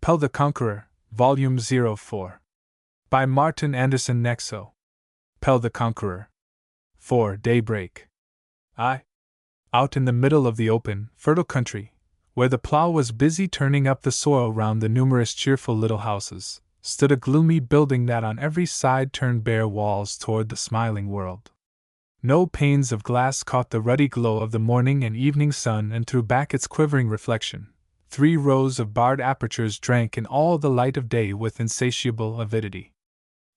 Pelle the Conqueror, Volume 04. By Martin Andersen. Nexø. Pelle the Conqueror. 4. Daybreak. Out in the middle of the open, fertile country, where the plough was busy turning up the soil round the numerous cheerful little houses, stood a gloomy building that on every side turned bare walls toward the smiling world. No panes of glass caught the ruddy glow of the morning and evening sun and threw back its quivering reflection. 3 rows of barred apertures drank in all the light of day with insatiable avidity.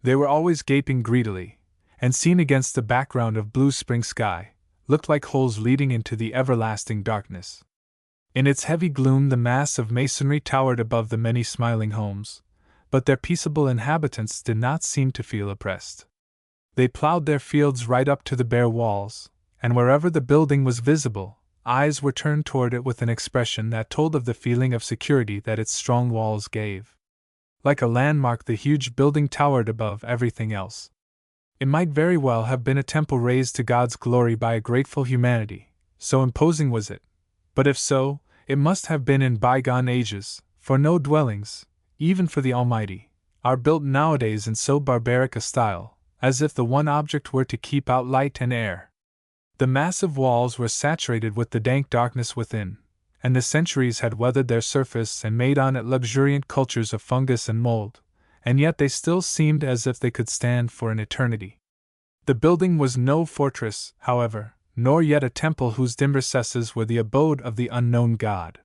They were always gaping greedily, and seen against the background of blue spring sky, looked like holes leading into the everlasting darkness. In its heavy gloom the mass of masonry towered above the many smiling homes, but their peaceable inhabitants did not seem to feel oppressed. They plowed their fields right up to the bare walls, and wherever the building was visible, eyes were turned toward it with an expression that told of the feeling of security that its strong walls gave. Like a landmark, the huge building towered above everything else. It might very well have been a temple raised to God's glory by a grateful humanity, so imposing was it. But if so, it must have been in bygone ages, for no dwellings, even for the Almighty, are built nowadays in so barbaric a style, as if the one object were to keep out light and air. The massive walls were saturated with the dank darkness within, and the centuries had weathered their surface and made on it luxuriant cultures of fungus and mold, and yet they still seemed as if they could stand for an eternity. The building was no fortress, however, nor yet a temple whose dim recesses were the abode of the unknown God.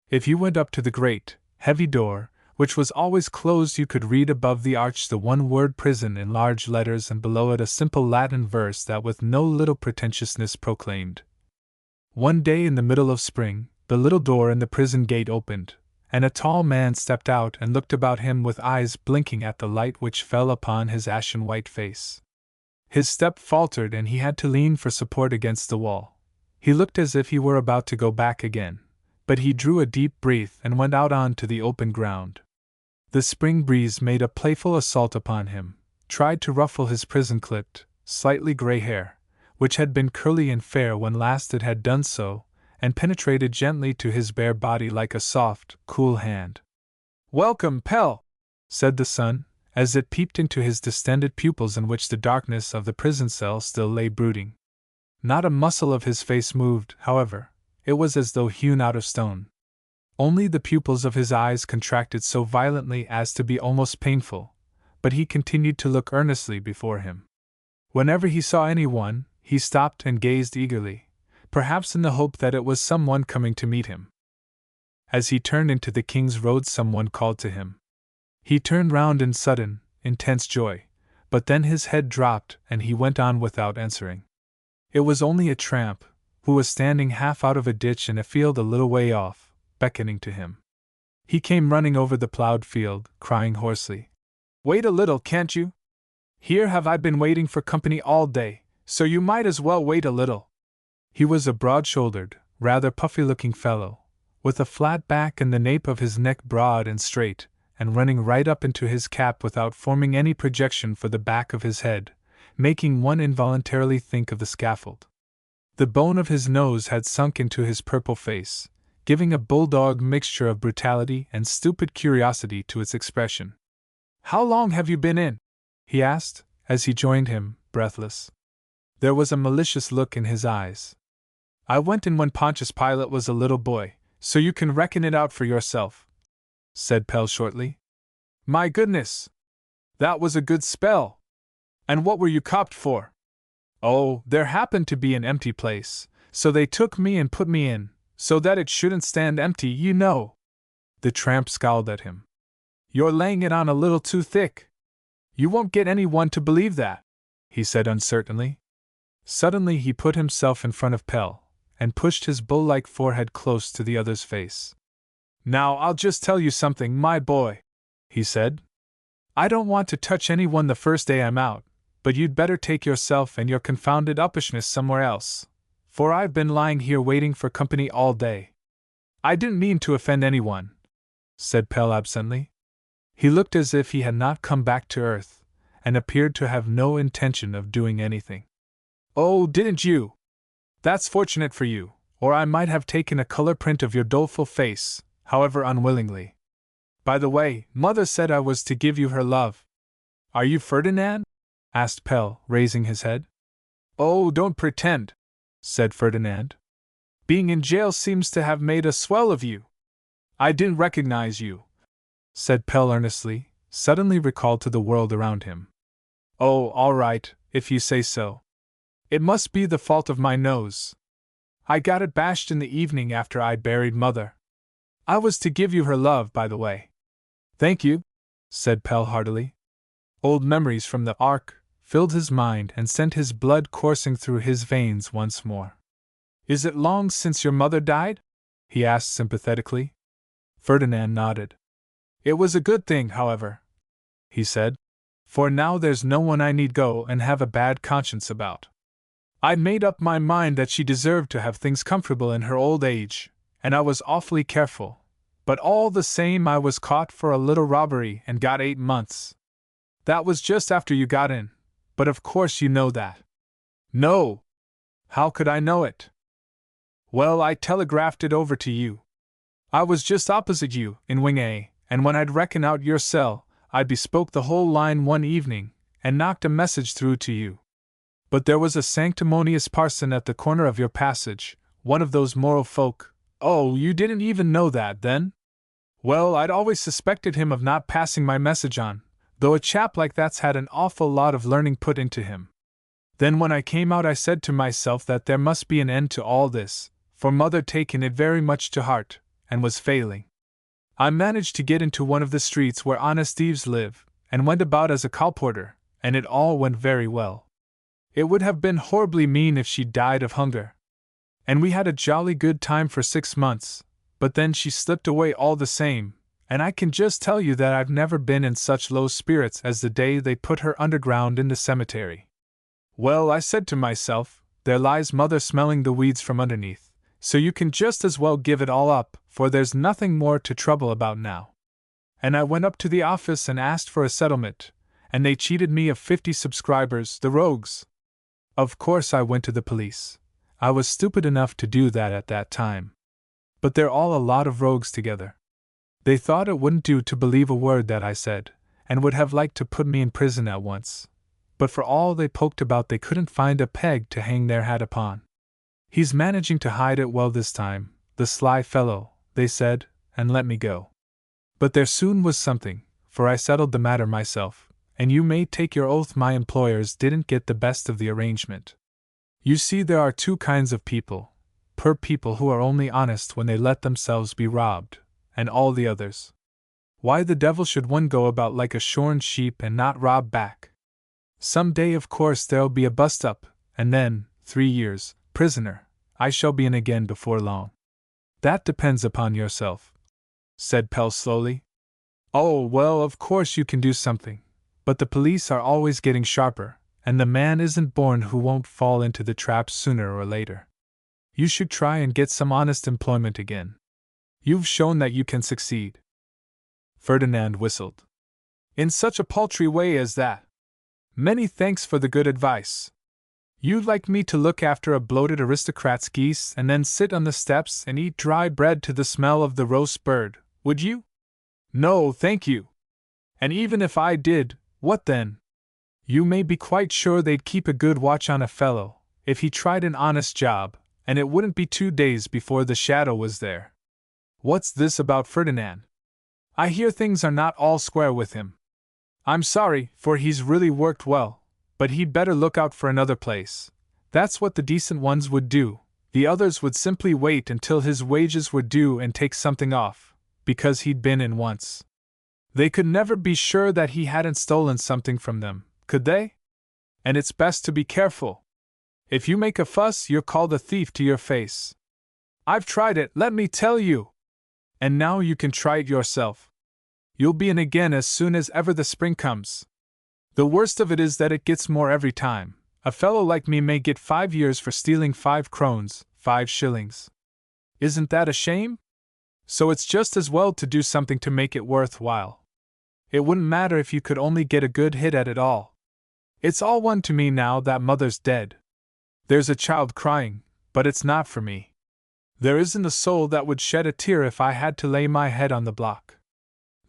If you went up to the great, heavy door, which was always closed, you could read above the arch the one word prison in large letters, and below it a simple Latin verse that with no little pretentiousness proclaimed. One day in the middle of spring, the little door in the prison gate opened, and a tall man stepped out and looked about him with eyes blinking at the light which fell upon his ashen-white face. His step faltered and he had to lean for support against the wall. He looked as if he were about to go back again, but he drew a deep breath and went out on to the open ground. The spring breeze made a playful assault upon him, tried to ruffle his prison-clipped, slightly gray hair, which had been curly and fair when last it had done so, and penetrated gently to his bare body like a soft, cool hand. "Welcome, Pelle," said the sun, as it peeped into his distended pupils in which the darkness of the prison cell still lay brooding. Not a muscle of his face moved, however. It was as though hewn out of stone. Only the pupils of his eyes contracted so violently as to be almost painful, but he continued to look earnestly before him. Whenever he saw anyone, he stopped and gazed eagerly, perhaps in the hope that it was someone coming to meet him. As he turned into the King's Road, someone called to him. He turned round in sudden, intense joy, but then his head dropped and he went on without answering. It was only a tramp, who was standing half out of a ditch in a field a little way off, beckoning to him. He came running over the plowed field, crying hoarsely, "Wait a little, can't you? Here have I been waiting for company all day, so you might as well wait a little." He was a broad-shouldered, rather puffy-looking fellow, with a flat back and the nape of his neck broad and straight, and running right up into his cap without forming any projection for the back of his head, making one involuntarily think of the scaffold. The bone of his nose had sunk into his purple face, giving a bulldog mixture of brutality and stupid curiosity to its expression. "How long have you been in?" he asked, as he joined him, breathless. There was a malicious look in his eyes. "I went in when Pontius Pilate was a little boy, so you can reckon it out for yourself," said Pelle shortly. "My goodness! That was a good spell! And what were you copped for?" "Oh, there happened to be an empty place, so they took me and put me in, so that it shouldn't stand empty, you know." The tramp scowled at him. "You're laying it on a little too thick. You won't get anyone to believe that," he said uncertainly. Suddenly he put himself in front of Pelle, and pushed his bull-like forehead close to the other's face. "Now I'll just tell you something, my boy," he said. "I don't want to touch anyone the first day I'm out, but you'd better take yourself and your confounded uppishness somewhere else, for I've been lying here waiting for company all day." "I didn't mean to offend anyone," said Pelle absently. He looked as if he had not come back to earth, and appeared to have no intention of doing anything. "Oh, didn't you? That's fortunate for you, or I might have taken a color print of your doleful face, however unwillingly." By the way, Mother said I was to give you her love. Are you Ferdinand? Asked Pelle, raising his head. Oh, don't pretend, said Ferdinand. Being in jail seems to have made a swell of you. I didn't recognize you, said Pelle earnestly, suddenly recalled to the world around him. Oh, all right, if you say so. It must be the fault of my nose. I got it bashed in the evening after I'd buried Mother. I was to give you her love, by the way. Thank you, said Pelle heartily. Old memories from the Ark filled his mind and sent his blood coursing through his veins once more. Is it long since your mother died? He asked sympathetically. Ferdinand nodded. It was a good thing, however, he said, for now there's no one I need go and have a bad conscience about. I'd made up my mind that she deserved to have things comfortable in her old age, and I was awfully careful, but all the same I was caught for a little robbery and got 8 months. That was just after you got in, but of course you know that. No! How could I know it? Well, I telegraphed it over to you. I was just opposite you, in Wing A, and when I'd reckon out your cell, I bespoke the whole line one evening, and knocked a message through to you. But there was a sanctimonious parson at the corner of your passage, one of those moral folk. Oh, you didn't even know that, then? Well, I'd always suspected him of not passing my message on, though a chap like that's had an awful lot of learning put into him. Then when I came out I said to myself that there must be an end to all this, for Mother'd taken it very much to heart, and was failing. I managed to get into one of the streets where honest thieves live, and went about as a colporteur, and it all went very well. It would have been horribly mean if she died of hunger. And we had a jolly good time for 6 months, but then she slipped away all the same, and I can just tell you that I've never been in such low spirits as the day they put her underground in the cemetery. Well, I said to myself, there lies Mother smelling the weeds from underneath, so you can just as well give it all up, for there's nothing more to trouble about now. And I went up to the office and asked for a settlement, and they cheated me of 50 subscribers, the rogues. Of course I went to the police. I was stupid enough to do that at that time. But they're all a lot of rogues together. They thought it wouldn't do to believe a word that I said, and would have liked to put me in prison at once. But for all they poked about they couldn't find a peg to hang their hat upon. He's managing to hide it well this time, the sly fellow, they said, and let me go. But there soon was something, for I settled the matter myself, and you may take your oath my employers didn't get the best of the arrangement. You see, there are 2 kinds of people: poor people who are only honest when they let themselves be robbed, and all the others. Why the devil should one go about like a shorn sheep and not rob back? Some day of course there'll be a bust-up, and then, 3 years, prisoner, I shall be in again before long. That depends upon yourself, said Pelle slowly. Oh, well, of course you can do something. But the police are always getting sharper, and the man isn't born who won't fall into the trap sooner or later. You should try and get some honest employment again. You've shown that you can succeed. Ferdinand whistled. In such a paltry way as that? Many thanks for the good advice. You'd like me to look after a bloated aristocrat's geese and then sit on the steps and eat dry bread to the smell of the roast bird, would you? No, thank you. And even if I did, what then? You may be quite sure they'd keep a good watch on a fellow, if he tried an honest job, and it wouldn't be 2 days before the shadow was there. What's this about Ferdinand? I hear things are not all square with him. I'm sorry, for he's really worked well, but he'd better look out for another place. That's what the decent ones would do. The others would simply wait until his wages were due and take something off, because he'd been in once. They could never be sure that he hadn't stolen something from them, could they? And it's best to be careful. If you make a fuss, you're called a thief to your face. I've tried it, let me tell you. And now you can try it yourself. You'll be in again as soon as ever the spring comes. The worst of it is that it gets more every time. A fellow like me may get 5 years for stealing 5 krones, 5 shillings. Isn't that a shame? So it's just as well to do something to make it worthwhile. It wouldn't matter if you could only get a good hit at it all. It's all one to me now that Mother's dead. There's a child crying, but it's not for me. There isn't a soul that would shed a tear if I had to lay my head on the block.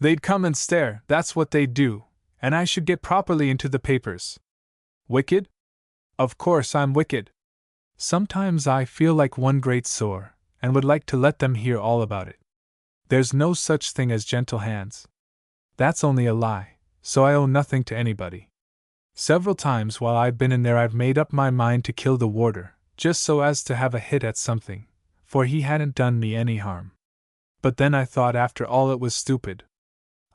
They'd come and stare, that's what they'd do, and I should get properly into the papers. Wicked? Of course I'm wicked. Sometimes I feel like one great sore, and would like to let them hear all about it. There's no such thing as gentle hands. That's only a lie, so I owe nothing to anybody. Several times while I've been in there I've made up my mind to kill the warder, just so as to have a hit at something, for he hadn't done me any harm. But then I thought after all it was stupid.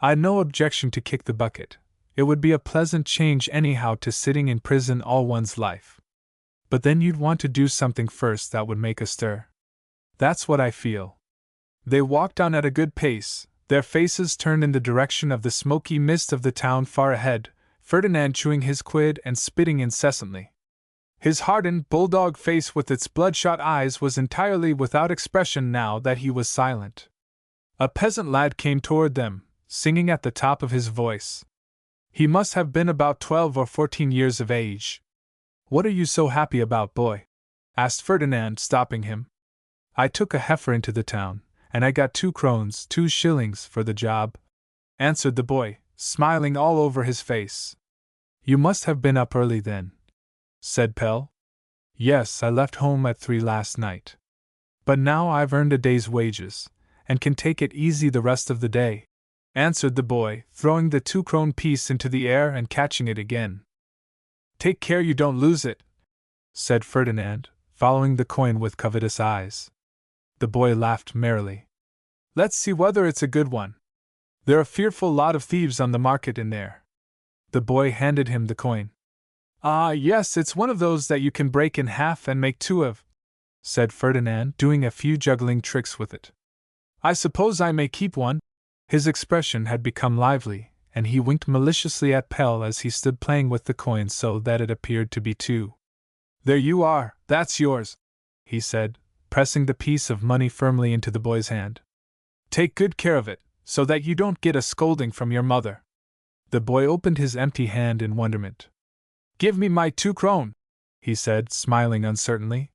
I'd no objection to kick the bucket. It would be a pleasant change anyhow to sitting in prison all one's life. But then you'd want to do something first that would make a stir. That's what I feel. They walked on at a good pace, their faces turned in the direction of the smoky mist of the town far ahead, Ferdinand chewing his quid and spitting incessantly. His hardened, bulldog face with its bloodshot eyes was entirely without expression now that he was silent. A peasant lad came toward them, singing at the top of his voice. He must have been about 12 or 14 years of age. "What are you so happy about, boy?" asked Ferdinand, stopping him. "I took a heifer into the town, and I got 2 krones, 2 shillings for the job," answered the boy, smiling all over his face. "You must have been up early then," said Pelle. "Yes, I left home at 3 last night. But now I've earned a day's wages, and can take it easy the rest of the day," answered the boy, throwing the 2-krone piece into the air and catching it again. "Take care you don't lose it," said Ferdinand, following the coin with covetous eyes. The boy laughed merrily. "Let's see whether it's a good one. There are a fearful lot of thieves on the market in there." The boy handed him the coin. "Ah, yes, it's one of those that you can break in half and make 2 of," said Ferdinand, doing a few juggling tricks with it. "I suppose I may keep one?" His expression had become lively, and he winked maliciously at Pelle as he stood playing with the coin so that it appeared to be 2. "There you are, that's yours," he said, pressing the piece of money firmly into the boy's hand. "Take good care of it, so that you don't get a scolding from your mother." The boy opened his empty hand in wonderment. "Give me my 2 krone," he said, smiling uncertainly.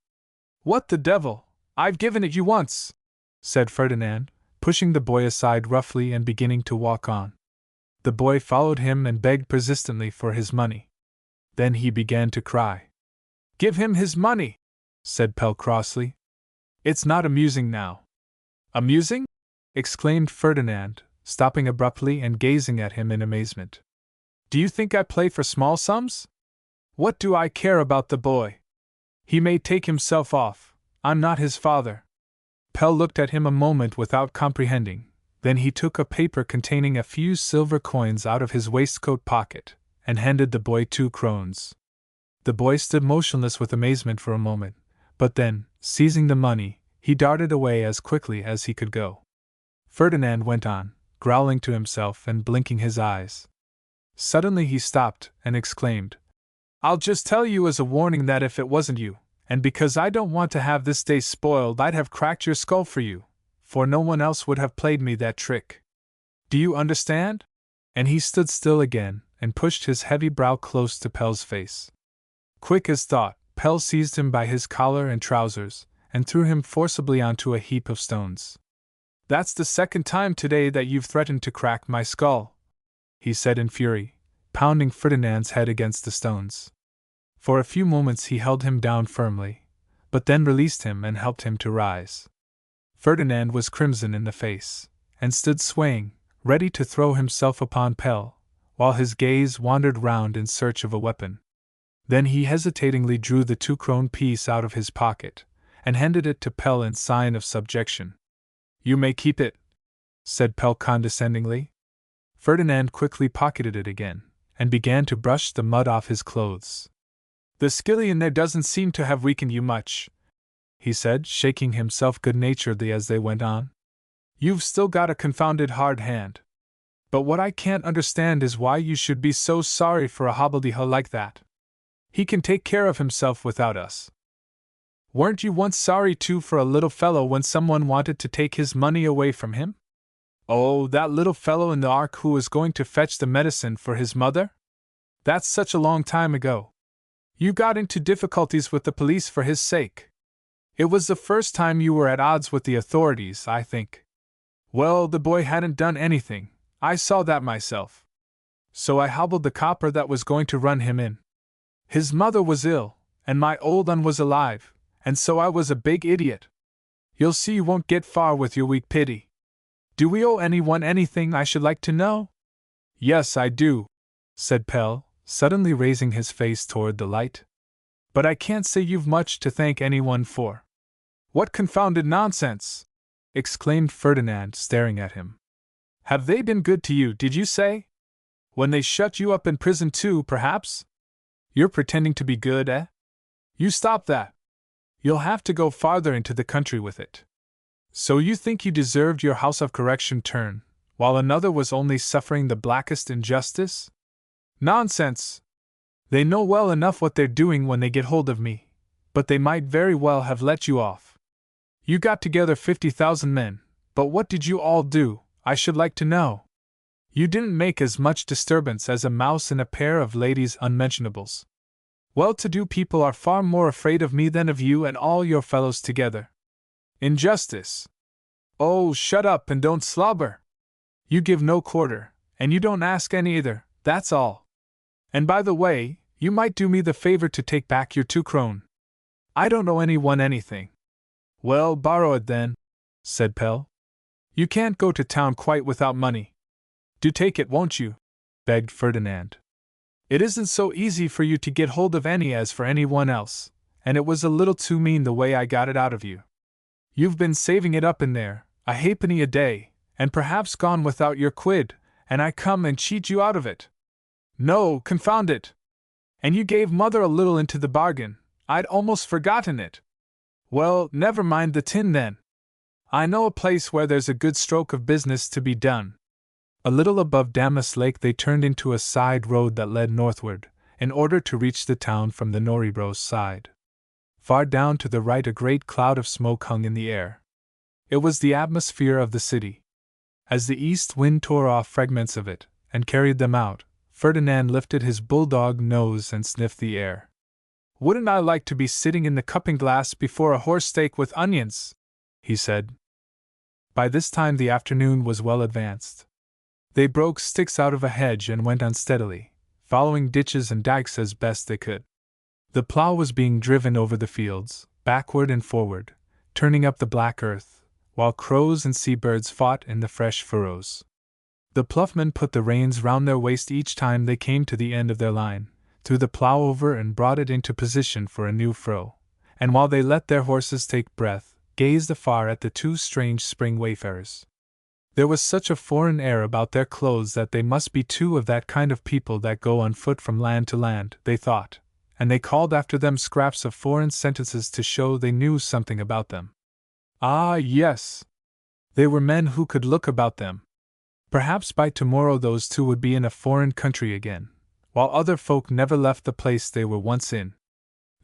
"What the devil, I've given it you once," said Ferdinand, pushing the boy aside roughly and beginning to walk on. The boy followed him and begged persistently for his money. Then he began to cry. "Give him his money," said Pelle crossly. "It's not amusing now." "Amusing?" exclaimed Ferdinand, stopping abruptly and gazing at him in amazement. "Do you think I play for small sums? What do I care about the boy? He may take himself off, I'm not his father." Pelle looked at him a moment without comprehending, then he took a paper containing a few silver coins out of his waistcoat pocket, and handed the boy 2 krones. The boy stood motionless with amazement for a moment, but then, seizing the money, he darted away as quickly as he could go. Ferdinand went on, growling to himself and blinking his eyes. Suddenly he stopped and exclaimed, "I'll just tell you as a warning that if it wasn't you, and because I don't want to have this day spoiled, I'd have cracked your skull for you, for no one else would have played me that trick. Do you understand?" And he stood still again and pushed his heavy brow close to Pelle's face. Quick as thought, Pelle seized him by his collar and trousers and threw him forcibly onto a heap of stones. "That's the 2nd time today that you've threatened to crack my skull," he said in fury, pounding Ferdinand's head against the stones. For a few moments he held him down firmly, but then released him and helped him to rise. Ferdinand was crimson in the face, and stood swaying, ready to throw himself upon Pelle, while his gaze wandered round in search of a weapon. Then he hesitatingly drew the 2-krone piece out of his pocket, and handed it to Pelle in sign of subjection. "You may keep it," said Pelle condescendingly. Ferdinand quickly pocketed it again, and began to brush the mud off his clothes. "The skillion there doesn't seem to have weakened you much," he said, shaking himself good-naturedly as they went on. "You've still got a confounded hard hand. But what I can't understand is why you should be so sorry for a hobbledehoy like that. He can take care of himself without us. Weren't you once sorry too for a little fellow when someone wanted to take his money away from him? Oh, that little fellow in the ark who was going to fetch the medicine for his mother? That's such a long time ago. You got into difficulties with the police for his sake. It was the first time you were at odds with the authorities, I think. Well, the boy hadn't done anything. I saw that myself. So I hobbled the copper that was going to run him in. His mother was ill, and my old un was alive, and so I was a big idiot. You'll see you won't get far with your weak pity. Do we owe anyone anything, I should like to know? Yes, I do, said Pelle, suddenly raising his face toward the light. But I can't say you've much to thank anyone for. What confounded nonsense! Exclaimed Ferdinand, staring at him. Have they been good to you, did you say? When they shut you up in prison too, perhaps? You're pretending to be good, eh? You stop that. You'll have to go farther into the country with it. So you think you deserved your house of correction turn, while another was only suffering the blackest injustice? Nonsense! They know well enough what they're doing when they get hold of me, but they might very well have let you off. You got together 50,000 men, but what did you all do, I should like to know? You didn't make as much disturbance as a mouse in a pair of ladies' unmentionables. Well-to-do people are far more afraid of me than of you and all your fellows together. Injustice! Oh, shut up and don't slobber! You give no quarter, and you don't ask any either, that's all. And by the way, you might do me the favor to take back your 2 krone. I don't owe anyone anything. Well, borrow it then, said Pelle. You can't go to town quite without money. Do take it, won't you? Begged Ferdinand. It isn't so easy for you to get hold of any as for anyone else, and it was a little too mean the way I got it out of you. You've been saving it up in there, a halfpenny a day, and perhaps gone without your quid, and I come and cheat you out of it. No, confound it! And you gave mother a little into the bargain, I'd almost forgotten it. Well, never mind the tin then. I know a place where there's a good stroke of business to be done. A little above Damas Lake they turned into a side road that led northward, in order to reach the town from the Norrebros side. Far down to the right a great cloud of smoke hung in the air. It was the atmosphere of the city. As the east wind tore off fragments of it, and carried them out, Ferdinand lifted his bulldog nose and sniffed the air. Wouldn't I like to be sitting in the cupping glass before a horse steak with onions? He said. By this time the afternoon was well advanced. They broke sticks out of a hedge and went unsteadily, following ditches and dikes as best they could. The plough was being driven over the fields, backward and forward, turning up the black earth, while crows and seabirds fought in the fresh furrows. The ploughman put the reins round their waist each time they came to the end of their line, threw the plough over and brought it into position for a new furrow, and while they let their horses take breath, gazed afar at the 2 strange spring wayfarers. There was such a foreign air about their clothes that they must be 2 of that kind of people that go on foot from land to land, they thought, and they called after them scraps of foreign sentences to show they knew something about them. Ah, yes! They were men who could look about them. Perhaps by tomorrow those 2 would be in a foreign country again, while other folk never left the place they were once in.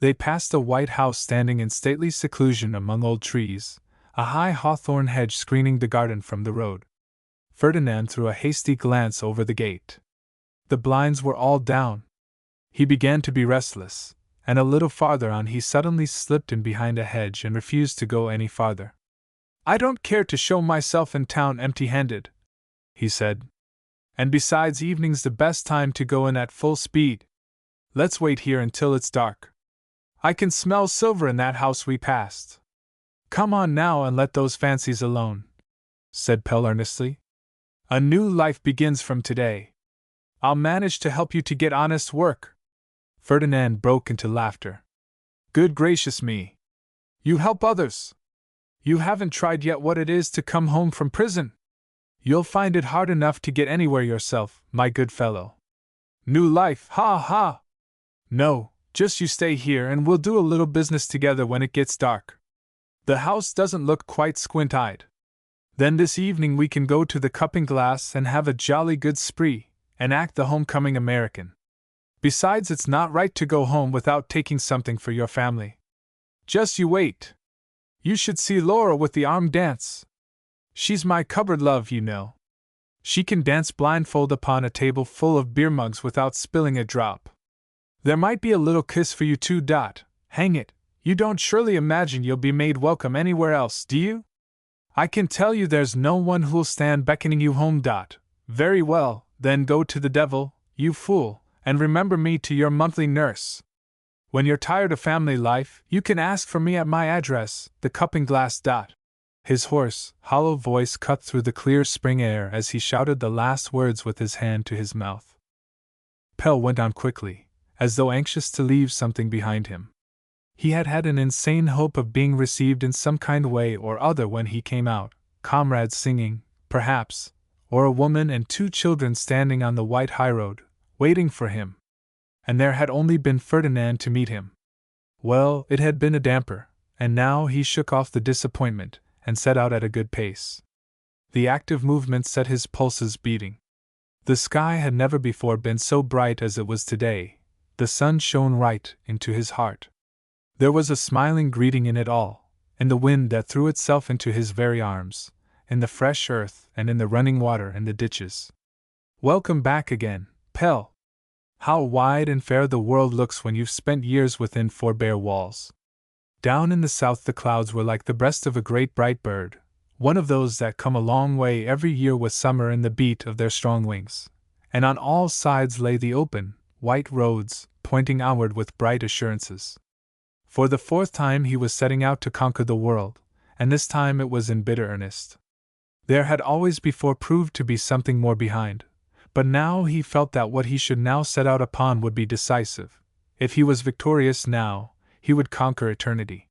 They passed a white house standing in stately seclusion among old trees, a high hawthorn hedge screening the garden from the road. Ferdinand threw a hasty glance over the gate. The blinds were all down. He began to be restless, and a little farther on he suddenly slipped in behind a hedge and refused to go any farther. I don't care to show myself in town empty-handed, he said. And besides, evening's the best time to go in at full speed. Let's wait here until it's dark. I can smell silver in that house we passed. Come on now and let those fancies alone, said Pelle earnestly. A new life begins from today. I'll manage to help you to get honest work. Ferdinand broke into laughter. Good gracious me! You help others! You haven't tried yet what it is to come home from prison. You'll find it hard enough to get anywhere yourself, my good fellow. New life, ha ha! No, just you stay here and we'll do a little business together when it gets dark. The house doesn't look quite squint-eyed. Then this evening we can go to the cupping glass and have a jolly good spree, and act the homecoming American. Besides, it's not right to go home without taking something for your family. Just you wait. You should see Laura with the arm dance. She's my cupboard love, you know. She can dance blindfold upon a table full of beer mugs without spilling a drop. There might be a little kiss for you too. Hang it, you don't surely imagine you'll be made welcome anywhere else, do you? I can tell you there's no one who'll stand beckoning you home. Very well, then go to the devil, you fool, and remember me to your monthly nurse. When you're tired of family life, you can ask for me at my address, the Cupping Glass. His hoarse, hollow voice cut through the clear spring air as he shouted the last words with his hand to his mouth. Pelle went on quickly, as though anxious to leave something behind him. He had had an insane hope of being received in some kind way or other when he came out, comrades singing, perhaps, or a woman and 2 children standing on the white highroad, waiting for him. And there had only been Ferdinand to meet him. Well, it had been a damper, and now he shook off the disappointment and set out at a good pace. The active movement set his pulses beating. The sky had never before been so bright as it was today. The sun shone right into his heart. There was a smiling greeting in it all, in the wind that threw itself into his very arms, in the fresh earth and in the running water in the ditches. Welcome back again, Pelle. How wide and fair the world looks when you've spent years within 4 bare walls. Down in the south the clouds were like the breast of a great bright bird, one of those that come a long way every year with summer in the beat of their strong wings, and on all sides lay the open, white roads, pointing onward with bright assurances. For the 4th time he was setting out to conquer the world, and this time it was in bitter earnest. There had always before proved to be something more behind, but now he felt that what he should now set out upon would be decisive. If he was victorious now, he would conquer eternity.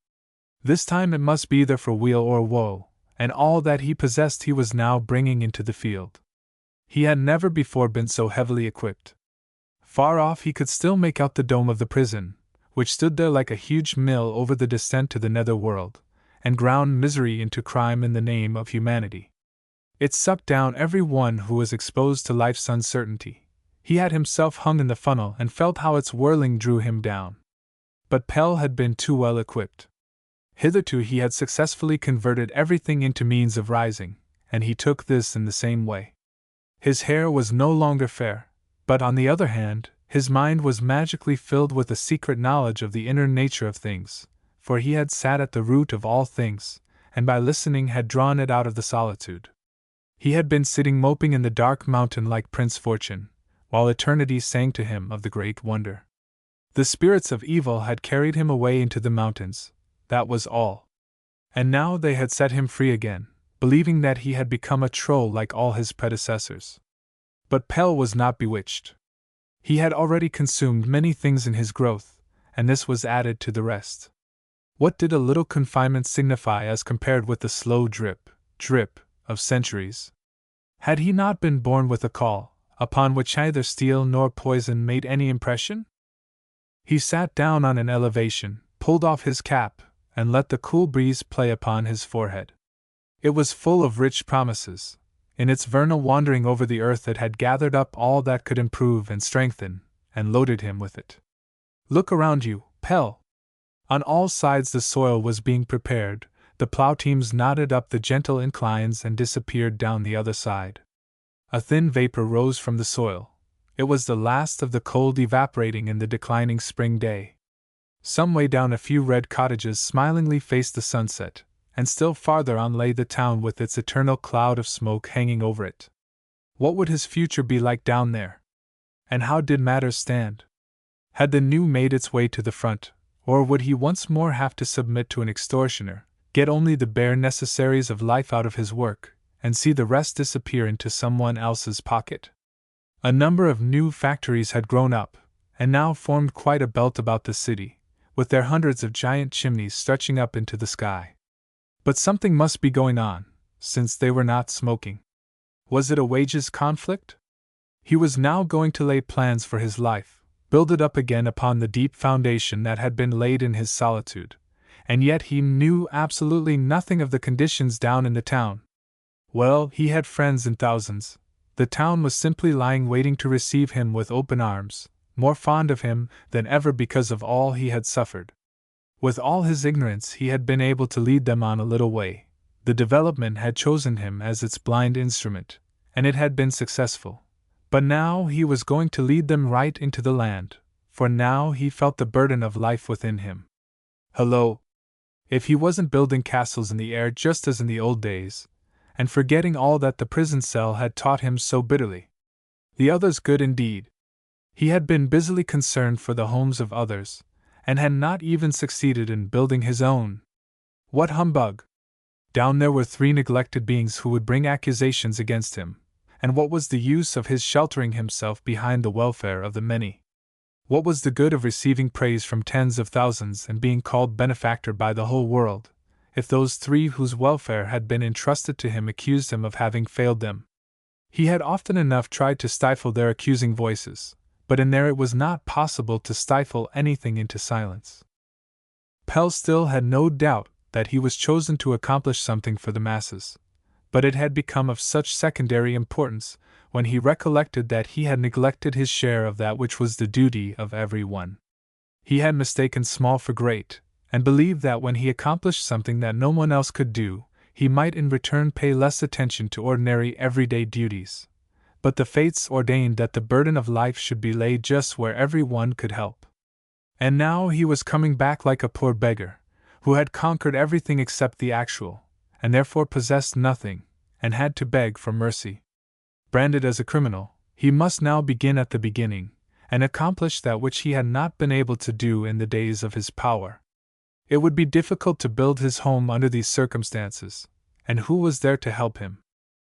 This time it must be either for weal or woe, and all that he possessed he was now bringing into the field. He had never before been so heavily equipped. Far off he could still make out the dome of the prison, which stood there like a huge mill over the descent to the nether world, and ground misery into crime in the name of humanity. It sucked down every one who was exposed to life's uncertainty. He had himself hung in the funnel and felt how its whirling drew him down. But Pelle had been too well equipped. Hitherto he had successfully converted everything into means of rising, and he took this in the same way. His hair was no longer fair, but on the other hand, his mind was magically filled with a secret knowledge of the inner nature of things, for he had sat at the root of all things, and by listening had drawn it out of the solitude. He had been sitting moping in the dark mountain like Prince Fortune, while eternity sang to him of the great wonder. The spirits of evil had carried him away into the mountains, that was all. And now they had set him free again, believing that he had become a troll like all his predecessors. But Pelle was not bewitched. He had already consumed many things in his growth, and this was added to the rest. What did a little confinement signify as compared with the slow drip, drip, of centuries? Had he not been born with a call, upon which neither steel nor poison made any impression? He sat down on an elevation, pulled off his cap, and let the cool breeze play upon his forehead. It was full of rich promises. In its vernal wandering over the earth it had gathered up all that could improve and strengthen, and loaded him with it. Look around you, Pelle. On all sides the soil was being prepared, the plough teams knotted up the gentle inclines and disappeared down the other side. A thin vapor rose from the soil. It was the last of the cold evaporating in the declining spring day. Some way down a few red cottages smilingly faced the sunset, and still farther on lay the town with its eternal cloud of smoke hanging over it. What would his future be like down there? And how did matters stand? Had the new made its way to the front, or would he once more have to submit to an extortioner, get only the bare necessaries of life out of his work, and see the rest disappear into someone else's pocket? A number of new factories had grown up, and now formed quite a belt about the city, with their hundreds of giant chimneys stretching up into the sky. But something must be going on, since they were not smoking. Was it a wages conflict? He was now going to lay plans for his life, build it up again upon the deep foundation that had been laid in his solitude, and yet he knew absolutely nothing of the conditions down in the town. Well, he had friends in thousands. The town was simply lying waiting to receive him with open arms, more fond of him than ever because of all he had suffered. With all his ignorance he had been able to lead them on a little way. The development had chosen him as its blind instrument, and it had been successful. But now he was going to lead them right into the land, for now he felt the burden of life within him. Hello! If he wasn't building castles in the air just as in the old days, and forgetting all that the prison cell had taught him so bitterly. The others good indeed. He had been busily concerned for the homes of others, and had not even succeeded in building his own. What humbug! Down there were 3 neglected beings who would bring accusations against him, and what was the use of his sheltering himself behind the welfare of the many? What was the good of receiving praise from tens of thousands and being called benefactor by the whole world, if those 3 whose welfare had been entrusted to him accused him of having failed them? He had often enough tried to stifle their accusing voices, but in there it was not possible to stifle anything into silence. Pelle still had no doubt that he was chosen to accomplish something for the masses, but it had become of such secondary importance when he recollected that he had neglected his share of that which was the duty of every one. He had mistaken small for great, and believed that when he accomplished something that no one else could do, he might in return pay less attention to ordinary everyday duties. But the fates ordained that the burden of life should be laid just where every one could help. And now he was coming back like a poor beggar, who had conquered everything except the actual, and therefore possessed nothing, and had to beg for mercy. Branded as a criminal, he must now begin at the beginning, and accomplish that which he had not been able to do in the days of his power. It would be difficult to build his home under these circumstances, and who was there to help him?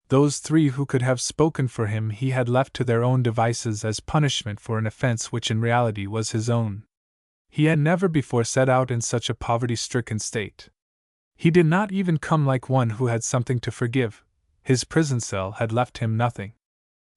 Those 3 who could have spoken for him he had left to their own devices as punishment for an offense which in reality was his own. He had never before set out in such a poverty-stricken state. He did not even come like one who had something to forgive. His prison cell had left him nothing.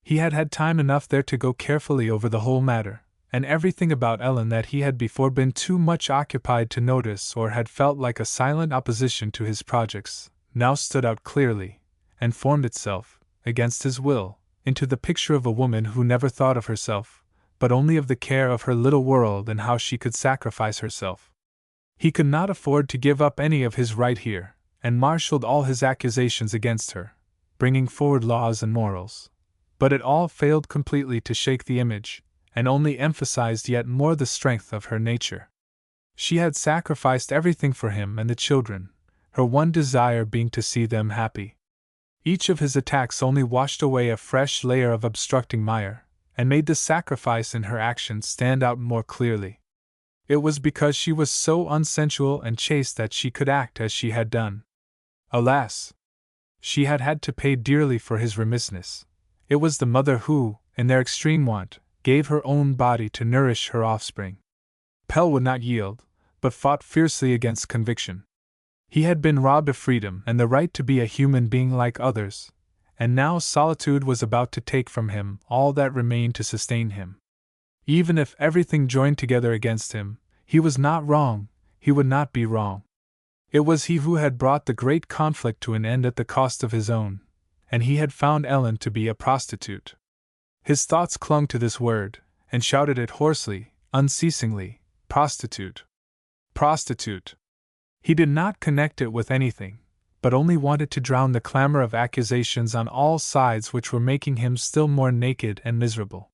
He had had time enough there to go carefully over the whole matter, and everything about Ellen that he had before been too much occupied to notice or had felt like a silent opposition to his projects, now stood out clearly, and formed itself, against his will, into the picture of a woman who never thought of herself, but only of the care of her little world and how she could sacrifice herself. He could not afford to give up any of his right here, and marshaled all his accusations against her, bringing forward laws and morals. But it all failed completely to shake the image, and only emphasized yet more the strength of her nature. She had sacrificed everything for him and the children, her one desire being to see them happy. Each of his attacks only washed away a fresh layer of obstructing mire, and made the sacrifice in her actions stand out more clearly. It was because she was so unsensual and chaste that she could act as she had done. Alas! She had had to pay dearly for his remissness. It was the mother who, in their extreme want, gave her own body to nourish her offspring. Pelle would not yield, but fought fiercely against conviction. He had been robbed of freedom and the right to be a human being like others, and now solitude was about to take from him all that remained to sustain him. Even if everything joined together against him, he was not wrong, he would not be wrong. It was he who had brought the great conflict to an end at the cost of his own, and he had found Ellen to be a prostitute. His thoughts clung to this word, and shouted it hoarsely, unceasingly, prostitute. Prostitute. He did not connect it with anything, but only wanted to drown the clamor of accusations on all sides which were making him still more naked and miserable.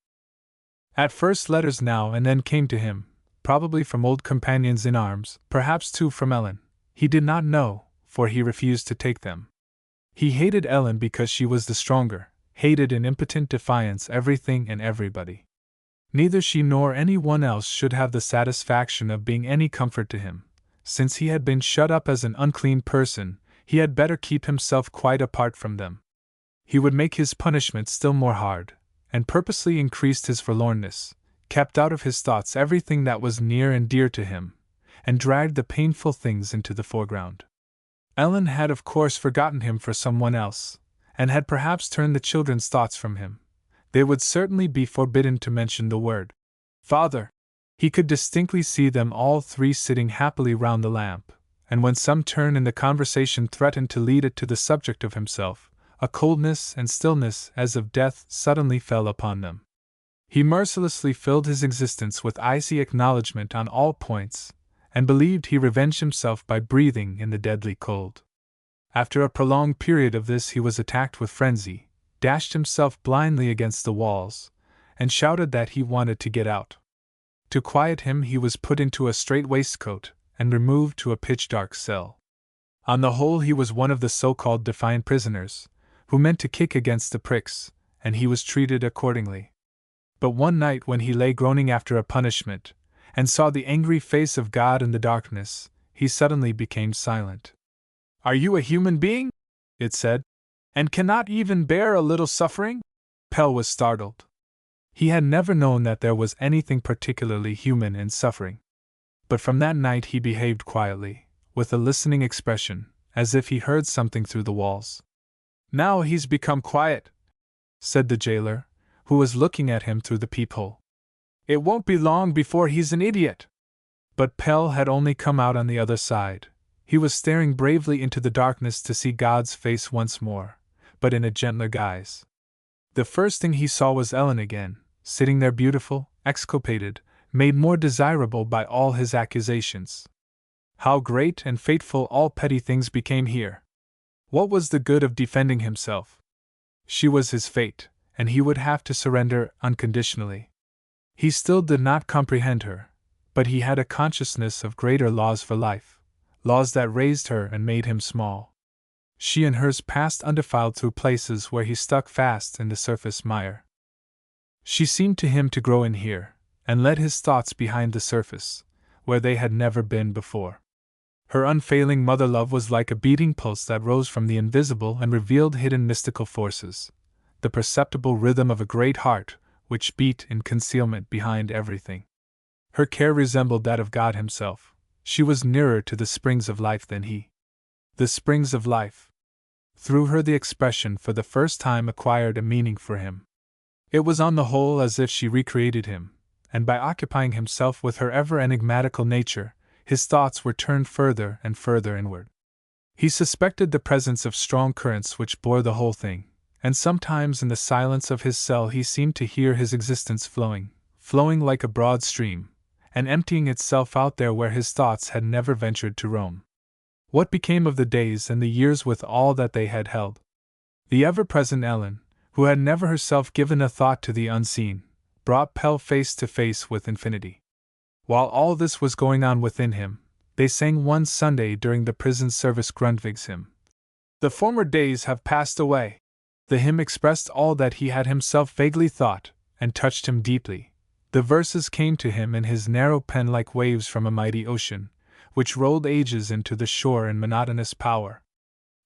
At first letters now and then came to him, probably from old companions in arms, perhaps too from Ellen. He did not know, for he refused to take them. He hated Ellen because she was the stronger, hated in impotent defiance everything and everybody. Neither she nor any one else should have the satisfaction of being any comfort to him. Since he had been shut up as an unclean person, he had better keep himself quite apart from them. He would make his punishment still more hard, and purposely increased his forlornness, kept out of his thoughts everything that was near and dear to him, and dragged the painful things into the foreground. Ellen had of course forgotten him for someone else, and had perhaps turned the children's thoughts from him. They would certainly be forbidden to mention the word father. He could distinctly see them all 3 sitting happily round the lamp, and when some turn in the conversation threatened to lead it to the subject of himself, a coldness and stillness as of death suddenly fell upon them. He mercilessly filled his existence with icy acknowledgment on all points, and believed he revenged himself by breathing in the deadly cold. After a prolonged period of this he was attacked with frenzy, dashed himself blindly against the walls, and shouted that he wanted to get out. To quiet him he was put into a strait waistcoat, and removed to a pitch-dark cell. On the whole, he was one of the so-called defiant prisoners, who meant to kick against the pricks, and he was treated accordingly. But one night when he lay groaning after a punishment, and saw the angry face of God in the darkness, he suddenly became silent. "Are you a human being?" it said, "and cannot even bear a little suffering?" Pelle was startled. He had never known that there was anything particularly human in suffering. But from that night he behaved quietly, with a listening expression, as if he heard something through the walls. "Now he's become quiet," said the jailer, who was looking at him through the peephole. "It won't be long before he's an idiot." But Pelle had only come out on the other side. He was staring bravely into the darkness to see God's face once more, but in a gentler guise. The first thing he saw was Ellen again, sitting there beautiful, exculpated, made more desirable by all his accusations. How great and fateful all petty things became here! What was the good of defending himself? She was his fate, and he would have to surrender unconditionally. He still did not comprehend her, but he had a consciousness of greater laws for life, laws that raised her and made him small. She and hers passed undefiled through places where he stuck fast in the surface mire. She seemed to him to grow in here, and led his thoughts behind the surface, where they had never been before. Her unfailing mother love was like a beating pulse that rose from the invisible and revealed hidden mystical forces, the perceptible rhythm of a great heart which beat in concealment behind everything. Her care resembled that of God himself. She was nearer to the springs of life than he. The springs of life. Through her the expression for the first time acquired a meaning for him. It was on the whole as if she recreated him, and by occupying himself with her ever enigmatical nature, his thoughts were turned further and further inward. He suspected the presence of strong currents which bore the whole thing, and sometimes in the silence of his cell he seemed to hear his existence flowing like a broad stream, and emptying itself out there where his thoughts had never ventured to roam. What became of the days and the years with all that they had held? The ever-present Ellen, who had never herself given a thought to the unseen, brought Pelle face to face with infinity. While all this was going on within him, they sang one Sunday during the prison service Grundtvig's hymn. "The former days have passed away." The hymn expressed all that he had himself vaguely thought, and touched him deeply. The verses came to him in his narrow pen like waves from a mighty ocean, which rolled ages into the shore in monotonous power.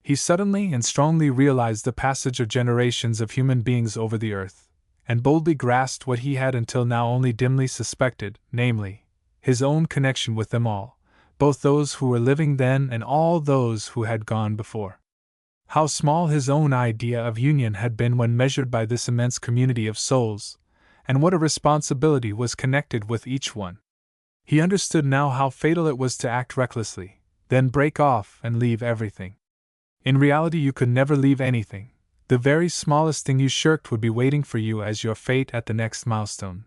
He suddenly and strongly realized the passage of generations of human beings over the earth, and boldly grasped what he had until now only dimly suspected, namely, his own connection with them all, both those who were living then and all those who had gone before. How small his own idea of union had been when measured by this immense community of souls, and what a responsibility was connected with each one. He understood now how fatal it was to act recklessly, then break off and leave everything. In reality, you could never leave anything. The very smallest thing you shirked would be waiting for you as your fate at the next milestone.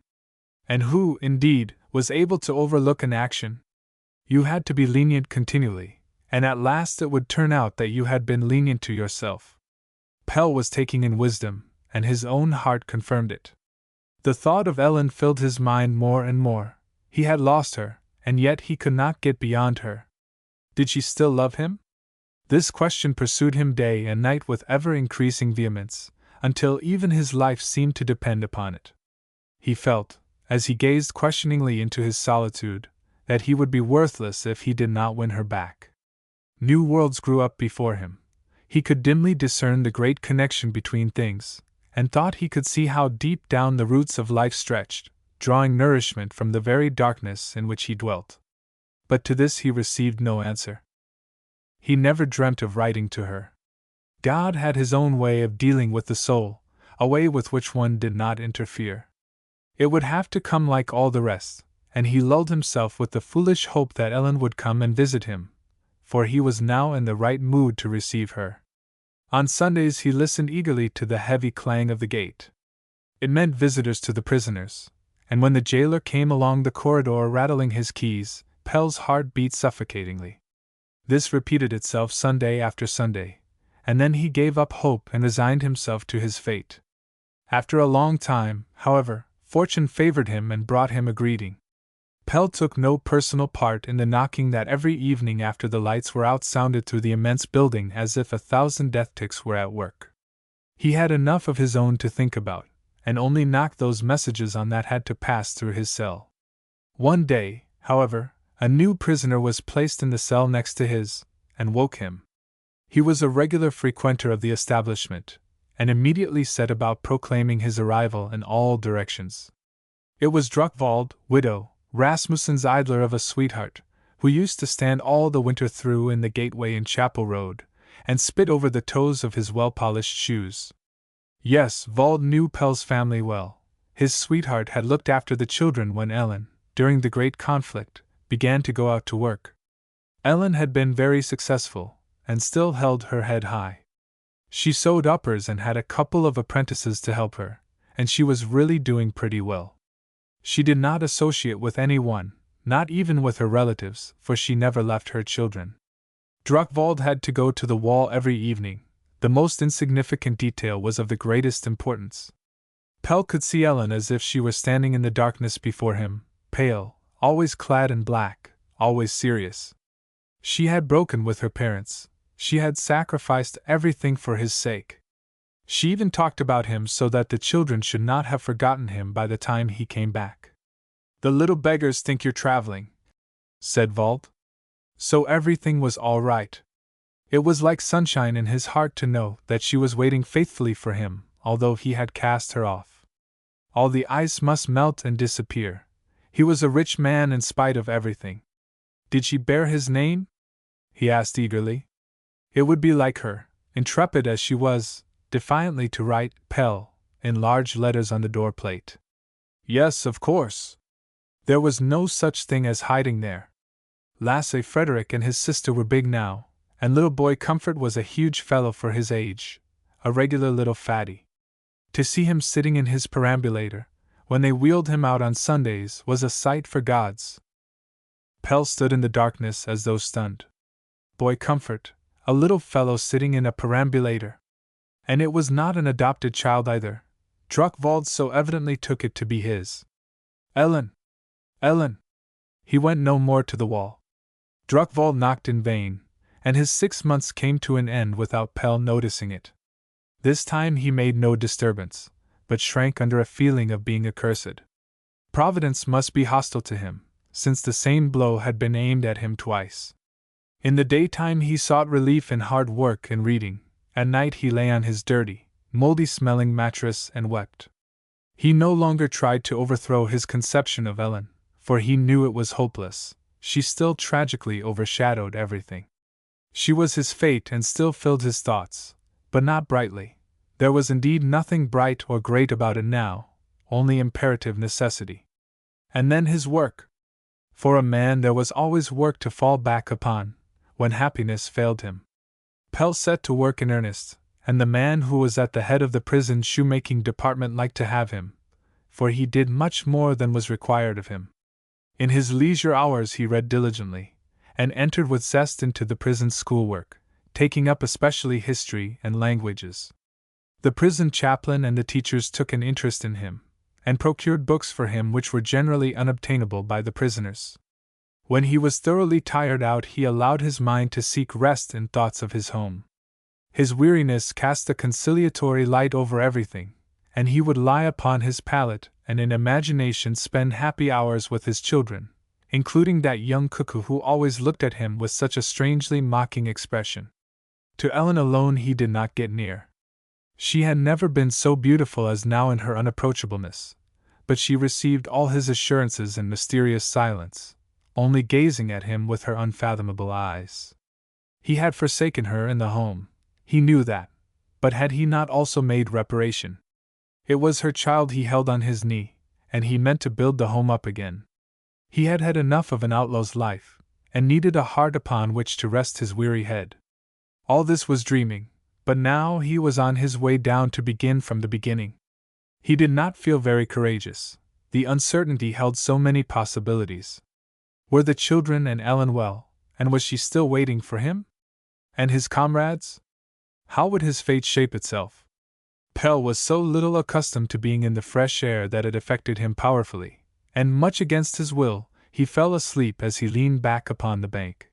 And who, indeed, was able to overlook an action? You had to be lenient continually, and at last it would turn out that you had been lenient to yourself. Pelle was taking in wisdom, and his own heart confirmed it. The thought of Ellen filled his mind more and more. He had lost her, and yet he could not get beyond her. Did she still love him? This question pursued him day and night with ever-increasing vehemence, until even his life seemed to depend upon it. He felt, as he gazed questioningly into his solitude, that he would be worthless if he did not win her back. New worlds grew up before him. He could dimly discern the great connection between things, and thought he could see how deep down the roots of life stretched, drawing nourishment from the very darkness in which he dwelt. But to this he received no answer. He never dreamt of writing to her. God had his own way of dealing with the soul, a way with which one did not interfere. It would have to come like all the rest, and he lulled himself with the foolish hope that Ellen would come and visit him, for he was now in the right mood to receive her. On Sundays he listened eagerly to the heavy clang of the gate. It meant visitors to the prisoners, and when the jailer came along the corridor rattling his keys, Pelle's heart beat suffocatingly. This repeated itself Sunday after Sunday, and then he gave up hope and resigned himself to his fate. After a long time, however, fortune favored him and brought him a greeting. Pelle took no personal part in the knocking that every evening after the lights were out sounded through the immense building as if 1,000 death ticks were at work. He had enough of his own to think about, and only knocked those messages on that had to pass through his cell. One day, however, a new prisoner was placed in the cell next to his, and woke him. He was a regular frequenter of the establishment, and immediately set about proclaiming his arrival in all directions. It was Drukvald, widow, Rasmussen's idler of a sweetheart, who used to stand all the winter through in the gateway in Chapel Road, and spit over the toes of his well-polished shoes. Yes, Vald knew Pelle's family well. His sweetheart had looked after the children when Ellen, during the great conflict, began to go out to work. Ellen had been very successful, and still held her head high. She sewed uppers and had a couple of apprentices to help her, and she was really doing pretty well. She did not associate with anyone, not even with her relatives, for she never left her children. Drukvald had to go to the wall every evening. The most insignificant detail was of the greatest importance. Pelle could see Ellen as if she were standing in the darkness before him, pale, always clad in black, always serious. She had broken with her parents. She had sacrificed everything for his sake. She even talked about him so that the children should not have forgotten him by the time he came back. "The little beggars think you're traveling," said Vald. So everything was all right. It was like sunshine in his heart to know that she was waiting faithfully for him, although he had cast her off. All the ice must melt and disappear. He was a rich man in spite of everything. Did she bear his name? He asked eagerly. It would be like her, intrepid as she was, defiantly to write Pelle in large letters on the door plate. Yes, of course. There was no such thing as hiding there. Lasse Frederick and his sister were big now, and little boy Comfort was a huge fellow for his age, a regular little fatty. To see him sitting in his perambulator, when they wheeled him out on Sundays, was a sight for gods. Pelle stood in the darkness as though stunned. Boy Comfort, a little fellow sitting in a perambulator. And it was not an adopted child either. Drukvald so evidently took it to be his. Ellen! Ellen! He went no more to the wall. Drukvald knocked in vain, and his 6 months came to an end without Pelle noticing it. This time he made no disturbance, but shrank under a feeling of being accursed. Providence must be hostile to him, since the same blow had been aimed at him twice. In the daytime he sought relief in hard work and reading. At night he lay on his dirty, moldy-smelling mattress and wept. He no longer tried to overthrow his conception of Ellen, for he knew it was hopeless. She still tragically overshadowed everything. She was his fate and still filled his thoughts, but not brightly. There was indeed nothing bright or great about it now, only imperative necessity. And then his work. For a man there was always work to fall back upon, when happiness failed him. Pelle set to work in earnest, and the man who was at the head of the prison shoemaking department liked to have him, for he did much more than was required of him. In his leisure hours he read diligently, and entered with zest into the prison schoolwork, taking up especially history and languages. The prison chaplain and the teachers took an interest in him, and procured books for him which were generally unobtainable by the prisoners. When he was thoroughly tired out, he allowed his mind to seek rest in thoughts of his home. His weariness cast a conciliatory light over everything, and he would lie upon his pallet and in imagination spend happy hours with his children, including that young cuckoo who always looked at him with such a strangely mocking expression. To Ellen alone he did not get near. She had never been so beautiful as now in her unapproachableness, but she received all his assurances in mysterious silence, only gazing at him with her unfathomable eyes. He had forsaken her in the home, he knew that, but had he not also made reparation? It was her child he held on his knee, and he meant to build the home up again. He had had enough of an outlaw's life, and needed a heart upon which to rest his weary head. All this was dreaming, but now he was on his way down to begin from the beginning. He did not feel very courageous. The uncertainty held so many possibilities. Were the children and Ellen well, and was she still waiting for him? And his comrades? How would his fate shape itself? Pelle was so little accustomed to being in the fresh air that it affected him powerfully, and much against his will, he fell asleep as he leaned back upon the bank.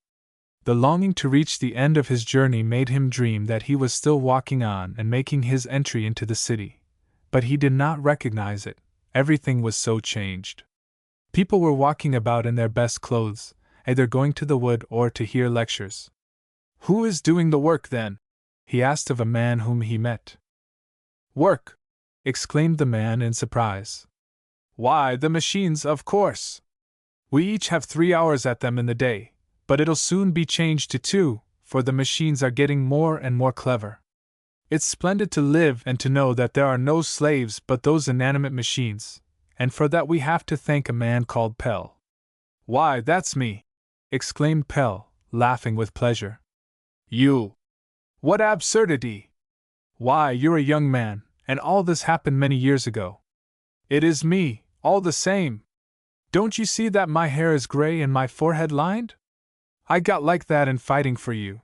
The longing to reach the end of his journey made him dream that he was still walking on and making his entry into the city. But he did not recognize it, everything was so changed. People were walking about in their best clothes, either going to the wood or to hear lectures. "Who is doing the work, then?" he asked of a man whom he met. "Work?" exclaimed the man in surprise. "Why, the machines, of course. We each have 3 hours at them in the day, but it'll soon be changed to 2, for the machines are getting more and more clever. It's splendid to live and to know that there are no slaves but those inanimate machines, and for that we have to thank a man called Pelle." "Why, that's me!" exclaimed Pelle, laughing with pleasure. "You! What absurdity! Why, you're a young man, and all this happened many years ago." "It is me, all the same. Don't you see that my hair is gray and my forehead lined? I got like that in fighting for you.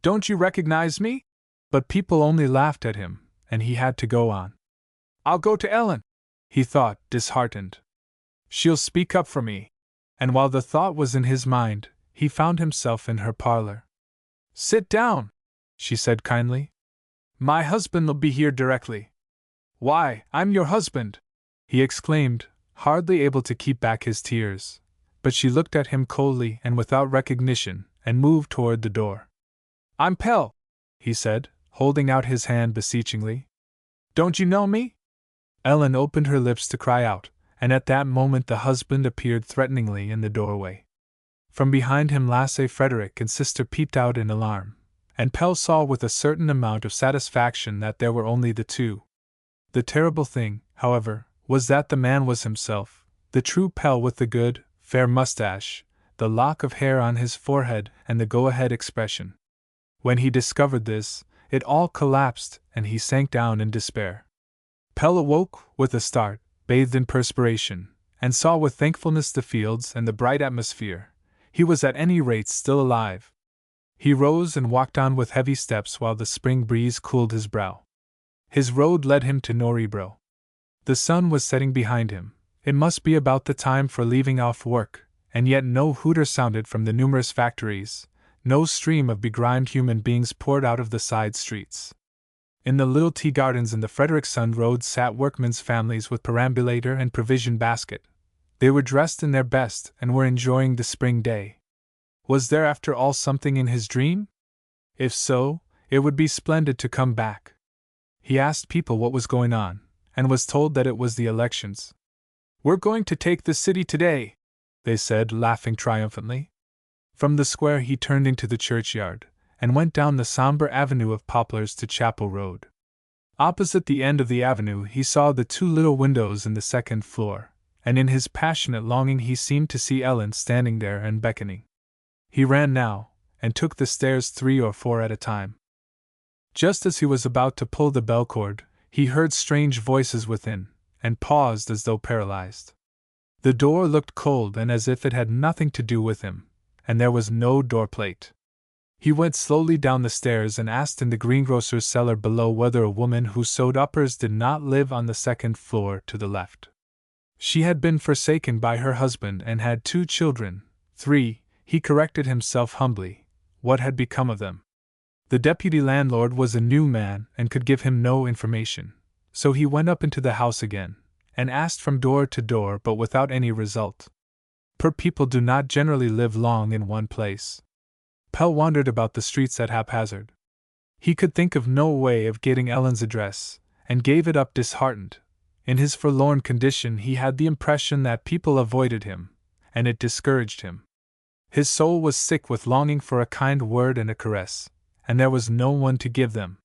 Don't you recognize me?" But people only laughed at him, and he had to go on. "I'll go to Ellen," he thought, disheartened. "She'll speak up for me." And while the thought was in his mind, he found himself in her parlor. "Sit down," she said kindly. "My husband'll be here directly." "Why, I'm your husband!" he exclaimed, hardly able to keep back his tears. But she looked at him coldly and without recognition, and moved toward the door. "I'm Pelle," he said, holding out his hand beseechingly. "Don't you know me?" Ellen opened her lips to cry out, and at that moment the husband appeared threateningly in the doorway. From behind him Lasse Frederick and sister peeped out in alarm, and Pelle saw with a certain amount of satisfaction that there were only the two. The terrible thing, however, was that the man was himself, the true Pelle with the good, fair mustache, the lock of hair on his forehead and the go-ahead expression. When he discovered this, it all collapsed and he sank down in despair. Pelle awoke with a start, bathed in perspiration, and saw with thankfulness the fields and the bright atmosphere. He was at any rate still alive. He rose and walked on with heavy steps while the spring breeze cooled his brow. His road led him to Nørrebro. The sun was setting behind him. It must be about the time for leaving off work, and yet no hooter sounded from the numerous factories, no stream of begrimed human beings poured out of the side streets. In the little tea gardens in the Frederiksund road sat workmen's families with perambulator and provision basket. They were dressed in their best and were enjoying the spring day. Was there after all something in his dream? If so, it would be splendid to come back. He asked people what was going on, and was told that it was the elections. "We're going to take the city today," they said, laughing triumphantly. From the square he turned into the churchyard, and went down the somber avenue of poplars to Chapel Road. Opposite the end of the avenue he saw the 2 little windows in the second floor, and in his passionate longing he seemed to see Ellen standing there and beckoning. He ran now, and took the stairs 3 or 4 at a time. Just as he was about to pull the bell cord, he heard strange voices within, and paused as though paralyzed. The door looked cold and as if it had nothing to do with him, and there was no door plate. He went slowly down the stairs and asked in the greengrocer's cellar below whether a woman who sewed uppers did not live on the second floor to the left. She had been forsaken by her husband and had 2 children, 3, he corrected himself humbly. What had become of them? The deputy landlord was a new man and could give him no information, so he went up into the house again, and asked from door to door but without any result. Poor people do not generally live long in one place. Pelle wandered about the streets at haphazard. He could think of no way of getting Ellen's address, and gave it up disheartened. In his forlorn condition he had the impression that people avoided him, and it discouraged him. His soul was sick with longing for a kind word and a caress, and there was no one to give them.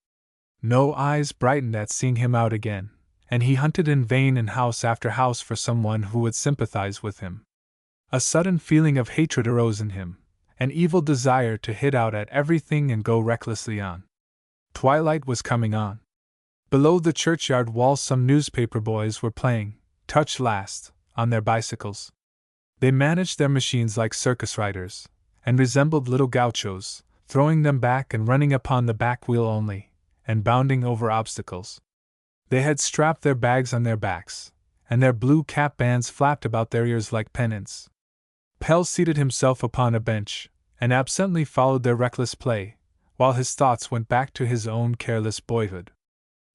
No eyes brightened at seeing him out again, and he hunted in vain in house after house for someone who would sympathize with him. A sudden feeling of hatred arose in him, an evil desire to hit out at everything and go recklessly on. Twilight was coming on. Below the churchyard wall some newspaper boys were playing touch last on their bicycles. They managed their machines like circus riders, and resembled little gauchos, throwing them back and running upon the back wheel only, and bounding over obstacles. They had strapped their bags on their backs, and their blue cap bands flapped about their ears like pennants. Pelle seated himself upon a bench, and absently followed their reckless play, while his thoughts went back to his own careless boyhood.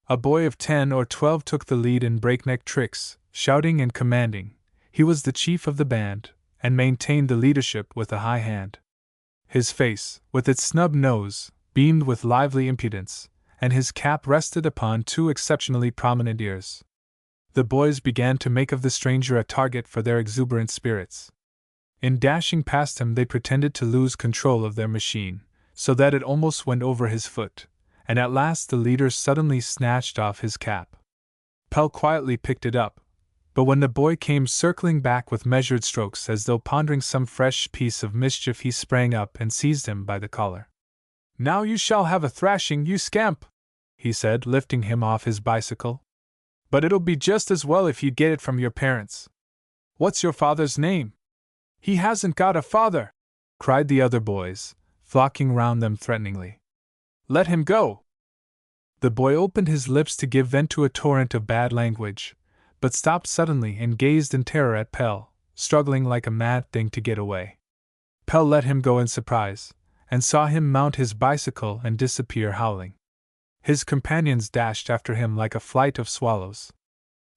A boy of 10 or 12 took the lead in breakneck tricks, shouting and commanding. He was the chief of the band, and maintained the leadership with a high hand. His face, with its snub nose, beamed with lively impudence, and his cap rested upon two exceptionally prominent ears. The boys began to make of the stranger a target for their exuberant spirits. In dashing past him, they pretended to lose control of their machine, so that it almost went over his foot, and at last the leader suddenly snatched off his cap. Pelle quietly picked it up, but when the boy came circling back with measured strokes as though pondering some fresh piece of mischief, he sprang up and seized him by the collar. "Now you shall have a thrashing, you scamp!" he said, lifting him off his bicycle. "But it'll be just as well if you get it from your parents. What's your father's name?" "He hasn't got a father!" cried the other boys, flocking round them threateningly. "Let him go!" The boy opened his lips to give vent to a torrent of bad language, but stopped suddenly and gazed in terror at Pelle, struggling like a mad thing to get away. Pelle let him go in surprise, and saw him mount his bicycle and disappear howling. His companions dashed after him like a flight of swallows.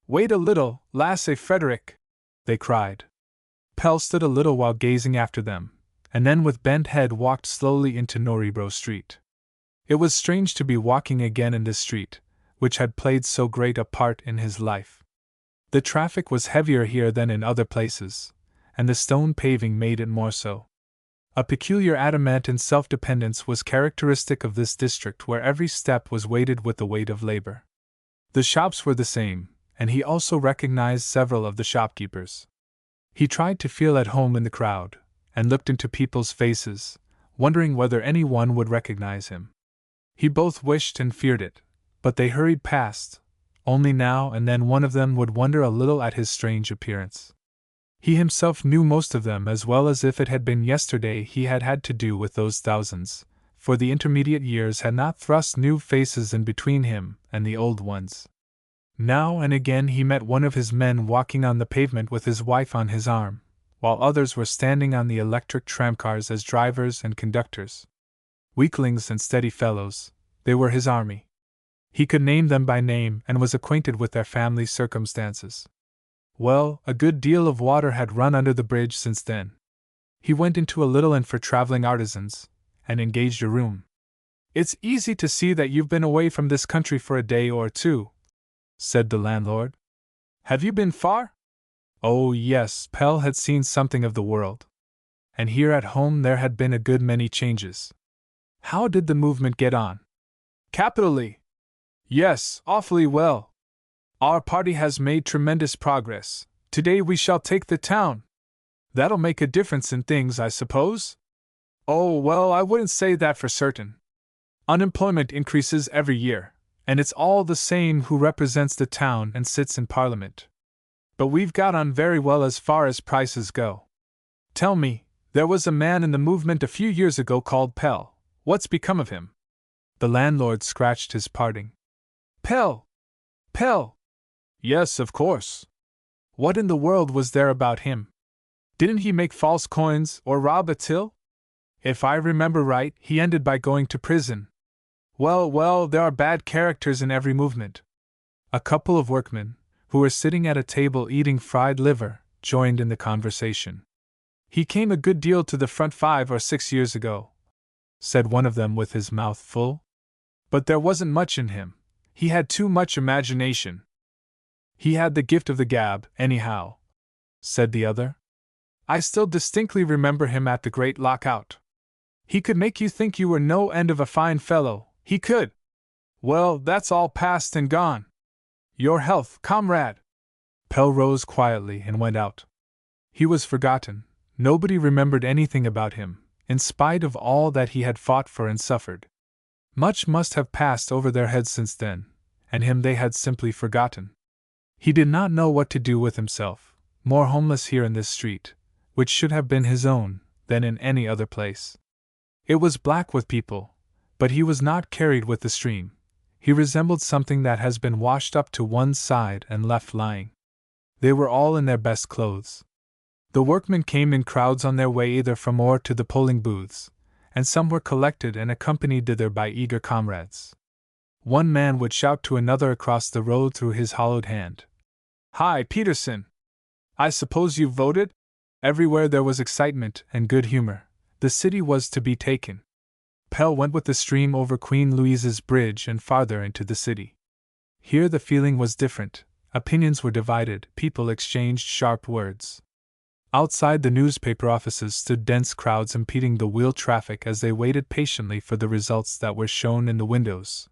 "Wait a little, Lasse Frederick!" they cried. Pelle stood a little while gazing after them, and then with bent head walked slowly into Norrebro Street. It was strange to be walking again in this street, which had played so great a part in his life. The traffic was heavier here than in other places, and the stone paving made it more so. A peculiar adamant self-dependence was characteristic of this district, where every step was weighted with the weight of labor. The shops were the same, and he also recognized several of the shopkeepers. He tried to feel at home in the crowd, and looked into people's faces, wondering whether any one would recognize him. He both wished and feared it, but they hurried past. Only now and then one of them would wonder a little at his strange appearance. He himself knew most of them as well as if it had been yesterday he had had to do with those thousands, for the intermediate years had not thrust new faces in between him and the old ones. Now and again he met one of his men walking on the pavement with his wife on his arm, while others were standing on the electric tramcars as drivers and conductors. Weaklings and steady fellows, they were his army. He could name them by name and was acquainted with their family circumstances. Well, a good deal of water had run under the bridge since then. He went into a little inn for traveling artisans, and engaged a room. "It's easy to see that you've been away from this country for a day or two," said the landlord. "Have you been far?" Oh yes, Pelle had seen something of the world. And here at home there had been a good many changes. How did the movement get on? "Capitally. Yes, awfully well. Our party has made tremendous progress. Today we shall take the town. That'll make a difference in things, I suppose?" "Oh, well, I wouldn't say that for certain. Unemployment increases every year, and it's all the same who represents the town and sits in Parliament. But we've got on very well as far as prices go. Tell me, there was a man in the movement a few years ago called Pelle. What's become of him?" The landlord scratched his parting. "Pelle! Pelle! Yes, of course. What in the world was there about him? Didn't he make false coins or rob a till? If I remember right, he ended by going to prison. Well, well, there are bad characters in every movement." A couple of workmen, who were sitting at a table eating fried liver, joined in the conversation. "He came a good deal to the front 5 or 6 years ago," said one of them with his mouth full. "But there wasn't much in him. He had too much imagination." "He had the gift of the gab, anyhow," said the other. "I still distinctly remember him at the great lockout. He could make you think you were no end of a fine fellow, he could. Well, that's all past and gone. Your health, comrade." Pelle rose quietly and went out. He was forgotten. Nobody remembered anything about him, in spite of all that he had fought for and suffered. Much must have passed over their heads since then, and him they had simply forgotten. He did not know what to do with himself, more homeless here in this street, which should have been his own, than in any other place. It was black with people, but he was not carried with the stream. He resembled something that has been washed up to one side and left lying. They were all in their best clothes. The workmen came in crowds on their way either from or to the polling booths, and some were collected and accompanied thither by eager comrades. One man would shout to another across the road through his hollowed hand, "Hi, Peterson! I suppose you've voted?" Everywhere there was excitement and good humor. The city was to be taken. Pelle went with the stream over Queen Louise's Bridge and farther into the city. Here the feeling was different. Opinions were divided, people exchanged sharp words. Outside the newspaper offices stood dense crowds impeding the wheel traffic as they waited patiently for the results that were shown in the windows.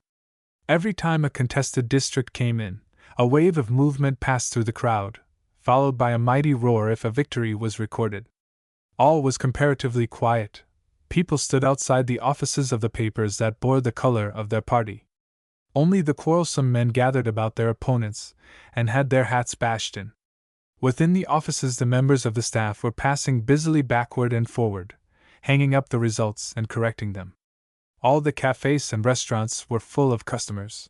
Every time a contested district came in, a wave of movement passed through the crowd, followed by a mighty roar if a victory was recorded. All was comparatively quiet. People stood outside the offices of the papers that bore the color of their party. Only the quarrelsome men gathered about their opponents and had their hats bashed in. Within the offices the members of the staff were passing busily backward and forward, hanging up the results and correcting them. All the cafes and restaurants were full of customers.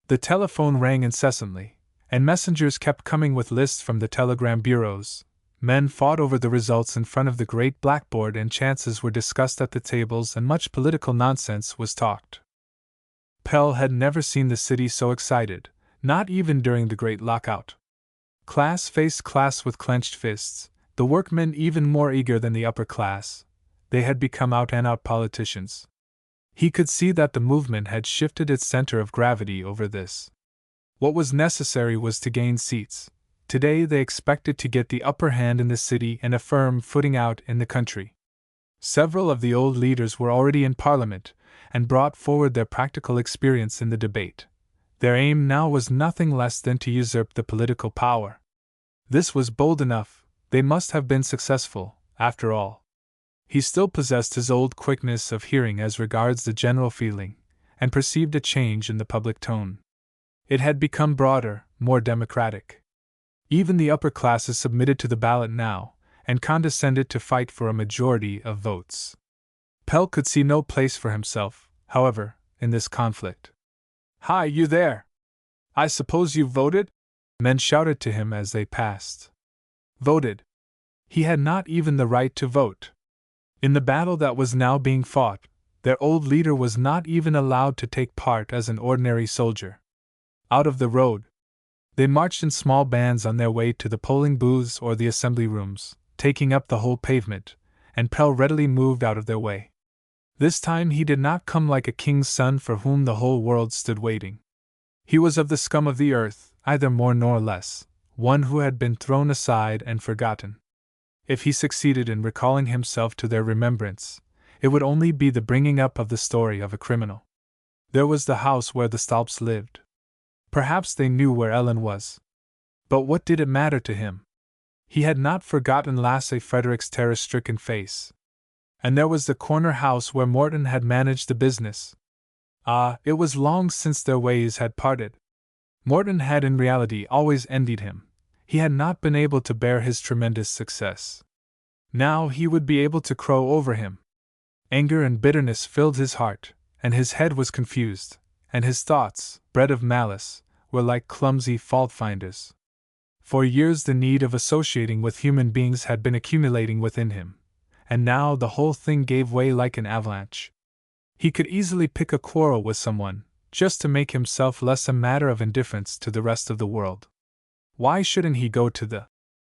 The telephone rang incessantly, and messengers kept coming with lists from the telegram bureaus. Men fought over the results in front of the great blackboard, and chances were discussed at the tables, and much political nonsense was talked. Pelle had never seen the city so excited, not even during the great lockout. Class faced class with clenched fists, the workmen even more eager than the upper class. They had become out-and-out politicians. He could see that the movement had shifted its center of gravity over this. What was necessary was to gain seats. Today they expected to get the upper hand in the city and a firm footing out in the country. Several of the old leaders were already in Parliament, and brought forward their practical experience in the debate. Their aim now was nothing less than to usurp the political power. This was bold enough. They must have been successful, after all. He still possessed his old quickness of hearing as regards the general feeling, and perceived a change in the public tone. It had become broader, more democratic. Even the upper classes submitted to the ballot now, and condescended to fight for a majority of votes. Pelle could see no place for himself, however, in this conflict. "Hi, you there! I suppose you've voted?" Men shouted to him as they passed. Voted? He had not even the right to vote. In the battle that was now being fought, their old leader was not even allowed to take part as an ordinary soldier. Out of the road, they marched in small bands on their way to the polling booths or the assembly rooms, taking up the whole pavement, and Pelle readily moved out of their way. This time he did not come like a king's son for whom the whole world stood waiting. He was of the scum of the earth, either more nor less, one who had been thrown aside and forgotten. If he succeeded in recalling himself to their remembrance, it would only be the bringing up of the story of a criminal. There was the house where the Stolps lived. Perhaps they knew where Ellen was. But what did it matter to him? He had not forgotten Lasse Frederick's terror-stricken face. And there was the corner house where Morton had managed the business. Ah, it was long since their ways had parted. Morton had in reality always envied him. He had not been able to bear his tremendous success. Now he would be able to crow over him. Anger and bitterness filled his heart, and his head was confused, and his thoughts, bred of malice, were like clumsy fault-finders. For years the need of associating with human beings had been accumulating within him, and now the whole thing gave way like an avalanche. He could easily pick a quarrel with someone, just to make himself less a matter of indifference to the rest of the world. Why shouldn't he go to the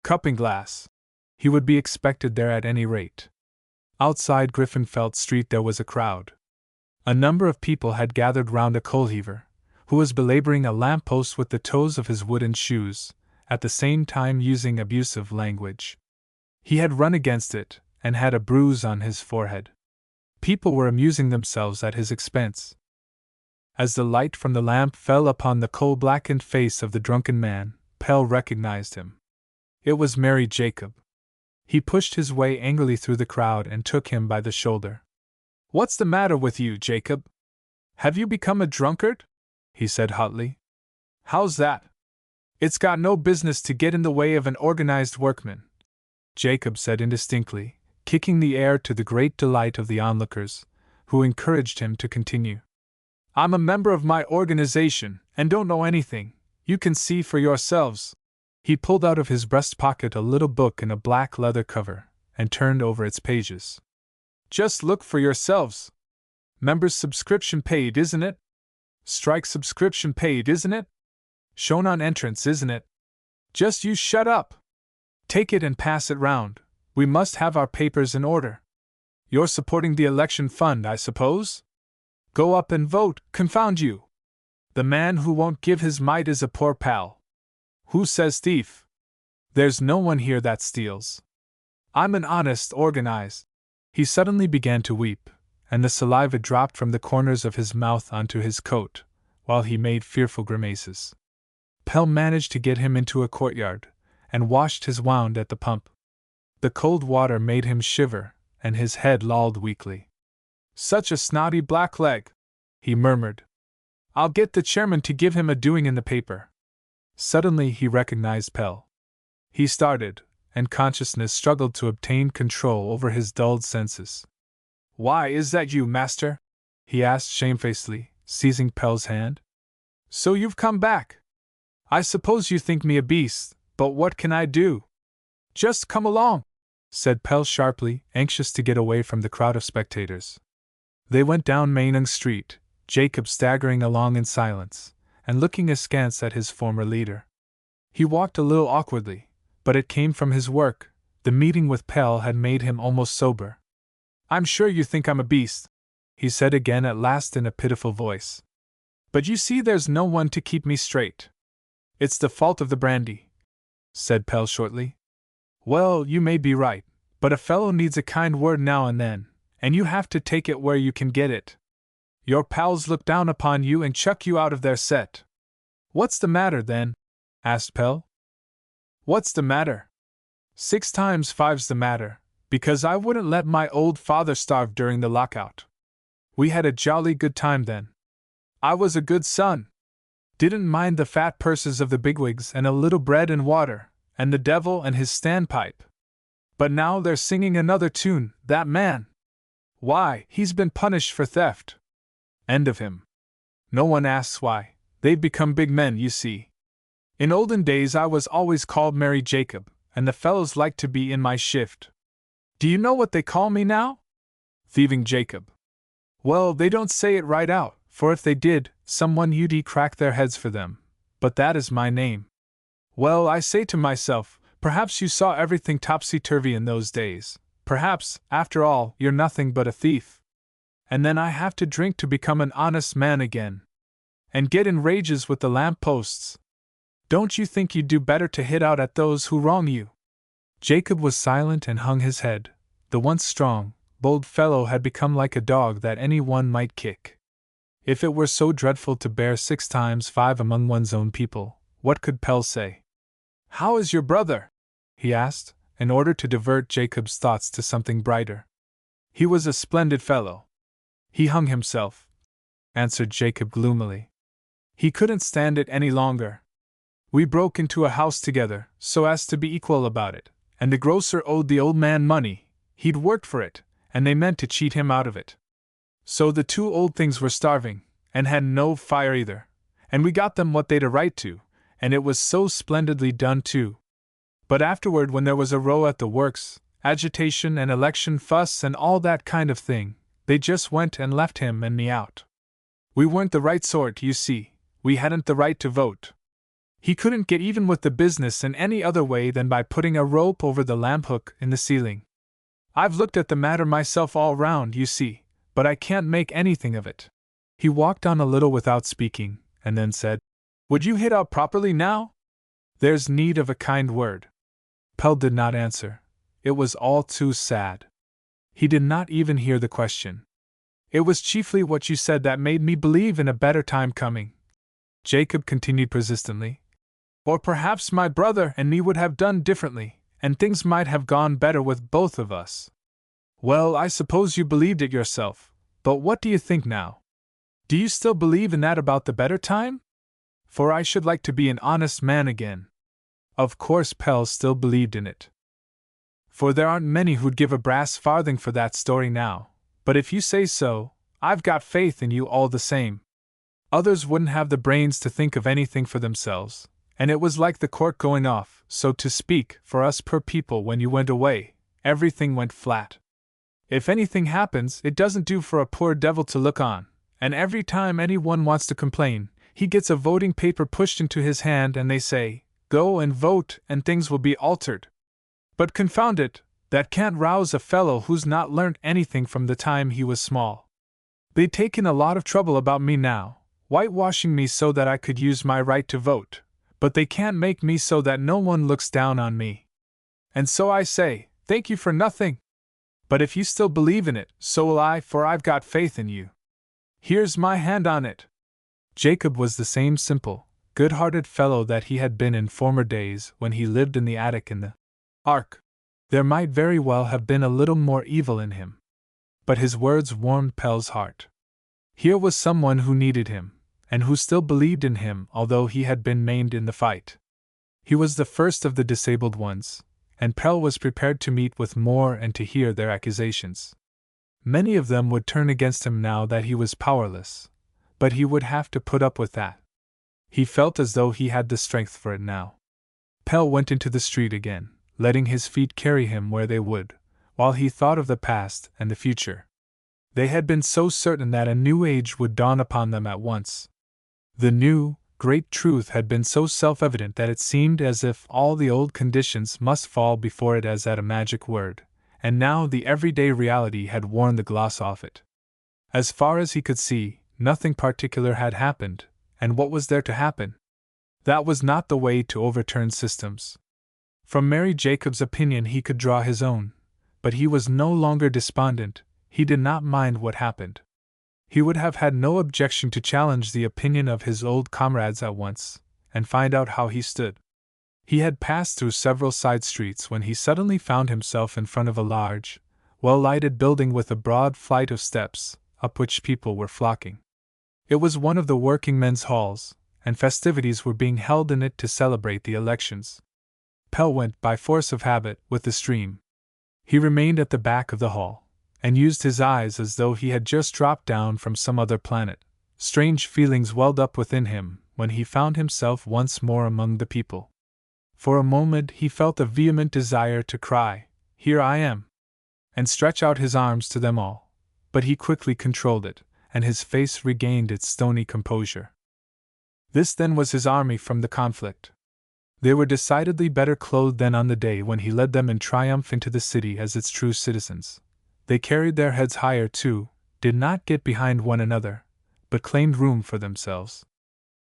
cupping glass? He would be expected there at any rate. Outside Griffinfeld Street there was a crowd. A number of people had gathered round a coal-heaver, who was belaboring a lamp-post with the toes of his wooden shoes, at the same time using abusive language. He had run against it, and had a bruise on his forehead. People were amusing themselves at his expense. As the light from the lamp fell upon the coal-blackened face of the drunken man, Pelle recognized him. It was Mary Jacob. He pushed his way angrily through the crowd and took him by the shoulder. "What's the matter with you, Jacob? Have you become a drunkard?" he said hotly. "How's that? It's got no business to get in the way of an organized workman," Jacob said indistinctly, kicking the air to the great delight of the onlookers, who encouraged him to continue. "I'm a member of my organization, and don't know anything. You can see for yourselves." He pulled out of his breast pocket a little book in a black leather cover, and turned over its pages. Just look for yourselves. Members subscription paid, isn't it? Strike subscription paid, isn't it? Shown on entrance, isn't it? Just you shut up. Take it and pass it round. We must have our papers in order. You're supporting the election fund, I suppose? Go up and vote, confound you. The man who won't give his mite is a poor pal. Who says thief? There's no one here that steals. I'm an honest, organized. He suddenly began to weep, and the saliva dropped from the corners of his mouth onto his coat, while he made fearful grimaces. Pelle managed to get him into a courtyard, and washed his wound at the pump. The cold water made him shiver, and his head lolled weakly. Such a snotty blackleg, he murmured. I'll get the chairman to give him a doing in the paper. Suddenly he recognized Pelle. He started, and consciousness struggled to obtain control over his dulled senses. Why is that you, master? He asked shamefacedly, seizing Pelle's hand. So you've come back. I suppose you think me a beast, but what can I do? Just come along, said Pelle sharply, anxious to get away from the crowd of spectators. They went down Mainung Street, Jacob staggering along in silence, and looking askance at his former leader. He walked a little awkwardly, but it came from his work. The meeting with Pelle had made him almost sober. I'm sure you think I'm a beast, he said again at last in a pitiful voice. But you see there's no one to keep me straight. It's the fault of the brandy, said Pelle shortly. Well, you may be right, but a fellow needs a kind word now and then, and you have to take it where you can get it. Your pals look down upon you and chuck you out of their set. What's the matter, then? Asked Pelle. What's the matter? 6 times 5's the matter, because I wouldn't let my old father starve during the lockout. We had a jolly good time then. I was a good son. Didn't mind the fat purses of the bigwigs and a little bread and water, and the devil and his standpipe. But now they're singing another tune, that man. Why, he's been punished for theft. End of him. No one asks why. They've become big men, you see. In olden days I was always called Merry Jacob, and the fellows liked to be in my shift. Do you know what they call me now? Thieving Jacob. Well, they don't say it right out, for if they did, someone you'd crack their heads for them. But that is my name. Well, I say to myself, perhaps you saw everything topsy-turvy in those days. Perhaps, after all, you're nothing but a thief. And then I have to drink to become an honest man again. And get in rages with the lamp-posts. Don't you think you'd do better to hit out at those who wrong you? Jacob was silent and hung his head. The once strong, bold fellow had become like a dog that any one might kick. If it were so dreadful to bear 6 times 5 among one's own people, what could Pelle say? How is your brother? He asked, in order to divert Jacob's thoughts to something brighter. He was a splendid fellow. He hung himself, answered Jacob gloomily. He couldn't stand it any longer. We broke into a house together, so as to be equal about it, and the grocer owed the old man money. He'd worked for it, and they meant to cheat him out of it. So the 2 old things were starving, and had no fire either, and we got them what they'd a right to, and it was so splendidly done too. But afterward, when there was a row at the works, agitation and election fuss and all that kind of thing, they just went and left him and me out. We weren't the right sort, you see. We hadn't the right to vote. He couldn't get even with the business in any other way than by putting a rope over the lamp hook in the ceiling. I've looked at the matter myself all round, you see, but I can't make anything of it. He walked on a little without speaking, and then said, Would you hit out properly now? There's need of a kind word. Pelle did not answer. It was all too sad. He did not even hear the question. It was chiefly what you said that made me believe in a better time coming, Jacob continued persistently. Or perhaps my brother and me would have done differently, and things might have gone better with both of us. Well, I suppose you believed it yourself, but what do you think now? Do you still believe in that about the better time? For I should like to be an honest man again. Of course Pelle still believed in it. For there aren't many who'd give a brass farthing for that story now, but if you say so, I've got faith in you all the same. Others wouldn't have the brains to think of anything for themselves, and it was like the cork going off, so to speak, for us poor people when you went away. Everything went flat. If anything happens, it doesn't do for a poor devil to look on, and every time anyone wants to complain, he gets a voting paper pushed into his hand and they say, "Go and vote and things will be altered." But confound it, that can't rouse a fellow who's not learnt anything from the time he was small. They'd taken a lot of trouble about me now, whitewashing me so that I could use my right to vote, but they can't make me so that no one looks down on me. And so I say, thank you for nothing. But if you still believe in it, so will I, for I've got faith in you. Here's my hand on it. Jacob was the same simple, good-hearted fellow that he had been in former days when he lived in the attic in the Ark. There might very well have been a little more evil in him. But his words warmed Pelle's heart. Here was someone who needed him, and who still believed in him although he had been maimed in the fight. He was the first of the disabled ones, and Pelle was prepared to meet with more and to hear their accusations. Many of them would turn against him now that he was powerless, but he would have to put up with that. He felt as though he had the strength for it now. Pelle went into the street again, letting his feet carry him where they would, while he thought of the past and the future. They had been so certain that a new age would dawn upon them at once. The new, great truth had been so self-evident that it seemed as if all the old conditions must fall before it as at a magic word, and now the everyday reality had worn the gloss off it. As far as he could see, nothing particular had happened, and what was there to happen? That was not the way to overturn systems. From Mary Jacob's opinion he could draw his own, but he was no longer despondent. He did not mind what happened. He would have had no objection to challenge the opinion of his old comrades at once, and find out how he stood. He had passed through several side streets when he suddenly found himself in front of a large, well-lighted building with a broad flight of steps, up which people were flocking. It was one of the working men's halls, and festivities were being held in it to celebrate the elections. Pelle went, by force of habit, with the stream. He remained at the back of the hall, and used his eyes as though he had just dropped down from some other planet. Strange feelings welled up within him when he found himself once more among the people. For a moment he felt a vehement desire to cry, "Here I am!" and stretch out his arms to them all, but he quickly controlled it, and his face regained its stony composure. This then was his army from the conflict. They were decidedly better clothed than on the day when he led them in triumph into the city as its true citizens. They carried their heads higher too, did not get behind one another, but claimed room for themselves.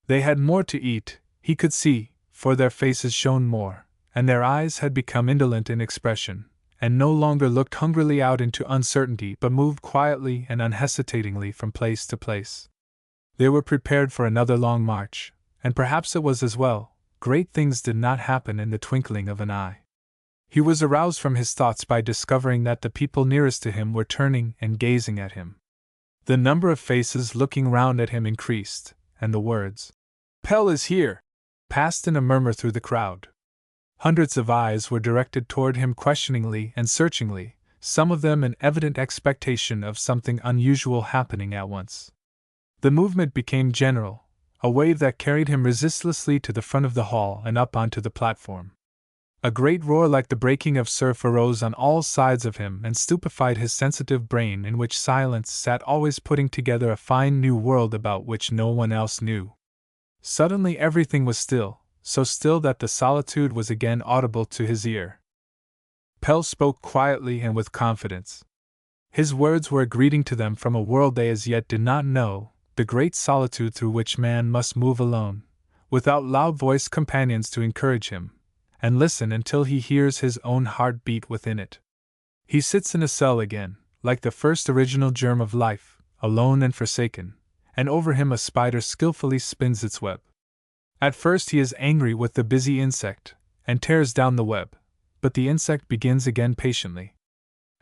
They had more to eat, he could see, for their faces shone more, and their eyes had become indolent in expression, and no longer looked hungrily out into uncertainty but moved quietly and unhesitatingly from place to place. They were prepared for another long march, and perhaps it was as well. Great things did not happen in the twinkling of an eye. He was aroused from his thoughts by discovering that the people nearest to him were turning and gazing at him. The number of faces looking round at him increased, and the words, "Pelle is here!" passed in a murmur through the crowd. Hundreds of eyes were directed toward him questioningly and searchingly, some of them in evident expectation of something unusual happening at once. The movement became general, a wave that carried him resistlessly to the front of the hall and up onto the platform. A great roar like the breaking of surf arose on all sides of him and stupefied his sensitive brain, in which silence sat always putting together a fine new world about which no one else knew. Suddenly everything was still, so still that the solitude was again audible to his ear. Pelle spoke quietly and with confidence. His words were a greeting to them from a world they as yet did not know, the great solitude through which man must move alone, without loud-voiced companions to encourage him, and listen until he hears his own heart beat within it. He sits in a cell again, like the first original germ of life, alone and forsaken, and over him a spider skillfully spins its web. At first he is angry with the busy insect, and tears down the web, but the insect begins again patiently.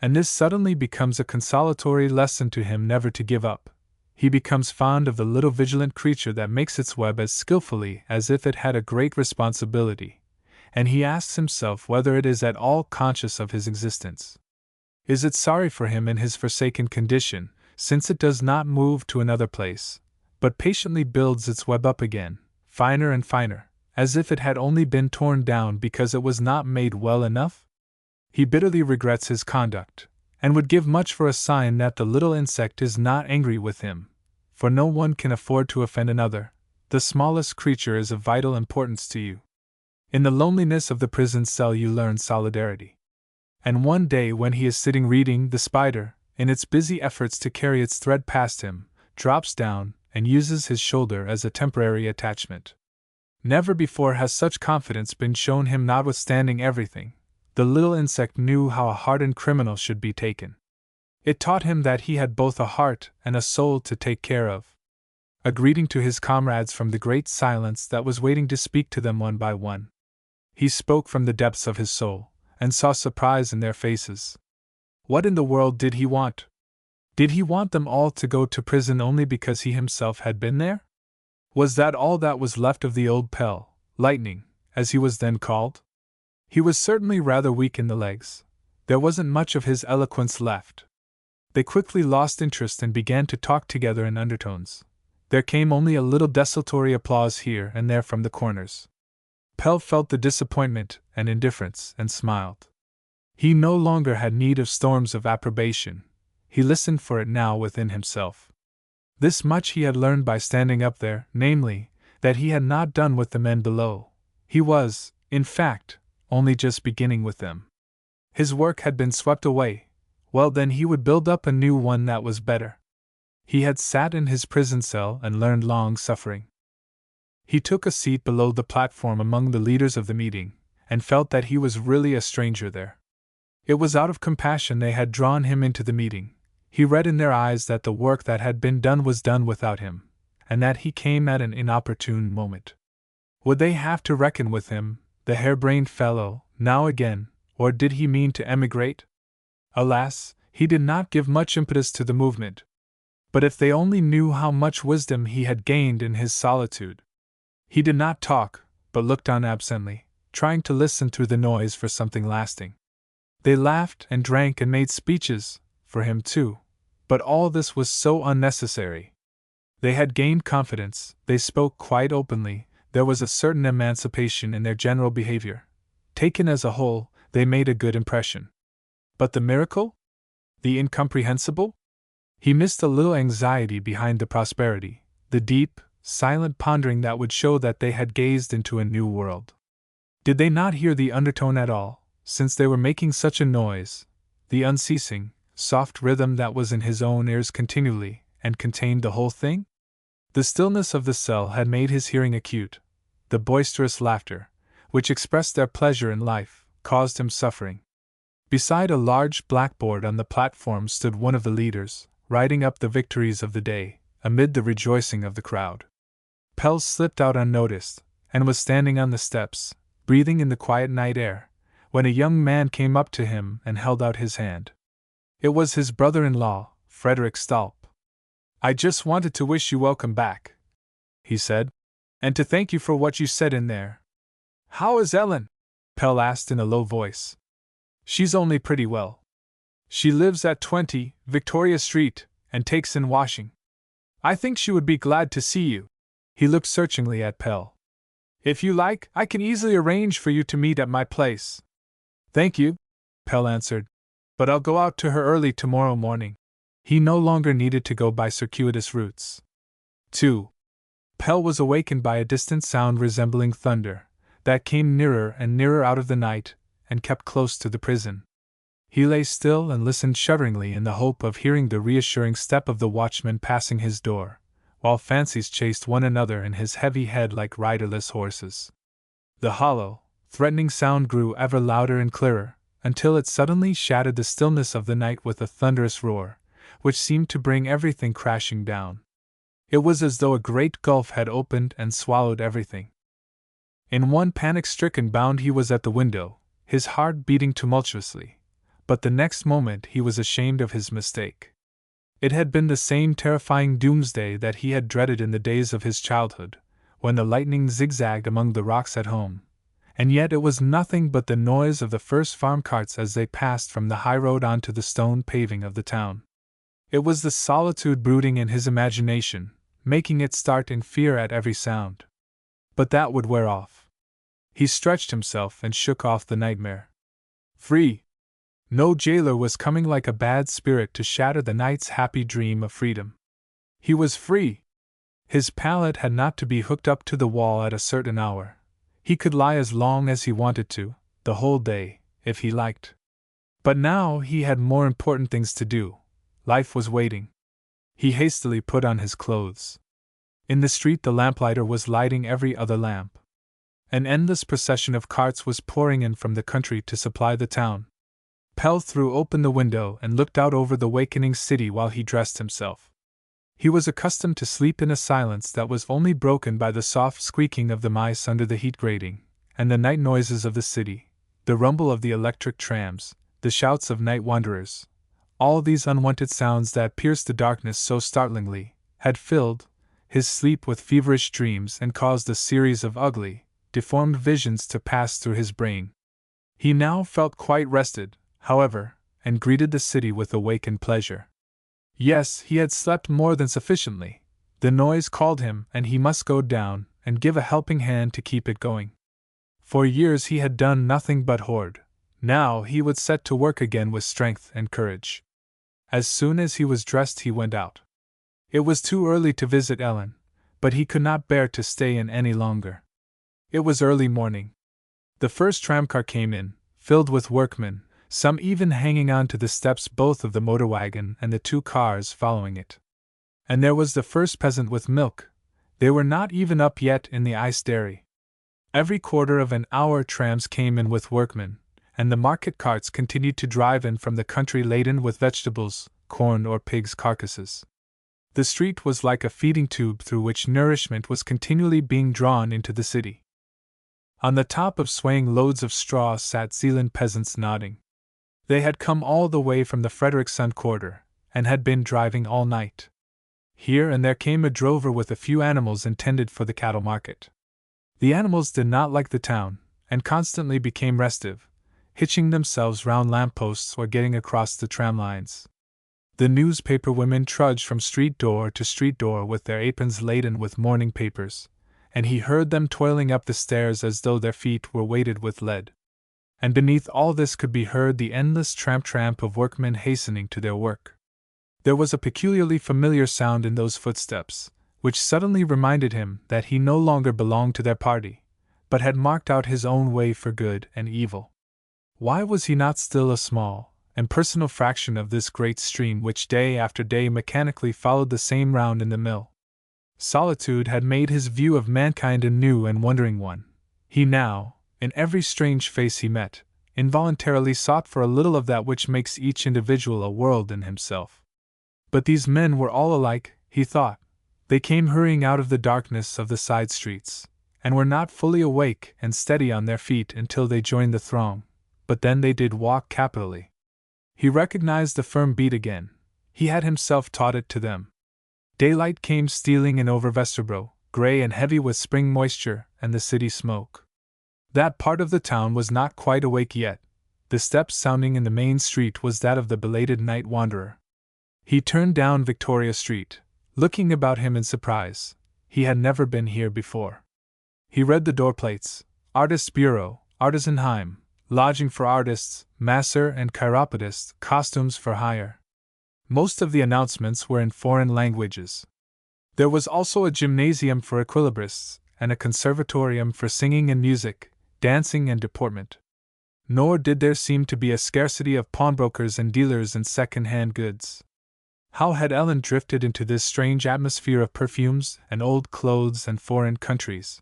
And this suddenly becomes a consolatory lesson to him never to give up. He becomes fond of the little vigilant creature that makes its web as skillfully as if it had a great responsibility, and he asks himself whether it is at all conscious of his existence. Is it sorry for him in his forsaken condition, since it does not move to another place, but patiently builds its web up again, finer and finer, as if it had only been torn down because it was not made well enough? He bitterly regrets his conduct, and would give much for a sign that the little insect is not angry with him, for no one can afford to offend another. The smallest creature is of vital importance to you. In the loneliness of the prison cell you learn solidarity. And one day when he is sitting reading, the spider, in its busy efforts to carry its thread past him, drops down and uses his shoulder as a temporary attachment. Never before has such confidence been shown him. Notwithstanding everything, the little insect knew how a hardened criminal should be taken. It taught him that he had both a heart and a soul to take care of. A greeting to his comrades from the great silence that was waiting to speak to them one by one. He spoke from the depths of his soul, and saw surprise in their faces. What in the world did he want? Did he want them all to go to prison only because he himself had been there? Was that all that was left of the old Pelle, Lightning, as he was then called? He was certainly rather weak in the legs. There wasn't much of his eloquence left. They quickly lost interest and began to talk together in undertones. There came only a little desultory applause here and there from the corners. Pelle felt the disappointment and indifference and smiled. He no longer had need of storms of approbation. He listened for it now within himself. This much he had learned by standing up there, namely, that he had not done with the men below. He was, in fact, only just beginning with them. His work had been swept away. Well, then he would build up a new one that was better. He had sat in his prison cell and learned long suffering. He took a seat below the platform among the leaders of the meeting, and felt that he was really a stranger there. It was out of compassion they had drawn him into the meeting. He read in their eyes that the work that had been done was done without him, and that he came at an inopportune moment. Would they have to reckon with him, the harebrained fellow, now again, or did he mean to emigrate? Alas, he did not give much impetus to the movement. But if they only knew how much wisdom he had gained in his solitude! He did not talk, but looked on absently, trying to listen through the noise for something lasting. They laughed and drank and made speeches, for him too, but all this was so unnecessary. They had gained confidence, they spoke quite openly, there was a certain emancipation in their general behavior. Taken as a whole, they made a good impression. But the miracle? The incomprehensible? He missed a little anxiety behind the prosperity, the deep, silent pondering that would show that they had gazed into a new world. Did they not hear the undertone at all, since they were making such a noise, the unceasing, soft rhythm that was in his own ears continually, and contained the whole thing? The stillness of the cell had made his hearing acute. The boisterous laughter, which expressed their pleasure in life, caused him suffering. Beside a large blackboard on the platform stood one of the leaders, writing up the victories of the day, amid the rejoicing of the crowd. Pelle slipped out unnoticed, and was standing on the steps, breathing in the quiet night air, when a young man came up to him and held out his hand. It was his brother-in-law, Frederick Stolp. "I just wanted to wish you welcome back," he said, "and to thank you for what you said in there." "How is Ellen?" Pelle asked in a low voice. "She's only pretty well. She lives at 20 Victoria Street, and takes in washing. I think she would be glad to see you." He looked searchingly at Pelle. "If you like, I can easily arrange for you to meet at my place." "Thank you," Pelle answered, "but I'll go out to her early tomorrow morning." He no longer needed to go by circuitous routes. 2. Pelle was awakened by a distant sound resembling thunder, that came nearer and nearer out of the night, and kept close to the prison. He lay still and listened shudderingly in the hope of hearing the reassuring step of the watchman passing his door, while fancies chased one another in his heavy head like riderless horses. The hollow, threatening sound grew ever louder and clearer, until it suddenly shattered the stillness of the night with a thunderous roar, which seemed to bring everything crashing down. It was as though a great gulf had opened and swallowed everything. In one panic-stricken bound he was at the window, his heart beating tumultuously, but the next moment he was ashamed of his mistake. It had been the same terrifying doomsday that he had dreaded in the days of his childhood, when the lightning zigzagged among the rocks at home, and yet it was nothing but the noise of the first farm carts as they passed from the high road onto the stone paving of the town. It was the solitude brooding in his imagination, making it start in fear at every sound. But that would wear off. He stretched himself and shook off the nightmare. Free! No jailer was coming like a bad spirit to shatter the knight's happy dream of freedom. He was free! His pallet had not to be hooked up to the wall at a certain hour. He could lie as long as he wanted to, the whole day, if he liked. But now he had more important things to do. Life was waiting. He hastily put on his clothes. In the street the lamplighter was lighting every other lamp. An endless procession of carts was pouring in from the country to supply the town. Pelle threw open the window and looked out over the wakening city while he dressed himself. He was accustomed to sleep in a silence that was only broken by the soft squeaking of the mice under the heat grating, and the night noises of the city, the rumble of the electric trams, the shouts of night wanderers. All these unwanted sounds that pierced the darkness so startlingly had filled his sleep with feverish dreams and caused a series of ugly, deformed visions to pass through his brain. He now felt quite rested, however, and greeted the city with awakened pleasure. Yes, he had slept more than sufficiently. The noise called him, and he must go down and give a helping hand to keep it going. For years he had done nothing but hoard. Now he would set to work again with strength and courage. As soon as he was dressed he went out. It was too early to visit Ellen, but he could not bear to stay in any longer. It was early morning. The first tramcar came in, filled with workmen, some even hanging on to the steps both of the motor wagon and the two cars following it. And there was the first peasant with milk. They were not even up yet in the ice dairy. Every quarter of an hour trams came in with workmen, and the market carts continued to drive in from the country laden with vegetables, corn or pigs' carcasses. The street was like a feeding tube through which nourishment was continually being drawn into the city. On the top of swaying loads of straw sat Zealand peasants nodding. They had come all the way from the Frederiksund quarter, and had been driving all night. Here and there came a drover with a few animals intended for the cattle market. The animals did not like the town, and constantly became restive, hitching themselves round lampposts or getting across the tram lines. The newspaper women trudged from street door to street door with their aprons laden with morning papers, and he heard them toiling up the stairs as though their feet were weighted with lead. And beneath all this could be heard the endless tramp-tramp of workmen hastening to their work. There was a peculiarly familiar sound in those footsteps, which suddenly reminded him that he no longer belonged to their party, but had marked out his own way for good and evil. Why was he not still a small and personal fraction of this great stream which day after day mechanically followed the same round in the mill? Solitude had made his view of mankind a new and wondering one. He now, in every strange face he met, involuntarily sought for a little of that which makes each individual a world in himself. But these men were all alike, he thought. They came hurrying out of the darkness of the side streets, and were not fully awake and steady on their feet until they joined the throng, but then they did walk capitally. He recognized the firm beat again. He had himself taught it to them. Daylight came stealing in over Vesterbro, gray and heavy with spring moisture and the city smoke. That part of the town was not quite awake yet. The step sounding in the main street was that of the belated night wanderer. He turned down Victoria Street, looking about him in surprise. He had never been here before. He read the door plates: Artists' Bureau, Artisanheim, Lodging for Artists, Masseur and Chiropodist, Costumes for Hire. Most of the announcements were in foreign languages. There was also a gymnasium for equilibrists, and a conservatorium for singing and music, dancing and deportment. Nor did there seem to be a scarcity of pawnbrokers and dealers in second-hand goods. How had Ellen drifted into this strange atmosphere of perfumes and old clothes and foreign countries?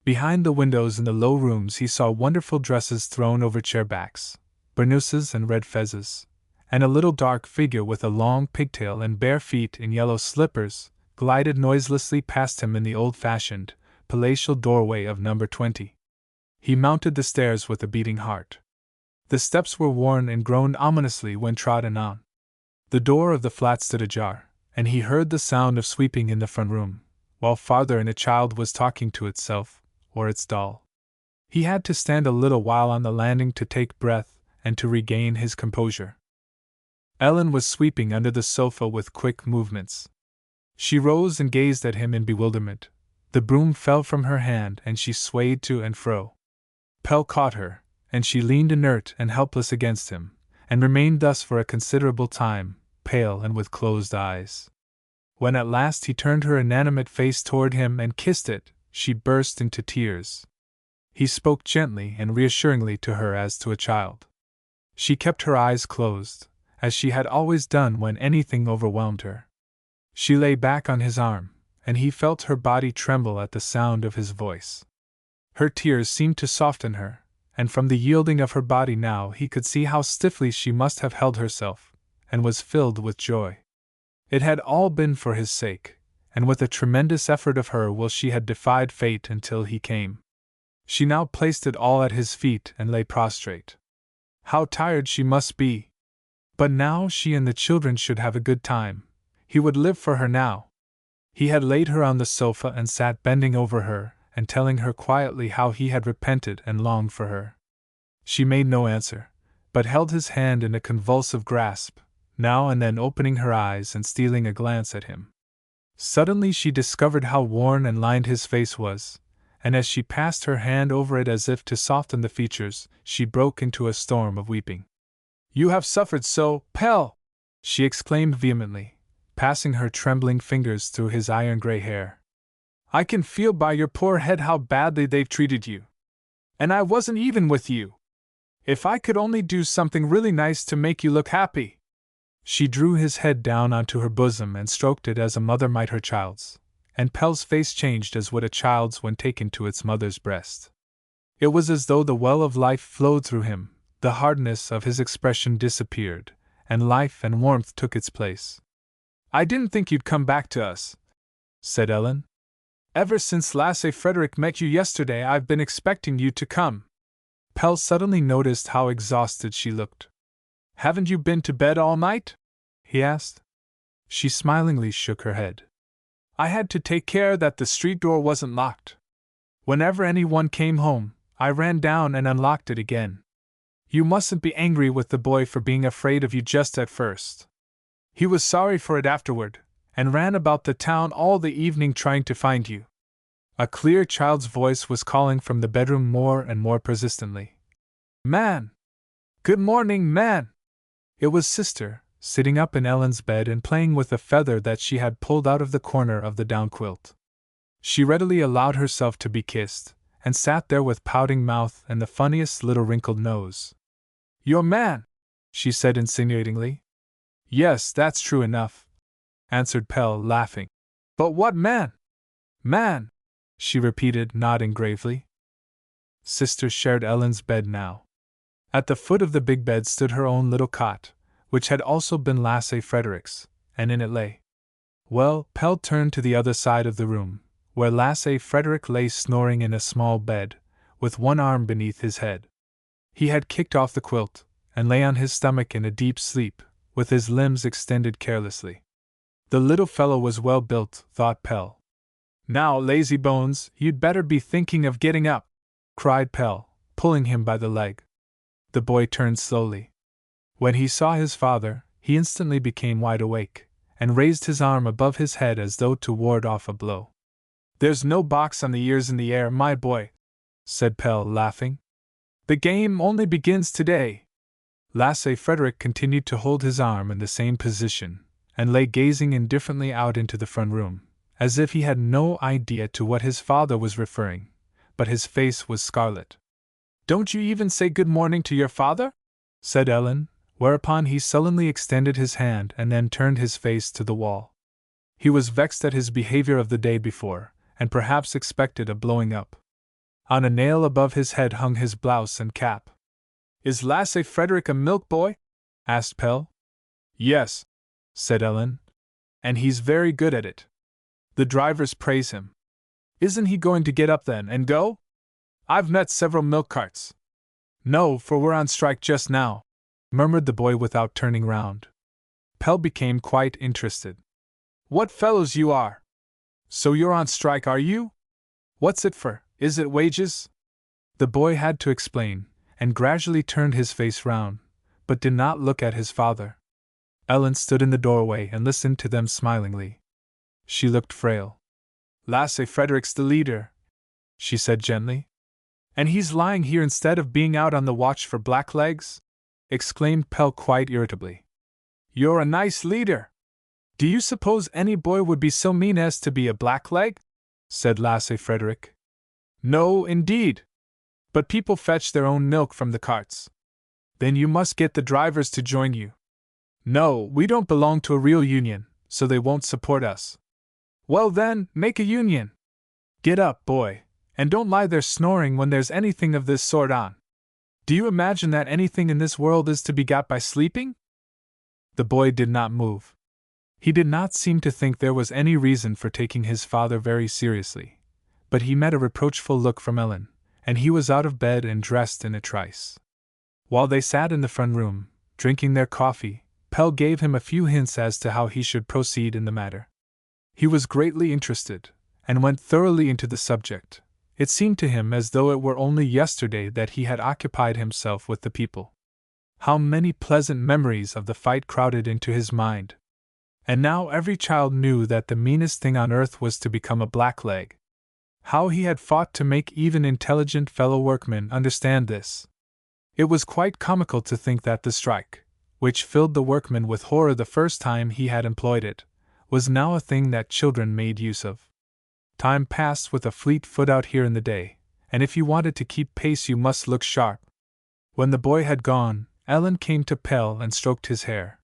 Behind the windows in the low rooms he saw wonderful dresses thrown over chair backs, burnouses and red fezzes, and a little dark figure with a long pigtail and bare feet in yellow slippers glided noiselessly past him in the old-fashioned, palatial doorway of number 20. He mounted the stairs with a beating heart. The steps were worn and groaned ominously when trodden on. The door of the flat stood ajar, and he heard the sound of sweeping in the front room, while farther in a child was talking to itself, or its doll. He had to stand a little while on the landing to take breath and to regain his composure. Ellen was sweeping under the sofa with quick movements. She rose and gazed at him in bewilderment. The broom fell from her hand and she swayed to and fro. Pell caught her, and she leaned inert and helpless against him, and remained thus for a considerable time, pale and with closed eyes. When at last he turned her inanimate face toward him and kissed it, she burst into tears. He spoke gently and reassuringly to her as to a child. She kept her eyes closed, as she had always done when anything overwhelmed her. She lay back on his arm, and he felt her body tremble at the sound of his voice. Her tears seemed to soften her, and from the yielding of her body now he could see how stiffly she must have held herself, and was filled with joy. It had all been for his sake, and with a tremendous effort of her will she had defied fate until he came. She now placed it all at his feet and lay prostrate. How tired she must be! But now she and the children should have a good time. He would live for her now. He had laid her on the sofa and sat bending over her, and telling her quietly how he had repented and longed for her. She made no answer, but held his hand in a convulsive grasp, now and then opening her eyes and stealing a glance at him. Suddenly she discovered how worn and lined his face was, and as she passed her hand over it as if to soften the features, she broke into a storm of weeping. "You have suffered so, Pell!" she exclaimed vehemently, passing her trembling fingers through his iron-gray hair. "I can feel by your poor head how badly they've treated you. And I wasn't even with you. If I could only do something really nice to make you look happy!" She drew his head down onto her bosom and stroked it as a mother might her child's, and Pell's face changed as would a child's when taken to its mother's breast. It was as though the well of life flowed through him, the hardness of his expression disappeared, and life and warmth took its place. "I didn't think you'd come back to us," said Ellen. "Ever since Lasse Frederick met you yesterday I've been expecting you to come." Pell suddenly noticed how exhausted she looked. "Haven't you been to bed all night?" he asked. She smilingly shook her head. "I had to take care that the street door wasn't locked. Whenever anyone came home, I ran down and unlocked it again. You mustn't be angry with the boy for being afraid of you just at first. He was sorry for it afterward, and ran about the town all the evening trying to find you." A clear child's voice was calling from the bedroom more and more persistently. "Man! Good morning, man!" It was Sister, sitting up in Ellen's bed and playing with a feather that she had pulled out of the corner of the down quilt. She readily allowed herself to be kissed, and sat there with pouting mouth and the funniest little wrinkled nose. "Your man!" she said insinuatingly. "Yes, that's true enough," answered Pell, laughing. "But what man?" "Man!" she repeated, nodding gravely. Sister shared Ellen's bed now. At the foot of the big bed stood her own little cot, which had also been Lasse Frederick's, and in it lay. Well, Pell turned to the other side of the room, where Lasse Frederick lay snoring in a small bed, with one arm beneath his head. He had kicked off the quilt, and lay on his stomach in a deep sleep, with his limbs extended carelessly. The little fellow was well built, thought Pell. "Now, lazy bones, you'd better be thinking of getting up," cried Pell, pulling him by the leg. The boy turned slowly. When he saw his father, he instantly became wide awake, and raised his arm above his head as though to ward off a blow. "There's no box on the ears in the air, my boy," said Pell, laughing. "The game only begins today." Lasse Frederick continued to hold his arm in the same position, and lay gazing indifferently out into the front room, as if he had no idea to what his father was referring, but his face was scarlet. "Don't you even say good morning to your father?" said Ellen, whereupon he sullenly extended his hand and then turned his face to the wall. He was vexed at his behavior of the day before, and perhaps expected a blowing up. On a nail above his head hung his blouse and cap. "Is Lasse Frederick a milk boy?" asked Pell. "Yes," said Ellen. "And he's very good at it. The drivers praise him." "Isn't he going to get up then and go?" "I've met several milk carts." "No, for we're on strike just now," murmured the boy without turning round. Pell became quite interested. "What fellows you are! So you're on strike, are you? What's it for? Is it wages?" The boy had to explain, and gradually turned his face round, but did not look at his father. Ellen stood in the doorway and listened to them smilingly. She looked frail. "Lasse Frederick's the leader," she said gently. And he's lying here instead of being out on the watch for blacklegs? Exclaimed Pelle quite irritably. You're a nice leader! Do you suppose any boy would be so mean as to be a blackleg? Said Lasse Frederick. No, indeed. But people fetch their own milk from the carts. Then you must get the drivers to join you. No, we don't belong to a real union, so they won't support us. Well then, make a union. Get up, boy, and don't lie there snoring when there's anything of this sort on. Do you imagine that anything in this world is to be got by sleeping? The boy did not move. He did not seem to think there was any reason for taking his father very seriously, but he met a reproachful look from Ellen, and he was out of bed and dressed in a trice. While they sat in the front room, drinking their coffee, Pelle gave him a few hints as to how he should proceed in the matter. He was greatly interested, and went thoroughly into the subject. It seemed to him as though it were only yesterday that he had occupied himself with the people. How many pleasant memories of the fight crowded into his mind! And now every child knew that the meanest thing on earth was to become a blackleg. How he had fought to make even intelligent fellow workmen understand this! It was quite comical to think that the strike, which filled the workmen with horror the first time he had employed it, was now a thing that children made use of. Time passed with a fleet foot out here in the day, and if you wanted to keep pace you must look sharp. When the boy had gone, Ellen came to Pelle and stroked his hair.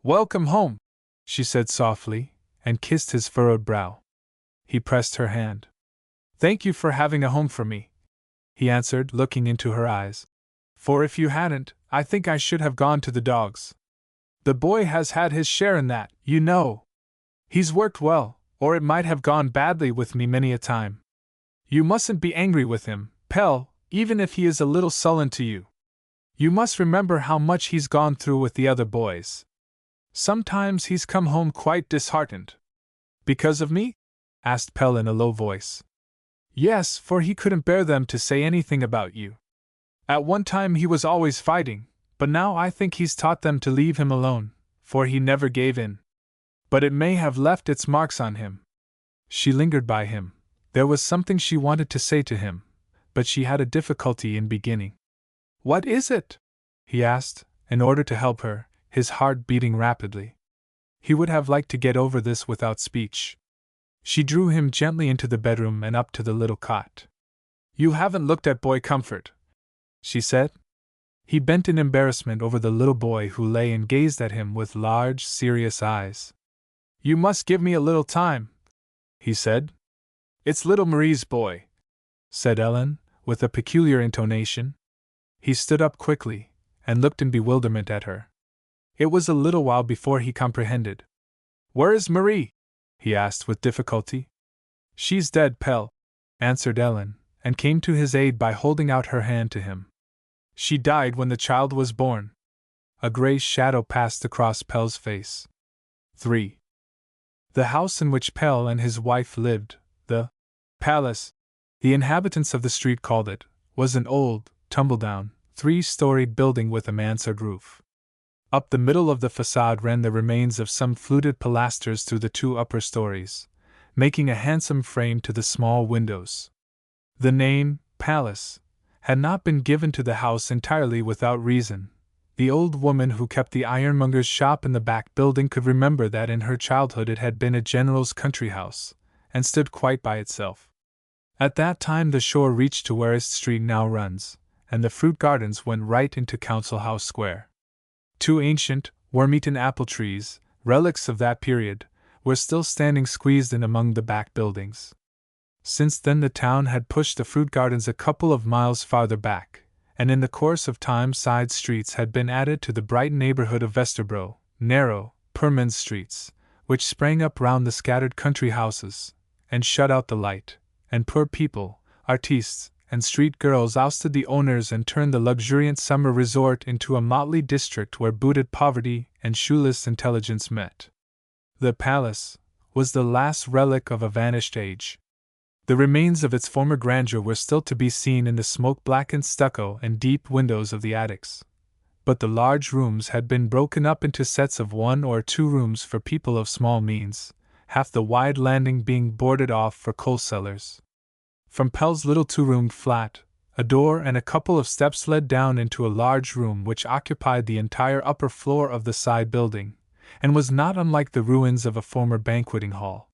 Welcome home, she said softly, and kissed his furrowed brow. He pressed her hand. Thank you for having a home for me, he answered, looking into her eyes. For if you hadn't, I think I should have gone to the dogs. The boy has had his share in that, you know. He's worked well, or it might have gone badly with me many a time. You mustn't be angry with him, Pelle, even if he is a little sullen to you. You must remember how much he's gone through with the other boys. Sometimes he's come home quite disheartened. Because of me? Asked Pelle in a low voice. Yes, for he couldn't bear them to say anything about you. At one time he was always fighting, but now I think he's taught them to leave him alone, for he never gave in. But it may have left its marks on him. She lingered by him. There was something she wanted to say to him, but she had a difficulty in beginning. What is it? He asked, in order to help her, his heart beating rapidly. He would have liked to get over this without speech. She drew him gently into the bedroom and up to the little cot. You haven't looked at Boy Comfort, she said. He bent in embarrassment over the little boy who lay and gazed at him with large, serious eyes. You must give me a little time, he said. It's little Marie's boy, said Ellen, with a peculiar intonation. He stood up quickly, and looked in bewilderment at her. It was a little while before he comprehended. Where is Marie? He asked with difficulty. She's dead, Pelle, answered Ellen, and came to his aid by holding out her hand to him. She died when the child was born. A gray shadow passed across Pelle's face. 3. The house in which Pelle and his wife lived, the palace, the inhabitants of the street called it, was an old, tumble-down, 3-storied building with a mansard roof. Up the middle of the facade ran the remains of some fluted pilasters through the 2 upper stories, making a handsome frame to the small windows. The name, palace, had not been given to the house entirely without reason. The old woman who kept the ironmonger's shop in the back building could remember that in her childhood it had been a general's country house, and stood quite by itself. At that time the shore reached to where East Street now runs, and the fruit gardens went right into Council House Square. 2 ancient, worm-eaten apple trees, relics of that period, were still standing squeezed in among the back buildings. Since then the town had pushed the fruit gardens a couple of miles farther back, and in the course of time side streets had been added to the bright neighborhood of Vesterbro, narrow, permanent streets, which sprang up round the scattered country houses, and shut out the light, and poor people, artistes, and street girls ousted the owners and turned the luxuriant summer resort into a motley district where booted poverty and shoeless intelligence met. The palace was the last relic of a vanished age. The remains of its former grandeur were still to be seen in the smoke-blackened stucco and deep windows of the attics, but the large rooms had been broken up into sets of 1 or 2 rooms for people of small means, half the wide landing being boarded off for coal cellars. From Pelle's little 2-roomed flat, A door and a couple of steps led down into a large room which occupied the entire upper floor of the side building, and was not unlike the ruins of a former banqueting hall.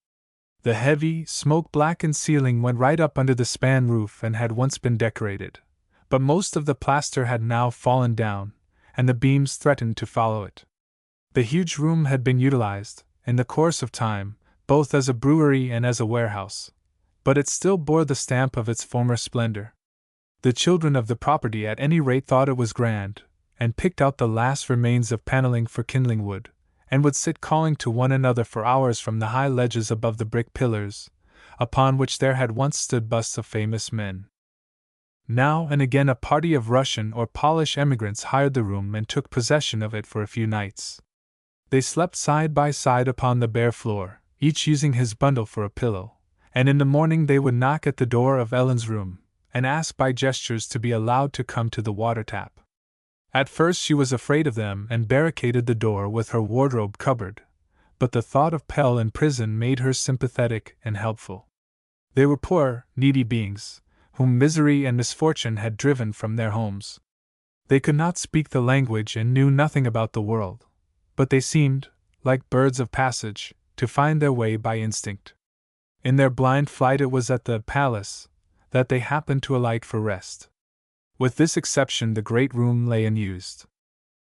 The heavy, smoke-blackened ceiling went right up under the span roof and had once been decorated, but most of the plaster had now fallen down, and the beams threatened to follow it. The huge room had been utilized, in the course of time, both as a brewery and as a warehouse, but it still bore the stamp of its former splendor. The children of the property at any rate thought it was grand, and picked out the last remains of paneling for kindling wood, and would sit calling to one another for hours from the high ledges above the brick pillars, upon which there had once stood busts of famous men. Now and again a party of Russian or Polish emigrants hired the room and took possession of it for a few nights. They slept side by side upon the bare floor, each using his bundle for a pillow, and in the morning they would knock at the door of Ellen's room, and ask by gestures to be allowed to come to the water tap. At first she was afraid of them and barricaded the door with her wardrobe cupboard, but the thought of Pelle in prison made her sympathetic and helpful. They were poor, needy beings, whom misery and misfortune had driven from their homes. They could not speak the language and knew nothing about the world, but they seemed, like birds of passage, to find their way by instinct. In their blind flight it was at the palace that they happened to alight for rest. With this exception the great room lay unused.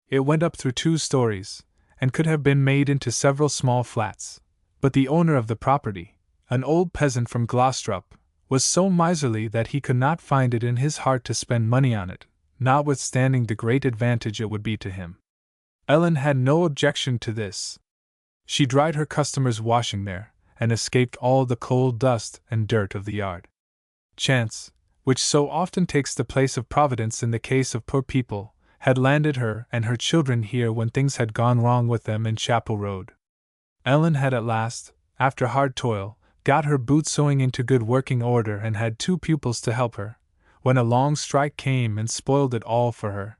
It went up through 2 stories, and could have been made into several small flats, but the owner of the property, an old peasant from Glostrup, was so miserly that he could not find it in his heart to spend money on it, notwithstanding the great advantage it would be to him. Ellen had no objection to this. She dried her customers' washing there, and escaped all the coal dust and dirt of the yard. Chance, which so often takes the place of Providence in the case of poor people, had landed her and her children here when things had gone wrong with them in Chapel Road. Ellen had at last, after hard toil, got her boot sewing into good working order and had 2 pupils to help her, when a long strike came and spoiled it all for her.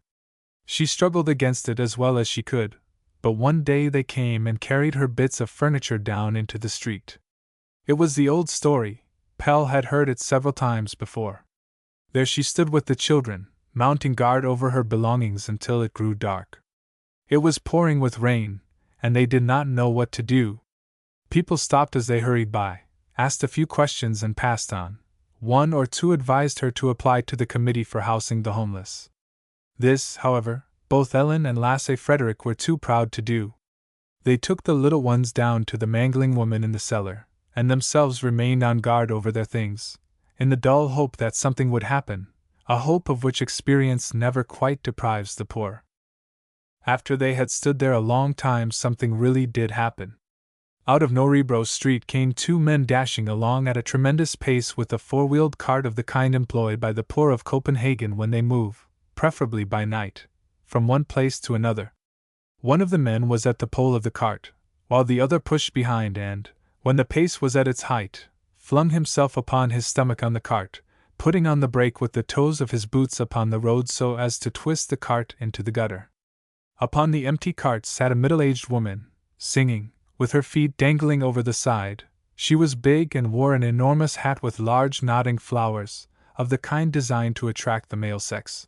She struggled against it as well as she could, but one day they came and carried her bits of furniture down into the street. It was the old story. Pelle had heard it several times before. There she stood with the children, mounting guard over her belongings until it grew dark. It was pouring with rain, and they did not know what to do. People stopped as they hurried by, asked a few questions and passed on. 1 or 2 advised her to apply to the Committee for Housing the Homeless. This, however, both Ellen and Lasse Frederick were too proud to do. They took the little ones down to the mangling woman in the cellar, and themselves remained on guard over their things, in the dull hope that something would happen, a hope of which experience never quite deprives the poor. After they had stood there a long time, something really did happen. Out of Norrebro Street came 2 men dashing along at a tremendous pace with a 4-wheeled cart of the kind employed by the poor of Copenhagen when they move, preferably by night, from one place to another. One of the men was at the pole of the cart, while the other pushed behind and, when the pace was at its height, flung himself upon his stomach on the cart, putting on the brake with the toes of his boots upon the road so as to twist the cart into the gutter. Upon the empty cart sat a middle-aged woman, singing, with her feet dangling over the side. She was big and wore an enormous hat with large nodding flowers, of the kind designed to attract the male sex.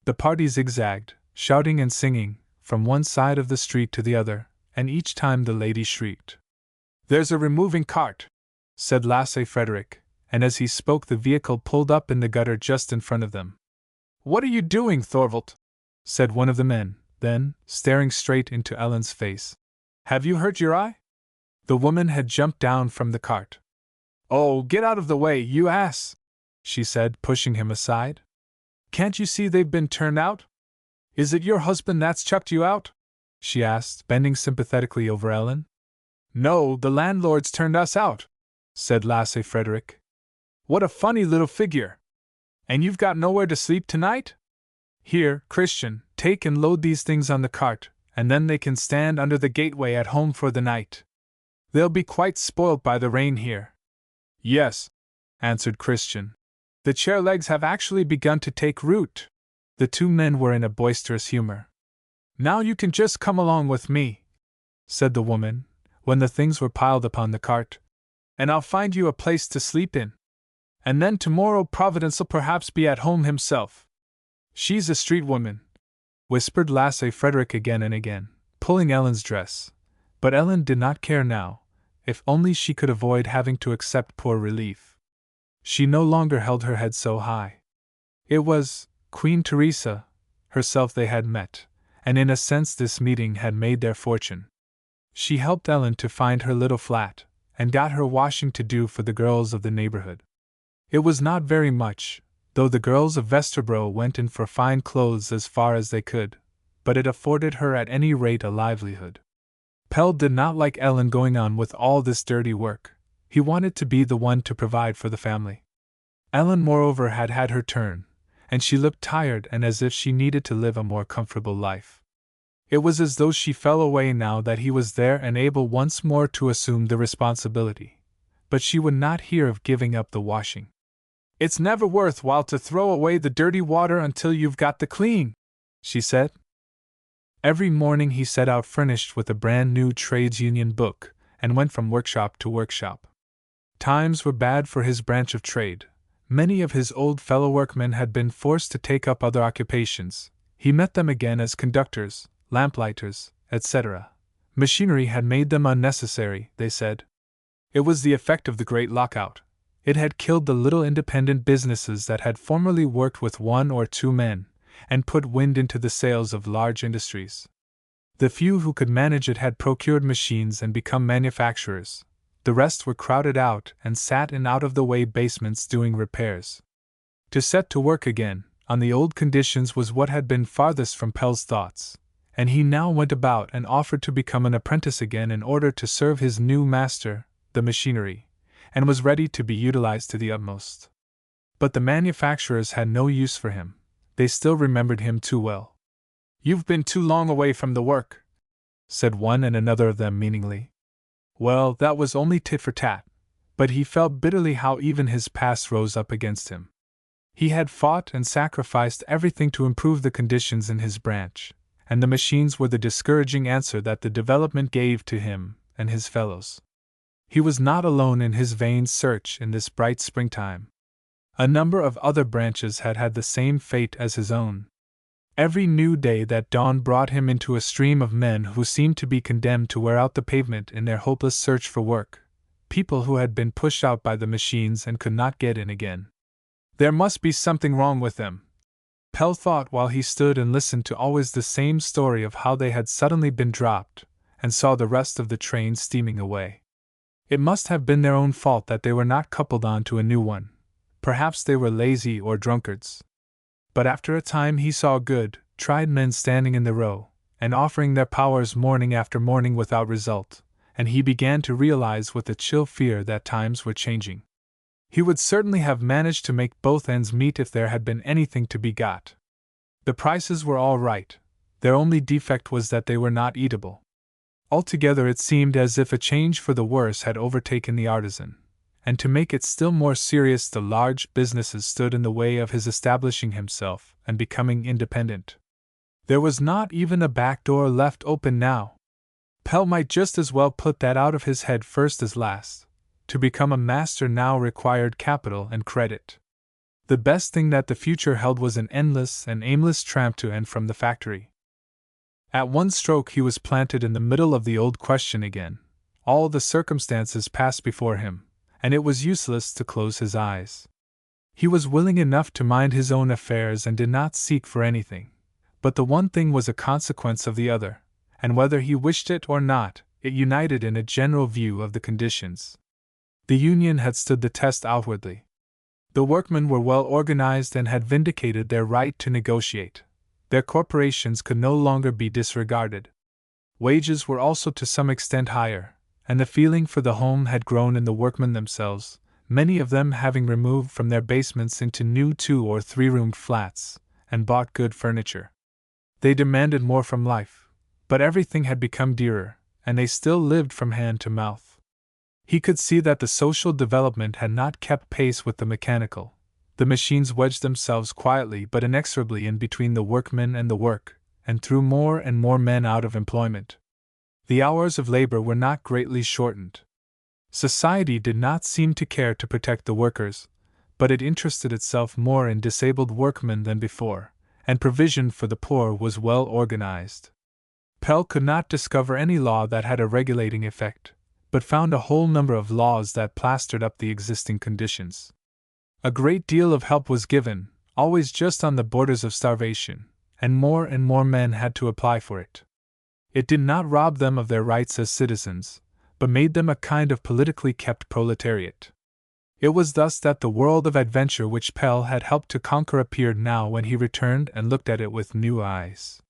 The party zigzagged, shouting and singing, from one side of the street to the other, and each time the lady shrieked. "There's a removing cart," said Lasse Frederick, and as he spoke the vehicle pulled up in the gutter just in front of them. "What are you doing, Thorvald?" said one of the men, then, staring straight into Ellen's face. "Have you hurt your eye?" The woman had jumped down from the cart. "Oh, get out of the way, you ass!" she said, pushing him aside. "Can't you see they've been turned out? Is it your husband that's chucked you out?" she asked, bending sympathetically over Ellen. "No, the landlord's turned us out," said Lasse Frederick. "What a funny little figure! And you've got nowhere to sleep tonight? Here, Christian, take and load these things on the cart, and then they can stand under the gateway at home for the night. They'll be quite spoilt by the rain here." "Yes," answered Christian. "The chair legs have actually begun to take root." The 2 men were in a boisterous humor. "Now you can just come along with me," said the woman, when the things were piled upon the cart, "and I'll find you a place to sleep in." And then tomorrow Providence'll perhaps be at home himself. She's a street woman, whispered Lasse Frederick again and again, pulling Ellen's dress. But Ellen did not care now, if only she could avoid having to accept poor relief. She no longer held her head so high. It was Queen Teresa herself they had met, and in a sense this meeting had made their fortune. She helped Ellen to find her little flat, and got her washing to do for the girls of the neighborhood. It was not very much, though the girls of Vesterbro went in for fine clothes as far as they could, but it afforded her at any rate a livelihood. Pelle did not like Ellen going on with all this dirty work. He wanted to be the one to provide for the family. Ellen, moreover, had had her turn, and she looked tired and as if she needed to live a more comfortable life. It was as though she fell away now that he was there and able once more to assume the responsibility. But she would not hear of giving up the washing. "It's never worth while to throw away the dirty water until you've got the clean," she said. Every morning he set out furnished with a brand new trades union book, and went from workshop to workshop. Times were bad for his branch of trade. Many of his old fellow workmen had been forced to take up other occupations. He met them again as conductors, lamplighters, etc. Machinery had made them unnecessary, they said. It was the effect of the great lockout. It had killed the little independent businesses that had formerly worked with 1 or 2 men, and put wind into the sails of large industries. The few who could manage it had procured machines and become manufacturers. The rest were crowded out and sat in out-of-the-way basements doing repairs. To set to work again, on the old conditions, was what had been farthest from Pelle's thoughts, and he now went about and offered to become an apprentice again in order to serve his new master, the machinery, and was ready to be utilized to the utmost. But the manufacturers had no use for him. They still remembered him too well. "You've been too long away from the work," said one and another of them meaningly. Well, that was only tit for tat, but he felt bitterly how even his past rose up against him. He had fought and sacrificed everything to improve the conditions in his branch, and the machines were the discouraging answer that the development gave to him and his fellows. He was not alone in his vain search in this bright springtime. A number of other branches had had the same fate as his own. Every new day that dawned brought him into a stream of men who seemed to be condemned to wear out the pavement in their hopeless search for work, people who had been pushed out by the machines and could not get in again. There must be something wrong with them, Pelle thought while he stood and listened to always the same story of how they had suddenly been dropped, and saw the rest of the train steaming away. It must have been their own fault that they were not coupled on to a new one. Perhaps they were lazy or drunkards. But after a time he saw good, tried men standing in the row, and offering their powers morning after morning without result, and he began to realize with a chill fear that times were changing. He would certainly have managed to make both ends meet if there had been anything to be got. The prices were all right, their only defect was that they were not eatable. Altogether it seemed as if a change for the worse had overtaken the artisan, and to make it still more serious, the large businesses stood in the way of his establishing himself and becoming independent. There was not even a back door left open now. Pelle might just as well put that out of his head first as last. To become a master now required capital and credit. The best thing that the future held was an endless and aimless tramp to and from the factory. At one stroke he was planted in the middle of the old question again. All the circumstances passed before him, and it was useless to close his eyes. He was willing enough to mind his own affairs and did not seek for anything, but the one thing was a consequence of the other, and whether he wished it or not, it united in a general view of the conditions. The union had stood the test outwardly. The workmen were well organized and had vindicated their right to negotiate. Their corporations could no longer be disregarded. Wages were also to some extent higher, and the feeling for the home had grown in the workmen themselves, many of them having removed from their basements into new 2- or 3-roomed flats, and bought good furniture. They demanded more from life, but everything had become dearer, and they still lived from hand to mouth. He could see that the social development had not kept pace with the mechanical. The machines wedged themselves quietly but inexorably in between the workmen and the work, and threw more and more men out of employment. The hours of labor were not greatly shortened. Society did not seem to care to protect the workers, but it interested itself more in disabled workmen than before, and provision for the poor was well organized. Pelle could not discover any law that had a regulating effect, but found a whole number of laws that plastered up the existing conditions. A great deal of help was given, always just on the borders of starvation, and more men had to apply for it. It did not rob them of their rights as citizens, but made them a kind of politically kept proletariat. It was thus that the world of adventure which Pelle had helped to conquer appeared now when he returned and looked at it with new eyes.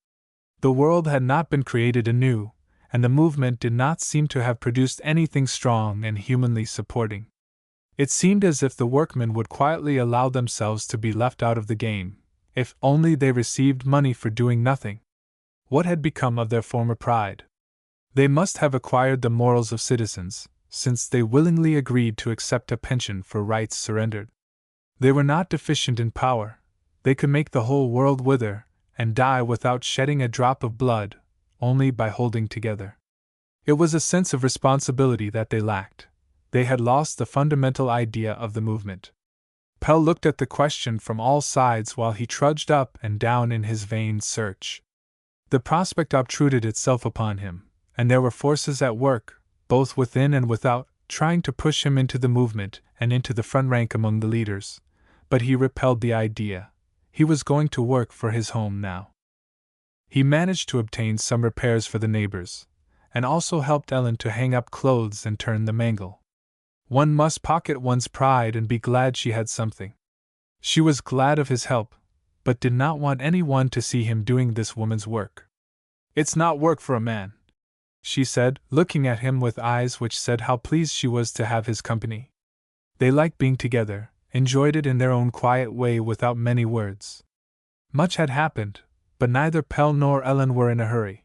The world had not been created anew, and the movement did not seem to have produced anything strong and humanly supporting. It seemed as if the workmen would quietly allow themselves to be left out of the game, if only they received money for doing nothing. What had become of their former pride? They must have acquired the morals of citizens, since they willingly agreed to accept a pension for rights surrendered. They were not deficient in power; they could make the whole world wither and die without shedding a drop of blood, only by holding together. It was a sense of responsibility that they lacked. They had lost the fundamental idea of the movement. Pelle looked at the question from all sides while he trudged up and down in his vain search. The prospect obtruded itself upon him, and there were forces at work, both within and without, trying to push him into the movement and into the front rank among the leaders, but he repelled the idea. He was going to work for his home now. He managed to obtain some repairs for the neighbors, and also helped Ellen to hang up clothes and turn the mangle. One must pocket one's pride and be glad she had something. She was glad of his help, but did not want anyone to see him doing this woman's work. "It's not work for a man," she said, looking at him with eyes which said how pleased she was to have his company. They liked being together, enjoyed it in their own quiet way without many words. Much had happened, but neither Pelle nor Ellen were in a hurry.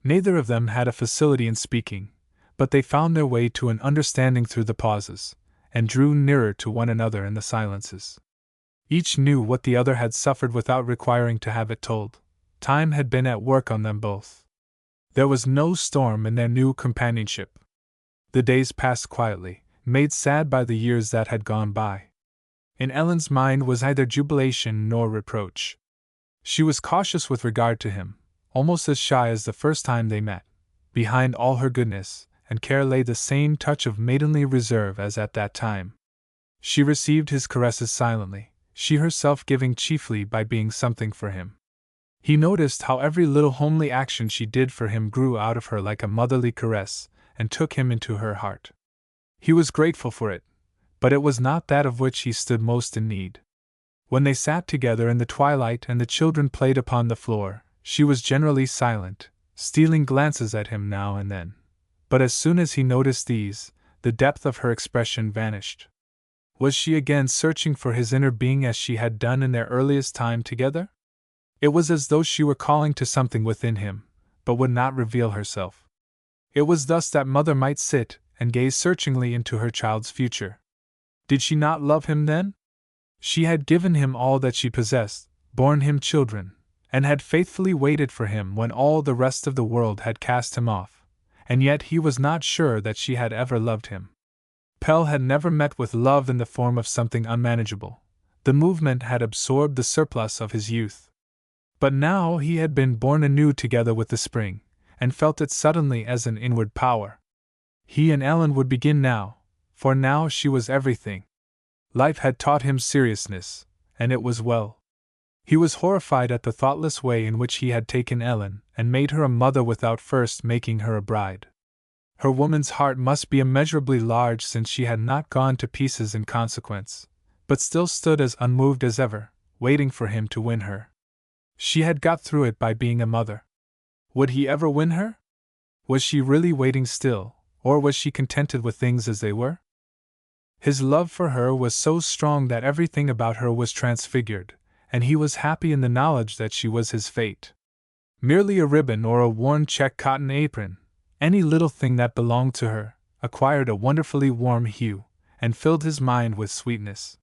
Neither of them had a facility in speaking, but they found their way to an understanding through the pauses, and drew nearer to one another in the silences. Each knew what the other had suffered without requiring to have it told. Time had been at work on them both. There was no storm in their new companionship. The days passed quietly, made sad by the years that had gone by. In Ellen's mind was neither jubilation nor reproach. She was cautious with regard to him, almost as shy as the first time they met. Behind all her goodness and care lay the same touch of maidenly reserve as at that time. She received his caresses silently, she herself giving chiefly by being something for him. He noticed how every little homely action she did for him grew out of her like a motherly caress, and took him into her heart. He was grateful for it, but it was not that of which he stood most in need. When they sat together in the twilight and the children played upon the floor, she was generally silent, stealing glances at him now and then. But as soon as he noticed these, the depth of her expression vanished. Was she again searching for his inner being as she had done in their earliest time together? It was as though she were calling to something within him, but would not reveal herself. It was thus that mother might sit and gaze searchingly into her child's future. Did she not love him then? She had given him all that she possessed, borne him children, and had faithfully waited for him when all the rest of the world had cast him off, and yet he was not sure that she had ever loved him. Pelle had never met with love in the form of something unmanageable. The movement had absorbed the surplus of his youth. But now he had been born anew together with the spring, and felt it suddenly as an inward power. He and Ellen would begin now, for now she was everything. Life had taught him seriousness, and it was well. He was horrified at the thoughtless way in which he had taken Ellen and made her a mother without first making her a bride. Her woman's heart must be immeasurably large since she had not gone to pieces in consequence, but still stood as unmoved as ever, waiting for him to win her. She had got through it by being a mother. Would he ever win her? Was she really waiting still, or was she contented with things as they were? His love for her was so strong that everything about her was transfigured, and he was happy in the knowledge that she was his fate. Merely a ribbon or a worn check cotton apron, any little thing that belonged to her, acquired a wonderfully warm hue, and filled his mind with sweetness.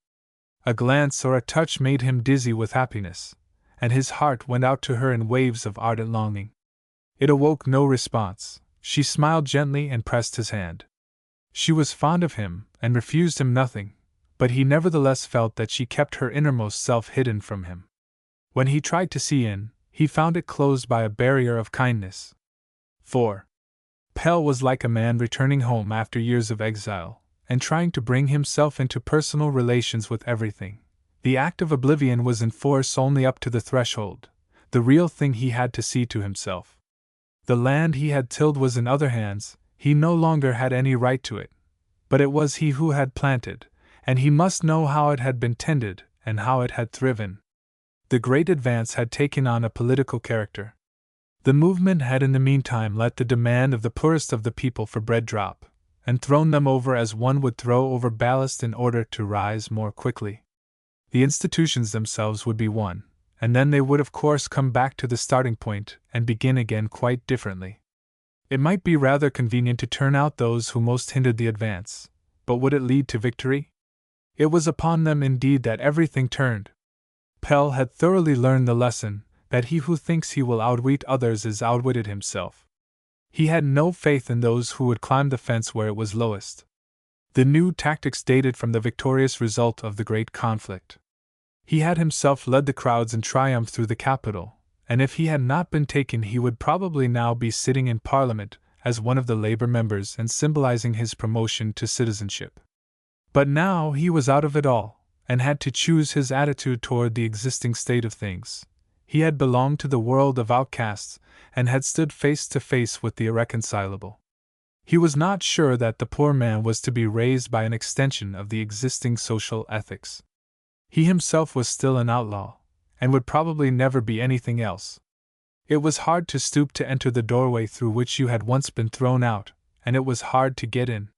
A glance or a touch made him dizzy with happiness, and his heart went out to her in waves of ardent longing. It awoke no response. She smiled gently and pressed his hand. She was fond of him, and refused him nothing, but he nevertheless felt that she kept her innermost self hidden from him. When he tried to see in, he found it closed by a barrier of kindness. 4. Pelle was like a man returning home after years of exile, and trying to bring himself into personal relations with everything. The act of oblivion was in force only up to the threshold. The real thing he had to see to himself. The land he had tilled was in other hands, he no longer had any right to it. But it was he who had planted, and he must know how it had been tended, and how it had thriven. The great advance had taken on a political character. The movement had in the meantime let the demand of the poorest of the people for bread drop, and thrown them over as one would throw over ballast in order to rise more quickly. The institutions themselves would be won, and then they would of course come back to the starting point and begin again quite differently. It might be rather convenient to turn out those who most hindered the advance, but would it lead to victory? It was upon them indeed that everything turned. Pelle had thoroughly learned the lesson that he who thinks he will outwit others is outwitted himself. He had no faith in those who would climb the fence where it was lowest. The new tactics dated from the victorious result of the great conflict. He had himself led the crowds in triumph through the capital, and if he had not been taken he would probably now be sitting in Parliament as one of the Labour members and symbolizing his promotion to citizenship. But now he was out of it all, and had to choose his attitude toward the existing state of things. He had belonged to the world of outcasts, and had stood face to face with the irreconcilable. He was not sure that the poor man was to be raised by an extension of the existing social ethics. He himself was still an outlaw, and would probably never be anything else. It was hard to stoop to enter the doorway through which you had once been thrown out, and it was hard to get in.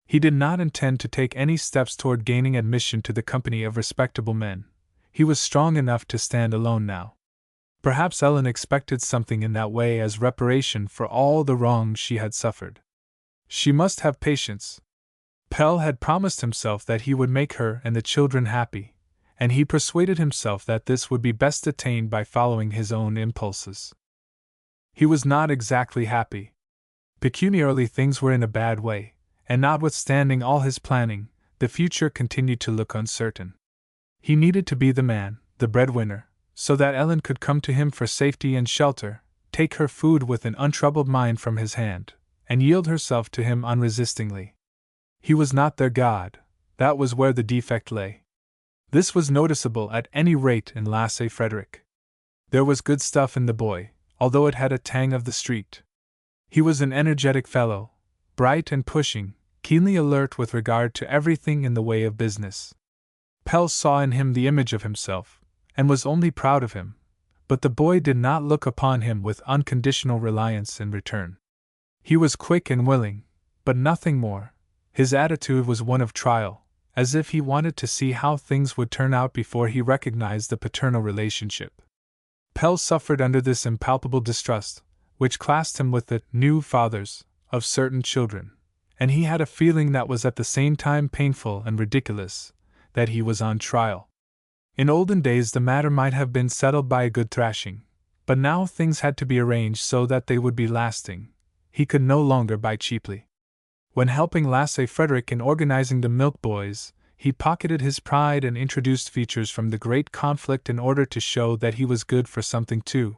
He did not intend to take any steps toward gaining admission to the company of respectable men. He was strong enough to stand alone now. Perhaps Ellen expected something in that way as reparation for all the wrongs she had suffered. She must have patience. Pelle had promised himself that he would make her and the children happy, and he persuaded himself that this would be best attained by following his own impulses. He was not exactly happy. Pecuniarily things were in a bad way, and notwithstanding all his planning, the future continued to look uncertain. He needed to be the man, the breadwinner, so that Ellen could come to him for safety and shelter, take her food with an untroubled mind from his hand, and yield herself to him unresistingly. He was not their God, that was where the defect lay. This was noticeable at any rate in Lasse Frederick. There was good stuff in the boy, although it had a tang of the street. He was an energetic fellow, bright and pushing, keenly alert with regard to everything in the way of business. Pelle saw in him the image of himself, and was only proud of him, but the boy did not look upon him with unconditional reliance in return. He was quick and willing, but nothing more. His attitude was one of trial, as if he wanted to see how things would turn out before he recognized the paternal relationship. Pelle suffered under this impalpable distrust, which classed him with the new fathers of certain children, and he had a feeling that was at the same time painful and ridiculous, that he was on trial. In olden days the matter might have been settled by a good thrashing, but now things had to be arranged so that they would be lasting. He could no longer buy cheaply. When helping Lasse Frederick in organizing the milk boys, he pocketed his pride and introduced features from the great conflict in order to show that he was good for something too.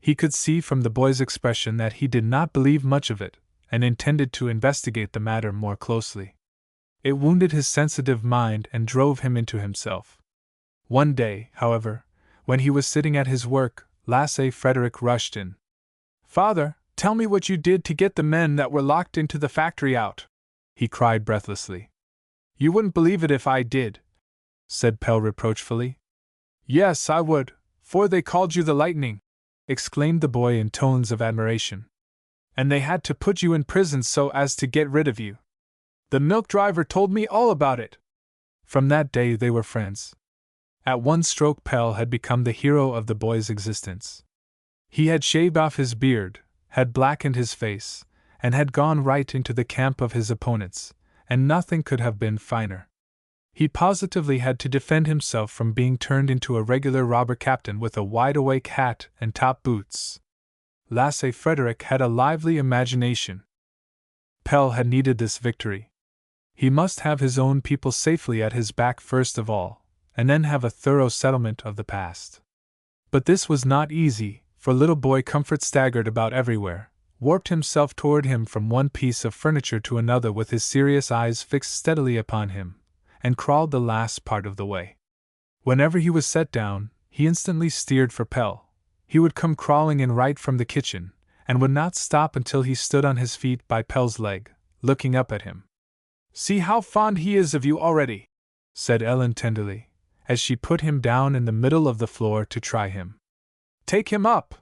He could see from the boy's expression that he did not believe much of it, and intended to investigate the matter more closely. It wounded his sensitive mind and drove him into himself. One day, however, when he was sitting at his work, Lasse Frederick rushed in. "Father, tell me what you did to get the men that were locked into the factory out," he cried breathlessly. "You wouldn't believe it if I did," said Pelle reproachfully. "Yes, I would, for they called you the lightning," exclaimed the boy in tones of admiration. "And they had to put you in prison so as to get rid of you. The milk driver told me all about it." From that day they were friends. At one stroke Pelle had become the hero of the boy's existence. He had shaved off his beard, had blackened his face, and had gone right into the camp of his opponents, and nothing could have been finer. He positively had to defend himself from being turned into a regular robber captain with a wide-awake hat and top boots. Lasse Frederick had a lively imagination. Pelle had needed this victory. He must have his own people safely at his back first of all, and then have a thorough settlement of the past. But this was not easy, for little boy Comfort staggered about everywhere, warped himself toward him from one piece of furniture to another with his serious eyes fixed steadily upon him, and crawled the last part of the way. Whenever he was set down, he instantly steered for Pelle. He would come crawling in right from the kitchen, and would not stop until he stood on his feet by Pelle's leg, looking up at him. "See how fond he is of you already," said Ellen tenderly, as she put him down in the middle of the floor to try him. "Take him up!"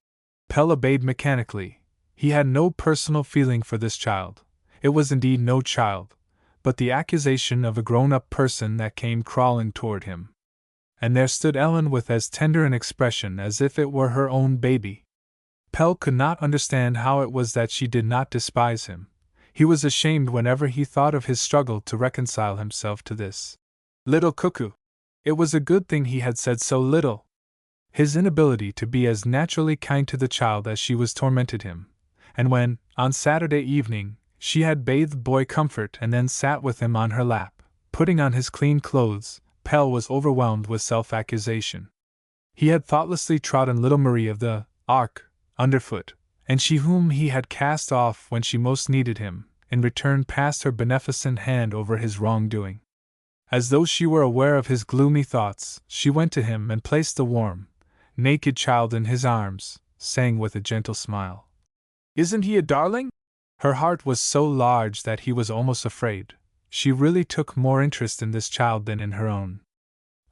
Pelle obeyed mechanically. He had no personal feeling for this child. It was indeed no child, but the accusation of a grown-up person that came crawling toward him. And there stood Ellen with as tender an expression as if it were her own baby. Pelle could not understand how it was that she did not despise him. He was ashamed whenever he thought of his struggle to reconcile himself to this little cuckoo. It was a good thing he had said so little. His inability to be as naturally kind to the child as she was tormented him, and when, on Saturday evening, she had bathed boy Comfort and then sat with him on her lap, putting on his clean clothes, Pelle was overwhelmed with self-accusation. He had thoughtlessly trodden little Marie of the Ark underfoot, and she whom he had cast off when she most needed him, in return passed her beneficent hand over his wrongdoing. As though she were aware of his gloomy thoughts, she went to him and placed the warm, naked child in his arms, saying with a gentle smile, "Isn't he a darling?" Her heart was so large that he was almost afraid. She really took more interest in this child than in her own.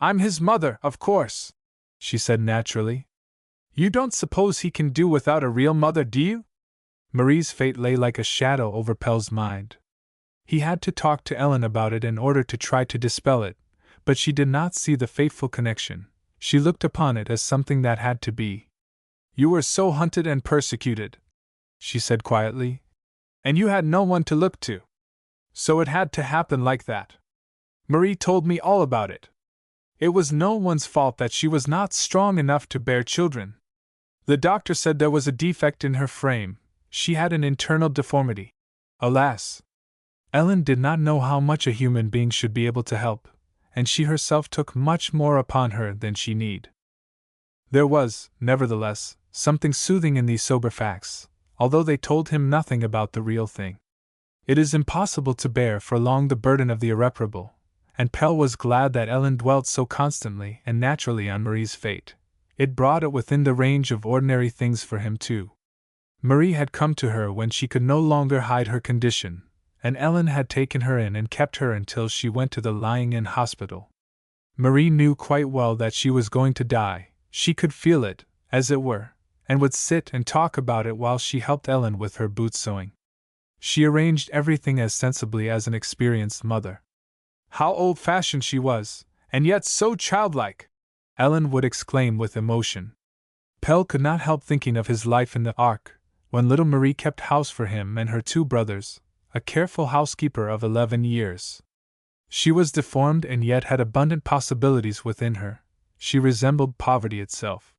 "I'm his mother, of course," she said naturally. "You don't suppose he can do without a real mother, do you?" Marie's fate lay like a shadow over Pelle's mind. He had to talk to Ellen about it in order to try to dispel it, but she did not see the fateful connection. She looked upon it as something that had to be. "You were so hunted and persecuted," she said quietly, "and you had no one to look to. So it had to happen like that. Marie told me all about it. It was no one's fault that she was not strong enough to bear children. The doctor said there was a defect in her frame. She had an internal deformity. Alas!" Ellen did not know how much a human being should be able to help, and she herself took much more upon her than she need. There was, nevertheless, something soothing in these sober facts, although they told him nothing about the real thing. It is impossible to bear for long the burden of the irreparable, and Pelle was glad that Ellen dwelt so constantly and naturally on Marie's fate. It brought it within the range of ordinary things for him too. Marie had come to her when she could no longer hide her condition, and Ellen had taken her in and kept her until she went to the lying-in hospital. Marie knew quite well that she was going to die. She could feel it, as it were, and would sit and talk about it while she helped Ellen with her boot sewing. She arranged everything as sensibly as an experienced mother. How old-fashioned she was, and yet so childlike! Ellen would exclaim with emotion. Pelle could not help thinking of his life in the Ark, when little Marie kept house for him and her two brothers, a careful housekeeper of 11 years. She was deformed and yet had abundant possibilities within her. She resembled poverty itself.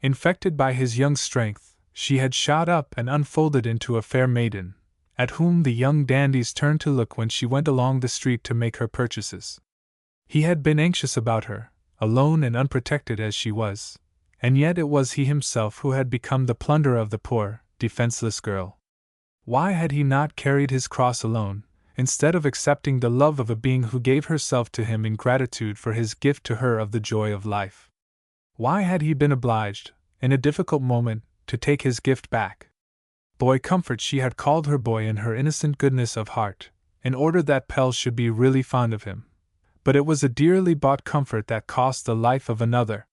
Infected by his young strength, she had shot up and unfolded into a fair maiden, at whom the young dandies turned to look when she went along the street to make her purchases. He had been anxious about her, alone and unprotected as she was, and yet it was he himself who had become the plunderer of the poor, defenseless girl. Why had he not carried his cross alone, instead of accepting the love of a being who gave herself to him in gratitude for his gift to her of the joy of life? Why had he been obliged, in a difficult moment, to take his gift back? Boy Comfort she had called her boy in her innocent goodness of heart, in order that Pelle should be really fond of him. But it was a dearly bought comfort that cost the life of another.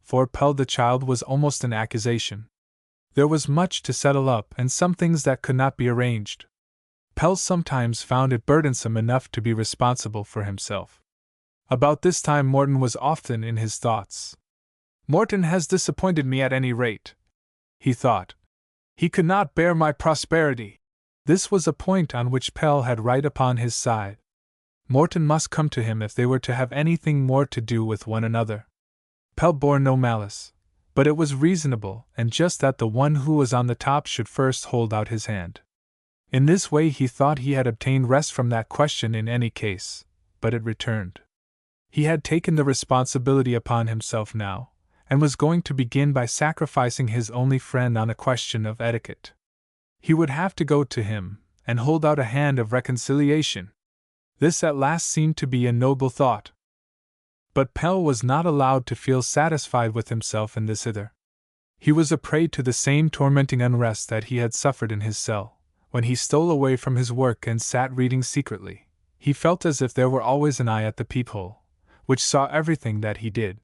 For Pelle the child was almost an accusation. There was much to settle up and some things that could not be arranged. Pelle sometimes found it burdensome enough to be responsible for himself. About this time Morton was often in his thoughts. "Morton has disappointed me at any rate," he thought. "He could not bear my prosperity." This was a point on which Pelle had right upon his side. Morton must come to him if they were to have anything more to do with one another. Pelle bore no malice, but it was reasonable and just that the one who was on the top should first hold out his hand. In this way he thought he had obtained rest from that question in any case, but it returned. He had taken the responsibility upon himself now, and was going to begin by sacrificing his only friend on a question of etiquette. He would have to go to him, and hold out a hand of reconciliation. This at last seemed to be a noble thought. But Pelle was not allowed to feel satisfied with himself in this either. He was a prey to the same tormenting unrest that he had suffered in his cell, when he stole away from his work and sat reading secretly. He felt as if there were always an eye at the peephole, which saw everything that he did.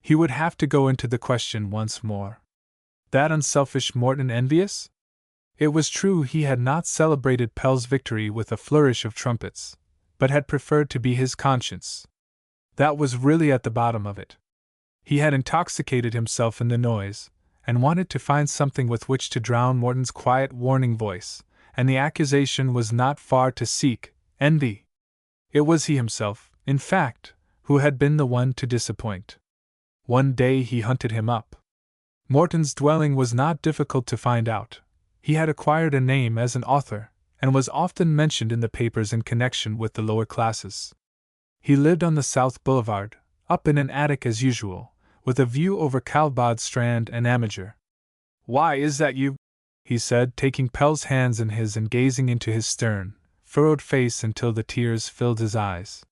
He would have to go into the question once more. That unselfish Morton envious? It was true he had not celebrated Pelle's victory with a flourish of trumpets, but had preferred to be his conscience. That was really at the bottom of it. He had intoxicated himself in the noise, and wanted to find something with which to drown Morton's quiet warning voice, and the accusation was not far to seek, envy. It was he himself, in fact, who had been the one to disappoint. One day he hunted him up. Morton's dwelling was not difficult to find out. He had acquired a name as an author, and was often mentioned in the papers in connection with the lower classes. He lived on the South Boulevard, up in an attic as usual, with a view over Kalbad Strand and Amager. "Why, is that you?" he said, taking Pelle's hands in his and gazing into his stern, furrowed face until the tears filled his eyes.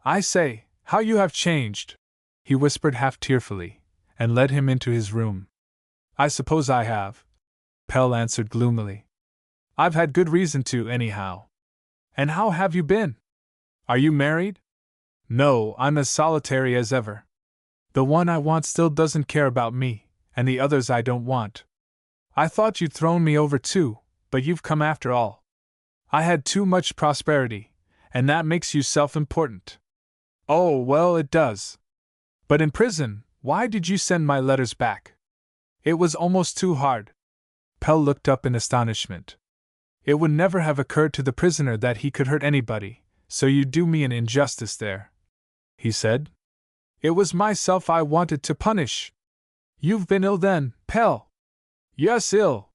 "I say, how you have changed!" he whispered half tearfully, and led him into his room. "I suppose I have," Pelle answered gloomily. "I've had good reason to, anyhow. And how have you been? Are you married?" "No, I'm as solitary as ever. The one I want still doesn't care about me, and the others I don't want. I thought you'd thrown me over too, but you've come after all. I had too much prosperity, and that makes you self-important." "Oh, well, it does. But in prison, why did you send my letters back?" "It was almost too hard." Pelle looked up in astonishment. "It would never have occurred to the prisoner that he could hurt anybody, so you do me an injustice there," he said. "It was myself I wanted to punish." "You've been ill then, Pelle?" "Yes, ill.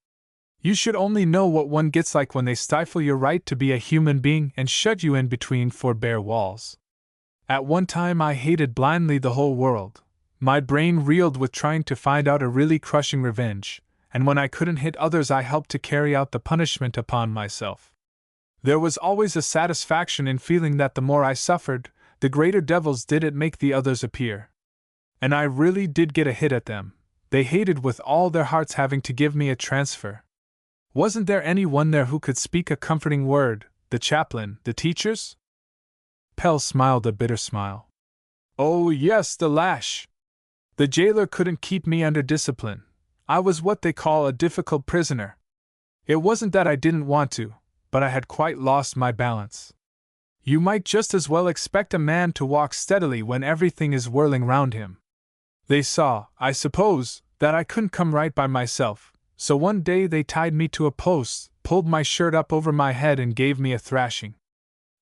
You should only know what one gets like when they stifle your right to be a human being and shut you in between four bare walls. At one time I hated blindly the whole world. My brain reeled with trying to find out a really crushing revenge, and when I couldn't hit others I helped to carry out the punishment upon myself. There was always a satisfaction in feeling that the more I suffered, the greater devils did it make the others appear. And I really did get a hit at them. They hated with all their hearts having to give me a transfer. Wasn't there anyone there who could speak a comforting word, the chaplain, the teachers?" Pelle smiled a bitter smile. "Oh, yes, the lash. The jailer couldn't keep me under discipline. I was what they call a difficult prisoner. It wasn't that I didn't want to, but I had quite lost my balance. You might just as well expect a man to walk steadily when everything is whirling round him. They saw, I suppose, that I couldn't come right by myself, so one day they tied me to a post, pulled my shirt up over my head and gave me a thrashing.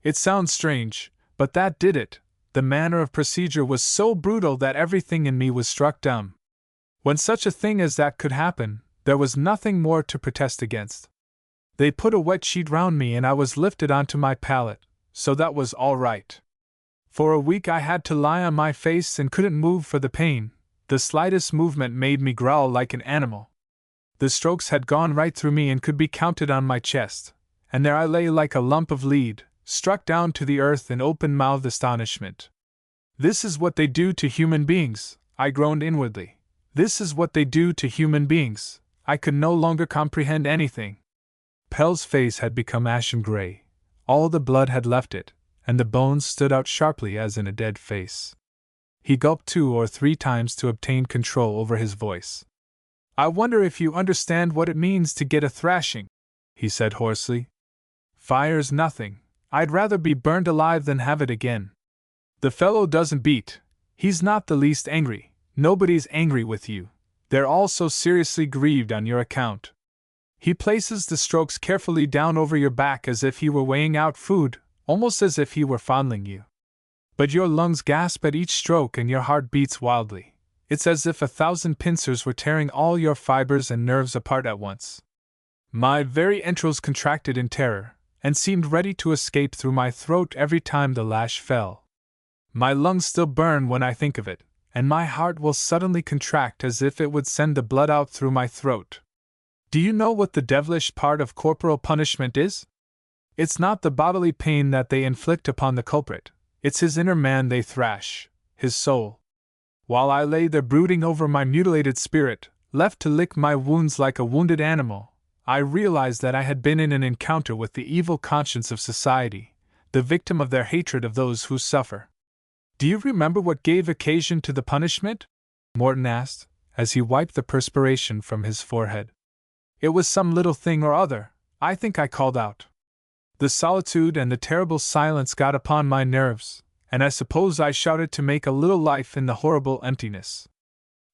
It sounds strange, but that did it. The manner of procedure was so brutal that everything in me was struck dumb. When such a thing as that could happen, there was nothing more to protest against. They put a wet sheet round me and I was lifted onto my pallet, so that was all right. For a week I had to lie on my face and couldn't move for the pain. The slightest movement made me growl like an animal. The strokes had gone right through me and could be counted on my chest, and there I lay like a lump of lead, struck down to the earth in open-mouthed astonishment. "This is what they do to human beings," I groaned inwardly. "This is what they do to human beings." I could no longer comprehend anything. Pelle's face had become ashen gray. All the blood had left it, and the bones stood out sharply as in a dead face. He gulped 2 or 3 times to obtain control over his voice. "I wonder if you understand what it means to get a thrashing," he said hoarsely. "Fire's nothing. I'd rather be burned alive than have it again. The fellow doesn't beat. He's not the least angry. Nobody's angry with you. They're all so seriously grieved on your account. He places the strokes carefully down over your back as if he were weighing out food, almost as if he were fondling you. But your lungs gasp at each stroke and your heart beats wildly. It's as if 1,000 pincers were tearing all your fibers and nerves apart at once. My very entrails contracted in terror, and seemed ready to escape through my throat every time the lash fell. My lungs still burn when I think of it, and my heart will suddenly contract as if it would send the blood out through my throat. Do you know what the devilish part of corporal punishment is? It's not the bodily pain that they inflict upon the culprit, it's his inner man they thrash, his soul. While I lay there brooding over my mutilated spirit, left to lick my wounds like a wounded animal, I realized that I had been in an encounter with the evil conscience of society, the victim of their hatred of those who suffer. Do you remember what gave occasion to the punishment? Morton asked, as he wiped the perspiration from his forehead. It was some little thing or other, I think I called out. The solitude and the terrible silence got upon my nerves, and I suppose I shouted to make a little life in the horrible emptiness.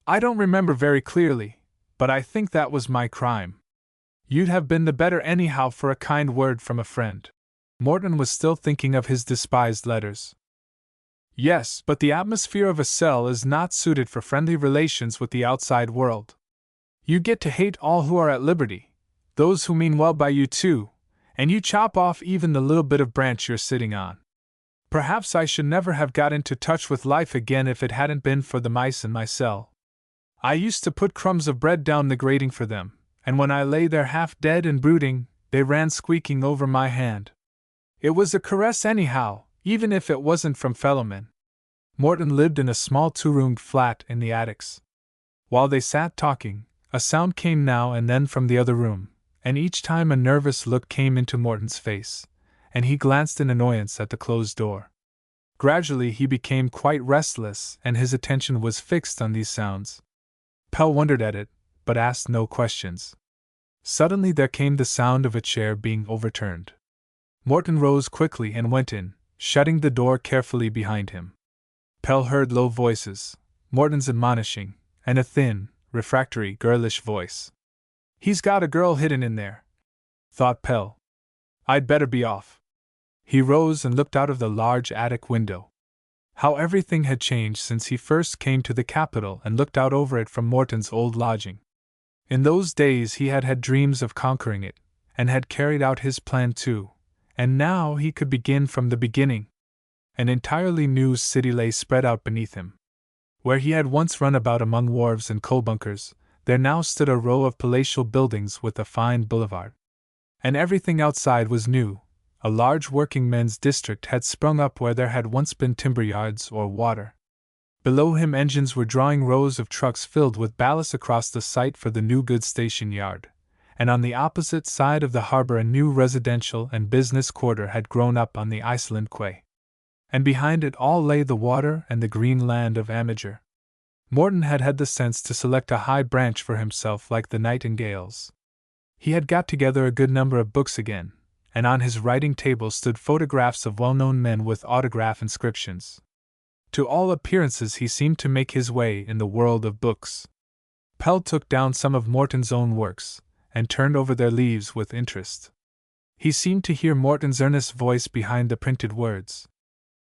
I don't remember very clearly, but I think that was my crime. You'd have been the better anyhow for a kind word from a friend. Morton was still thinking of his despised letters. Yes, but the atmosphere of a cell is not suited for friendly relations with the outside world. You get to hate all who are at liberty, those who mean well by you too, and you chop off even the little bit of branch you're sitting on. Perhaps I should never have got into touch with life again if it hadn't been for the mice in my cell. I used to put crumbs of bread down the grating for them, and when I lay there half dead and brooding, they ran squeaking over my hand. It was a caress anyhow, even if it wasn't from fellowmen. Morton lived in a small two-roomed flat in the attics. While they sat talking, a sound came now and then from the other room, and each time a nervous look came into Morton's face, and he glanced in annoyance at the closed door. Gradually he became quite restless, and his attention was fixed on these sounds. Pelle wondered at it, but asked no questions. Suddenly there came the sound of a chair being overturned. Morton rose quickly and went in, shutting the door carefully behind him. Pelle heard low voices, Morton's admonishing, and a thin, refractory, girlish voice. "He's got a girl hidden in there," thought Pelle. "I'd better be off." He rose and looked out of the large attic window. How everything had changed since he first came to the capital and looked out over it from Morton's old lodging. In those days he had had dreams of conquering it, and had carried out his plan too, and now he could begin from the beginning. An entirely new city lay spread out beneath him. Where he had once run about among wharves and coal bunkers, there now stood a row of palatial buildings with a fine boulevard. And everything outside was new. A large working men's district had sprung up where there had once been timber yards or water. Below him engines were drawing rows of trucks filled with ballast across the site for the new goods station yard, and on the opposite side of the harbor a new residential and business quarter had grown up on the Iceland quay. And behind it all lay the water and the green land of Amager. Morton had had the sense to select a high branch for himself like the nightingales. He had got together a good number of books again, and on his writing table stood photographs of well-known men with autograph inscriptions. To all appearances he seemed to make his way in the world of books. Pelle took down some of Morton's own works, and turned over their leaves with interest. He seemed to hear Morton's earnest voice behind the printed words.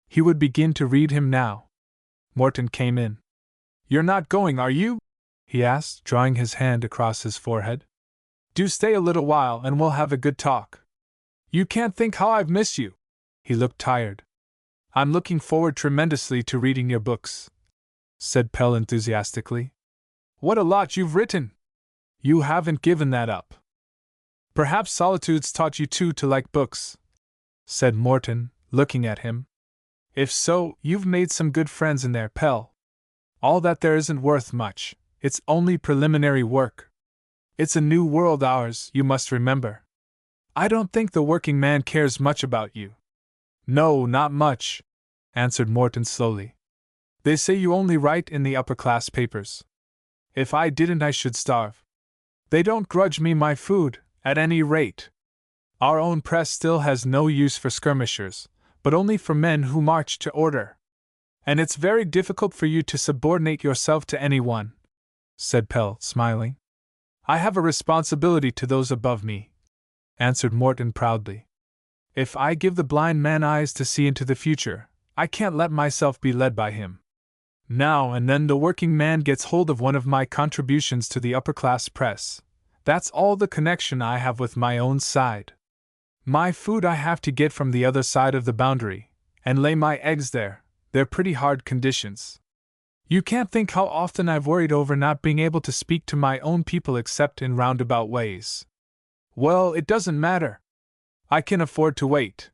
He would begin to read him now. Morton came in. "You're not going, are you?" he asked, drawing his hand across his forehead. "Do stay a little while and we'll have a good talk. You can't think how I've missed you." He looked tired. "I'm looking forward tremendously to reading your books," said Pelle enthusiastically. "What a lot you've written! You haven't given that up. Perhaps solitude's taught you too to like books," said Morton, looking at him. "If so, you've made some good friends in there, Pelle. All that there isn't worth much, it's only preliminary work. It's a new world ours, you must remember. I don't think the working man cares much about you." "No, not much," answered Morton slowly. "They say you only write in the upper-class papers. If I didn't I should starve. They don't grudge me my food, at any rate. Our own press still has no use for skirmishers, but only for men who march to order. And it's very difficult for you to subordinate yourself to anyone," said Pelle, smiling. "I have a responsibility to those above me," answered Morton proudly. "If I give the blind man eyes to see into the future, I can't let myself be led by him. Now and then the working man gets hold of one of my contributions to the upper-class press, That's all the connection I have with my own side. My food I have to get from the other side of the boundary, and lay my eggs there. They're pretty hard conditions. You can't think how often I've worried over not being able to speak to my own people except in roundabout ways. Well, it doesn't matter. I can afford to wait.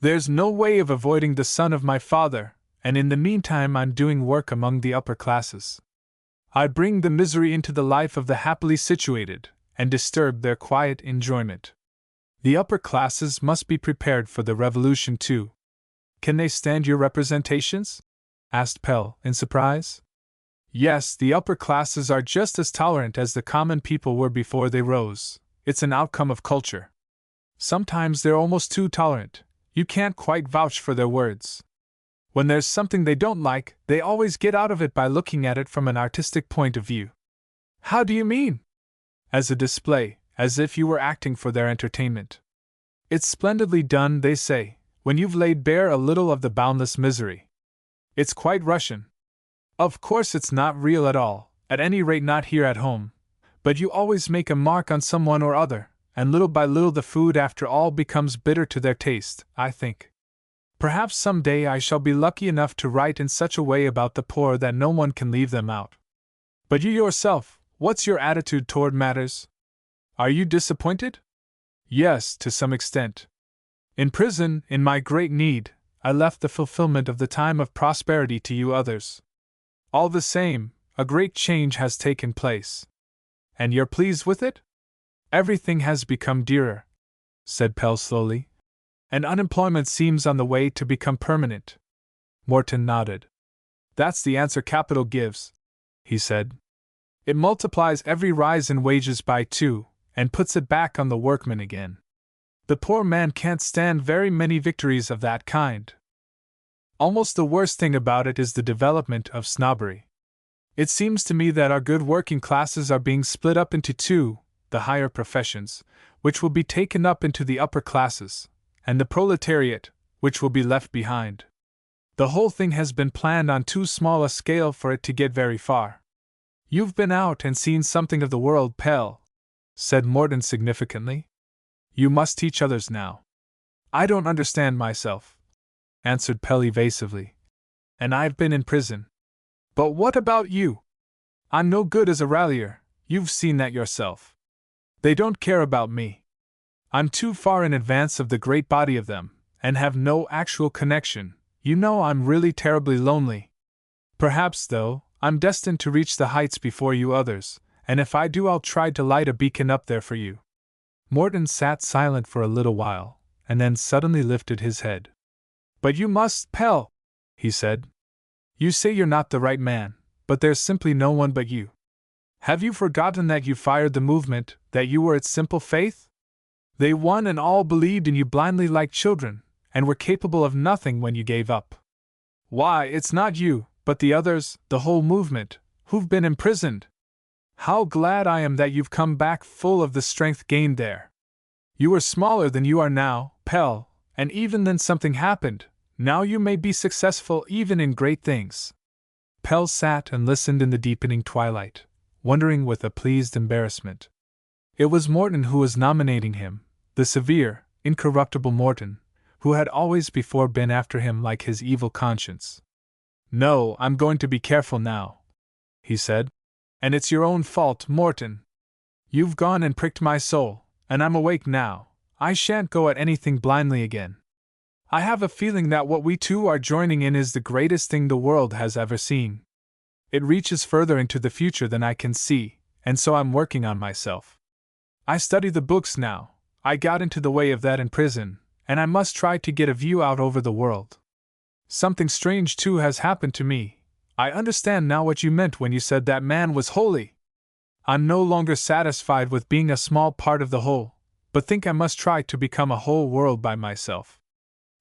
There's no way of avoiding the son of my father, and in the meantime I'm doing work among the upper classes. I bring the misery into the life of the happily situated, and disturb their quiet enjoyment. The upper classes must be prepared for the revolution too. Can they stand your representations? Asked Pelle, in surprise. Yes, the upper classes are just as tolerant as the common people were before they rose. It's an outcome of culture. Sometimes they're almost too tolerant. You can't quite vouch for their words. When there's something they don't like, they always get out of it by looking at it from an artistic point of view. How do you mean? As a display, as if you were acting for their entertainment. It's splendidly done, they say, when you've laid bare a little of the boundless misery. It's quite Russian. Of course it's not real at all, at any rate not here at home, but you always make a mark on someone or other, and little by little the food after all becomes bitter to their taste, I think. Perhaps some day I shall be lucky enough to write in such a way about the poor that no one can leave them out. But you yourself, what's your attitude toward matters? Are you disappointed? Yes, to some extent. In prison, in my great need, I left the fulfillment of the time of prosperity to you others. All the same, a great change has taken place. And you're pleased with it? Everything has become dearer, said Pelle slowly. And unemployment seems on the way to become permanent. Morton nodded. That's the answer capital gives, he said. It multiplies every rise in wages by 2, and puts it back on the workman again. The poor man can't stand very many victories of that kind. Almost the worst thing about it is the development of snobbery. It seems to me that our good working classes are being split up into 2, the higher professions, which will be taken up into the upper classes, and the proletariat, which will be left behind. The whole thing has been planned on too small a scale for it to get very far. You've been out and seen something of the world, Pelle, said Morton significantly. You must teach others now. I don't understand myself, answered Pelle evasively. And I've been in prison. But what about you? I'm no good as a rallier, you've seen that yourself. They don't care about me. I'm too far in advance of the great body of them, and have no actual connection. You know I'm really terribly lonely. Perhaps, though, I'm destined to reach the heights before you others, and if I do I'll try to light a beacon up there for you. Morton sat silent for a little while, and then suddenly lifted his head. But you must, Pelle, he said. You say you're not the right man, but there's simply no one but you. Have you forgotten that you fired the movement, that you were its simple faith? They one and all believed in you blindly like children, and were capable of nothing when you gave up. Why, it's not you, but the others, the whole movement, who've been imprisoned. How glad I am that you've come back full of the strength gained there. You were smaller than you are now, Pelle, and even then something happened. Now you may be successful even in great things. Pelle sat and listened in the deepening twilight, wondering with a pleased embarrassment. It was Morton who was nominating him, the severe, incorruptible Morton, who had always before been after him like his evil conscience. No, I'm going to be careful now, he said. And it's your own fault, Morton. You've gone and pricked my soul, and I'm awake now. I shan't go at anything blindly again. I have a feeling that what we two are joining in is the greatest thing the world has ever seen. It reaches further into the future than I can see, and so I'm working on myself. I study the books now. I got into the way of that in prison, and I must try to get a view out over the world. Something strange too has happened to me. I understand now what you meant when you said that man was holy. I'm no longer satisfied with being a small part of the whole, but think I must try to become a whole world by myself.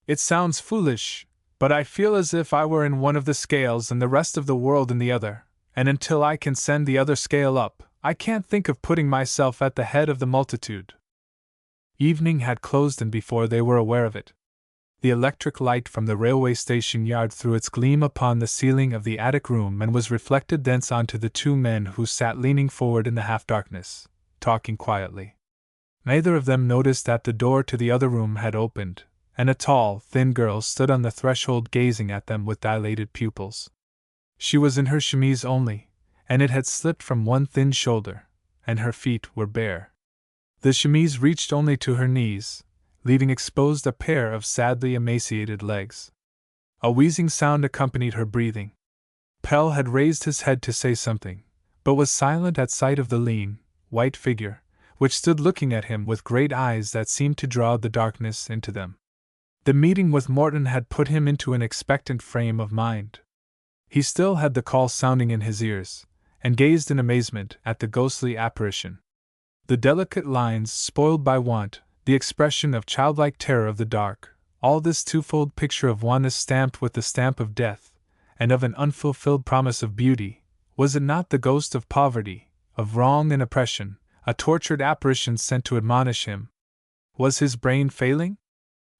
It sounds foolish, but I feel as if I were in one of the scales and the rest of the world in the other, and until I can send the other scale up, I can't think of putting myself at the head of the multitude. Evening had closed, and before they were aware of it, the electric light from the railway station yard threw its gleam upon the ceiling of the attic room and was reflected thence onto the 2 men who sat leaning forward in the half-darkness, talking quietly. Neither of them noticed that the door to the other room had opened, and a tall, thin girl stood on the threshold gazing at them with dilated pupils. She was in her chemise only, and it had slipped from one thin shoulder, and her feet were bare. The chemise reached only to her knees, leaving exposed a pair of sadly emaciated legs. A wheezing sound accompanied her breathing. Pelle had raised his head to say something, but was silent at sight of the lean, white figure, which stood looking at him with great eyes that seemed to draw the darkness into them. The meeting with Morton had put him into an expectant frame of mind. He still had the call sounding in his ears, and gazed in amazement at the ghostly apparition. The delicate lines spoiled by want, the expression of childlike terror of the dark, all this twofold picture of oneness stamped with the stamp of death, and of an unfulfilled promise of beauty, was it not the ghost of poverty, of wrong and oppression, a tortured apparition sent to admonish him? Was his brain failing?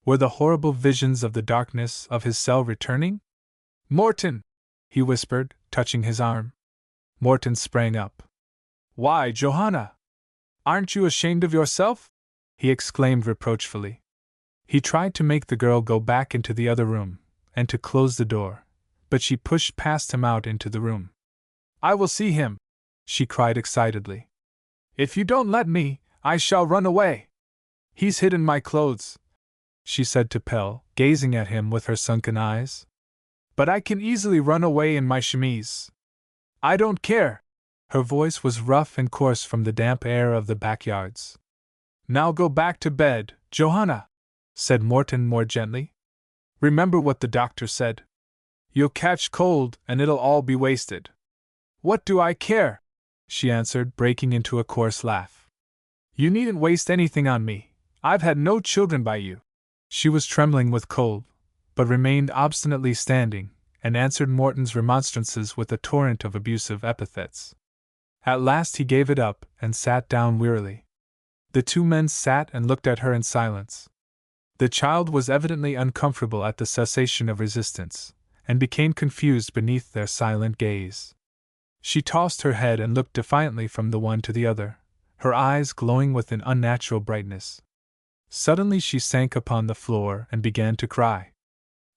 Were the horrible visions of the darkness of his cell returning? "Morton!" he whispered, touching his arm. Morton sprang up. "Why, Johanna! Aren't you ashamed of yourself?" he exclaimed reproachfully. He tried to make the girl go back into the other room, and to close the door, but she pushed past him out into the room. "I will see him!" she cried excitedly. "If you don't let me, I shall run away. He's hidden my clothes," she said to Pelle, gazing at him with her sunken eyes. "But I can easily run away in my chemise. I don't care." Her voice was rough and coarse from the damp air of the backyards. "Now go back to bed, Johanna," said Morton more gently. "Remember what the doctor said. You'll catch cold and it'll all be wasted." "What do I care?" she answered, breaking into a coarse laugh. "You needn't waste anything on me. I've had no children by you." She was trembling with cold, but remained obstinately standing, and answered Morton's remonstrances with a torrent of abusive epithets. At last he gave it up and sat down wearily. The two men sat and looked at her in silence. The child was evidently uncomfortable at the cessation of resistance, and became confused beneath their silent gaze. She tossed her head and looked defiantly from the one to the other, her eyes glowing with an unnatural brightness. Suddenly she sank upon the floor and began to cry.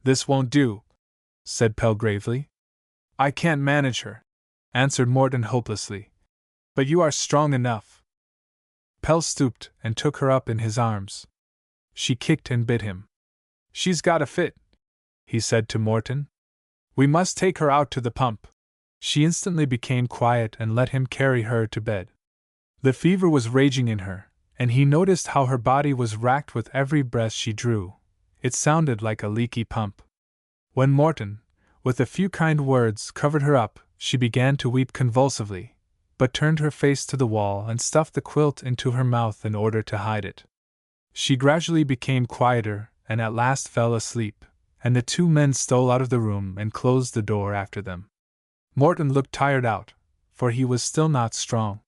"This won't do," said Pelle gravely. "I can't manage her," answered Morton hopelessly. "But you are strong enough." Pelle stooped and took her up in his arms. She kicked and bit him. "She's got a fit," he said to Morton. "We must take her out to the pump." She instantly became quiet and let him carry her to bed. The fever was raging in her, and he noticed how her body was racked with every breath she drew. It sounded like a leaky pump. When Morton, with a few kind words, covered her up, she began to weep convulsively, but turned her face to the wall and stuffed the quilt into her mouth in order to hide it. She gradually became quieter and at last fell asleep, and the two men stole out of the room and closed the door after them. Morton looked tired out, for he was still not strong.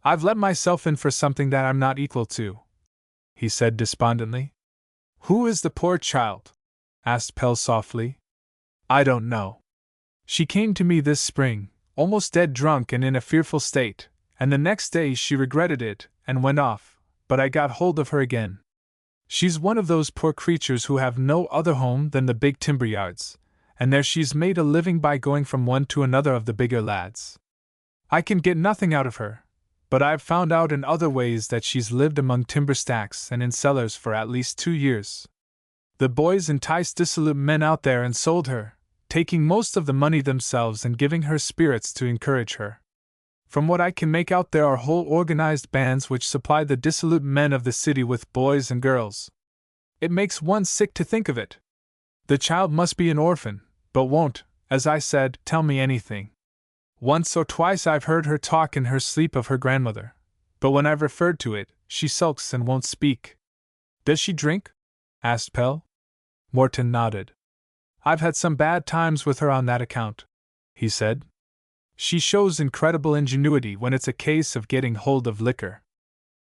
"I've let myself in for something that I'm not equal to," he said despondently. "Who is the poor child?" asked Pelle softly. "I don't know. She came to me this spring, almost dead drunk and in a fearful state, and the next day she regretted it and went off, but I got hold of her again. She's one of those poor creatures who have no other home than the big timber yards, and there she's made a living by going from one to another of the bigger lads. I can get nothing out of her, but I've found out in other ways that she's lived among timber stacks and in cellars for at least 2 years. The boys enticed dissolute men out there and sold her, taking most of the money themselves and giving her spirits to encourage her. From what I can make out, there are whole organized bands which supply the dissolute men of the city with boys and girls. It makes one sick to think of it. The child must be an orphan, but won't, as I said, tell me anything. Once or twice I've heard her talk in her sleep of her grandmother, but when I've referred to it, she sulks and won't speak." "Does she drink?" asked Pelle. Morton nodded. "I've had some bad times with her on that account," he said. "She shows incredible ingenuity when it's a case of getting hold of liquor.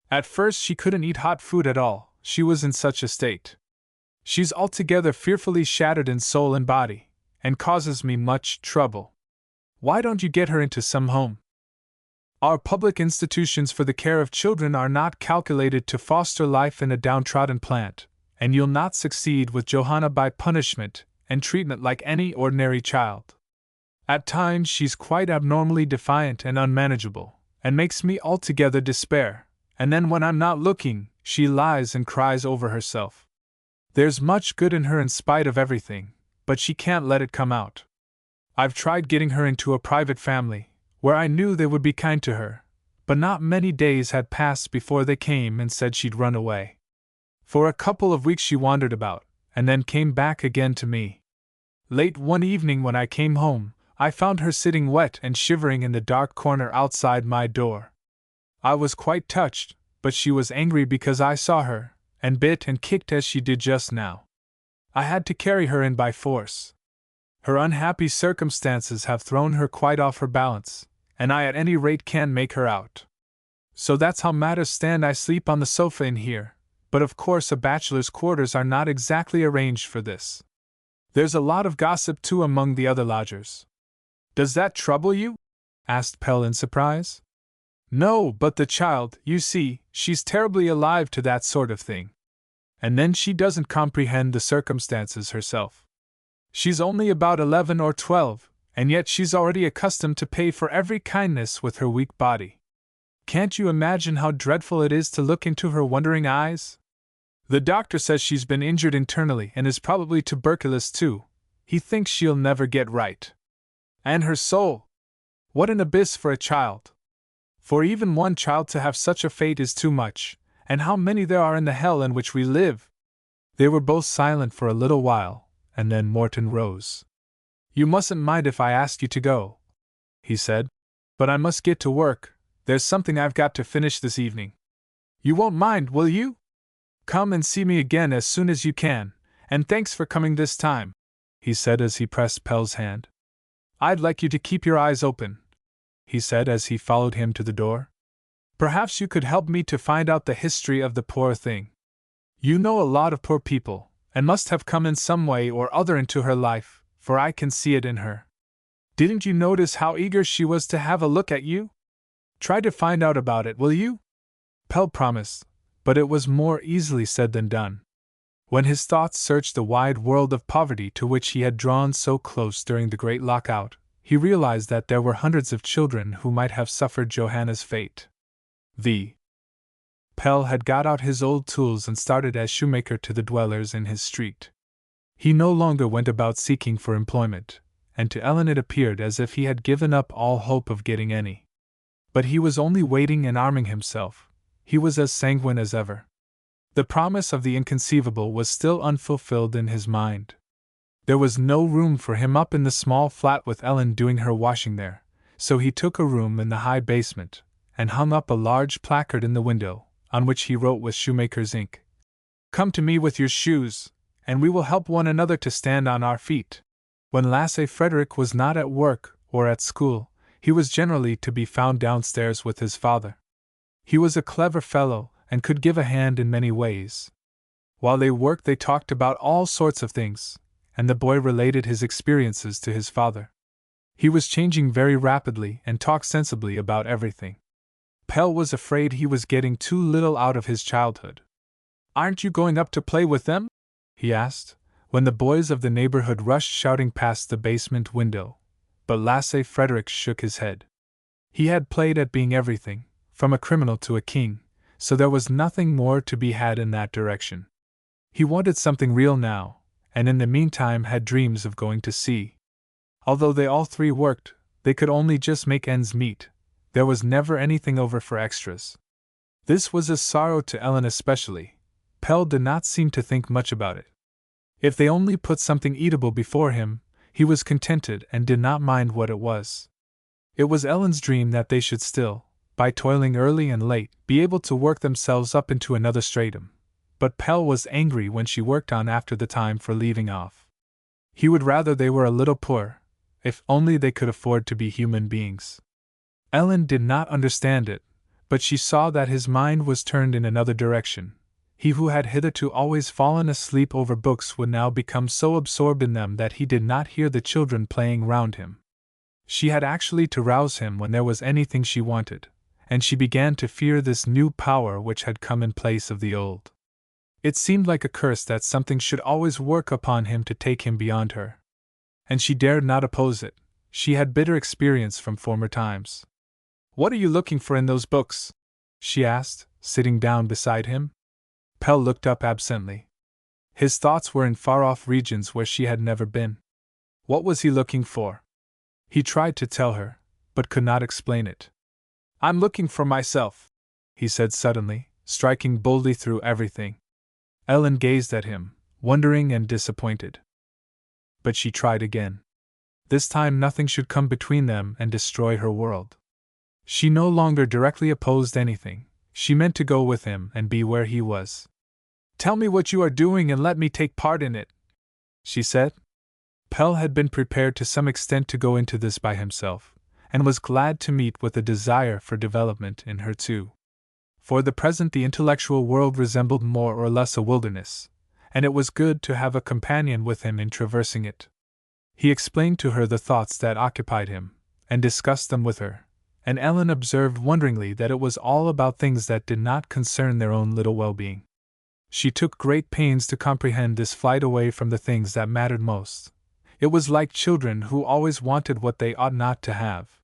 At first she couldn't eat hot food at all, she was in such a state. She's altogether fearfully shattered in soul and body, and causes me much trouble. Why don't you get her into some home?" Our public institutions for the care of children are not calculated to foster life in a downtrodden plant, and you'll not succeed with Johanna by punishment and treatment like any ordinary child. At times she's quite abnormally defiant and unmanageable, and makes me altogether despair, and then when I'm not looking, she lies and cries over herself. There's much good in her in spite of everything, but she can't let it come out. I've tried getting her into a private family, where I knew they would be kind to her, but not many days had passed before they came and said she'd run away. For a couple of weeks she wandered about, and then came back again to me. Late one evening when I came home, I found her sitting wet and shivering in the dark corner outside my door. I was quite touched, but she was angry because I saw her, and bit and kicked as she did just now. I had to carry her in by force. Her unhappy circumstances have thrown her quite off her balance, and I at any rate can't make her out. So that's how matters stand. I sleep on the sofa in here, but of course a bachelor's quarters are not exactly arranged for this. There's a lot of gossip too among the other lodgers. Does that trouble you? Asked Pelle in surprise. No, but the child, you see, she's terribly alive to that sort of thing. And then she doesn't comprehend the circumstances herself. She's only about 11 or 12, and yet she's already accustomed to pay for every kindness with her weak body. Can't you imagine how dreadful it is to look into her wondering eyes? The doctor says she's been injured internally and is probably tuberculous too. He thinks she'll never get right. And her soul! What an abyss for a child! For even one child to have such a fate is too much, and how many there are in the hell in which we live! They were both silent for a little while, and then Morton rose. You mustn't mind if I ask you to go, he said. But I must get to work, there's something I've got to finish this evening. You won't mind, will you? Come and see me again as soon as you can, and thanks for coming this time, he said as he pressed Pelle's hand. I'd like you to keep your eyes open, he said as he followed him to the door. Perhaps you could help me to find out the history of the poor thing. You know a lot of poor people, and must have come in some way or other into her life, for I can see it in her. Didn't you notice how eager she was to have a look at you? Try to find out about it, will you? Pelle promised, but it was more easily said than done. When his thoughts searched the wide world of poverty to which he had drawn so close during the great lockout, he realized that there were hundreds of children who might have suffered Johanna's fate. Pelle had got out his old tools and started as shoemaker to the dwellers in his street. He no longer went about seeking for employment, and to Ellen it appeared as if he had given up all hope of getting any. But he was only waiting and arming himself. He was as sanguine as ever. The promise of the inconceivable was still unfulfilled in his mind. There was no room for him up in the small flat with Ellen doing her washing there, so he took a room in the high basement, and hung up a large placard in the window, on which he wrote with shoemaker's ink, "Come to me with your shoes, and we will help one another to stand on our feet." When Lasse Frederick was not at work or at school, he was generally to be found downstairs with his father. He was a clever fellow, and could give a hand in many ways. While they worked they talked about all sorts of things, and the boy related his experiences to his father. He was changing very rapidly and talked sensibly about everything. Pelle was afraid he was getting too little out of his childhood. "Aren't you going up to play with them?" he asked, when the boys of the neighborhood rushed shouting past the basement window, but Lasse Frederick shook his head. He had played at being everything, from a criminal to a king, so there was nothing more to be had in that direction. He wanted something real now, and in the meantime had dreams of going to sea. Although they all three worked, they could only just make ends meet. There was never anything over for extras. This was a sorrow to Ellen especially. Pelle did not seem to think much about it. If they only put something eatable before him, he was contented and did not mind what it was. It was Ellen's dream that they should still, by toiling early and late, be able to work themselves up into another stratum. But Pelle was angry when she worked on after the time for leaving off. He would rather they were a little poor, if only they could afford to be human beings. Ellen did not understand it, but she saw that his mind was turned in another direction. He who had hitherto always fallen asleep over books would now become so absorbed in them that he did not hear the children playing round him. She had actually to rouse him when there was anything she wanted, and she began to fear this new power which had come in place of the old. It seemed like a curse that something should always work upon him to take him beyond her. And she dared not oppose it. She had bitter experience from former times. "What are you looking for in those books?" she asked, sitting down beside him. Pelle looked up absently. His thoughts were in far-off regions where she had never been. What was he looking for? He tried to tell her, but could not explain it. "I'm looking for myself," he said suddenly, striking boldly through everything. Ellen gazed at him, wondering and disappointed. But she tried again. This time nothing should come between them and destroy her world. She no longer directly opposed anything. She meant to go with him and be where he was. "Tell me what you are doing and let me take part in it," she said. Pelle had been prepared to some extent to go into this by himself, and was glad to meet with a desire for development in her too. For the present the intellectual world resembled more or less a wilderness, and it was good to have a companion with him in traversing it. He explained to her the thoughts that occupied him, and discussed them with her, and Ellen observed wonderingly that it was all about things that did not concern their own little well-being. She took great pains to comprehend this flight away from the things that mattered most. It was like children who always wanted what they ought not to have.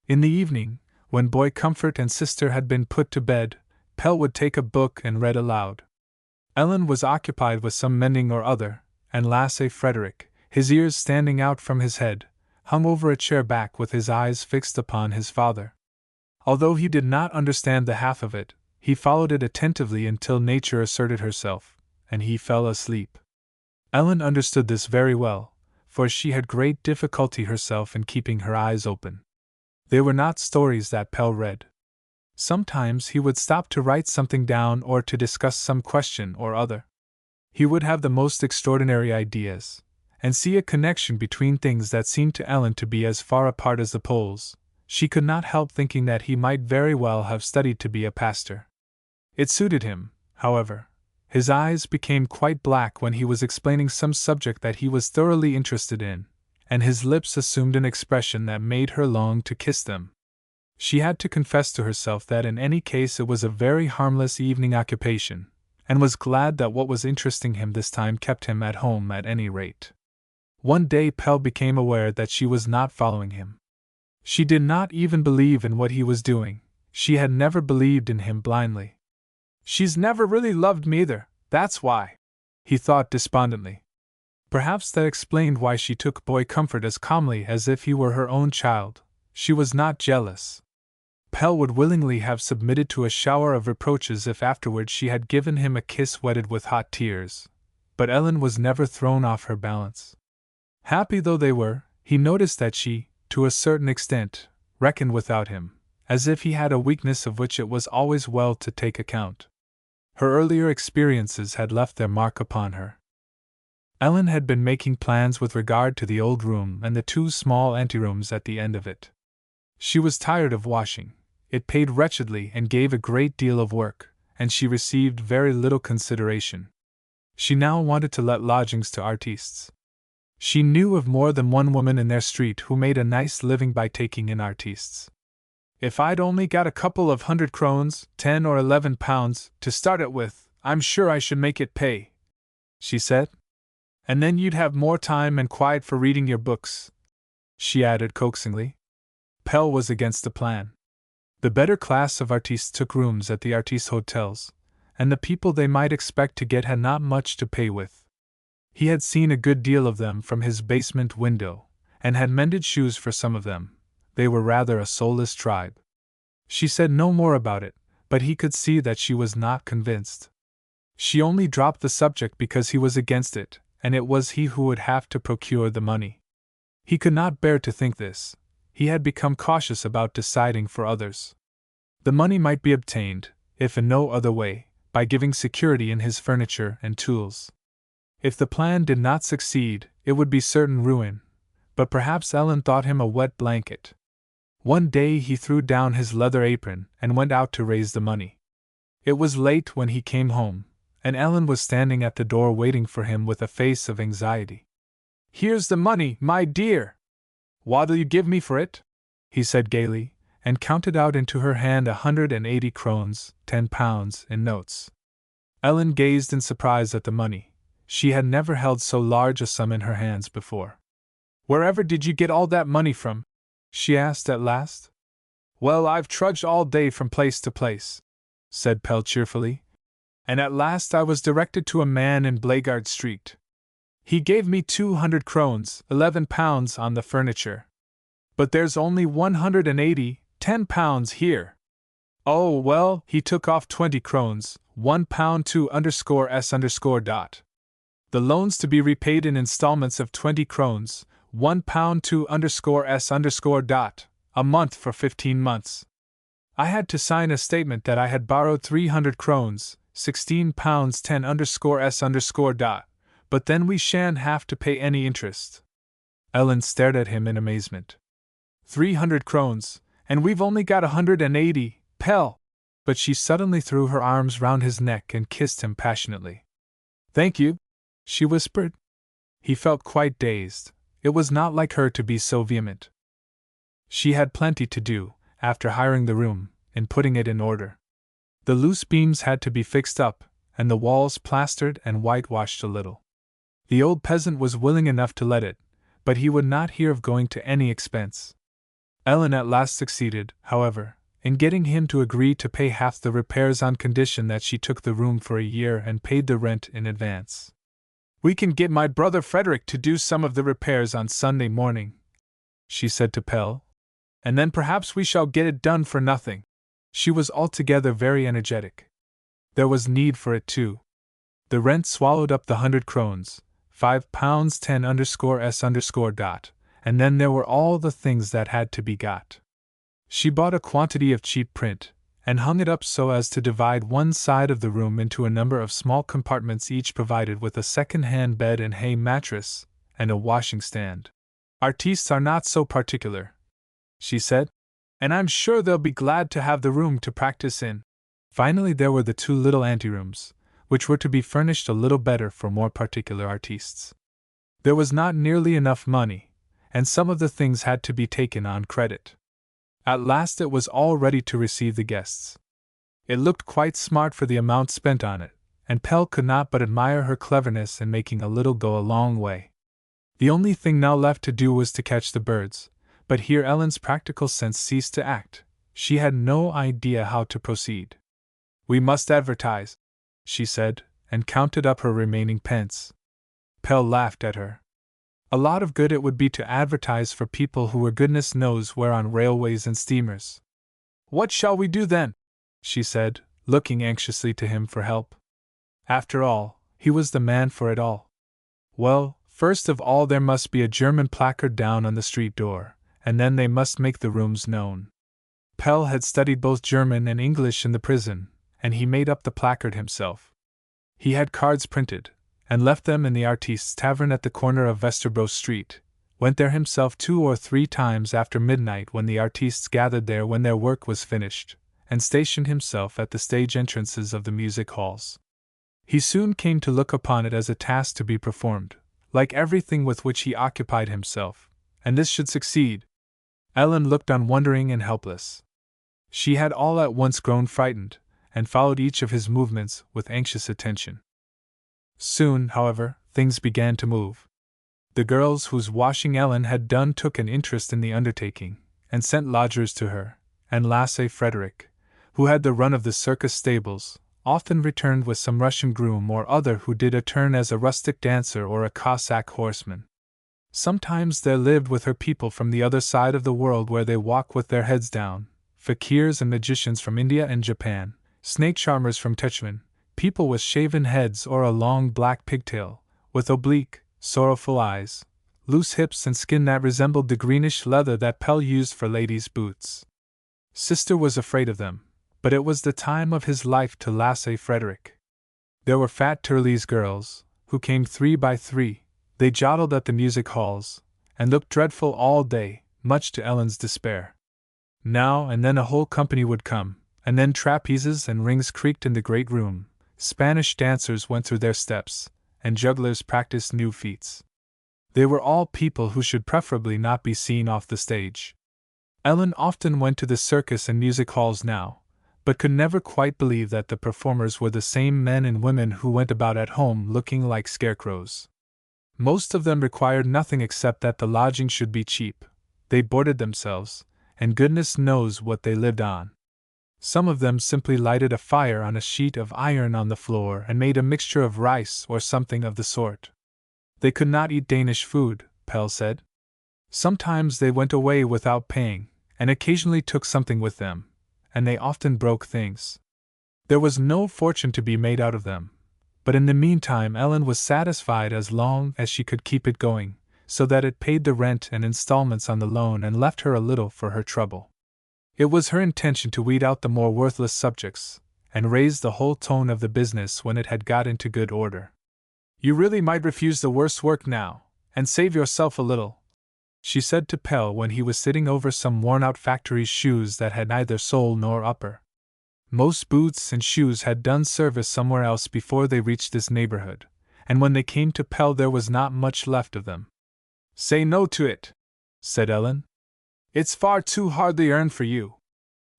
In the evening, when Boy Comfort and sister had been put to bed, Pelle would take a book and read aloud. Ellen was occupied with some mending or other, and Lasse Frederick, his ears standing out from his head, hung over a chair back with his eyes fixed upon his father. Although he did not understand the half of it, he followed it attentively until nature asserted herself, and he fell asleep. Ellen understood this very well, for she had great difficulty herself in keeping her eyes open. They were not stories that Pelle read. Sometimes he would stop to write something down or to discuss some question or other. He would have the most extraordinary ideas, and see a connection between things that seemed to Ellen to be as far apart as the poles. She could not help thinking that he might very well have studied to be a pastor. It suited him, however. His eyes became quite black when he was explaining some subject that he was thoroughly interested in, and his lips assumed an expression that made her long to kiss them. She had to confess to herself that in any case it was a very harmless evening occupation, and was glad that what was interesting him this time kept him at home at any rate. One day Pelle became aware that she was not following him. She did not even believe in what he was doing. She had never believed in him blindly. "She's never really loved me either, that's why," he thought despondently. Perhaps that explained why she took Boy Comfort as calmly as if he were her own child. She was not jealous. Pelle would willingly have submitted to a shower of reproaches if afterwards she had given him a kiss wetted with hot tears. But Ellen was never thrown off her balance. Happy though they were, he noticed that she, to a certain extent, reckoned without him, as if he had a weakness of which it was always well to take account. Her earlier experiences had left their mark upon her. Ellen had been making plans with regard to the old room and the two small anterooms at the end of it. She was tired of washing. It paid wretchedly and gave a great deal of work, and she received very little consideration. She now wanted to let lodgings to artistes. She knew of more than one woman in their street who made a nice living by taking in artistes. "If I'd only got a couple of 100 krones, 10 or 11 pounds, to start it with, I'm sure I should make it pay," she said. "And then you'd have more time and quiet for reading your books," she added coaxingly. Pelle was against the plan. The better class of artistes took rooms at the artiste hotels, and the people they might expect to get had not much to pay with. He had seen a good deal of them from his basement window, and had mended shoes for some of them. They were rather a soulless tribe. She said no more about it, but he could see that she was not convinced. She only dropped the subject because he was against it, and it was he who would have to procure the money. He could not bear to think this. He had become cautious about deciding for others. The money might be obtained, if in no other way, by giving security in his furniture and tools. If the plan did not succeed, it would be certain ruin, but perhaps Ellen thought him a wet blanket. One day he threw down his leather apron and went out to raise the money. It was late when he came home, and Ellen was standing at the door waiting for him with a face of anxiety. "Here's the money, my dear," What'll you give me for it? He said gaily, and counted out into her hand 180 krones, £10, in notes. Ellen gazed in surprise at the money. She had never held so large a sum in her hands before. Wherever did you get all that money from? She asked at last. Well, I've trudged all day from place to place, said Pelle cheerfully, and at last I was directed to a man in Blackguard Street. He gave me 200 krones, £11, on the furniture. But there's only 180, £10 here. Oh, well, he took off 20 krones, £1 to _s_. The loan's to be repaid in installments of 20 krones, £1 to _s_. A month for 15 months. I had to sign a statement that I had borrowed 300 krones, £16 10 _s_. But then we shan't have to pay any interest. Ellen stared at him in amazement. 300 krones, and we've only got 180, Pelle! But she suddenly threw her arms round his neck and kissed him passionately. Thank you, she whispered. He felt quite dazed. It was not like her to be so vehement. She had plenty to do, after hiring the room, in putting it in order. The loose beams had to be fixed up, and the walls plastered and whitewashed a little. The old peasant was willing enough to let it, but he would not hear of going to any expense. Ellen at last succeeded, however, in getting him to agree to pay half the repairs on condition that she took the room for a year and paid the rent in advance. We can get my brother Frederick to do some of the repairs on Sunday morning, she said to Pelle, and then perhaps we shall get it done for nothing. She was altogether very energetic. There was need for it too. The rent swallowed up the 100 krones, £5 10 _s_. And then there were all the things that had to be got. She bought a quantity of cheap print, and hung it up so as to divide one side of the room into a number of small compartments, each provided with a second-hand bed and hay mattress, and a washing stand. Artistes are not so particular, she said, and I'm sure they'll be glad to have the room to practice in. Finally there were the 2 little anterooms, which were to be furnished a little better for more particular artistes. There was not nearly enough money, and some of the things had to be taken on credit. At last it was all ready to receive the guests. It looked quite smart for the amount spent on it, and Pelle could not but admire her cleverness in making a little go a long way. The only thing now left to do was to catch the birds, but here Ellen's practical sense ceased to act. She had no idea how to proceed. We must advertise, she said, and counted up her remaining pence. Pelle laughed at her. A lot of good it would be to advertise for people who were goodness knows where on railways and steamers. What shall we do then? She said, looking anxiously to him for help. After all, he was the man for it all. Well, first of all there must be a German placard down on the street door, and then they must make the rooms known. Pelle had studied both German and English in the prison, and he made up the placard himself. He had cards printed, and left them in the Artistes' Tavern at the corner of Vesterbro Street, went there himself 2 or 3 times after midnight when the artistes gathered there when their work was finished, and stationed himself at the stage entrances of the music halls. He soon came to look upon it as a task to be performed, like everything with which he occupied himself, and this should succeed. Ellen looked on wondering and helpless. She had all at once grown frightened, and followed each of his movements with anxious attention. Soon, however, things began to move. The girls whose washing Ellen had done took an interest in the undertaking, and sent lodgers to her, and Lasse Frederick, who had the run of the circus stables, often returned with some Russian groom or other who did a turn as a rustic dancer or a Cossack horseman. Sometimes there lived with her people from the other side of the world where they walk with their heads down, fakirs and magicians from India and Japan, snake charmers from Tetouan, people with shaven heads or a long black pigtail, with oblique, sorrowful eyes, loose hips and skin that resembled the greenish leather that Pelle used for ladies' boots. Sister was afraid of them, but it was the time of his life to Lasse Frederick. There were fat Turley's girls, who came 3 by 3, they jodled at the music halls, and looked dreadful all day, much to Ellen's despair. Now and then a whole company would come, and then trapezes and rings creaked in the great room, Spanish dancers went through their steps, and jugglers practiced new feats. They were all people who should preferably not be seen off the stage. Ellen often went to the circus and music halls now, but could never quite believe that the performers were the same men and women who went about at home looking like scarecrows. Most of them required nothing except that the lodging should be cheap. They boarded themselves, and goodness knows what they lived on. Some of them simply lighted a fire on a sheet of iron on the floor and made a mixture of rice or something of the sort. They could not eat Danish food, Pelle said. Sometimes they went away without paying, and occasionally took something with them, and they often broke things. There was no fortune to be made out of them, but in the meantime Ellen was satisfied as long as she could keep it going, so that it paid the rent and installments on the loan and left her a little for her trouble. It was her intention to weed out the more worthless subjects, and raise the whole tone of the business when it had got into good order. "You really might refuse the worst work now, and save yourself a little," she said to Pelle when he was sitting over some worn-out factory shoes that had neither sole nor upper. Most boots and shoes had done service somewhere else before they reached this neighborhood, and when they came to Pelle there was not much left of them. "Say no to it," said Ellen. "It's far too hardly earned for you.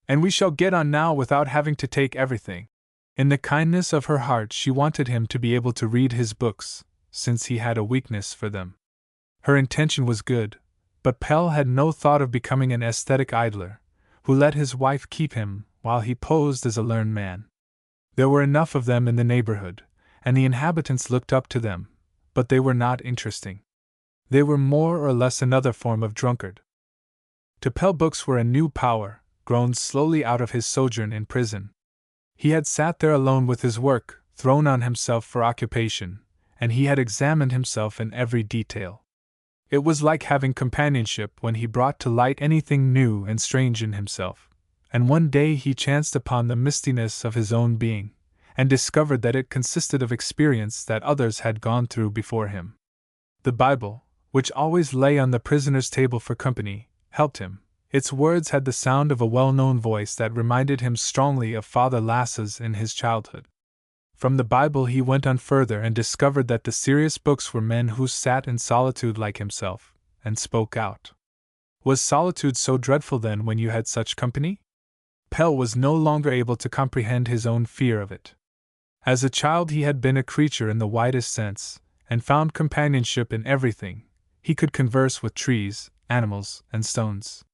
And we shall get on now without having to take everything." In the kindness of her heart she wanted him to be able to read his books, since he had a weakness for them. Her intention was good, but Pelle had no thought of becoming an aesthetic idler, who let his wife keep him while he posed as a learned man. There were enough of them in the neighborhood, and the inhabitants looked up to them, but they were not interesting. They were more or less another form of drunkard. To Pelle books were a new power, grown slowly out of his sojourn in prison. He had sat there alone with his work thrown on himself for occupation, and he had examined himself in every detail. It was like having companionship when he brought to light anything new and strange in himself, and one day he chanced upon the mistiness of his own being, and discovered that it consisted of experience that others had gone through before him. The Bible, which always lay on the prisoner's table for company, helped him. Its words had the sound of a well-known voice that reminded him strongly of Father Lasse's in his childhood. From the Bible he went on further and discovered that the serious books were men who sat in solitude like himself, and spoke out. Was solitude so dreadful then when you had such company? Pelle was no longer able to comprehend his own fear of it. As a child he had been a creature in the widest sense, and found companionship in everything. He could converse with trees, animals, and stones.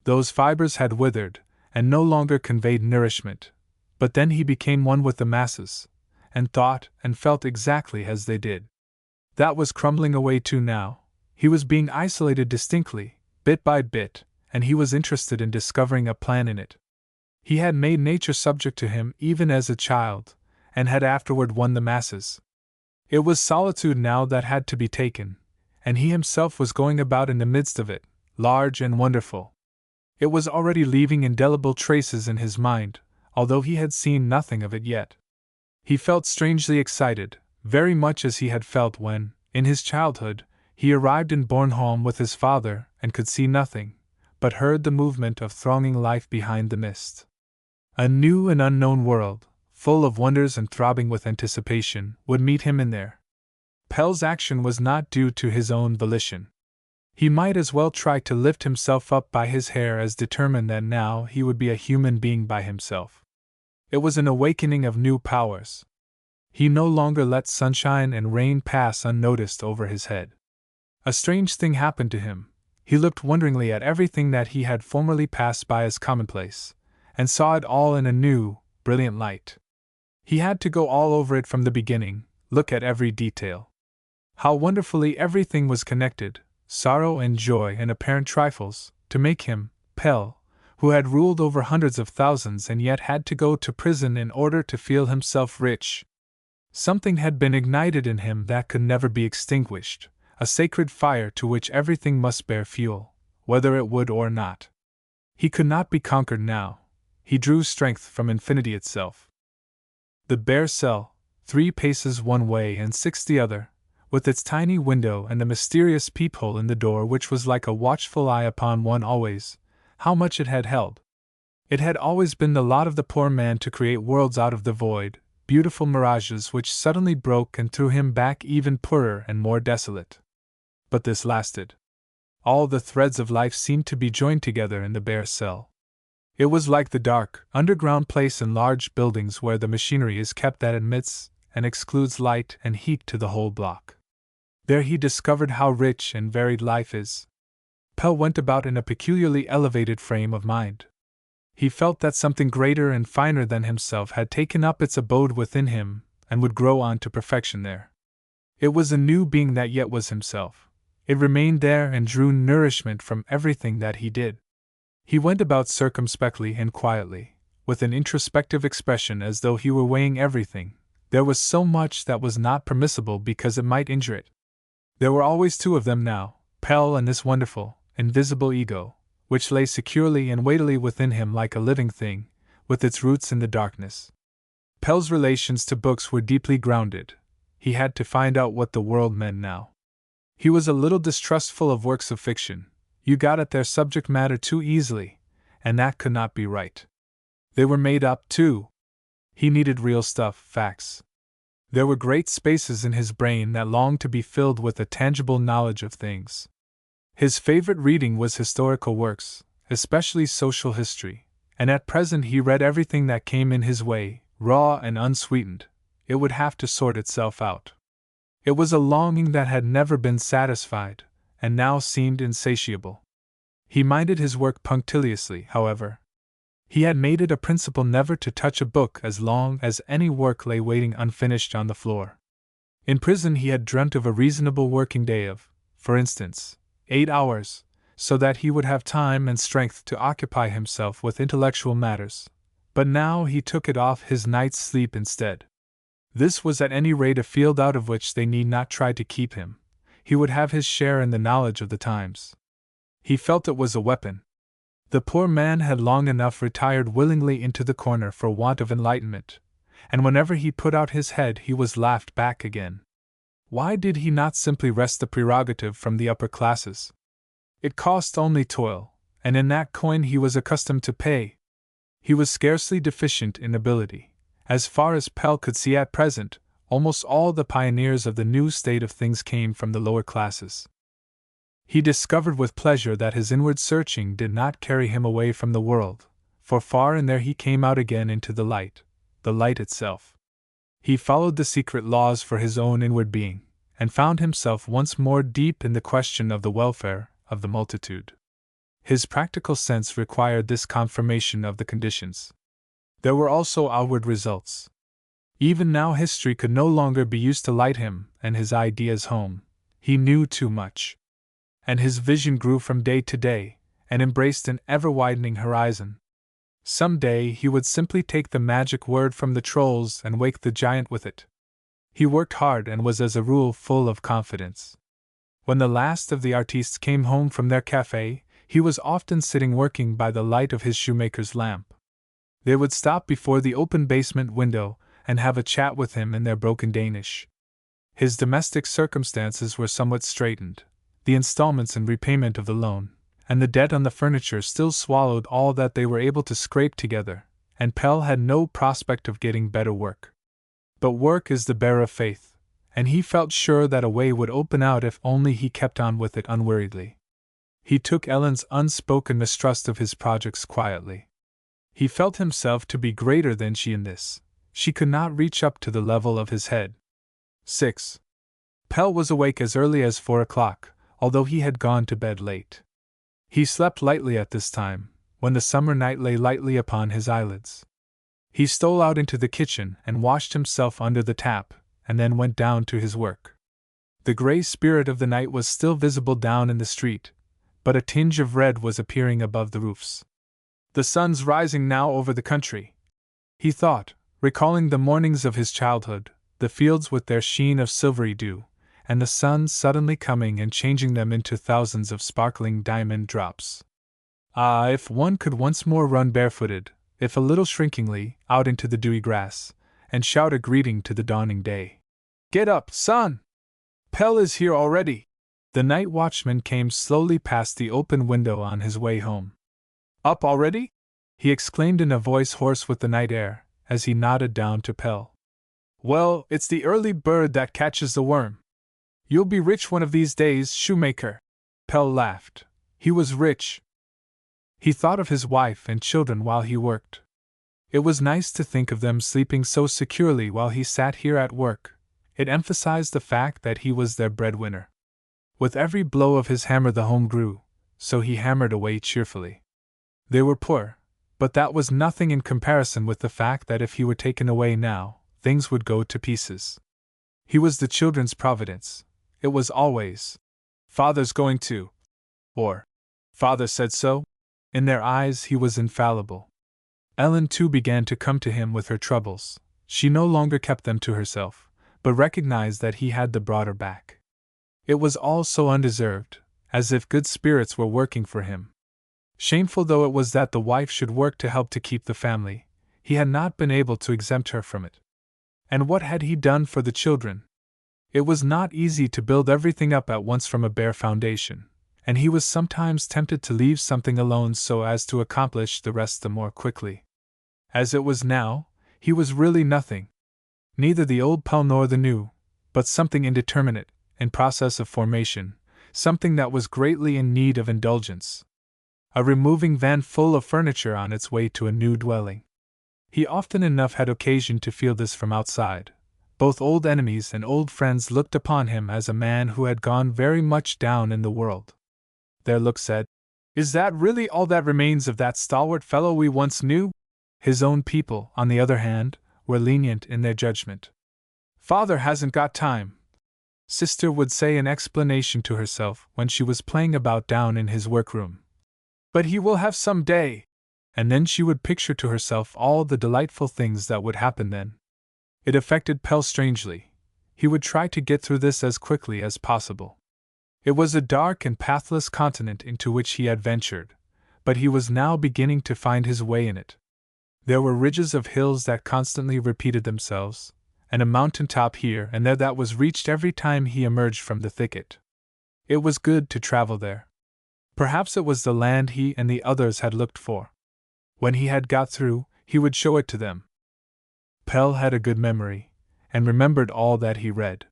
Those fibers had withered, and no longer conveyed nourishment, but then he became one with the masses, and thought and felt exactly as they did. That was crumbling away too now. He was being isolated distinctly, bit by bit, and he was interested in discovering a plan in it. He had made nature subject to him even as a child, and had afterward won the masses. It was solitude now that had to be taken, and he himself was going about in the midst of it, large and wonderful. It was already leaving indelible traces in his mind, although he had seen nothing of it yet. He felt strangely excited, very much as he had felt when, in his childhood, he arrived in Bornholm with his father and could see nothing, but heard the movement of thronging life behind the mist. A new and unknown world, full of wonders and throbbing with anticipation, would meet him in there. Pelle's action was not due to his own volition. He might as well try to lift himself up by his hair as determine that now he would be a human being by himself. It was an awakening of new powers. He no longer let sunshine and rain pass unnoticed over his head. A strange thing happened to him. He looked wonderingly at everything that he had formerly passed by as commonplace, and saw it all in a new, brilliant light. He had to go all over it from the beginning, look at every detail. How wonderfully everything was connected, sorrow and joy and apparent trifles, to make him, Pelle, who had ruled over hundreds of thousands and yet had to go to prison in order to feel himself rich. Something had been ignited in him that could never be extinguished, a sacred fire to which everything must bear fuel, whether it would or not. He could not be conquered now. He drew strength from infinity itself. The bare cell, 3 paces one way and 6 the other, with its tiny window and the mysterious peephole in the door which was like a watchful eye upon one always, how much it had held. It had always been the lot of the poor man to create worlds out of the void, beautiful mirages which suddenly broke and threw him back even poorer and more desolate. But this lasted. All the threads of life seemed to be joined together in the bare cell. It was like the dark, underground place in large buildings where the machinery is kept that admits and excludes light and heat to the whole block. There he discovered how rich and varied life is. Pelle went about in a peculiarly elevated frame of mind. He felt that something greater and finer than himself had taken up its abode within him and would grow on to perfection there. It was a new being that yet was himself. It remained there and drew nourishment from everything that he did. He went about circumspectly and quietly, with an introspective expression as though he were weighing everything. There was so much that was not permissible because it might injure it. There were always two of them now, Pelle and this wonderful, invisible ego, which lay securely and weightily within him like a living thing, with its roots in the darkness. Pelle's relations to books were deeply grounded. He had to find out what the world meant now. He was a little distrustful of works of fiction. You got at their subject matter too easily, and that could not be right. They were made up, too. He needed real stuff, facts. There were great spaces in his brain that longed to be filled with a tangible knowledge of things. His favorite reading was historical works, especially social history, and at present he read everything that came in his way, raw and unsweetened. It would have to sort itself out. It was a longing that had never been satisfied, and now seemed insatiable. He minded his work punctiliously, however. He had made it a principle never to touch a book as long as any work lay waiting unfinished on the floor. In prison he had dreamt of a reasonable working day of, for instance, 8 hours, so that he would have time and strength to occupy himself with intellectual matters, but now he took it off his night's sleep instead. This was at any rate a field out of which they need not try to keep him. He would have his share in the knowledge of the times. He felt it was a weapon. The poor man had long enough retired willingly into the corner for want of enlightenment, and whenever he put out his head he was laughed back again. Why did he not simply wrest the prerogative from the upper classes? It cost only toil, and in that coin he was accustomed to pay. He was scarcely deficient in ability. As far as Pelle could see at present, almost all the pioneers of the new state of things came from the lower classes. He discovered with pleasure that his inward searching did not carry him away from the world, for far in there he came out again into the light itself. He followed the secret laws for his own inward being, and found himself once more deep in the question of the welfare of the multitude. His practical sense required this confirmation of the conditions. There were also outward results. Even now history could no longer be used to light him and his ideas home. He knew too much. And his vision grew from day to day, and embraced an ever-widening horizon. Some day he would simply take the magic word from the trolls and wake the giant with it. He worked hard and was as a rule full of confidence. When the last of the artistes came home from their café, he was often sitting working by the light of his shoemaker's lamp. They would stop before the open basement window and have a chat with him in their broken Danish. His domestic circumstances were somewhat straitened. The installments in repayment of the loan, and the debt on the furniture still swallowed all that they were able to scrape together, and Pelle had no prospect of getting better work. But work is the bearer of faith, and he felt sure that a way would open out if only he kept on with it unweariedly. He took Ellen's unspoken mistrust of his projects quietly. He felt himself to be greater than she in this. She could not reach up to the level of his head. 6. Pelle was awake as early as 4 o'clock, although he had gone to bed late. He slept lightly at this time, when the summer night lay lightly upon his eyelids. He stole out into the kitchen and washed himself under the tap, and then went down to his work. The grey spirit of the night was still visible down in the street, but a tinge of red was appearing above the roofs. The sun's rising now over the country, he thought, recalling the mornings of his childhood, the fields with their sheen of silvery dew, and the sun suddenly coming and changing them into thousands of sparkling diamond drops. Ah, if one could once more run barefooted, if a little shrinkingly, out into the dewy grass, and shout a greeting to the dawning day. "Get up, son! Pelle is here already!" The night watchman came slowly past the open window on his way home. "Up already?" he exclaimed in a voice hoarse with the night air, as he nodded down to Pelle. "Well, it's the early bird that catches the worm. You'll be rich one of these days, shoemaker. Pelle laughed. He was rich. He thought of his wife and children while he worked. It was nice to think of them sleeping so securely while he sat here at work. It emphasized the fact that he was their breadwinner. With every blow of his hammer the home grew, so he hammered away cheerfully. They were poor, but that was nothing in comparison with the fact that if he were taken away now, things would go to pieces. He was the children's providence. It was always, "Father's going to," or "Father said so." In their eyes he was infallible. Ellen too began to come to him with her troubles. She no longer kept them to herself, but recognized that he had the broader back. It was all so undeserved, as if good spirits were working for him. Shameful though it was that the wife should work to help to keep the family, he had not been able to exempt her from it. And what had he done for the children? It was not easy to build everything up at once from a bare foundation, and he was sometimes tempted to leave something alone so as to accomplish the rest the more quickly. As it was now, he was really nothing. Neither the old Pelle nor the new, but something indeterminate, in process of formation, something that was greatly in need of indulgence. A removing van full of furniture on its way to a new dwelling. He often enough had occasion to feel this from outside. Both old enemies and old friends looked upon him as a man who had gone very much down in the world. Their look said, "Is that really all that remains of that stalwart fellow we once knew?" His own people, on the other hand, were lenient in their judgment. "Father hasn't got time," Sister would say in explanation to herself when she was playing about down in his workroom. "But he will have some day." And then she would picture to herself all the delightful things that would happen then. It affected Pelle strangely. He would try to get through this as quickly as possible. It was a dark and pathless continent into which he had ventured, but he was now beginning to find his way in it. There were ridges of hills that constantly repeated themselves, and a mountain top here and there that was reached every time he emerged from the thicket. It was good to travel there. Perhaps it was the land he and the others had looked for. When he had got through, he would show it to them. Pelle had a good memory, and remembered all that he read.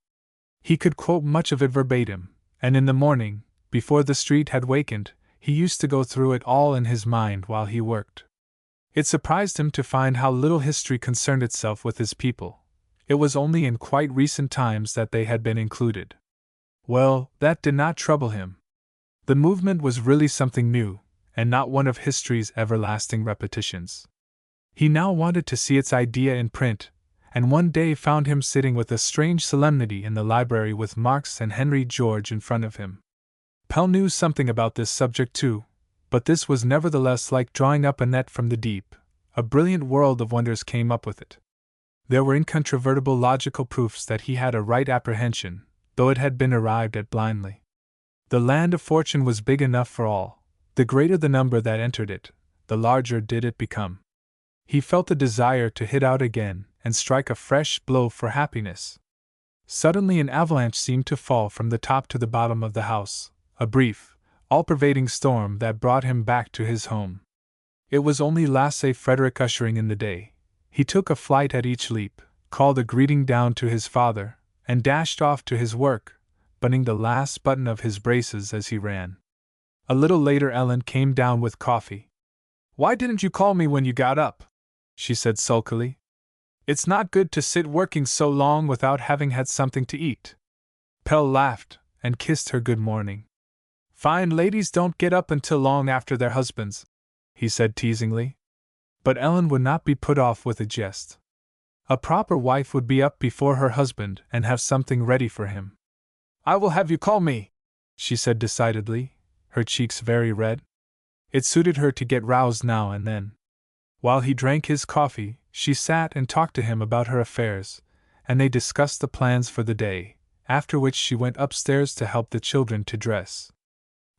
He could quote much of it verbatim, and in the morning, before the street had wakened, he used to go through it all in his mind while he worked. It surprised him to find how little history concerned itself with his people. It was only in quite recent times that they had been included. Well, that did not trouble him. The movement was really something new, and not one of history's everlasting repetitions. He now wanted to see its idea in print, and one day found him sitting with a strange solemnity in the library with Marx and Henry George in front of him. Pelle knew something about this subject too, but this was nevertheless like drawing up a net from the deep. A brilliant world of wonders came up with it. There were incontrovertible logical proofs that he had a right apprehension, though it had been arrived at blindly. The land of fortune was big enough for all. The greater the number that entered it, the larger did it become. He felt a desire to hit out again and strike a fresh blow for happiness. Suddenly an avalanche seemed to fall from the top to the bottom of the house, a brief, all-pervading storm that brought him back to his home. It was only Lasse Frederick ushering in the day. He took a flight at each leap, called a greeting down to his father, and dashed off to his work, buttoning the last button of his braces as he ran. A little later Ellen came down with coffee. "Why didn't you call me when you got up?" she said sulkily. "It's not good to sit working so long without having had something to eat." Pelle laughed and kissed her good morning. "Fine ladies don't get up until long after their husbands," he said teasingly. But Ellen would not be put off with a jest. A proper wife would be up before her husband and have something ready for him. "I will have you call me," she said decidedly, her cheeks very red. It suited her to get roused now and then. While he drank his coffee, she sat and talked to him about her affairs, and they discussed the plans for the day, after which she went upstairs to help the children to dress.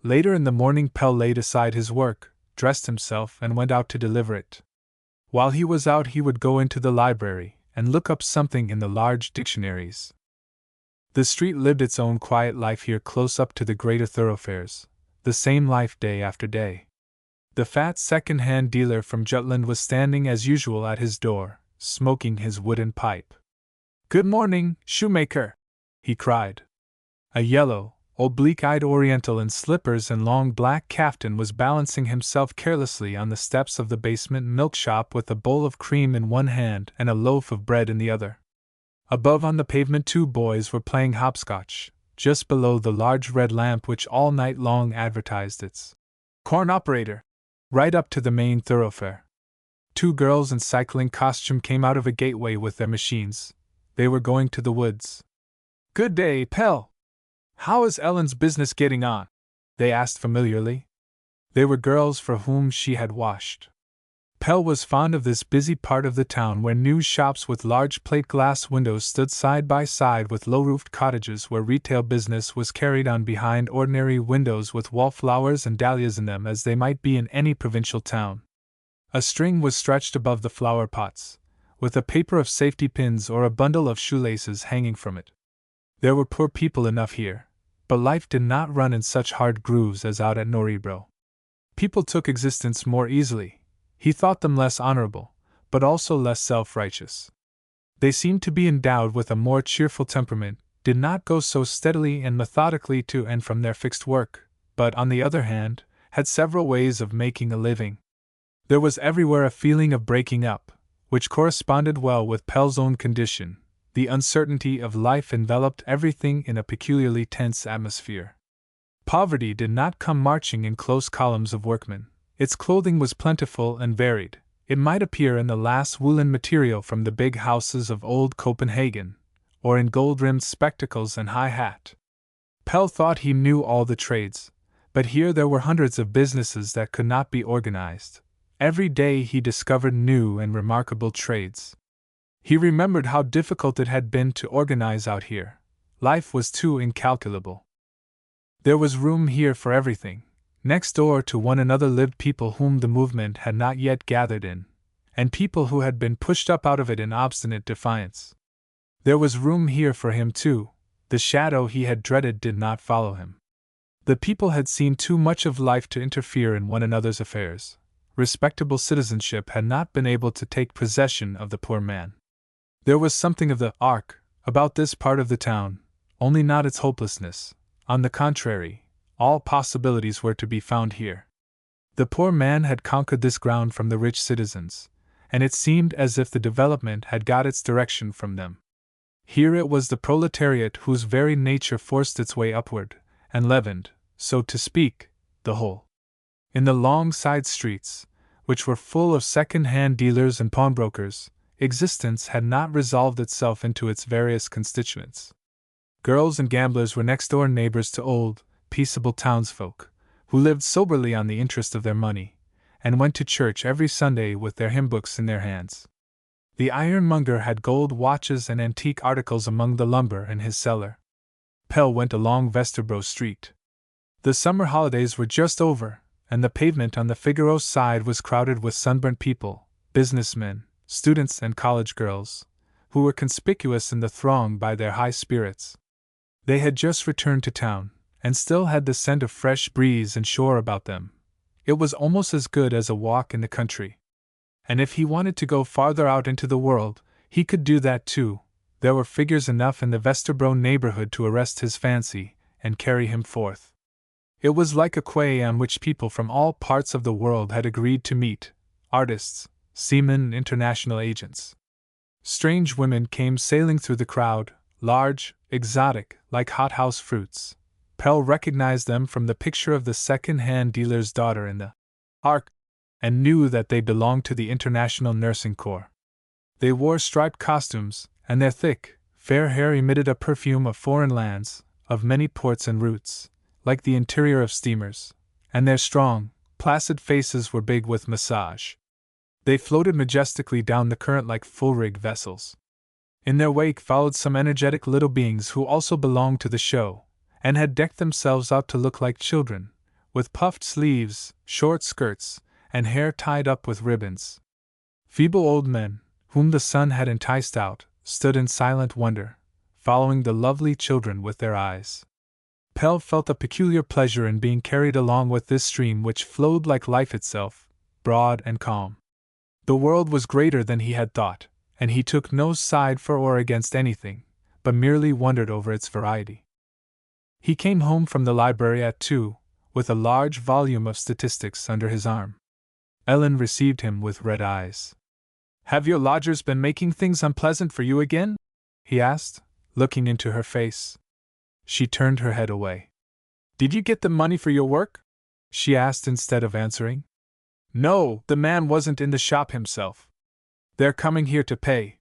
Later in the morning Pelle laid aside his work, dressed himself and went out to deliver it. While he was out he would go into the library and look up something in the large dictionaries. The street lived its own quiet life here close up to the greater thoroughfares, the same life day after day. The fat second-hand dealer from Jutland was standing as usual at his door, smoking his wooden pipe. "Good morning, shoemaker," he cried. A yellow, oblique-eyed Oriental in slippers and long black kaftan was balancing himself carelessly on the steps of the basement milk shop with a bowl of cream in one hand and a loaf of bread in the other. Above on the pavement 2 boys were playing hopscotch, just below the large red lamp which all night long advertised its corn operator, right up to the main thoroughfare. 2 girls in cycling costume came out of a gateway with their machines. They were going to the woods. "Good day, Pelle. How is Ellen's business getting on?" they asked familiarly. They were girls for whom she had washed. Pelle was fond of this busy part of the town where new shops with large plate-glass windows stood side by side with low-roofed cottages where retail business was carried on behind ordinary windows with wallflowers and dahlias in them as they might be in any provincial town. A string was stretched above the flower pots, with a paper of safety pins or a bundle of shoelaces hanging from it. There were poor people enough here, but life did not run in such hard grooves as out at Norrebro. People took existence more easily. He thought them less honorable, but also less self-righteous. They seemed to be endowed with a more cheerful temperament, did not go so steadily and methodically to and from their fixed work, but, on the other hand, had several ways of making a living. There was everywhere a feeling of breaking up, which corresponded well with Pelle's own condition. The uncertainty of life enveloped everything in a peculiarly tense atmosphere. Poverty did not come marching in close columns of workmen. Its clothing was plentiful and varied. It might appear in the last woolen material from the big houses of old Copenhagen, or in gold-rimmed spectacles and high hat. Pelle thought he knew all the trades, but here there were hundreds of businesses that could not be organized. Every day he discovered new and remarkable trades. He remembered how difficult it had been to organize out here. Life was too incalculable. There was room here for everything. Next door to one another lived people whom the movement had not yet gathered in, and people who had been pushed up out of it in obstinate defiance. There was room here for him too. The shadow he had dreaded did not follow him. The people had seen too much of life to interfere in one another's affairs. Respectable citizenship had not been able to take possession of the poor man. There was something of the ark about this part of the town, only not its hopelessness. On the contrary, all possibilities were to be found here. The poor man had conquered this ground from the rich citizens, and it seemed as if the development had got its direction from them. Here it was the proletariat whose very nature forced its way upward, and leavened, so to speak, the whole. In the long side streets, which were full of second-hand dealers and pawnbrokers, existence had not resolved itself into its various constituents. Girls and gamblers were next-door neighbors to old, peaceable townsfolk, who lived soberly on the interest of their money, and went to church every Sunday with their hymn-books in their hands. The ironmonger had gold watches and antique articles among the lumber in his cellar. Pelle went along Vesterbro Street. The summer holidays were just over, and the pavement on the Figaro side was crowded with sunburnt people, businessmen, students and college girls, who were conspicuous in the throng by their high spirits. They had just returned to town, and still had the scent of fresh breeze and shore about them. It was almost as good as a walk in the country. And if he wanted to go farther out into the world, he could do that too. There were figures enough in the Vesterbro neighborhood to arrest his fancy and carry him forth. It was like a quay on which people from all parts of the world had agreed to meet, artists, seamen, international agents. Strange women came sailing through the crowd, large, exotic, like hothouse fruits. Pelle recognized them from the picture of the second-hand dealer's daughter in the ark, and knew that they belonged to the International Nursing Corps. They wore striped costumes, and their thick, fair hair emitted a perfume of foreign lands, of many ports and routes, like the interior of steamers, and their strong, placid faces were big with massage. They floated majestically down the current like full-rigged vessels. In their wake followed some energetic little beings who also belonged to the show, and had decked themselves out to look like children, with puffed sleeves, short skirts, and hair tied up with ribbons. Feeble old men, whom the sun had enticed out, stood in silent wonder, following the lovely children with their eyes. Pelle felt a peculiar pleasure in being carried along with this stream which flowed like life itself, broad and calm. The world was greater than he had thought, and he took no side for or against anything, but merely wondered over its variety. He came home from the library at 2, with a large volume of statistics under his arm. Ellen received him with red eyes. "Have your lodgers been making things unpleasant for you again?" he asked, looking into her face. She turned her head away. "Did you get the money for your work?" she asked instead of answering. "No, the man wasn't in the shop himself. They're coming here to pay."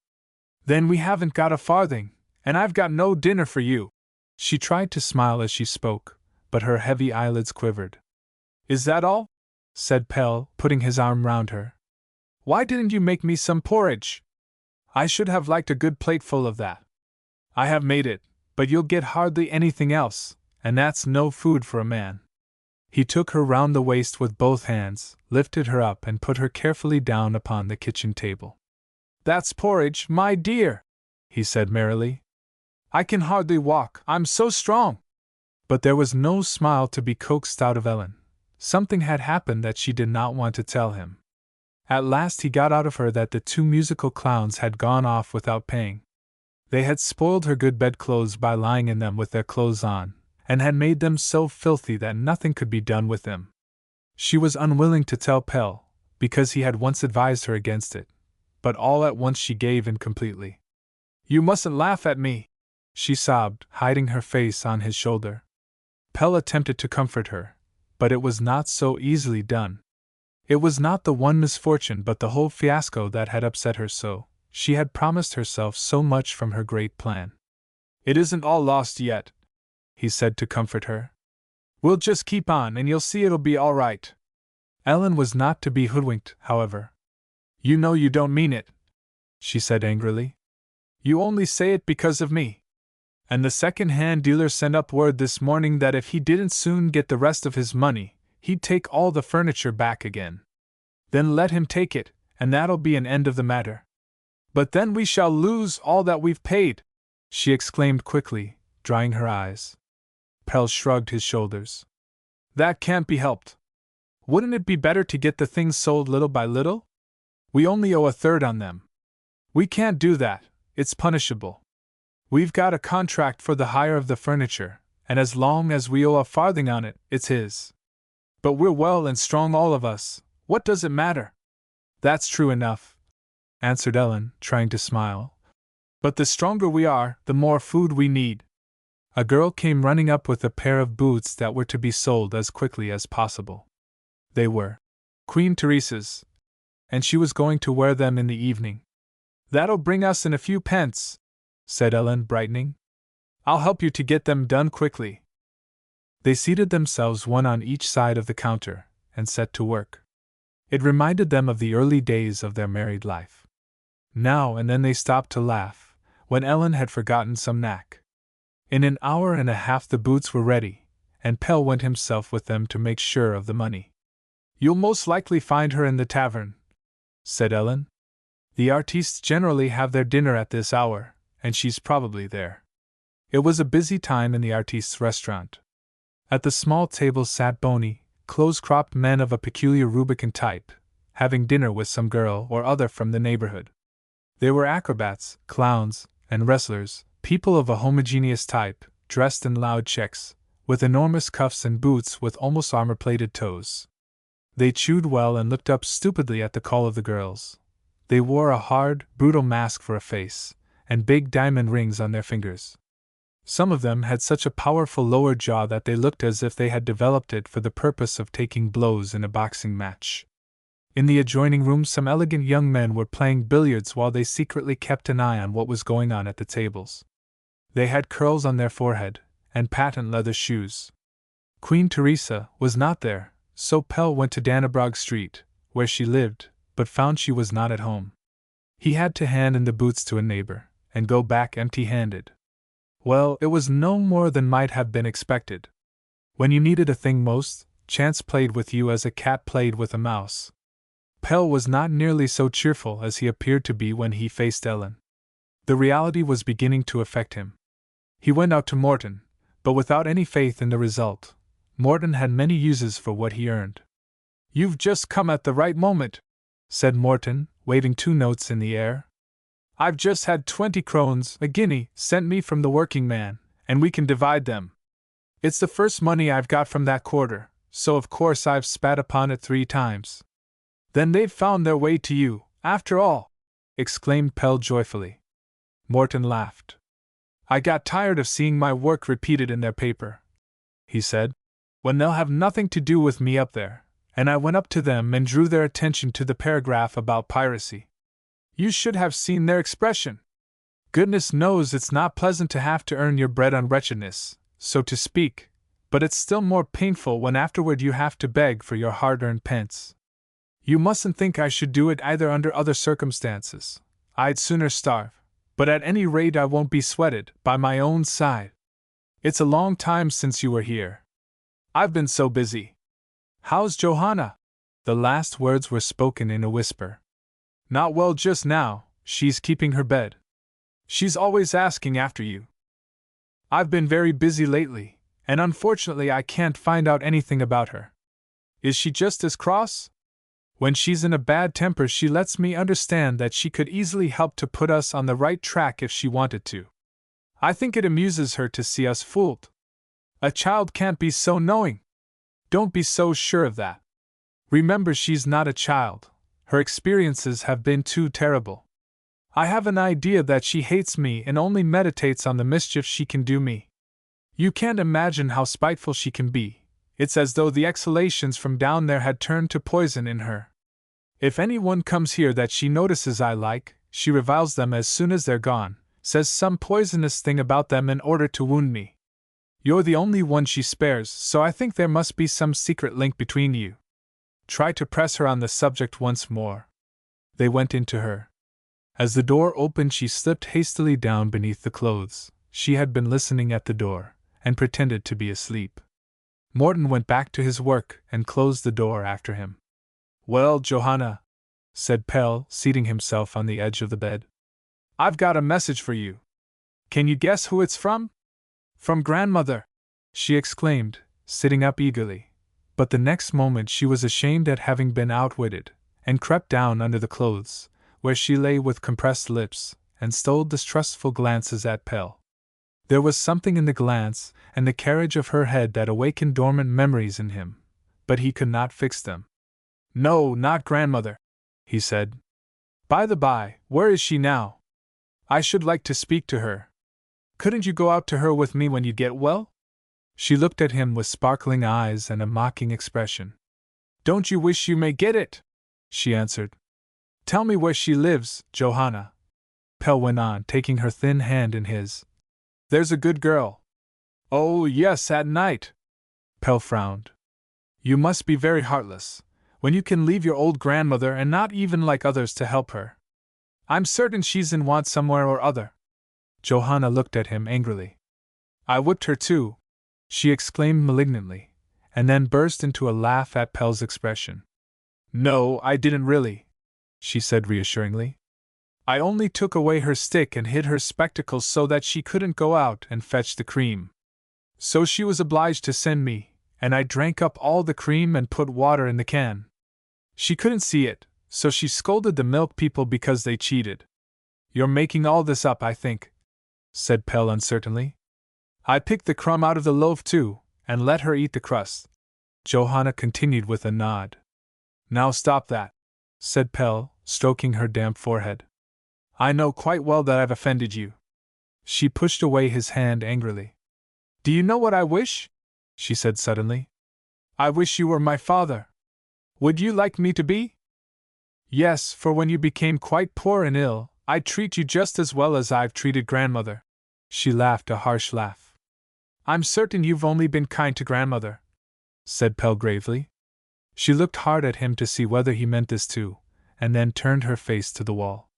"Then we haven't got a farthing, and I've got no dinner for you." She tried to smile as she spoke, but her heavy eyelids quivered. "Is that all?" said Pelle, putting his arm round her. "Why didn't you make me some porridge? I should have liked a good plateful of that. I have made it, but you'll get hardly anything else, and that's no food for a man." He took her round the waist with both hands, lifted her up and put her carefully down upon the kitchen table. "That's porridge, my dear," he said merrily. "I can hardly walk, I'm so strong." But there was no smile to be coaxed out of Ellen. Something had happened that she did not want to tell him. At last he got out of her that the 2 musical clowns had gone off without paying. They had spoiled her good bedclothes by lying in them with their clothes on, and had made them so filthy that nothing could be done with them. She was unwilling to tell Pelle, because he had once advised her against it, but all at once she gave in completely. "You mustn't laugh at me," she sobbed, hiding her face on his shoulder. Pelle attempted to comfort her, but it was not so easily done. It was not the one misfortune but the whole fiasco that had upset her so. She had promised herself so much from her great plan. "It isn't all lost yet," he said to comfort her. "We'll just keep on and you'll see it'll be all right." Ellen was not to be hoodwinked, however. "You know you don't mean it," she said angrily. "You only say it because of me. And the second-hand dealer sent up word this morning that if he didn't soon get the rest of his money, he'd take all the furniture back again. Then let him take it, and that'll be an end of the matter." "But then we shall lose all that we've paid," she exclaimed quickly, drying her eyes. Pelle shrugged his shoulders. "That can't be helped. Wouldn't it be better to get the things sold little by little? We only owe 1/3 on them. We can't do that, it's punishable. We've got a contract for the hire of the furniture, and as long as we owe a farthing on it, it's his. But we're well and strong all of us, what does it matter?" "That's true enough," answered Ellen, trying to smile. "But the stronger we are, the more food we need." A girl came running up with a pair of boots that were to be sold as quickly as possible. They were Queen Teresa's, and she was going to wear them in the evening. "That'll bring us in a few pence," said Ellen, brightening. "I'll help you to get them done quickly." They seated themselves one on each side of the counter, and set to work. It reminded them of the early days of their married life. Now and then they stopped to laugh, when Ellen had forgotten some knack. In an hour and a half the boots were ready, and Pelle went himself with them to make sure of the money. "You'll most likely find her in the tavern," said Ellen. "The artistes generally have their dinner at this hour, and she's probably there." It was a busy time in the artistes' restaurant. At the small table sat bony, close-cropped men of a peculiar Rubicon type, having dinner with some girl or other from the neighborhood. They were acrobats, clowns, and wrestlers, people of a homogeneous type, dressed in loud checks, with enormous cuffs and boots with almost armor-plated toes. They chewed well and looked up stupidly at the call of the girls. They wore a hard, brutal mask for a face, and big diamond rings on their fingers. Some of them had such a powerful lower jaw that they looked as if they had developed it for the purpose of taking blows in a boxing match. In the adjoining room some elegant young men were playing billiards while they secretly kept an eye on what was going on at the tables. They had curls on their forehead, and patent leather shoes. Queen Teresa was not there, so Pelle went to Dannebrog Street, where she lived, but found she was not at home. He had to hand in the boots to a neighbor, and go back empty-handed. Well, it was no more than might have been expected. When you needed a thing most, chance played with you as a cat played with a mouse. Pelle was not nearly so cheerful as he appeared to be when he faced Ellen. The reality was beginning to affect him. He went out to Morton, but without any faith in the result. Morton had many uses for what he earned. "You've just come at the right moment," said Morton, waving 2 notes in the air. "I've just had 20 krones, a guinea, sent me from the working man, and we can divide them." It's the first money I've got from that quarter, so of course I've spat upon it 3 times. Then they've found their way to you, after all! Exclaimed Pelle joyfully. Morton laughed. I got tired of seeing my work repeated in their paper, he said, when they'll have nothing to do with me up there, and I went up to them and drew their attention to the paragraph about piracy. You should have seen their expression. Goodness knows it's not pleasant to have to earn your bread on wretchedness, so to speak, but it's still more painful when afterward you have to beg for your hard-earned pence. You mustn't think I should do it either under other circumstances. I'd sooner starve, but at any rate I won't be sweated by my own side. It's a long time since you were here. I've been so busy. How's Johanna? The last words were spoken in a whisper. Not well just now, she's keeping her bed. She's always asking after you. I've been very busy lately, and unfortunately I can't find out anything about her. Is she just as cross? When she's in a bad temper she lets me understand that she could easily help to put us on the right track if she wanted to. I think it amuses her to see us fooled. A child can't be so knowing. Don't be so sure of that. Remember, she's not a child. Her experiences have been too terrible. I have an idea that she hates me and only meditates on the mischief she can do me. You can't imagine how spiteful she can be. It's as though the exhalations from down there had turned to poison in her. If anyone comes here that she notices I like, she reviles them as soon as they're gone, says some poisonous thing about them in order to wound me. You're the only one she spares, so I think there must be some secret link between you. Try to press her on the subject once more. They went into her. As the door opened she slipped hastily down beneath the clothes. She had been listening at the door, and pretended to be asleep. Morton went back to his work and closed the door after him. Well, Johanna, said Pelle, seating himself on the edge of the bed. I've got a message for you. Can you guess who it's from? From grandmother, she exclaimed, sitting up eagerly. But the next moment she was ashamed at having been outwitted, and crept down under the clothes, where she lay with compressed lips, and stole distrustful glances at Pelle. There was something in the glance and the carriage of her head that awakened dormant memories in him, but he could not fix them. No, not grandmother, he said. By the by, where is she now? I should like to speak to her. Couldn't you go out to her with me when you get well? She looked at him with sparkling eyes and a mocking expression. Don't you wish you may get it? She answered. Tell me where she lives, Johanna, Pelle went on, taking her thin hand in his. There's a good girl. Oh, yes, at night. Pelle frowned. You must be very heartless, when you can leave your old grandmother and not even like others to help her. I'm certain she's in want somewhere or other. Johanna looked at him angrily. I whipped her too, she exclaimed malignantly, and then burst into a laugh at Pelle's expression. No, I didn't really, she said reassuringly. I only took away her stick and hid her spectacles so that she couldn't go out and fetch the cream. So she was obliged to send me, and I drank up all the cream and put water in the can. She couldn't see it, so she scolded the milk people because they cheated. You're making all this up, I think, said Pelle uncertainly. I picked the crumb out of the loaf too, and let her eat the crust. Johanna continued with a nod. Now stop that, said Pelle, stroking her damp forehead. I know quite well that I've offended you. She pushed away his hand angrily. Do you know what I wish? She said suddenly. I wish you were my father. Would you like me to be? Yes, for when you became quite poor and ill, I'd treat you just as well as I've treated grandmother. She laughed a harsh laugh. I'm certain you've only been kind to grandmother, said Pelle gravely. She looked hard at him to see whether he meant this too, and then turned her face to the wall.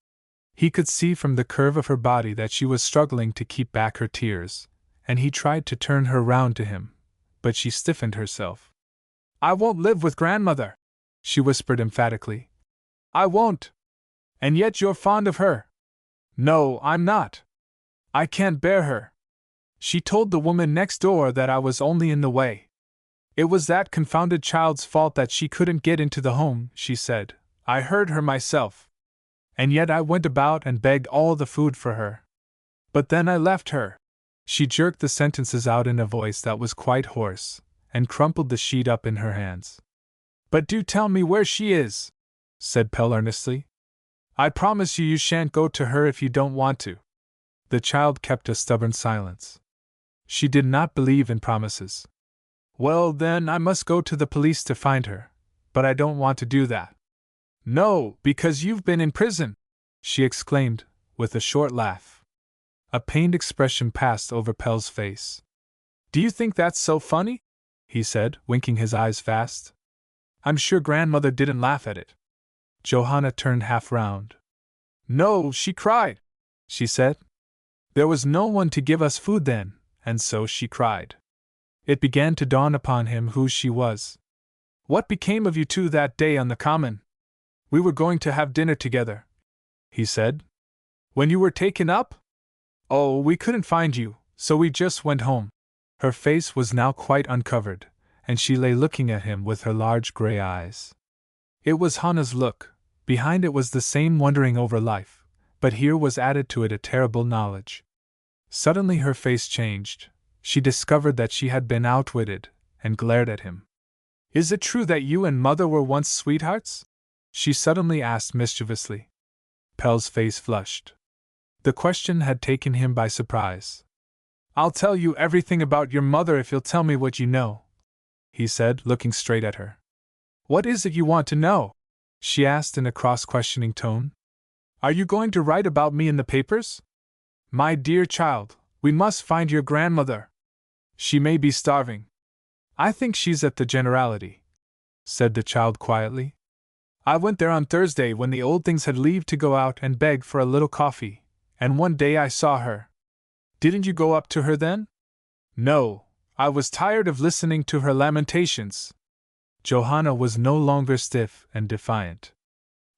He could see from the curve of her body that she was struggling to keep back her tears, and he tried to turn her round to him, but she stiffened herself. I won't live with grandmother, she whispered emphatically. I won't. And yet you're fond of her. No, I'm not. I can't bear her. She told the woman next door that I was only in the way. It was that confounded child's fault that she couldn't get into the home, she said. I heard her myself. And yet I went about and begged all the food for her. But then I left her. She jerked the sentences out in a voice that was quite hoarse, and crumpled the sheet up in her hands. "But do tell me where she is," said Pelle earnestly. "I promise you shan't go to her if you don't want to." The child kept a stubborn silence. She did not believe in promises. "Well, then, I must go to the police to find her, but I don't want to do that." "No, because you've been in prison!" she exclaimed, with a short laugh. A pained expression passed over Pelle's face. "Do you think that's so funny?" he said, winking his eyes fast. "I'm sure grandmother didn't laugh at it." Johanna turned half round. "No, she cried," she said. "There was no one to give us food then, and so she cried." It began to dawn upon him who she was. "What became of you two that day on the common? We were going to have dinner together," he said. "When you were taken up? Oh, we couldn't find you, so we just went home." Her face was now quite uncovered, and she lay looking at him with her large gray eyes. It was Hannah's look. Behind it was the same wondering over life, but here was added to it a terrible knowledge. Suddenly her face changed. She discovered that she had been outwitted, and glared at him. "Is it true that you and Mother were once sweethearts?" she suddenly asked mischievously. Pelle's face flushed. The question had taken him by surprise. "I'll tell you everything about your mother if you'll tell me what you know," he said, looking straight at her. "What is it you want to know?" she asked in a cross-questioning tone. "Are you going to write about me in the papers? My dear child, we must find your grandmother. She may be starving." "I think she's at the Generality," said the child quietly. "I went there on Thursday when the old things had leave to go out and beg for a little coffee, and one day I saw her." "Didn't you go up to her then?" "No, I was tired of listening to her lamentations." Johanna was no longer stiff and defiant.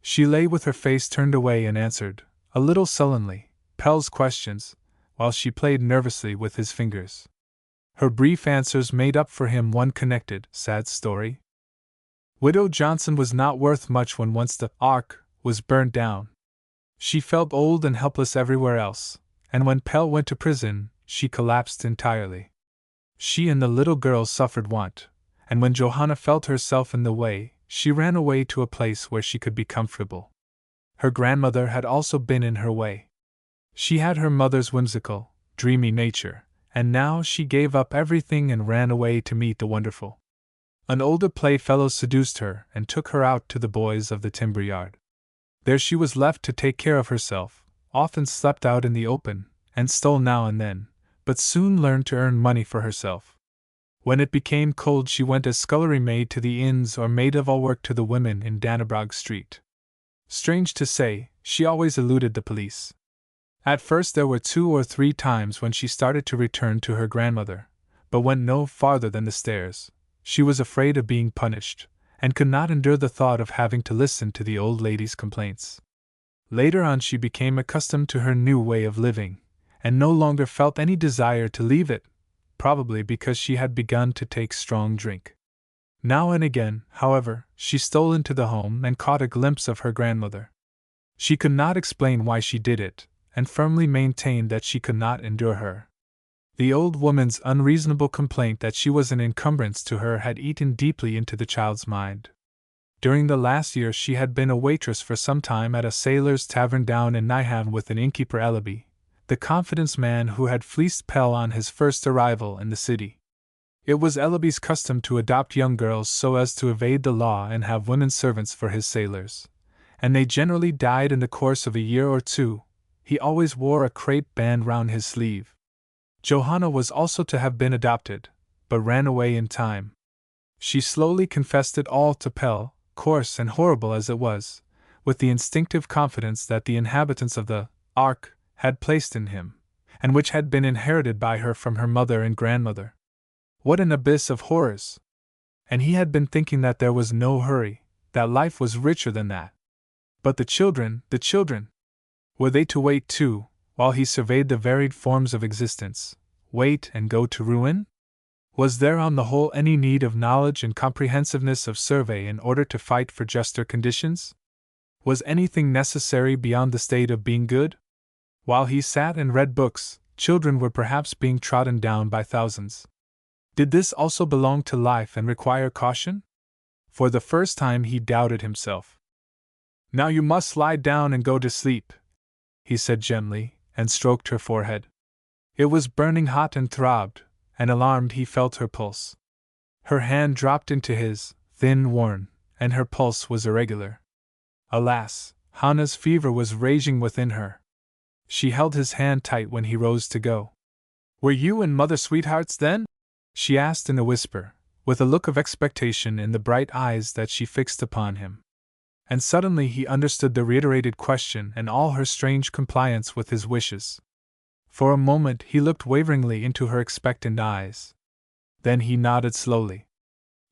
She lay with her face turned away and answered, a little sullenly, Pelle's questions, while she played nervously with his fingers. Her brief answers made up for him one connected, sad story. Widow Johnson was not worth much when once the Ark was burnt down. She felt old and helpless everywhere else, and when Pelle went to prison, she collapsed entirely. She and the little girl suffered want, and when Johanna felt herself in the way, she ran away to a place where she could be comfortable. Her grandmother had also been in her way. She had her mother's whimsical, dreamy nature, and now she gave up everything and ran away to meet the wonderful. An older playfellow seduced her and took her out to the boys of the timber yard. There she was left to take care of herself, often slept out in the open, and stole now and then, but soon learned to earn money for herself. When it became cold she went as scullery maid to the inns or maid of all work to the women in Dannebrog Street. Strange to say, she always eluded the police. At first there were 2 or 3 times when she started to return to her grandmother, but went no farther than the stairs. She was afraid of being punished, and could not endure the thought of having to listen to the old lady's complaints. Later on she became accustomed to her new way of living, and no longer felt any desire to leave it, probably because she had begun to take strong drink. Now and again, however, she stole into the home and caught a glimpse of her grandmother. She could not explain why she did it, and firmly maintained that she could not endure her. The old woman's unreasonable complaint that she was an encumbrance to her had eaten deeply into the child's mind. During the last year she had been a waitress for some time at a sailor's tavern down in Nijmegen with an innkeeper Ellaby, the confidence man who had fleeced Pelle on his first arrival in the city. It was Ellaby's custom to adopt young girls so as to evade the law and have women servants for his sailors, and they generally died in the course of a year or 2. He always wore a crape band round his sleeve. Johanna was also to have been adopted, but ran away in time. She slowly confessed it all to Pelle, coarse and horrible as it was, with the instinctive confidence that the inhabitants of the Ark had placed in him, and which had been inherited by her from her mother and grandmother. What an abyss of horrors! And he had been thinking that there was no hurry, that life was richer than that. But the children! Were they to wait too, while he surveyed the varied forms of existence, wait and go to ruin? Was there on the whole any need of knowledge and comprehensiveness of survey in order to fight for juster conditions? Was anything necessary beyond the state of being good? While he sat and read books, children were perhaps being trodden down by thousands. Did this also belong to life and require caution? For the first time he doubted himself. "Now you must lie down and go to sleep," he said gently, and stroked her forehead. It was burning hot and throbbed, and alarmed he felt her pulse. Her hand dropped into his, thin, worn, and her pulse was irregular. Alas, Hannah's fever was raging within her. She held his hand tight when he rose to go. "Were you and Mother sweethearts then?" she asked in a whisper, with a look of expectation in the bright eyes that she fixed upon him. And suddenly he understood the reiterated question and all her strange compliance with his wishes. For a moment he looked waveringly into her expectant eyes. Then he nodded slowly.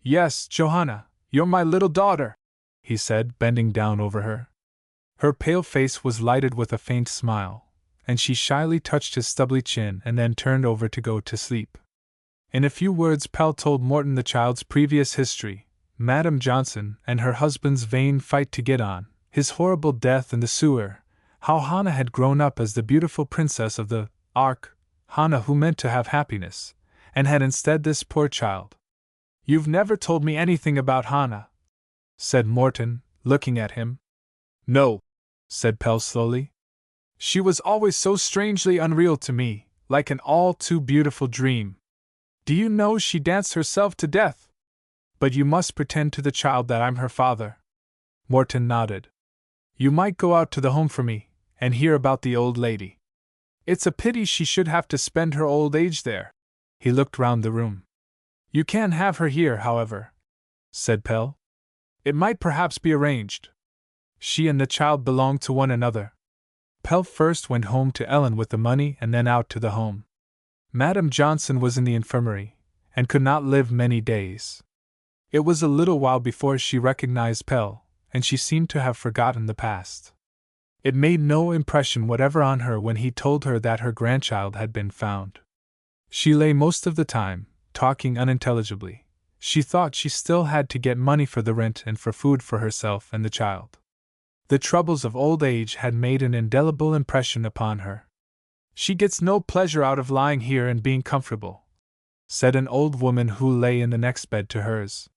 "Yes, Johanna, you're my little daughter," he said, bending down over her. Her pale face was lighted with a faint smile, and she shyly touched his stubbly chin and then turned over to go to sleep. In a few words Pelle told Morton the child's previous history, Madame Johnson and her husband's vain fight to get on, his horrible death in the sewer, how Hannah had grown up as the beautiful princess of the Ark, Hannah who meant to have happiness, and had instead this poor child. "You've never told me anything about Hannah," said Morton, looking at him. "No," said Pelle slowly. "She was always so strangely unreal to me, like an all-too-beautiful dream. Do you know she danced herself to death? But you must pretend to the child that I'm her father." Morton nodded. "You might go out to the home for me, and hear about the old lady. It's a pity she should have to spend her old age there." He looked round the room. "You can have her here, however," said Pelle. "It might perhaps be arranged. She and the child belong to one another." Pelle first went home to Ellen with the money and then out to the home. Madame Johnson was in the infirmary, and could not live many days. It was a little while before she recognized Pelle, and she seemed to have forgotten the past. It made no impression whatever on her when he told her that her grandchild had been found. She lay most of the time, talking unintelligibly. She thought she still had to get money for the rent and for food for herself and the child. The troubles of old age had made an indelible impression upon her. "She gets no pleasure out of lying here and being comfortable," said an old woman who lay in the next bed to hers.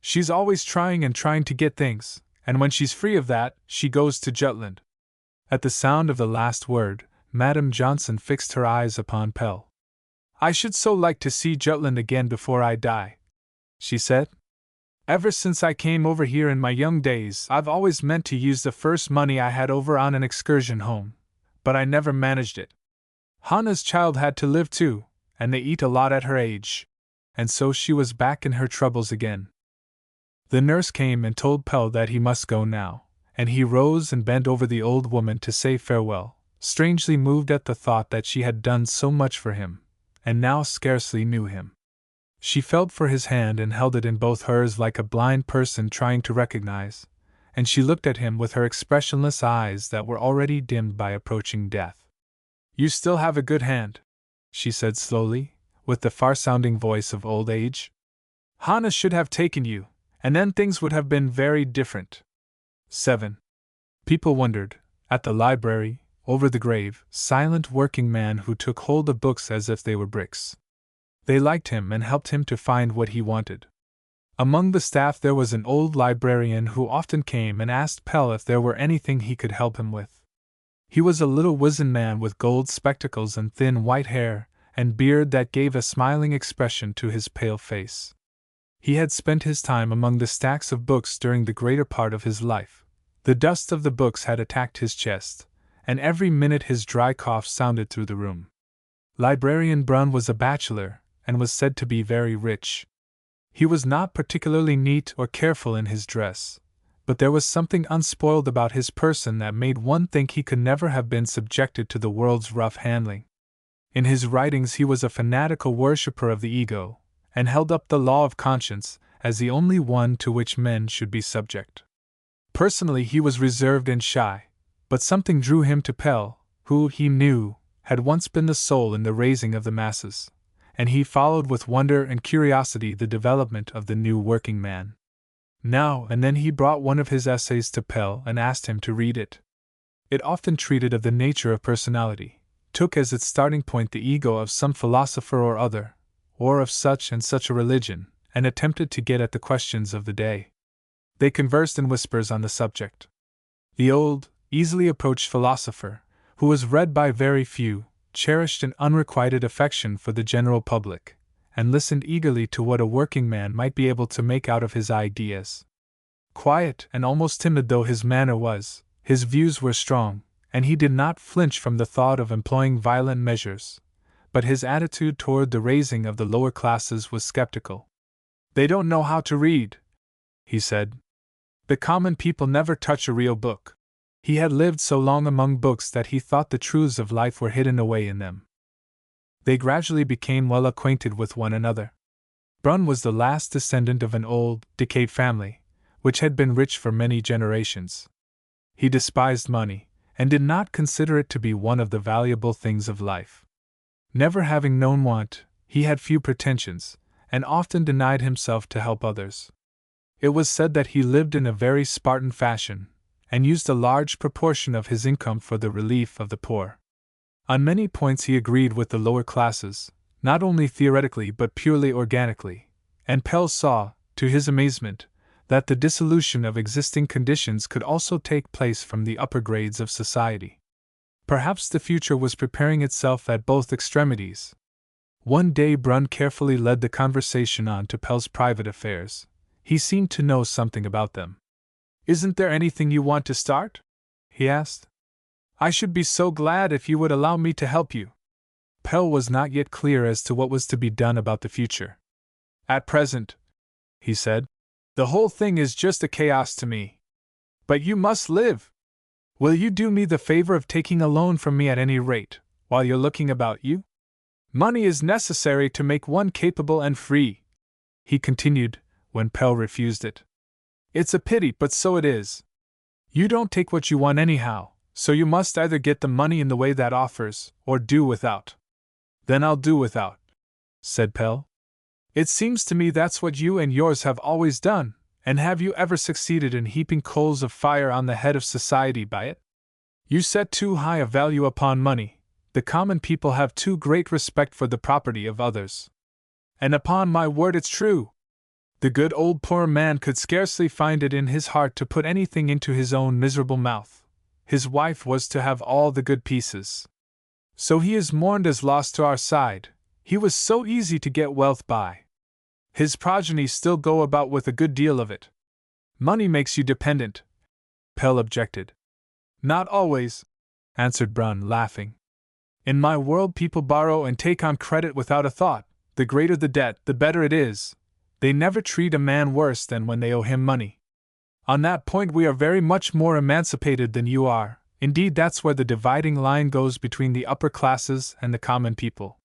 "She's always trying to get things, and when she's free of that, she goes to Jutland." At the sound of the last word, Madame Johnson fixed her eyes upon Pelle. "I should so like to see Jutland again before I die," she said. "Ever since I came over here in my young days, I've always meant to use the first money I had over on an excursion home, but I never managed it. Hannah's child had to live too, and they eat a lot at her age." And so she was back in her troubles again. The nurse came and told Pelle that he must go now, and he rose and bent over the old woman to say farewell, strangely moved at the thought that she had done so much for him, and now scarcely knew him. She felt for his hand and held it in both hers like a blind person trying to recognize, and she looked at him with her expressionless eyes that were already dimmed by approaching death. "You still have a good hand," she said slowly, with the far-sounding voice of old age. "Hannah should have taken you, and then things would have been very different." 7. People wondered, at the library, over the grave, silent working man who took hold of books as if they were bricks. They liked him and helped him to find what he wanted. Among the staff there was an old librarian who often came and asked Pelle if there were anything he could help him with. He was a little wizened man with gold spectacles and thin white hair, and beard that gave a smiling expression to his pale face. He had spent his time among the stacks of books during the greater part of his life. The dust of the books had attacked his chest, and every minute his dry cough sounded through the room. Librarian Brunn was a bachelor, and was said to be very rich. He was not particularly neat or careful in his dress, but there was something unspoiled about his person that made one think he could never have been subjected to the world's rough handling. In his writings he was a fanatical worshipper of the ego, and held up the law of conscience as the only one to which men should be subject. Personally he was reserved and shy, but something drew him to Pelle, who, he knew, had once been the soul in the raising of the masses, and he followed with wonder and curiosity the development of the new working man. Now and then he brought one of his essays to Pelle and asked him to read it. It often treated of the nature of personality, took as its starting point the ego of some philosopher or other, or of such and such a religion, and attempted to get at the questions of the day. They conversed in whispers on the subject. The old, easily approached philosopher, who was read by very few, cherished an unrequited affection for the general public, and listened eagerly to what a working man might be able to make out of his ideas. Quiet and almost timid though his manner was, his views were strong, and he did not flinch from the thought of employing violent measures, but his attitude toward the raising of the lower classes was skeptical. "They don't know how to read," he said. "The common people never touch a real book." He had lived so long among books that he thought the truths of life were hidden away in them. They gradually became well acquainted with one another. Brunn was the last descendant of an old, decayed family, which had been rich for many generations. He despised money, and did not consider it to be one of the valuable things of life. Never having known want, he had few pretensions, and often denied himself to help others. It was said that he lived in a very Spartan fashion, and used a large proportion of his income for the relief of the poor. On many points he agreed with the lower classes, not only theoretically but purely organically, and Pelle saw, to his amazement, that the dissolution of existing conditions could also take place from the upper grades of society. Perhaps the future was preparing itself at both extremities. One day Brunn carefully led the conversation on to Pelle's private affairs. He seemed to know something about them. "Isn't there anything you want to start?" he asked. "I should be so glad if you would allow me to help you." Pelle was not yet clear as to what was to be done about the future. "At present," he said, "the whole thing is just a chaos to me. But you must live. Will you do me the favor of taking a loan from me at any rate, while you're looking about you? Money is necessary to make one capable and free," he continued, when Pelle refused it. "It's a pity, but so it is. You don't take what you want anyhow, so you must either get the money in the way that offers, or do without." "Then I'll do without," said Pelle. "It seems to me that's what you and yours have always done, and have you ever succeeded in heaping coals of fire on the head of society by it? You set too high a value upon money. The common people have too great respect for the property of others. And upon my word it's true. The good old poor man could scarcely find it in his heart to put anything into his own miserable mouth. His wife was to have all the good pieces. So he is mourned as lost to our side. He was so easy to get wealth by. His progeny still go about with a good deal of it." "Money makes you dependent," Pelle objected. "Not always," answered Brunn, laughing. "In my world people borrow and take on credit without a thought. The greater the debt, the better it is. They never treat a man worse than when they owe him money. On that point we are very much more emancipated than you are. Indeed, that's where the dividing line goes between the upper classes and the common people.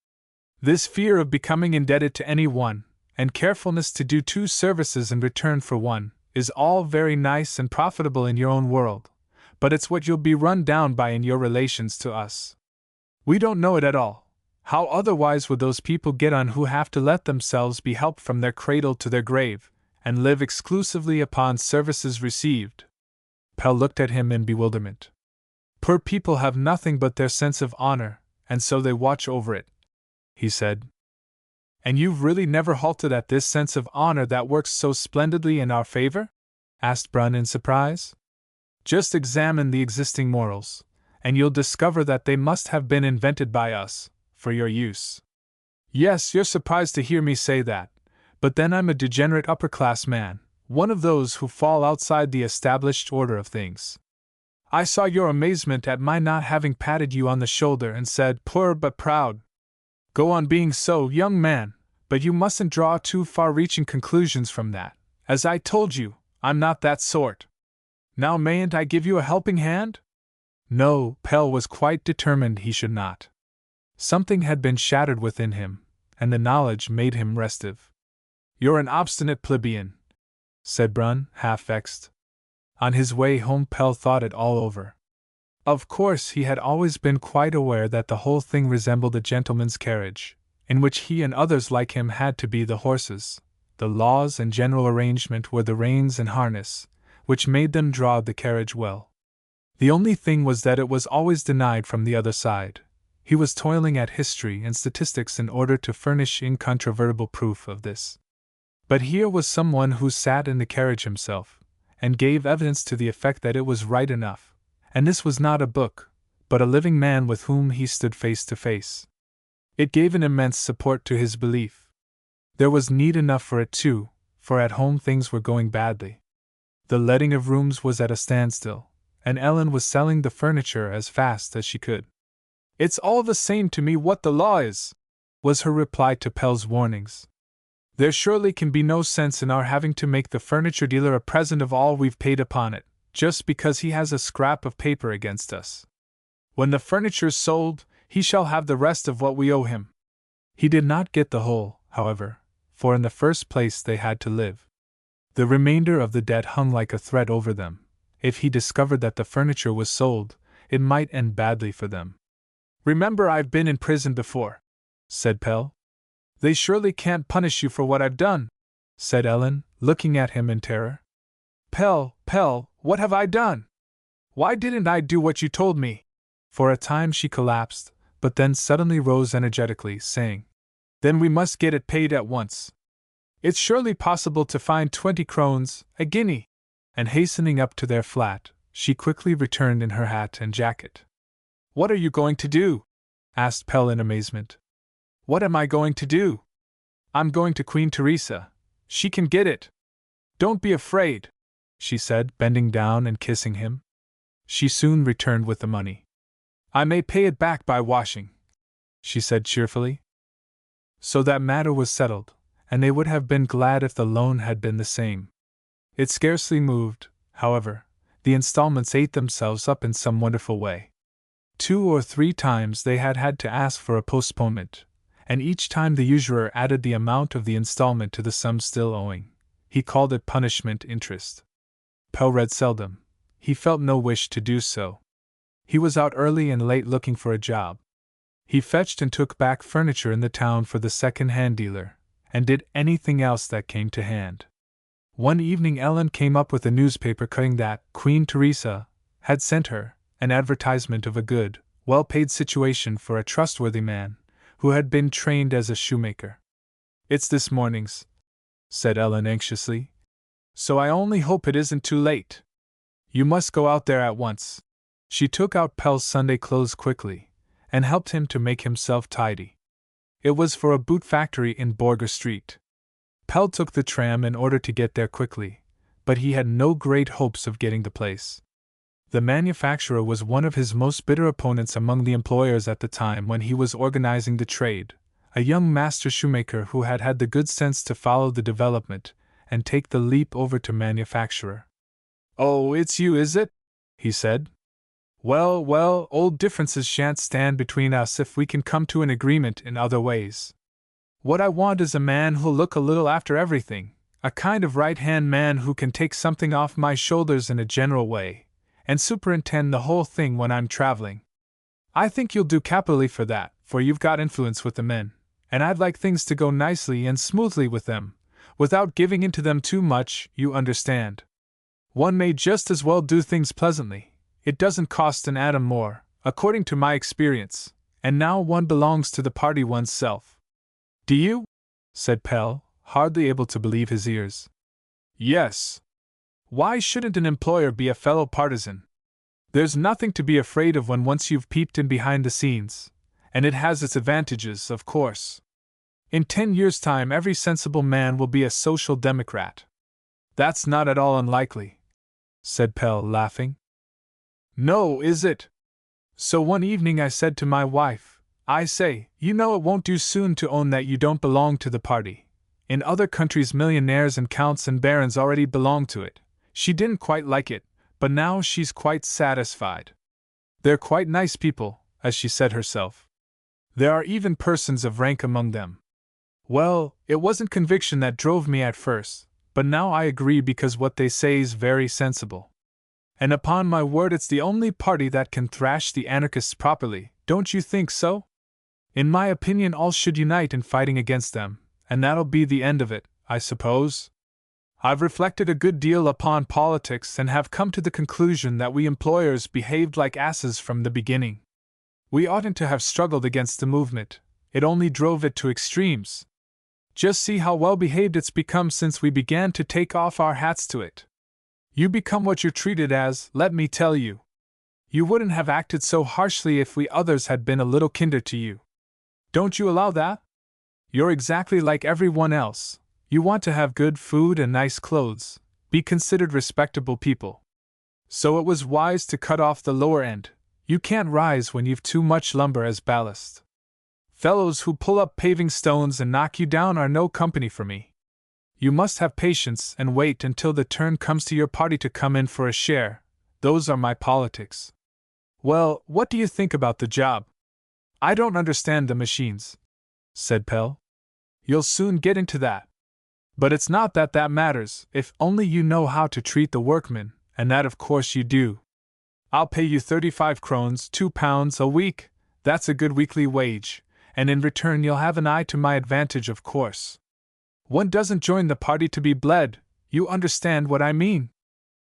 This fear of becoming indebted to any one, and carefulness to do two services in return for one, is all very nice and profitable in your own world, but it's what you'll be run down by in your relations to us. We don't know it at all. How otherwise would those people get on who have to let themselves be helped from their cradle to their grave, and live exclusively upon services received?" Pelle looked at him in bewilderment. "Poor people have nothing but their sense of honor, and so they watch over it," he said. "And you've really never halted at this sense of honor that works so splendidly in our favor?" asked Brunn in surprise. "Just examine the existing morals, and you'll discover that they must have been invented by us, for your use. Yes, you're surprised to hear me say that, but then I'm a degenerate upper-class man, one of those who fall outside the established order of things. I saw your amazement at my not having patted you on the shoulder and said, 'Poor but proud.' Go on being so, young man, but you mustn't draw too far-reaching conclusions from that. As I told you, I'm not that sort. Now mayn't I give you a helping hand?" No, Pelle was quite determined he should not. Something had been shattered within him, and the knowledge made him restive. "You're an obstinate plebeian," said Brunn, half vexed. On his way home Pelle thought it all over. Of course he had always been quite aware that the whole thing resembled a gentleman's carriage, in which he and others like him had to be the horses. The laws and general arrangement were the reins and harness, which made them draw the carriage well. The only thing was that it was always denied from the other side. He was toiling at history and statistics in order to furnish incontrovertible proof of this. But here was someone who sat in the carriage himself, and gave evidence to the effect that it was right enough, and this was not a book, but a living man with whom he stood face to face. It gave an immense support to his belief. There was need enough for it too, for at home things were going badly. The letting of rooms was at a standstill, and Ellen was selling the furniture as fast as she could. "It's all the same to me what the law is," was her reply to Pelle's warnings. "There surely can be no sense in our having to make the furniture dealer a present of all we've paid upon it, just because he has a scrap of paper against us. When the furniture's sold, he shall have the rest of what we owe him." He did not get the whole, however, for in the first place they had to live. The remainder of the debt hung like a threat over them. If he discovered that the furniture was sold, it might end badly for them. "Remember, I've been in prison before," said Pelle. "They surely can't punish you for what I've done," said Ellen, looking at him in terror. Pelle, what have I done? Why didn't I do what you told me?" For a time she collapsed, but then suddenly rose energetically, saying, "Then we must get it paid at once. It's surely possible to find 20 krones, a guinea." And hastening up to their flat, she quickly returned in her hat and jacket. "What are you going to do?" asked Pelle in amazement. "What am I going to do? I'm going to Queen Teresa. She can get it. Don't be afraid," she said, bending down and kissing him. She soon returned with the money. "I may pay it back by washing," she said cheerfully. So that matter was settled, and they would have been glad if the loan had been the same. It scarcely moved, however. The installments ate themselves up in some wonderful way. 2 or 3 times they had to ask for a postponement, and each time the usurer added the amount of the installment to the sum still owing. He called it punishment interest. Pelle read seldom. He felt no wish to do so. He was out early and late looking for a job. He fetched and took back furniture in the town for the second-hand dealer, and did anything else that came to hand. One evening Ellen came up with a newspaper cutting that Queen Teresa had sent her an advertisement of a good, well-paid situation for a trustworthy man, who had been trained as a shoemaker. "It's this morning's," said Ellen anxiously, "so I only hope it isn't too late. You must go out there at once." She took out Pelle's Sunday clothes quickly, and helped him to make himself tidy. It was for a boot factory in Borger Street. Pelle took the tram in order to get there quickly, but he had no great hopes of getting the place. The manufacturer was one of his most bitter opponents among the employers at the time when he was organizing the trade, a young master shoemaker who had had the good sense to follow the development and take the leap over to manufacturer. "Oh, it's you, is it?" he said. Well, old differences shan't stand between us if we can come to an agreement in other ways. What I want is a man who'll look a little after everything, a kind of right-hand man who can take something off my shoulders in a general way, and superintend the whole thing when I'm traveling. I think you'll do capitally for that, for you've got influence with the men, and I'd like things to go nicely and smoothly with them, without giving in to them too much, you understand. One may just as well do things pleasantly. It doesn't cost an atom more, according to my experience, and now one belongs to the party oneself." "Do you?" said Pelle, hardly able to believe his ears. "Yes. Why shouldn't an employer be a fellow partisan? There's nothing to be afraid of when once you've peeped in behind the scenes, and it has its advantages, of course. In 10 years' time every sensible man will be a social democrat." "That's not at all unlikely," said Pelle, laughing. "No, is it? So one evening I said to my wife, I say, you know it won't do soon to own that you don't belong to the party. In other countries millionaires and counts and barons already belong to it. She didn't quite like it, but now she's quite satisfied. They're quite nice people, as she said herself. There are even persons of rank among them. Well, it wasn't conviction that drove me at first, but now I agree because what they say's very sensible. And upon my word it's the only party that can thrash the anarchists properly, don't you think so? In my opinion all should unite in fighting against them, and that'll be the end of it, I suppose. I've reflected a good deal upon politics and have come to the conclusion that we employers behaved like asses from the beginning. We oughtn't to have struggled against the movement, it only drove it to extremes. Just see how well behaved it's become since we began to take off our hats to it. You become what you're treated as, let me tell you. You wouldn't have acted so harshly if we others had been a little kinder to you. Don't you allow that? You're exactly like everyone else. You want to have good food and nice clothes, be considered respectable people. So it was wise to cut off the lower end. You can't rise when you've too much lumber as ballast. Fellows who pull up paving stones and knock you down are no company for me. You must have patience and wait until the turn comes to your party to come in for a share. Those are my politics. Well, what do you think about the job? I don't understand the machines, said Pelle. You'll soon get into that. But it's not that matters, if only you know how to treat the workmen, and that of course you do. I'll pay you 35 krones, £2 a week, that's a good weekly wage, and in return you'll have an eye to my advantage, of course. One doesn't join the party to be bled, you understand what I mean.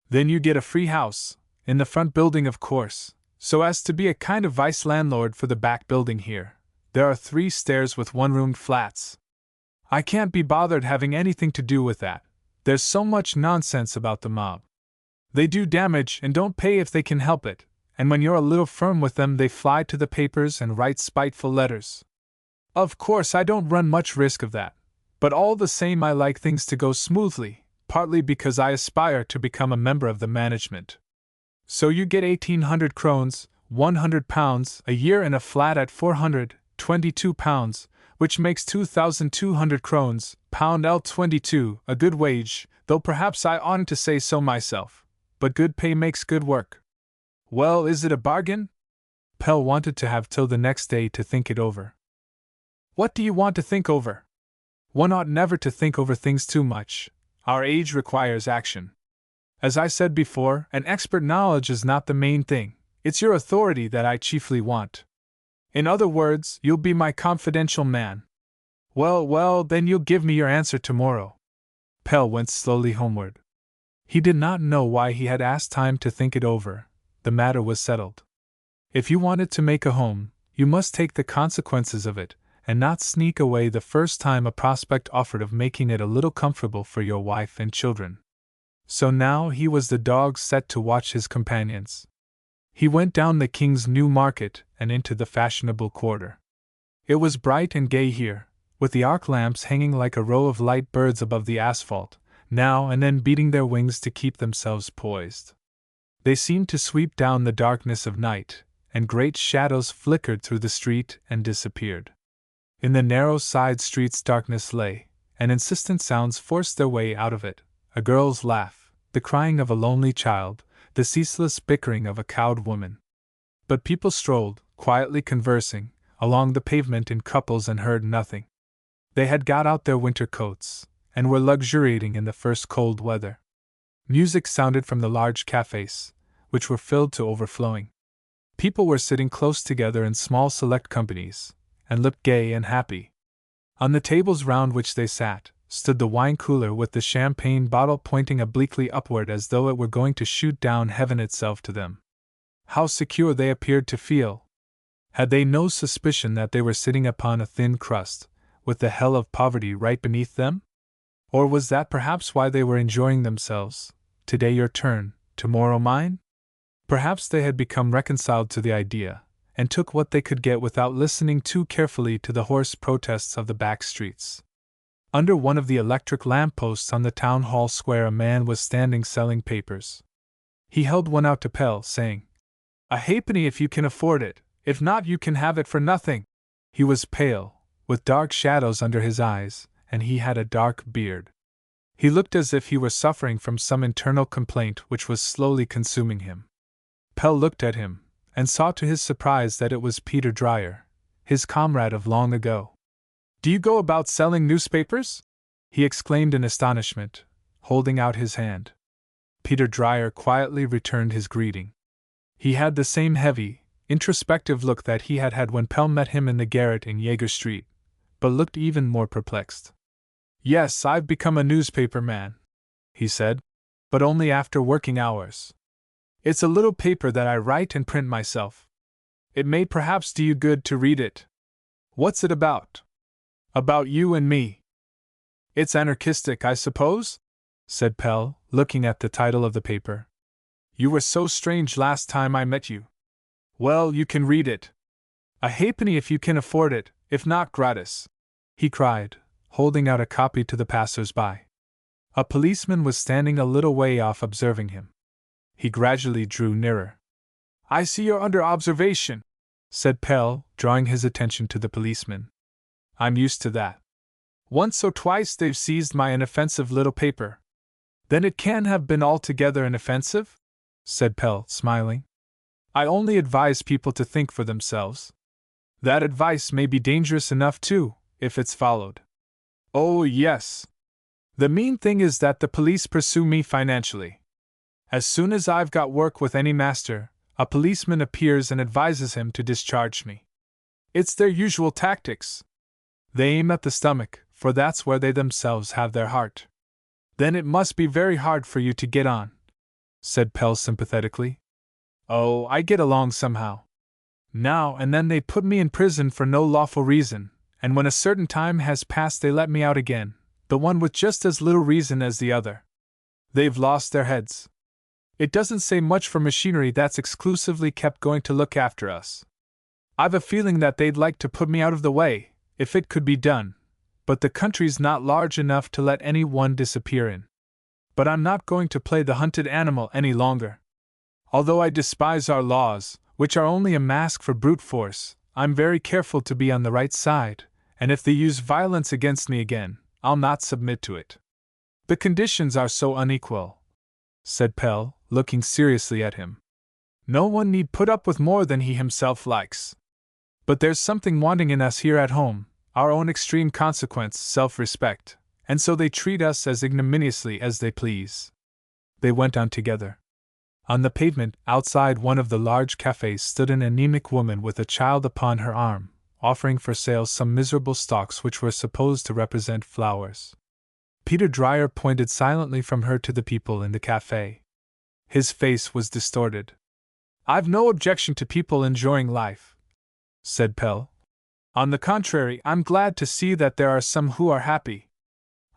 Then you get a free house, in the front building of course, so as to be a kind of vice-landlord for the back building here. There are 3 stairs with one-roomed flats. I can't be bothered having anything to do with that. There's so much nonsense about the mob. They do damage and don't pay if they can help it, and when you're a little firm with them they fly to the papers and write spiteful letters. Of course I don't run much risk of that, but all the same I like things to go smoothly, partly because I aspire to become a member of the management. So you get 1,800 krones, £100 a year in a flat at 422 pounds, which makes 2,200 krones, pound L22, a good wage, though perhaps I oughtn't to say so myself, but good pay makes good work. Well, is it a bargain? Pelle wanted to have till the next day to think it over. What do you want to think over? One ought never to think over things too much. Our age requires action. As I said before, an expert knowledge is not the main thing, it's your authority that I chiefly want. In other words, you'll be my confidential man. Well, then you'll give me your answer tomorrow. Pelle went slowly homeward. He did not know why he had asked time to think it over. The matter was settled. If you wanted to make a home, you must take the consequences of it, and not sneak away the first time a prospect offered of making it a little comfortable for your wife and children. So now he was the dog set to watch his companions. He went down the King's New Market and into the fashionable quarter. It was bright and gay here, with the arc lamps hanging like a row of light birds above the asphalt, now and then beating their wings to keep themselves poised. They seemed to sweep down the darkness of night, and great shadows flickered through the street and disappeared. In the narrow side streets darkness lay, and insistent sounds forced their way out of it, a girl's laugh, the crying of a lonely child, the ceaseless bickering of a cowed woman. But people strolled, quietly conversing, along the pavement in couples and heard nothing. They had got out their winter coats, and were luxuriating in the first cold weather. Music sounded from the large cafes, which were filled to overflowing. People were sitting close together in small select companies, and looked gay and happy. On the tables round which they sat, stood the wine cooler with the champagne bottle pointing obliquely upward as though it were going to shoot down heaven itself to them. How secure they appeared to feel! Had they no suspicion that they were sitting upon a thin crust, with the hell of poverty right beneath them? Or was that perhaps why they were enjoying themselves? Today your turn, tomorrow mine? Perhaps they had become reconciled to the idea, and took what they could get without listening too carefully to the hoarse protests of the back streets. Under one of the electric lamp-posts on the town hall square a man was standing selling papers. He held one out to Pelle, saying, "A halfpenny if you can afford it, if not you can have it for nothing." He was pale, with dark shadows under his eyes, and he had a dark beard. He looked as if he were suffering from some internal complaint which was slowly consuming him. Pelle looked at him, and saw to his surprise that it was Peter Dreyer, his comrade of long ago. "Do you go about selling newspapers?" he exclaimed in astonishment, holding out his hand. Peter Dreyer quietly returned his greeting. He had the same heavy, introspective look that he had had when Pelle met him in the garret in Jaeger Street, but looked even more perplexed. "Yes, I've become a newspaper man," he said, "but only after working hours. It's a little paper that I write and print myself. It may perhaps do you good to read it. What's it about? About you and me. It's anarchistic, I suppose? Said Pelle, looking at the title of the paper. You were so strange last time I met you. Well, you can read it. A halfpenny if you can afford it, if not gratis, he cried, holding out a copy to the passers-by. A policeman was standing a little way off observing him. He gradually drew nearer. I see you're under observation, said Pelle, drawing his attention to the policeman. I'm used to that. Once or twice they've seized my inoffensive little paper. Then it can't have been altogether inoffensive? Said Pelle, smiling. I only advise people to think for themselves. That advice may be dangerous enough too, if it's followed. Oh, yes. The mean thing is that the police pursue me financially. As soon as I've got work with any master, a policeman appears and advises him to discharge me. It's their usual tactics. They aim at the stomach, for that's where they themselves have their heart. Then it must be very hard for you to get on, said Pelle sympathetically. Oh, I get along somehow. Now and then they put me in prison for no lawful reason, and when a certain time has passed they let me out again, the one with just as little reason as the other. They've lost their heads. It doesn't say much for machinery that's exclusively kept going to look after us. I've a feeling that they'd like to put me out of the way, if it could be done, but the country's not large enough to let any one disappear in. But I'm not going to play the hunted animal any longer. Although I despise our laws, which are only a mask for brute force, I'm very careful to be on the right side, and if they use violence against me again, I'll not submit to it. The conditions are so unequal, said Pelle, looking seriously at him. No one need put up with more than he himself likes. But there's something wanting in us here at home, our own extreme consequence, self-respect, and so they treat us as ignominiously as they please. They went on together. On the pavement, outside one of the large cafes, stood an anemic woman with a child upon her arm, offering for sale some miserable stalks which were supposed to represent flowers. Peter Dreyer pointed silently from her to the people in the cafe. His face was distorted. I've no objection to people enjoying life, said Pelle. On the contrary, I'm glad to see that there are some who are happy.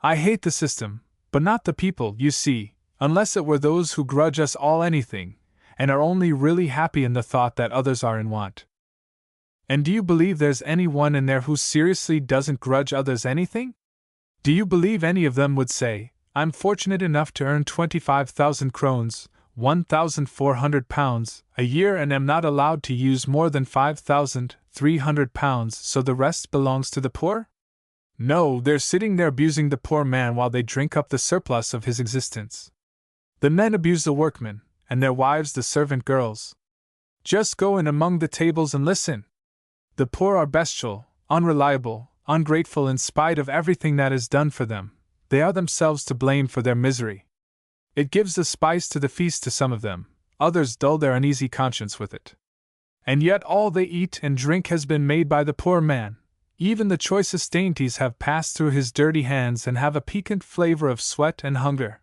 I hate the system, but not the people, you see, unless it were those who grudge us all anything, and are only really happy in the thought that others are in want. And do you believe there's any one in there who seriously doesn't grudge others anything? Do you believe any of them would say, I'm fortunate enough to earn 25,000 krones, £1,400 a year, and am not allowed to use more than £5,300, so the rest belongs to the poor? No, they're sitting there abusing the poor man while they drink up the surplus of his existence. The men abuse the workmen, and their wives the servant girls. Just go in among the tables and listen. The poor are bestial, unreliable, ungrateful in spite of everything that is done for them. They are themselves to blame for their misery. It gives the spice to the feast to some of them, others dull their uneasy conscience with it. And yet all they eat and drink has been made by the poor man. Even the choicest dainties have passed through his dirty hands and have a piquant flavor of sweat and hunger.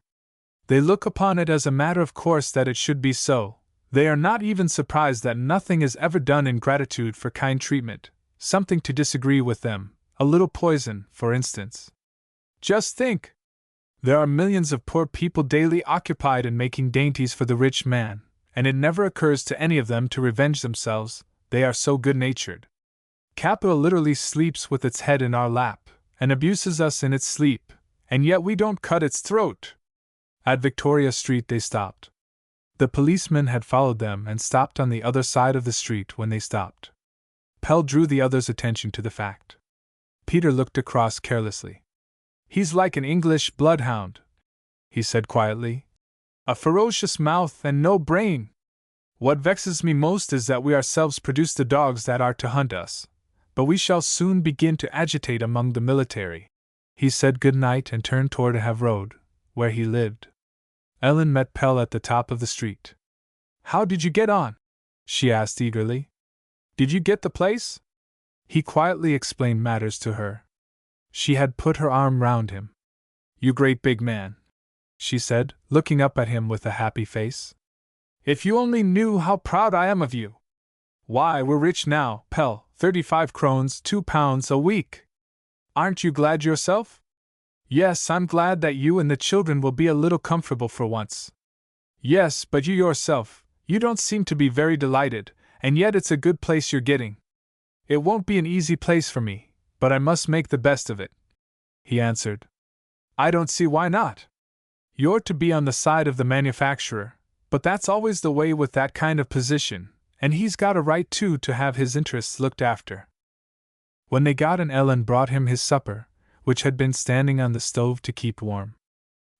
They look upon it as a matter of course that it should be so. They are not even surprised that nothing is ever done in gratitude for kind treatment, something to disagree with them, a little poison, for instance. Just think! There are millions of poor people daily occupied in making dainties for the rich man, and it never occurs to any of them to revenge themselves, they are so good-natured. Capital literally sleeps with its head in our lap, and abuses us in its sleep, and yet we don't cut its throat. At Victoria Street they stopped. The policeman had followed them and stopped on the other side of the street when they stopped. Pelle drew the other's attention to the fact. Peter looked across carelessly. He's like an English bloodhound, he said quietly. A ferocious mouth and no brain. What vexes me most is that we ourselves produce the dogs that are to hunt us, but we shall soon begin to agitate among the military. He said good night and turned toward Have Road, where he lived. Ellen met Pelle at the top of the street. How did you get on? She asked eagerly. Did you get the place? He quietly explained matters to her. She had put her arm round him. You great big man, she said, looking up at him with a happy face. If you only knew how proud I am of you! Why, we're rich now, Pelle, 35 krones, £2 a week. Aren't you glad yourself? Yes, I'm glad that you and the children will be a little comfortable for once. Yes, but you yourself, you don't seem to be very delighted, and yet it's a good place you're getting. It won't be an easy place for me, but I must make the best of it, he answered. I don't see why not. You're to be on the side of the manufacturer, but that's always the way with that kind of position, and he's got a right too to have his interests looked after. When they got in, Ellen brought him his supper, which had been standing on the stove to keep warm.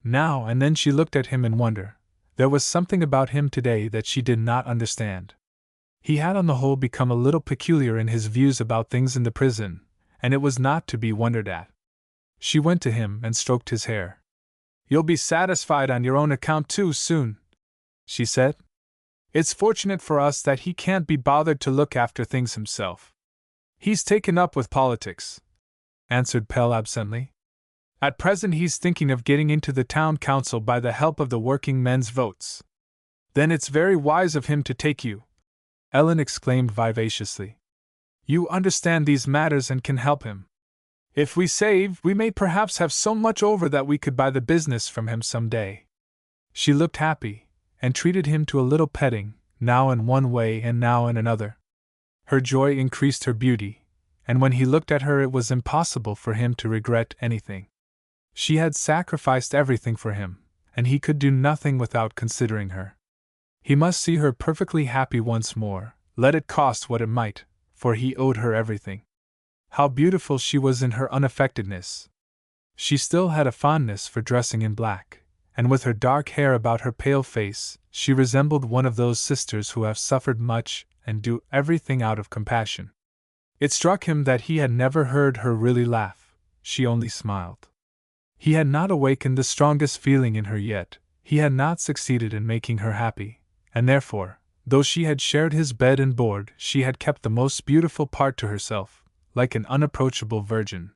Now and then she looked at him in wonder. There was something about him today that she did not understand. He had on the whole become a little peculiar in his views about things in the prison, and it was not to be wondered at. She went to him and stroked his hair. You'll be satisfied on your own account too soon, she said. It's fortunate for us that he can't be bothered to look after things himself. He's taken up with politics, answered Pelle absently. At present he's thinking of getting into the town council by the help of the working men's votes. Then it's very wise of him to take you, Ellen exclaimed vivaciously. You understand these matters and can help him. If we save, we may perhaps have so much over that we could buy the business from him some day. She looked happy, and treated him to a little petting, now in one way and now in another. Her joy increased her beauty, and when he looked at her it was impossible for him to regret anything. She had sacrificed everything for him, and he could do nothing without considering her. He must see her perfectly happy once more, let it cost what it might, for he owed her everything. How beautiful she was in her unaffectedness! She still had a fondness for dressing in black, and with her dark hair about her pale face, she resembled one of those sisters who have suffered much and do everything out of compassion. It struck him that he had never heard her really laugh, she only smiled. He had not awakened the strongest feeling in her yet, he had not succeeded in making her happy, and therefore, though she had shared his bed and board, she had kept the most beautiful part to herself, like an unapproachable virgin.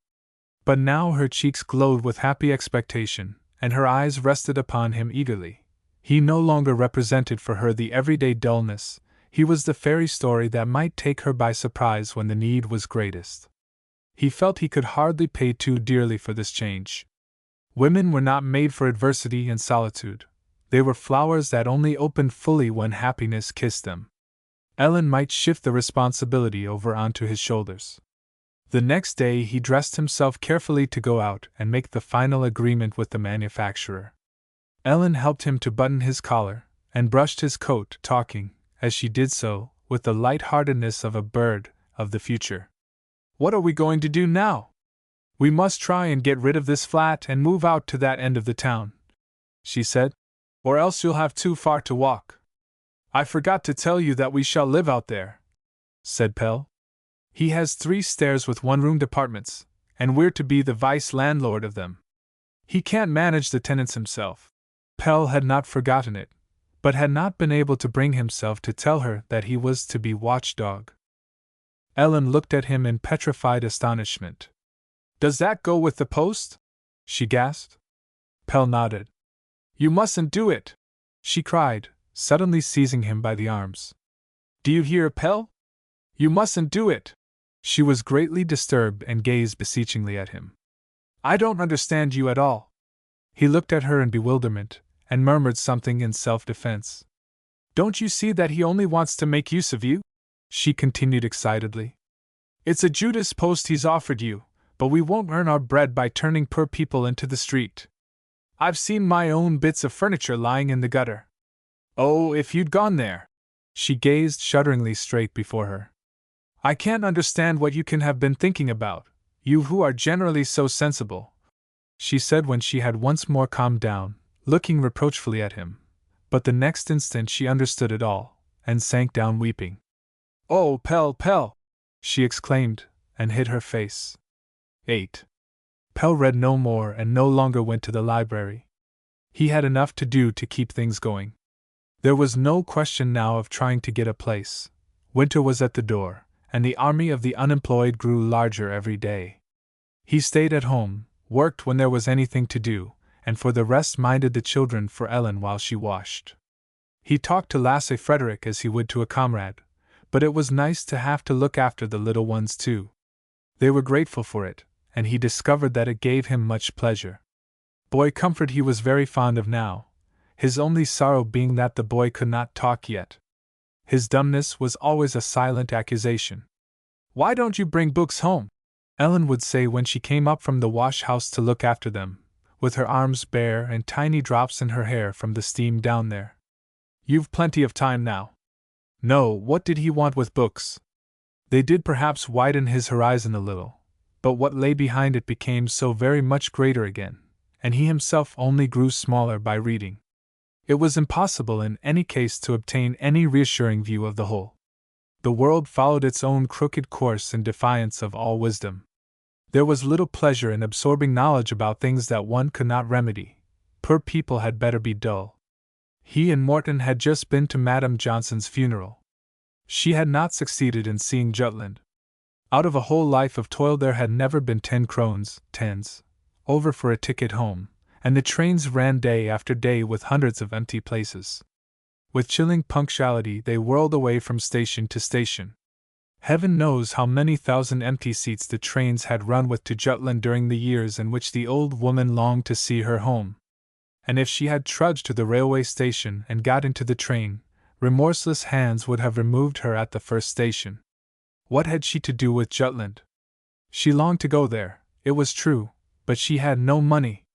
But now her cheeks glowed with happy expectation, and her eyes rested upon him eagerly. He no longer represented for her the everyday dullness, he was the fairy story that might take her by surprise when the need was greatest. He felt he could hardly pay too dearly for this change. Women were not made for adversity and solitude. They were flowers that only opened fully when happiness kissed them. Ellen might shift the responsibility over onto his shoulders. The next day he dressed himself carefully to go out and make the final agreement with the manufacturer. Ellen helped him to button his collar, and brushed his coat, talking, as she did so, with the light-heartedness of a bird of the future. What are we going to do now? We must try and get rid of this flat and move out to that end of the town, she said, or else you'll have too far to walk. I forgot to tell you that we shall live out there, said Pelle. He has 3 stairs with 1-room apartments, and we're to be the vice-landlord of them. He can't manage the tenants himself. Pelle had not forgotten it, but had not been able to bring himself to tell her that he was to be watchdog. Ellen looked at him in petrified astonishment. Does that go with the post? She gasped. Pelle nodded. You mustn't do it, she cried, suddenly seizing him by the arms. Do you hear, Pelle? You mustn't do it. She was greatly disturbed and gazed beseechingly at him. I don't understand you at all. He looked at her in bewilderment, and murmured something in self-defense. Don't you see that he only wants to make use of you? She continued excitedly. It's a Judas post he's offered you, but we won't earn our bread by turning poor people into the street. I've seen my own bits of furniture lying in the gutter. Oh, if you'd gone there! She gazed shudderingly straight before her. I can't understand what you can have been thinking about, you who are generally so sensible, she said when she had once more calmed down, looking reproachfully at him. But the next instant she understood it all, and sank down weeping. Oh, Pelle, Pelle! She exclaimed, and hid her face. 8. Pelle read no more and no longer went to the library. He had enough to do to keep things going. There was no question now of trying to get a place. Winter was at the door, and the army of the unemployed grew larger every day. He stayed at home, worked when there was anything to do, and for the rest minded the children for Ellen while she washed. He talked to Lasse Frederick as he would to a comrade, but it was nice to have to look after the little ones too. They were grateful for it, and he discovered that it gave him much pleasure. Boy comfort he was very fond of now, his only sorrow being that the boy could not talk yet. His dumbness was always a silent accusation. "Why don't you bring books home?" Ellen would say when she came up from the wash-house to look after them, with her arms bare and tiny drops in her hair from the steam down there. "You've plenty of time now." No, what did he want with books? They did perhaps widen his horizon a little, but what lay behind it became so very much greater again, and he himself only grew smaller by reading. It was impossible in any case to obtain any reassuring view of the whole. The world followed its own crooked course in defiance of all wisdom. There was little pleasure in absorbing knowledge about things that one could not remedy. Poor people had better be dull. He and Morton had just been to Madame Johnson's funeral. She had not succeeded in seeing Jutland. Out of a whole life of toil there had never been 10 krones, over for a ticket home, and the trains ran day after day with hundreds of empty places. With chilling punctuality they whirled away from station to station. Heaven knows how many thousand empty seats the trains had run with to Jutland during the years in which the old woman longed to see her home. And if she had trudged to the railway station and got into the train, remorseless hands would have removed her at the first station. What had she to do with Jutland? She longed to go there, it was true, but she had no money.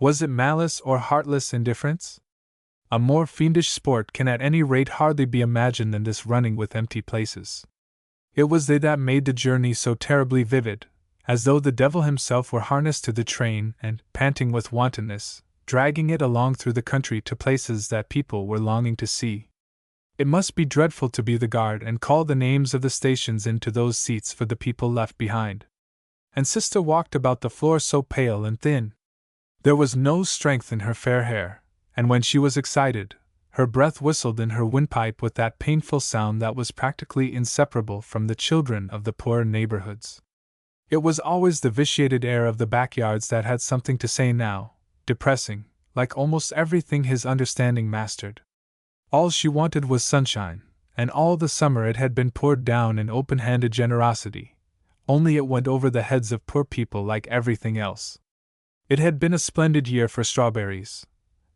Was it malice or heartless indifference? A more fiendish sport can at any rate hardly be imagined than this running with empty places. It was they that made the journey so terribly vivid, as though the devil himself were harnessed to the train and, panting with wantonness, dragging it along through the country to places that people were longing to see. It must be dreadful to be the guard and call the names of the stations into those seats for the people left behind. And Sister walked about the floor so pale and thin. There was no strength in her fair hair, and when she was excited, her breath whistled in her windpipe with that painful sound that was practically inseparable from the children of the poorer neighborhoods. It was always the vitiated air of the backyards that had something to say now, depressing, like almost everything his understanding mastered. All she wanted was sunshine, and all the summer it had been poured down in open-handed generosity, only it went over the heads of poor people like everything else. It had been a splendid year for strawberries,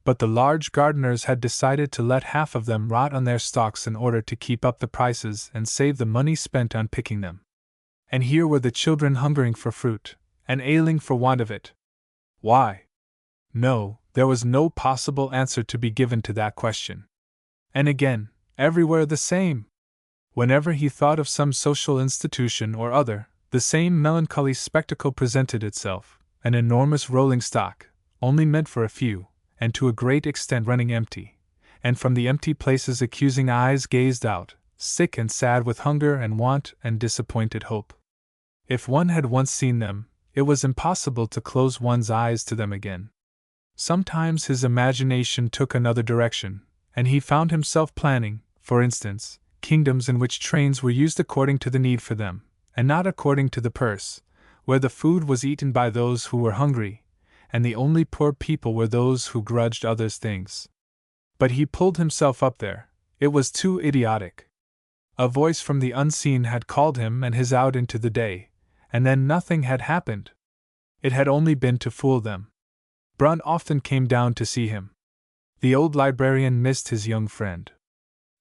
but the large gardeners had decided to let half of them rot on their stalks in order to keep up the prices and save the money spent on picking them. And here were the children hungering for fruit, and ailing for want of it. Why? No, there was no possible answer to be given to that question. And again, everywhere the same. Whenever he thought of some social institution or other, the same melancholy spectacle presented itself, an enormous rolling stock, only meant for a few, and to a great extent running empty, and from the empty places accusing eyes gazed out, sick and sad with hunger and want and disappointed hope. If one had once seen them, it was impossible to close one's eyes to them again. Sometimes his imagination took another direction, and he found himself planning, for instance, kingdoms in which trains were used according to the need for them, and not according to the purse, where the food was eaten by those who were hungry, and the only poor people were those who grudged others things. But he pulled himself up there. It was too idiotic. A voice from the unseen had called him and his out into the day, and then nothing had happened. It had only been to fool them. Brun often came down to see him. The old librarian missed his young friend.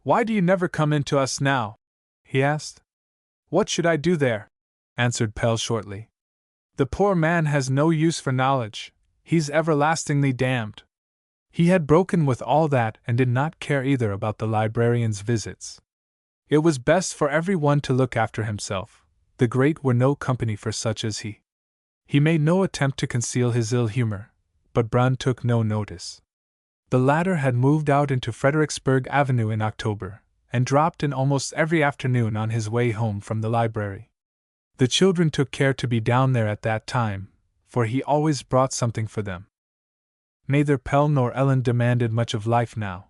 "Why do you never come in to us now?" he asked. "What should I do there?" answered Pelle shortly. "The poor man has no use for knowledge. He's everlastingly damned." He had broken with all that and did not care either about the librarian's visits. It was best for every one to look after himself. The great were no company for such as he. He made no attempt to conceal his ill humor, but Brun took no notice. The latter had moved out into Fredericksburg Avenue in October, and dropped in almost every afternoon on his way home from the library. The children took care to be down there at that time, for he always brought something for them. Neither Pelle nor Ellen demanded much of life now.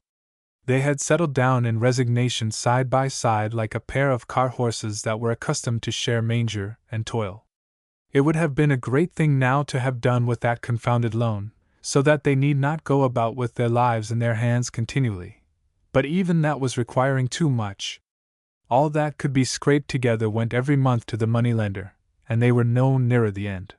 They had settled down in resignation side by side like a pair of car horses that were accustomed to share manger and toil. It would have been a great thing now to have done with that confounded loan, so that they need not go about with their lives in their hands continually, but even that was requiring too much. All that could be scraped together went every month to the moneylender, and they were no nearer the end.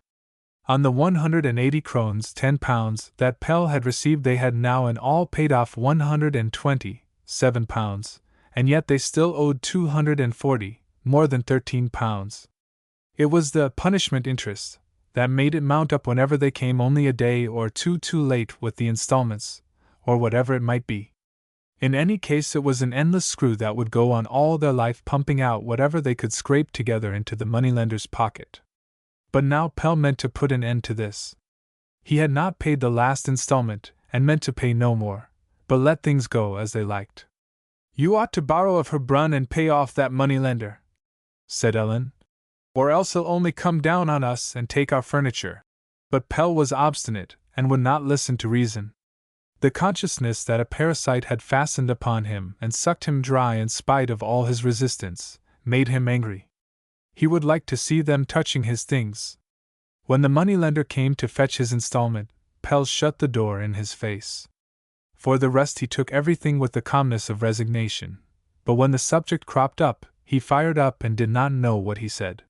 On the 180 krones £10 that Pelle had received, they had now in all paid off £127, and yet they still owed 240, more than £13. It was the punishment interest that made it mount up whenever they came only a day or two too late with the installments, or whatever it might be. In any case, it was an endless screw that would go on all their life, pumping out whatever they could scrape together into the moneylender's pocket. But now Pelle meant to put an end to this. He had not paid the last installment, and meant to pay no more, but let things go as they liked. "You ought to borrow of her, Brun, and pay off that moneylender," said Ellen, "or else he'll only come down on us and take our furniture." But Pelle was obstinate, and would not listen to reason. The consciousness that a parasite had fastened upon him and sucked him dry in spite of all his resistance made him angry. He would like to see them touching his things. When the moneylender came to fetch his installment, Pelle shut the door in his face. For the rest, he took everything with the calmness of resignation, but when the subject cropped up, he fired up and did not know what he said.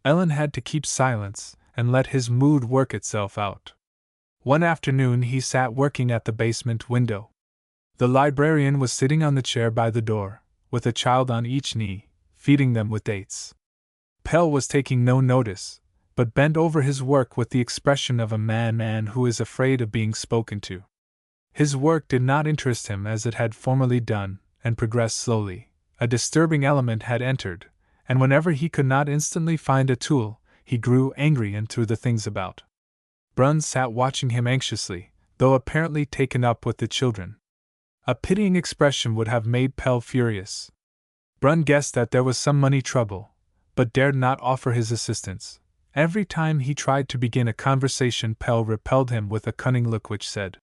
Ellen had to keep silence and let his mood work itself out. One afternoon he sat working at the basement window. The librarian was sitting on the chair by the door, with a child on each knee, feeding them with dates. Pelle was taking no notice, but bent over his work with the expression of a man who is afraid of being spoken to. His work did not interest him as it had formerly done, and progressed slowly. A disturbing element had entered, and whenever he could not instantly find a tool, he grew angry and threw the things about. Brun sat watching him anxiously, though apparently taken up with the children. A pitying expression would have made Pelle furious. Brun guessed that there was some money trouble, but dared not offer his assistance. Every time he tried to begin a conversation, Pelle repelled him with a cunning look which said,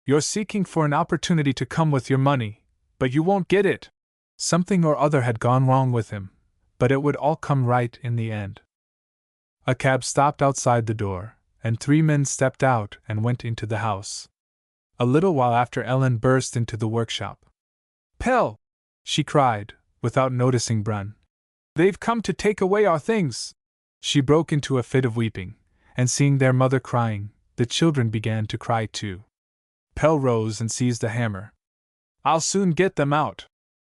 "You're seeking for an opportunity to come with your money, but you won't get it." Something or other had gone wrong with him, but it would all come right in the end. A cab stopped outside the door, and 3 men stepped out and went into the house. A little while after, Ellen burst into the workshop. "Pelle!" she cried, without noticing Brun. "They've come to take away our things!" She broke into a fit of weeping, and seeing their mother crying, the children began to cry too. Pelle rose and seized a hammer. "I'll soon get them out,"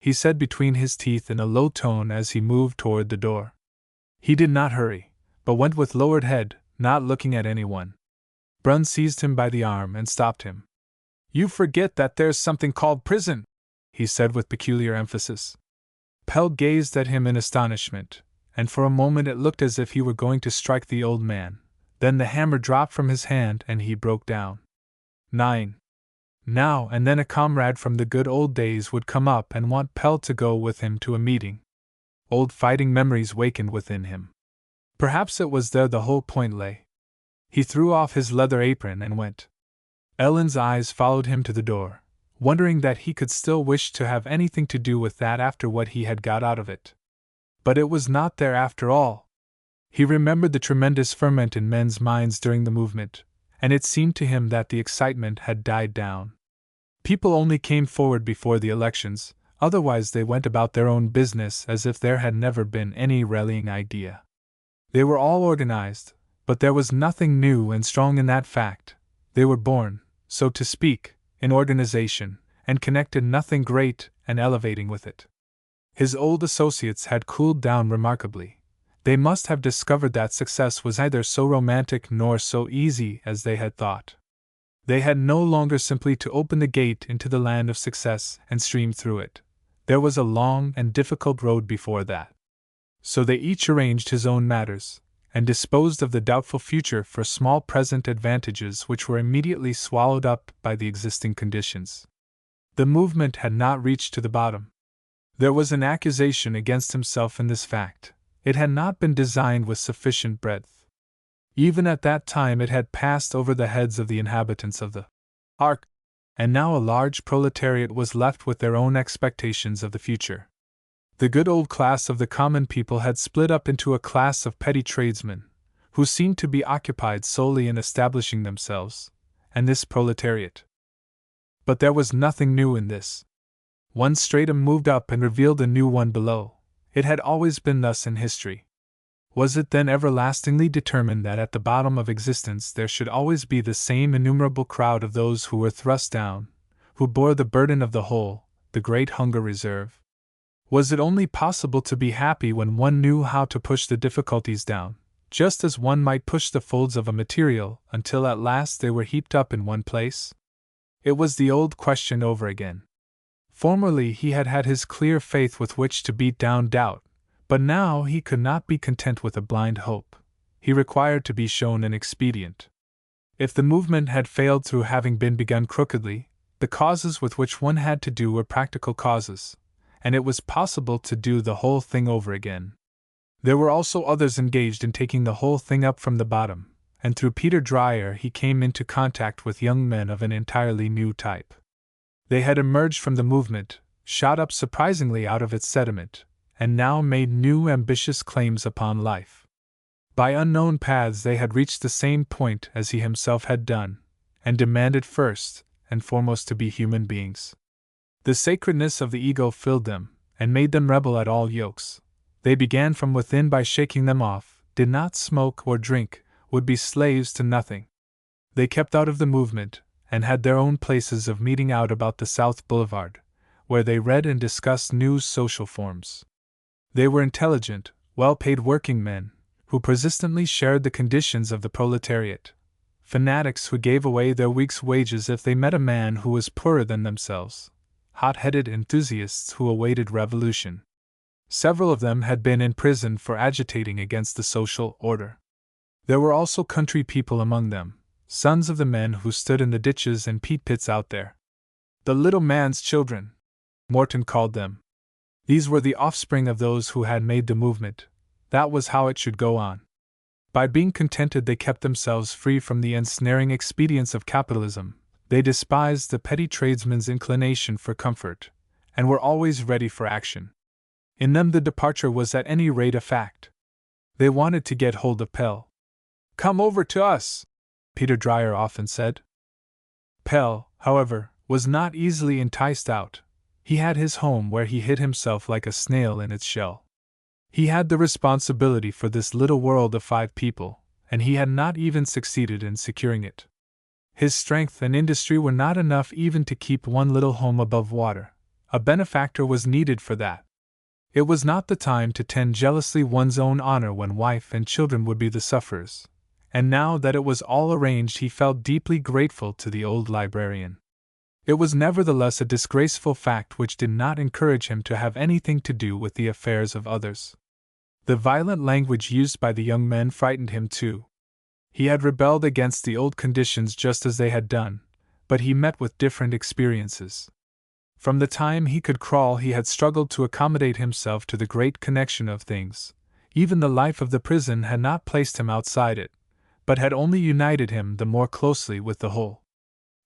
he said between his teeth in a low tone as he moved toward the door. He did not hurry, but went with lowered head, not looking at anyone. Brun seized him by the arm and stopped him. "You forget that there's something called prison," he said with peculiar emphasis. Pelle gazed at him in astonishment, and for a moment it looked as if he were going to strike the old man. Then the hammer dropped from his hand and he broke down. 9. Now and then a comrade from the good old days would come up and want Pelle to go with him to a meeting. Old fighting memories wakened within him. Perhaps it was there the whole point lay. He threw off his leather apron and went. Ellen's eyes followed him to the door, wondering that he could still wish to have anything to do with that after what he had got out of it. But it was not there after all. He remembered the tremendous ferment in men's minds during the movement, and it seemed to him that the excitement had died down. People only came forward before the elections, otherwise they went about their own business as if there had never been any rallying idea. They were all organized, but there was nothing new and strong in that fact. They were born, so to speak, in organization, and connected nothing great and elevating with it. His old associates had cooled down remarkably. They must have discovered that success was neither so romantic nor so easy as they had thought. They had no longer simply to open the gate into the land of success and stream through it. There was a long and difficult road before that. So they each arranged his own matters, and disposed of the doubtful future for small present advantages which were immediately swallowed up by the existing conditions. The movement had not reached to the bottom. There was an accusation against himself in this fact. It had not been designed with sufficient breadth. Even at that time it had passed over the heads of the inhabitants of the Ark, and now a large proletariat was left with their own expectations of the future. The good old class of the common people had split up into a class of petty tradesmen, who seemed to be occupied solely in establishing themselves, and this proletariat. But there was nothing new in this. One stratum moved up and revealed a new one below, It had always been thus in history. Was it then everlastingly determined that at the bottom of existence there should always be the same innumerable crowd of those who were thrust down, who bore the burden of the whole, the great hunger reserve? Was it only possible to be happy when one knew how to push the difficulties down, just as one might push the folds of a material until at last they were heaped up in one place? It was the old question over again. Formerly he had had his clear faith with which to beat down doubt, but now he could not be content with a blind hope. He required to be shown an expedient. If the movement had failed through having been begun crookedly, the causes with which one had to do were practical causes, and it was possible to do the whole thing over again. There were also others engaged in taking the whole thing up from the bottom, and through Peter Dreyer he came into contact with young men of an entirely new type. They had emerged from the movement, shot up surprisingly out of its sediment, and now made new ambitious claims upon life. By unknown paths they had reached the same point as he himself had done, and demanded first and foremost to be human beings. The sacredness of the ego filled them, and made them rebel at all yokes. They began from within by shaking them off, did not smoke or drink, would be slaves to nothing. They kept out of the movement, and had their own places of meeting out about the South Boulevard, where they read and discussed new social forms. They were intelligent, well-paid working men, who persistently shared the conditions of the proletariat, fanatics who gave away their week's wages if they met a man who was poorer than themselves, hot-headed enthusiasts who awaited revolution. Several of them had been in prison for agitating against the social order. There were also country people among them, sons of the men who stood in the ditches and peat pits out there. The little man's children, Morton called them. These were the offspring of those who had made the movement. That was how it should go on. By being contented they kept themselves free from the ensnaring expedients of capitalism. They despised the petty tradesman's inclination for comfort, and were always ready for action. In them the departure was at any rate a fact. They wanted to get hold of Pelle. "Come over to us," Peter Dreyer often said. Pelle, however, was not easily enticed out. He had his home where he hid himself like a snail in its shell. He had the responsibility for this little world of 5 people, and he had not even succeeded in securing it. His strength and industry were not enough even to keep one little home above water. A benefactor was needed for that. It was not the time to tend jealously one's own honor when wife and children would be the sufferers, and now that it was all arranged he felt deeply grateful to the old librarian. It was nevertheless a disgraceful fact which did not encourage him to have anything to do with the affairs of others. The violent language used by the young men frightened him too. He had rebelled against the old conditions just as they had done, but he met with different experiences. From the time he could crawl he had struggled to accommodate himself to the great connection of things. Even the life of the prison had not placed him outside it, but had only united him the more closely with the whole.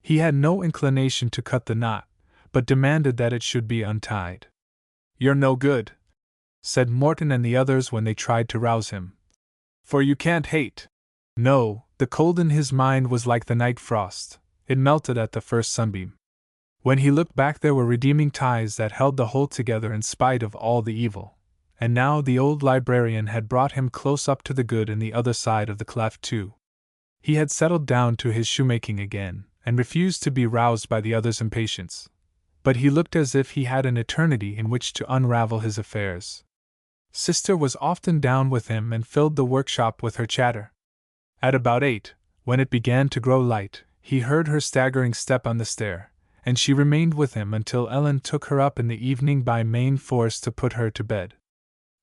He had no inclination to cut the knot, but demanded that it should be untied. "You're no good," said Morton and the others when they tried to rouse him. "For you can't hate." No, the cold in his mind was like the night frost. It melted at the first sunbeam. When he looked back there were redeeming ties that held the whole together in spite of all the evil. And now the old librarian had brought him close up to the good in the other side of the cleft too. He had settled down to his shoemaking again, and refused to be roused by the others' impatience. But he looked as if he had an eternity in which to unravel his affairs. Sister was often down with him and filled the workshop with her chatter. At about 8, when it began to grow light, he heard her staggering step on the stair, and she remained with him until Ellen took her up in the evening by main force to put her to bed.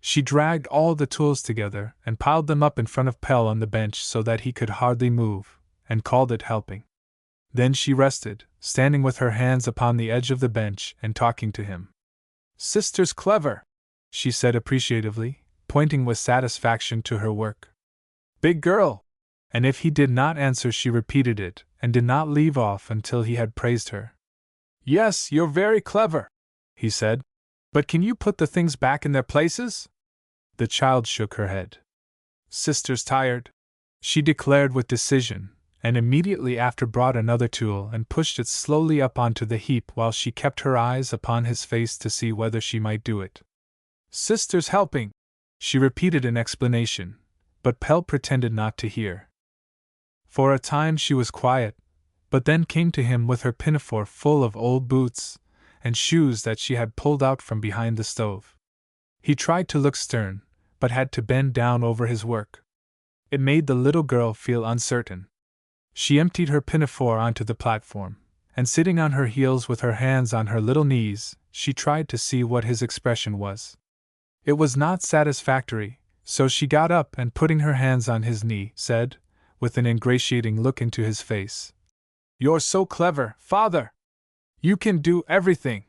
She dragged all the tools together and piled them up in front of Pelle on the bench so that he could hardly move, and called it helping. Then she rested, standing with her hands upon the edge of the bench and talking to him. "Sister's clever," she said appreciatively, pointing with satisfaction to her work. "Big girl!" And if he did not answer she repeated it, and did not leave off until he had praised her. "Yes, you're very clever," he said. "But can you put the things back in their places?" The child shook her head. "Sister's tired," she declared with decision, and immediately after brought another tool and pushed it slowly up onto the heap while she kept her eyes upon his face to see whether she might do it. Sister's helping, she repeated in explanation, but Pelle pretended not to hear. For a time she was quiet, but then came to him with her pinafore full of old boots and shoes that she had pulled out from behind the stove. He tried to look stern, but had to bend down over his work. It made the little girl feel uncertain. She emptied her pinafore onto the platform, and sitting on her heels with her hands on her little knees, she tried to see what his expression was. It was not satisfactory, so she got up and putting her hands on his knee, said, with an ingratiating look into his face, "You're so clever, Father! You can do everything!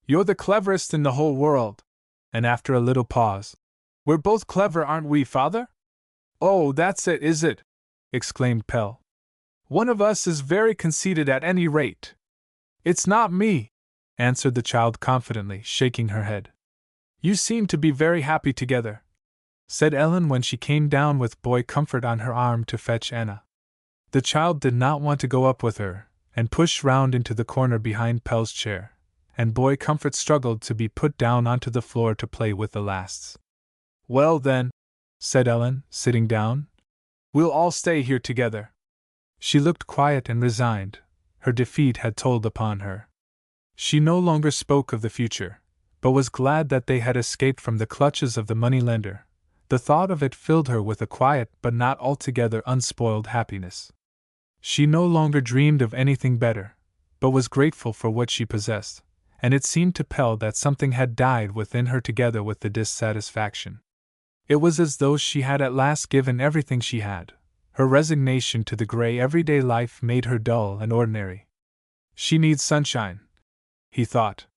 You're the cleverest in the whole world!" And after a little pause, "We're both clever, aren't we, Father?" "Oh, that's it, is it?" exclaimed Pelle. "One of us is very conceited at any rate." "It's not me," answered the child confidently, shaking her head. "You seem to be very happy together," said Ellen when she came down with Boy Comfort on her arm to fetch Anna. The child did not want to go up with her, and pushed round into the corner behind Pelle's chair, and Boy Comfort struggled to be put down onto the floor to play with the lasts. "Well then," said Ellen, sitting down, "we'll all stay here together." She looked quiet and resigned. Her defeat had told upon her. She no longer spoke of the future, but was glad that they had escaped from the clutches of the money-lender. The thought of it filled her with a quiet but not altogether unspoiled happiness. She no longer dreamed of anything better, but was grateful for what she possessed, and it seemed to Pelle that something had died within her together with the dissatisfaction. It was as though she had at last given everything she had. Her resignation to the gray everyday life made her dull and ordinary. She needs sunshine, he thought.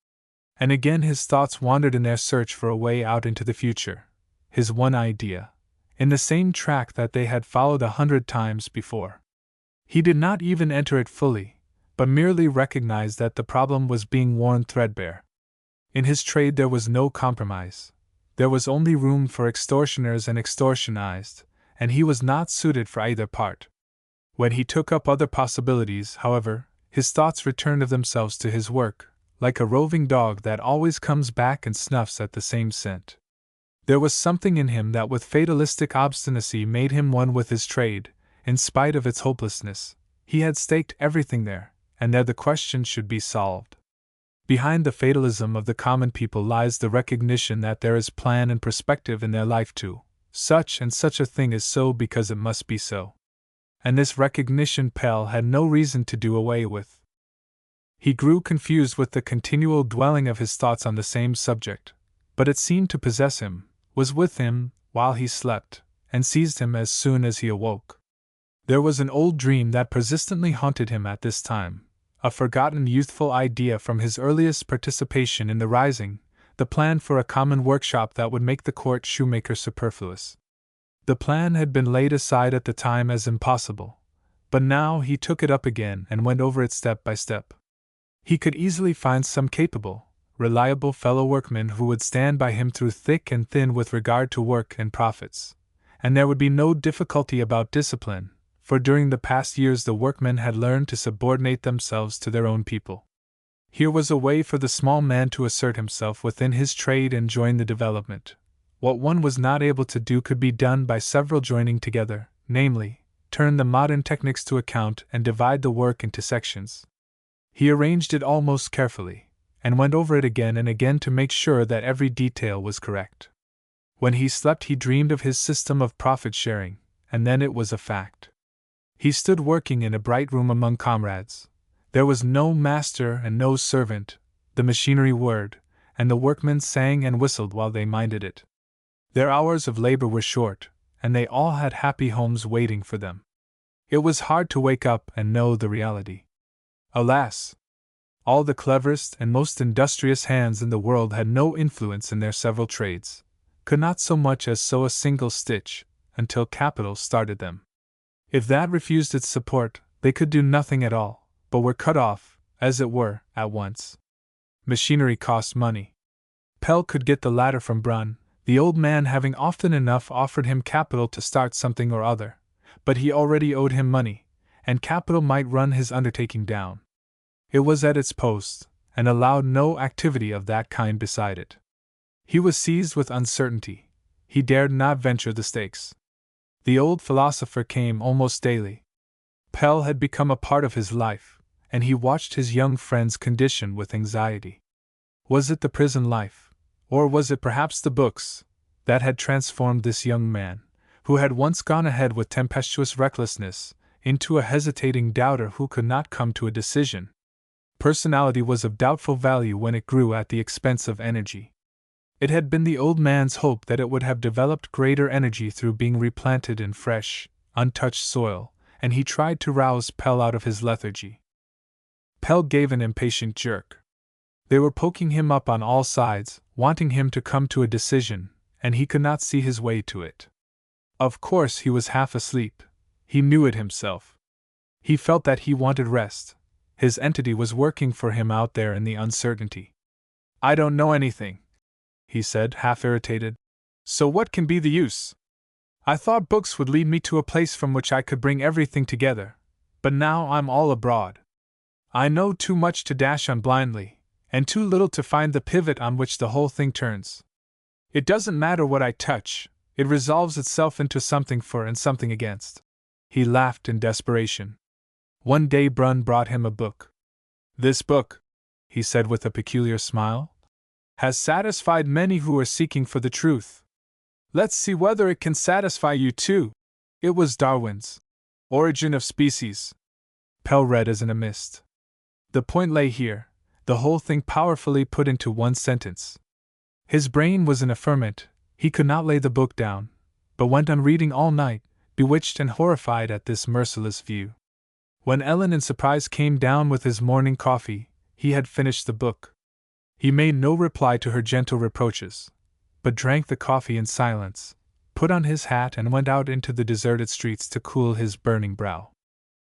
And again his thoughts wandered in their search for a way out into the future, his one idea, in the same track that they had followed 100 times before. He did not even enter it fully, but merely recognized that the problem was being worn threadbare. In his trade there was no compromise. There was only room for extortioners and extortionized, and he was not suited for either part. When he took up other possibilities, however, his thoughts returned of themselves to his work, like a roving dog that always comes back and snuffs at the same scent. There was something in him that with fatalistic obstinacy made him one with his trade, in spite of its hopelessness. He had staked everything there, and there the question should be solved. Behind the fatalism of the common people lies the recognition that there is plan and perspective in their life too. Such and such a thing is so because it must be so. And this recognition Pelle had no reason to do away with. He grew confused with the continual dwelling of his thoughts on the same subject, but it seemed to possess him, was with him while he slept, and seized him as soon as he awoke. There was an old dream that persistently haunted him at this time, a forgotten youthful idea from his earliest participation in the Rising, the plan for a common workshop that would make the court shoemaker superfluous. The plan had been laid aside at the time as impossible, but now he took it up again and went over it step by step. He could easily find some capable, reliable fellow workmen who would stand by him through thick and thin with regard to work and profits, and there would be no difficulty about discipline, for during the past years the workmen had learned to subordinate themselves to their own people. Here was a way for the small man to assert himself within his trade and join the development. What one was not able to do could be done by several joining together, namely, turn the modern techniques to account and divide the work into sections. He arranged it all most carefully, and went over it again and again to make sure that every detail was correct. When he slept he dreamed of his system of profit-sharing, and then it was a fact. He stood working in a bright room among comrades. There was no master and no servant, the machinery whirred, and the workmen sang and whistled while they minded it. Their hours of labor were short, and they all had happy homes waiting for them. It was hard to wake up and know the reality. Alas! All the cleverest and most industrious hands in the world had no influence in their several trades, could not so much as sew a single stitch, until capital started them. If that refused its support, they could do nothing at all, but were cut off, as it were, at once. Machinery cost money. Pelle could get the latter from Brunn, the old man having often enough offered him capital to start something or other, but he already owed him money, and capital might run his undertaking down. It was at its post, and allowed no activity of that kind beside it. He was seized with uncertainty. He dared not venture the stakes. The old philosopher came almost daily. Pelle had become a part of his life, and he watched his young friend's condition with anxiety. Was it the prison life, or was it perhaps the books, that had transformed this young man, who had once gone ahead with tempestuous recklessness, into a hesitating doubter who could not come to a decision? Personality was of doubtful value when it grew at the expense of energy. It had been the old man's hope that it would have developed greater energy through being replanted in fresh, untouched soil, and he tried to rouse Pelle out of his lethargy. Pelle gave an impatient jerk. They were poking him up on all sides, wanting him to come to a decision, and he could not see his way to it. Of course he was half asleep. He knew it himself. He felt that he wanted rest. His entity was working for him out there in the uncertainty. "I don't know anything," he said, half irritated. "So what can be the use? I thought books would lead me to a place from which I could bring everything together, but now I'm all abroad. I know too much to dash on blindly, and too little to find the pivot on which the whole thing turns. It doesn't matter what I touch, it resolves itself into something for and something against." He laughed in desperation. One day Brunn brought him a book. "This book," he said with a peculiar smile, "has satisfied many who are seeking for the truth. Let's see whether it can satisfy you too." It was Darwin's Origin of Species. Pelle read as in a mist. The point lay here, the whole thing powerfully put into one sentence. His brain was in a ferment, he could not lay the book down, but went on reading all night, bewitched and horrified at this merciless view. When Ellen in surprise came down with his morning coffee, he had finished the book. He made no reply to her gentle reproaches, but drank the coffee in silence, put on his hat and went out into the deserted streets to cool his burning brow.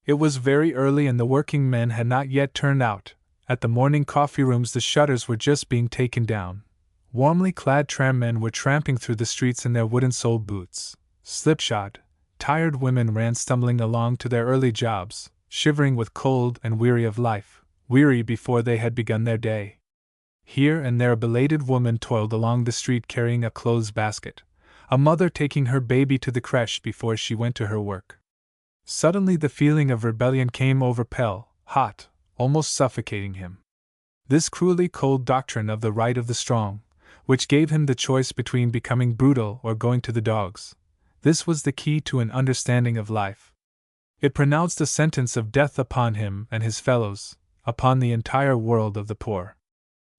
It was very early and the working men had not yet turned out. At the morning coffee rooms the shutters were just being taken down. Warmly clad trammen were tramping through the streets in their wooden-soled boots. Slipshod, tired women ran stumbling along to their early jobs, shivering with cold and weary of life, weary before they had begun their day. Here and there a belated woman toiled along the street carrying a clothes basket, a mother taking her baby to the creche before she went to her work. Suddenly the feeling of rebellion came over Pelle, hot, almost suffocating him. This cruelly cold doctrine of the right of the strong, which gave him the choice between becoming brutal or going to the dogs, this was the key to an understanding of life. It pronounced a sentence of death upon him and his fellows, upon the entire world of the poor.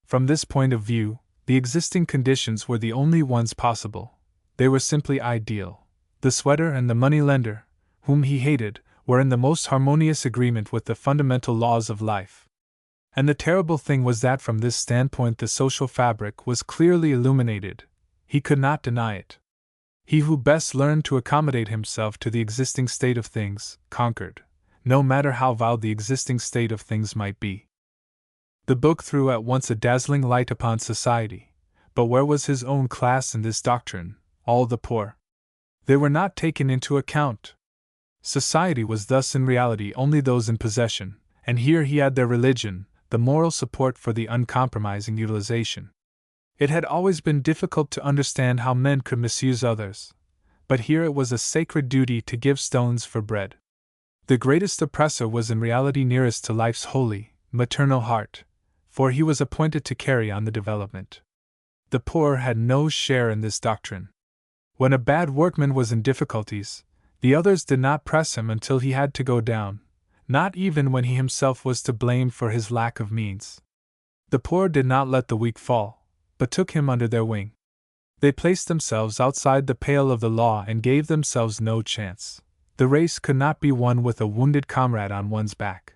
From this point of view, the existing conditions were the only ones possible. They were simply ideal. The sweater and the money-lender, whom he hated, were in the most harmonious agreement with the fundamental laws of life. And the terrible thing was that from this standpoint the social fabric was clearly illuminated. He could not deny it. He who best learned to accommodate himself to the existing state of things, conquered, no matter how vile the existing state of things might be. The book threw at once a dazzling light upon society, but where was his own class in this doctrine, all the poor? They were not taken into account. Society was thus in reality only those in possession, and here he had their religion, the moral support for the uncompromising utilization. It had always been difficult to understand how men could misuse others, but here it was a sacred duty to give stones for bread. The greatest oppressor was in reality nearest to life's holy, maternal heart, for he was appointed to carry on the development. The poor had no share in this doctrine. When a bad workman was in difficulties, the others did not press him until he had to go down, not even when he himself was to blame for his lack of means. The poor did not let the weak fall, but took him under their wing. They placed themselves outside the pale of the law and gave themselves no chance. The race could not be won with a wounded comrade on one's back.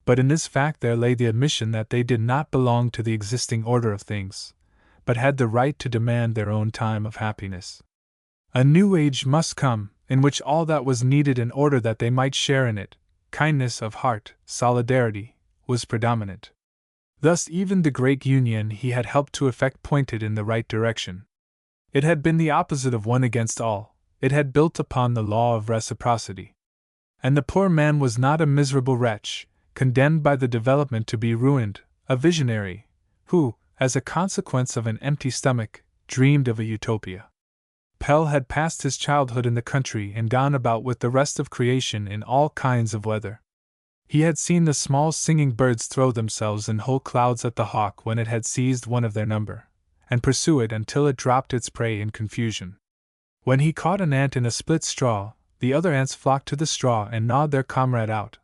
But in this fact there lay the admission that they did not belong to the existing order of things, but had the right to demand their own time of happiness. A new age must come, in which all that was needed in order that they might share in it, kindness of heart, solidarity, was predominant. Thus even the great union he had helped to effect pointed in the right direction. It had been the opposite of one against all, it had built upon the law of reciprocity. And the poor man was not a miserable wretch, condemned by the development to be ruined, a visionary, who, as a consequence of an empty stomach, dreamed of a utopia. Pelle had passed his childhood in the country and gone about with the rest of creation in all kinds of weather. He had seen the small singing birds throw themselves in whole clouds at the hawk when it had seized one of their number, and pursue it until it dropped its prey in confusion. When he caught an ant in a split straw, the other ants flocked to the straw and gnawed their comrade out.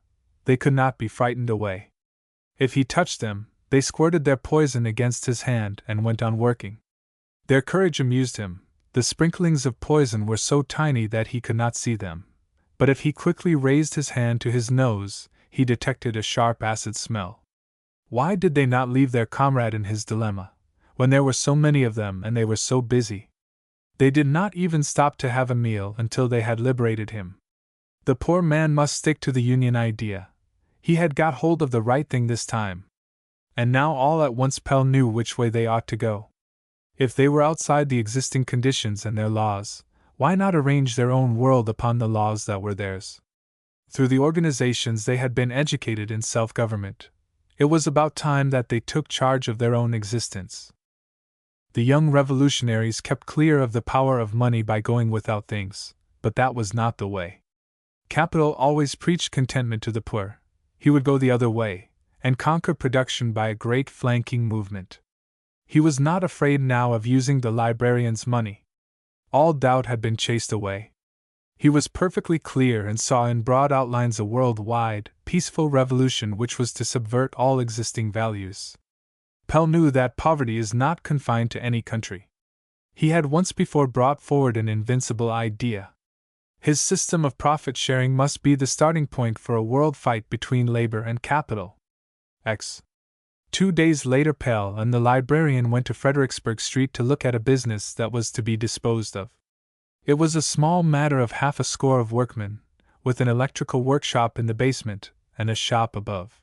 They could not be frightened away. If he touched them, they squirted their poison against his hand and went on working. Their courage amused him. The sprinklings of poison were so tiny that he could not see them, but if he quickly raised his hand to his nose, he detected a sharp acid smell. Why did they not leave their comrade in his dilemma, when there were so many of them and they were so busy? They did not even stop to have a meal until they had liberated him. The poor man must stick to the Union idea. He had got hold of the right thing this time. And now all at once Pelle knew which way they ought to go. If they were outside the existing conditions and their laws, why not arrange their own world upon the laws that were theirs? Through the organizations they had been educated in self-government. It was about time that they took charge of their own existence. The young revolutionaries kept clear of the power of money by going without things, but that was not the way. Capital always preached contentment to the poor. He would go the other way, and conquer production by a great flanking movement. He was not afraid now of using the librarian's money. All doubt had been chased away. He was perfectly clear and saw in broad outlines a worldwide, peaceful revolution which was to subvert all existing values. Pelle knew that poverty is not confined to any country. He had once before brought forward an invincible idea. His system of profit-sharing must be the starting point for a world fight between labor and capital. 2 days later Pelle and the librarian went to Fredericksburg Street to look at a business that was to be disposed of. It was a small matter of half a score of workmen, with an electrical workshop in the basement and a shop above.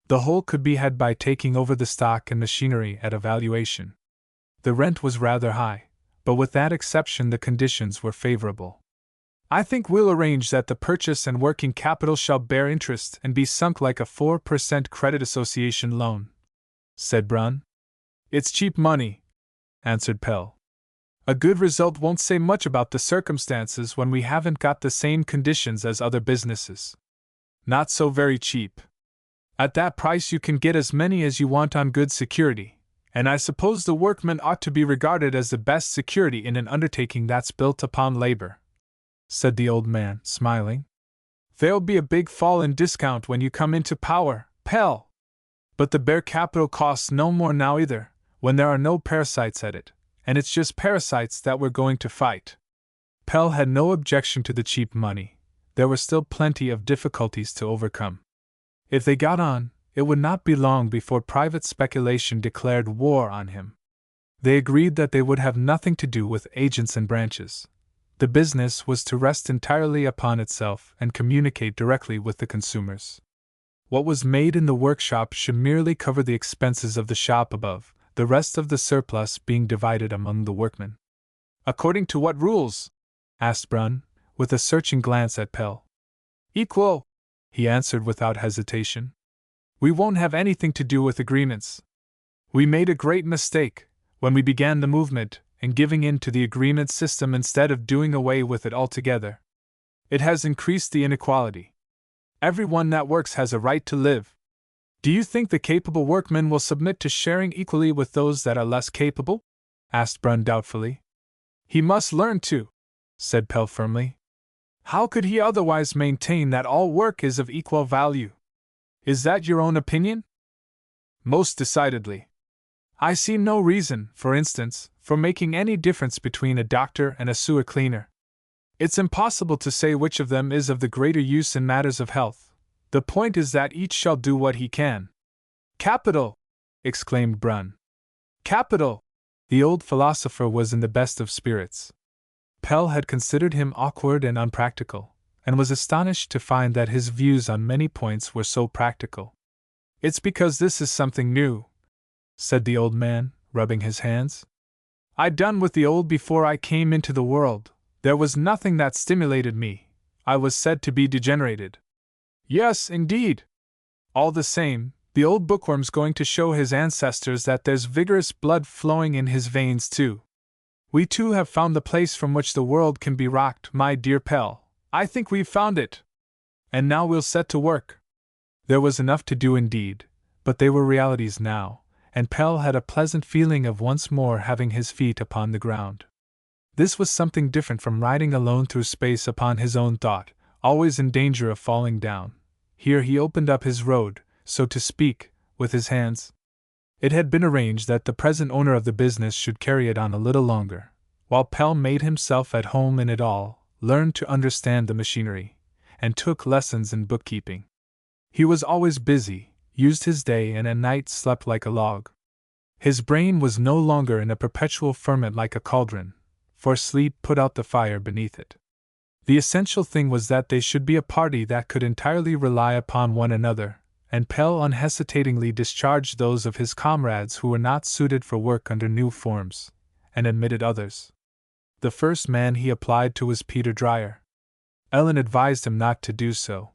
The whole could be had by taking over the stock and machinery at a valuation. The rent was rather high, but with that exception the conditions were favorable. "I think we'll arrange that the purchase and working capital shall bear interest and be sunk like a 4% credit association loan," said Brunn. "It's cheap money," answered Pelle. "A good result won't say much about the circumstances when we haven't got the same conditions as other businesses. Not so very cheap. At that price you can get as many as you want on good security, and I suppose the workmen ought to be regarded as the best security in an undertaking that's built upon labor," said the old man, smiling. "There'll be a big fall in discount when you come into power, Pelle. But the bare capital costs no more now either, when there are no parasites at it, and it's just parasites that we're going to fight." Pelle had no objection to the cheap money. There were still plenty of difficulties to overcome. If they got on, it would not be long before private speculation declared war on him. They agreed that they would have nothing to do with agents and branches. The business was to rest entirely upon itself and communicate directly with the consumers. What was made in the workshop should merely cover the expenses of the shop above, the rest of the surplus being divided among the workmen. "According to what rules?" asked Brunn, with a searching glance at Pelle. "Equal," he answered without hesitation. "We won't have anything to do with agreements. We made a great mistake, when we began the movement, in giving in to the agreement system instead of doing away with it altogether. It has increased the inequality. Everyone that works has a right to live. Do you think the capable workmen will submit to sharing equally with those that are less capable?" asked Brunn doubtfully. "He must learn to," said Pelle firmly. "How could he otherwise maintain that all work is of equal value? Is that your own opinion?" "Most decidedly. I see no reason, for instance, for making any difference between a doctor and a sewer cleaner. It's impossible to say which of them is of the greater use in matters of health. The point is that each shall do what he can." "Capital!" exclaimed Brunn. "Capital!" The old philosopher was in the best of spirits. Pelle had considered him awkward and unpractical, and was astonished to find that his views on many points were so practical. "It's because this is something new," said the old man, rubbing his hands. "I'd done with the old before I came into the world. There was nothing that stimulated me. I was said to be degenerated." "Yes, indeed. All the same, The old bookworm's going to show his ancestors that there's vigorous blood flowing in his veins, too. We too have found the place from which the world can be rocked, my dear Pelle. I think we've found it. And now we'll set to work. There was enough to do indeed, but they were realities now, and Pelle had a pleasant feeling of once more having his feet upon the ground. This was something different from riding alone through space upon his own thought, always in danger of falling down. Here he opened up his road, so to speak, with his hands. It had been arranged that the present owner of the business should carry it on a little longer, while Pelle made himself at home in it all, learned to understand the machinery, and took lessons in bookkeeping. He was always busy, used his day and at night slept like a log. His brain was no longer in a perpetual ferment like a cauldron, for sleep put out the fire beneath it. The essential thing was that they should be a party that could entirely rely upon one another, and Pelle unhesitatingly discharged those of his comrades who were not suited for work under new forms, and admitted others. The first man he applied to was Peter Dreyer. Ellen advised him not to do so.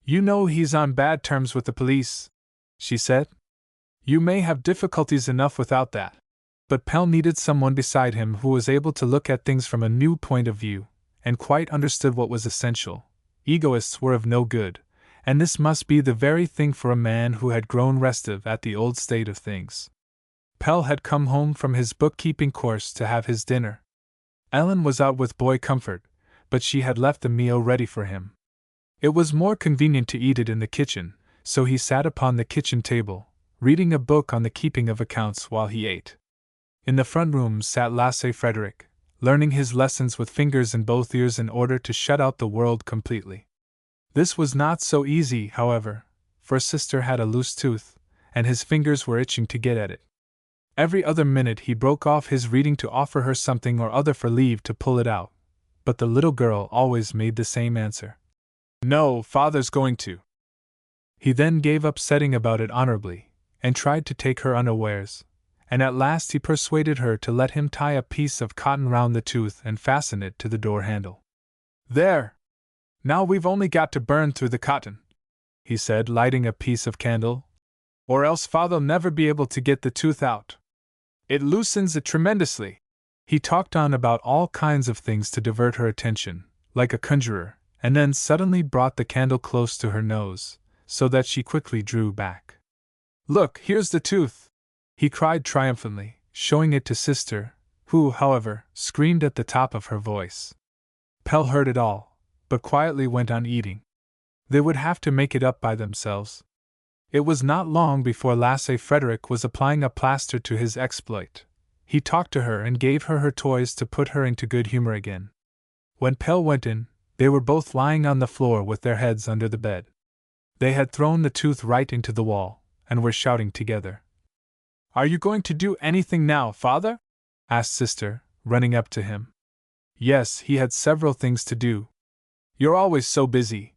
"You know he's on bad terms with the police," she said. "You may have difficulties enough without that." But Pelle needed someone beside him who was able to look at things from a new point of view, and quite understood what was essential. Egoists were of no good, and this must be the very thing for a man who had grown restive at the old state of things. Pelle had come home from his bookkeeping course to have his dinner. Ellen was out with Boy Comfort, but she had left the meal ready for him. It was more convenient to eat it in the kitchen, so he sat upon the kitchen table, reading a book on the keeping of accounts while he ate. In the front room sat Lasse Frederick, learning his lessons with fingers in both ears in order to shut out the world completely. This was not so easy, however, for Sister had a loose tooth, and his fingers were itching to get at it. Every other minute he broke off his reading to offer her something or other for leave to pull it out, but the little girl always made the same answer. "No, Father's going to." He then gave up setting about it honorably, and tried to take her unawares, and at last he persuaded her to let him tie a piece of cotton round the tooth and fasten it to the door handle. "There! Now we've only got to burn through the cotton," he said, lighting a piece of candle, "or else Father'll never be able to get the tooth out. It loosens it tremendously." He talked on about all kinds of things to divert her attention, like a conjurer, and then suddenly brought the candle close to her nose, so that she quickly drew back. "Look, here's the tooth!" he cried triumphantly, showing it to Sister, who, however, screamed at the top of her voice. Pelle heard it all, but quietly went on eating. They would have to make it up by themselves. It was not long before Lasse Frederick was applying a plaster to his exploit. He talked to her and gave her her toys to put her into good humor again. When Pelle went in, they were both lying on the floor with their heads under the bed. They had thrown the tooth right into the wall, and were shouting together. "Are you going to do anything now, Father?" asked Sister, running up to him. Yes, he had several things to do. "You're always so busy,"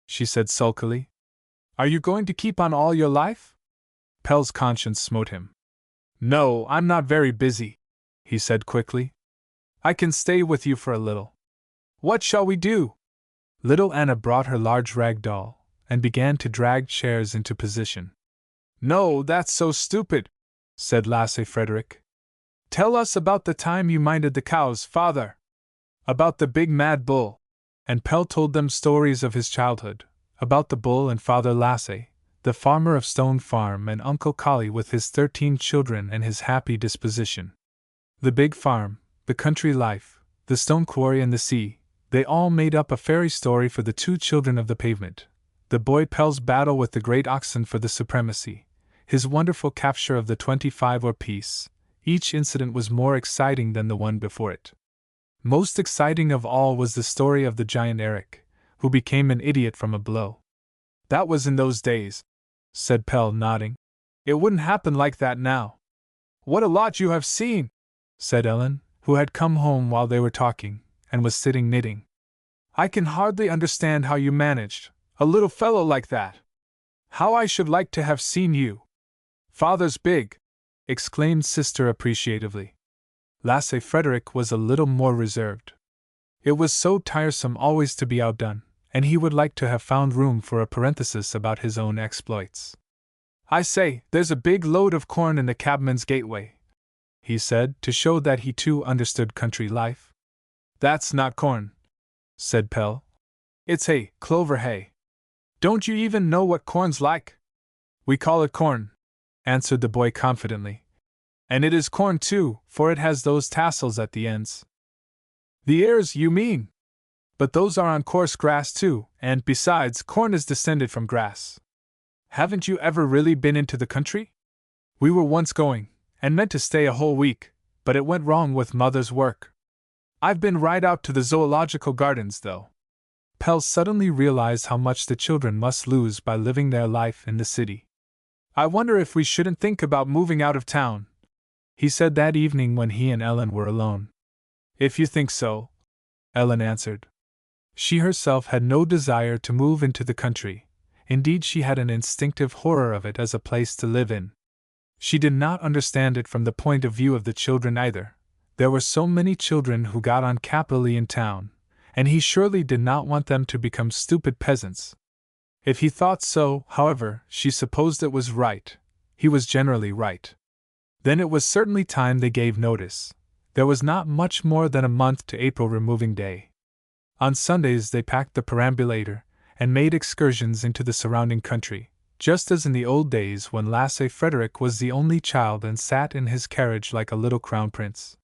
she said sulkily. "Are you going to keep on all your life?" Pelle's conscience smote him. "No, I'm not very busy," he said quickly. "I can stay with you for a little. What shall we do?" Little Anna brought her large rag doll, and began to drag chairs into position. "No, that's so stupid," said Lasse Frederick. "Tell us about the time you minded the cows, Father. About the big mad bull." And Pelle told them stories of his childhood, about the bull and Father Lasse, the farmer of Stone Farm, and Uncle Collie with his 13 children and his happy disposition. The big farm, the country life, the stone quarry and the sea, they all made up a fairy story for the 2 children of the pavement. The boy Pelle's battle with the great oxen for the supremacy, his wonderful capture of the 25-oar piece, each incident was more exciting than the one before it. Most exciting of all was the story of the giant Eric, who became an idiot from a blow. "That was in those days," said Pelle, nodding. "It wouldn't happen like that now." "What a lot you have seen," said Ellen, who had come home while they were talking, and was sitting knitting. "I can hardly understand how you managed, a little fellow like that. How I should like to have seen you." "Father's big," exclaimed Sister appreciatively. Lasse Frederick was a little more reserved. It was so tiresome always to be outdone, and he would like to have found room for a parenthesis about his own exploits. I say, there's a big load of corn in the cabman's gateway, he said, to show that he too understood country life. That's not corn, said Pelle. It's hay, clover hay. Don't you even know what corn's like? We call it corn, answered the boy confidently. And it is corn too, for it has those tassels at the ends. The ears, you mean? But those are on coarse grass too, and, besides, corn is descended from grass. Haven't you ever really been into the country? We were once going, and meant to stay a whole week, but it went wrong with Mother's work. I've been right out to the zoological gardens, though. Pelle suddenly realized how much the children must lose by living their life in the city. I wonder if we shouldn't think about moving out of town, he said that evening when he and Ellen were alone. If you think so, Ellen answered. She herself had no desire to move into the country. Indeed, she had an instinctive horror of it as a place to live in. She did not understand it from the point of view of the children either. There were so many children who got on capitally in town, and he surely did not want them to become stupid peasants. If he thought so, however, she supposed it was right. He was generally right. Then it was certainly time they gave notice. There was not much more than a month to April removing day. On Sundays they packed the perambulator, and made excursions into the surrounding country, just as in the old days when Lasse Frederick was the only child and sat in his carriage like a little crown prince.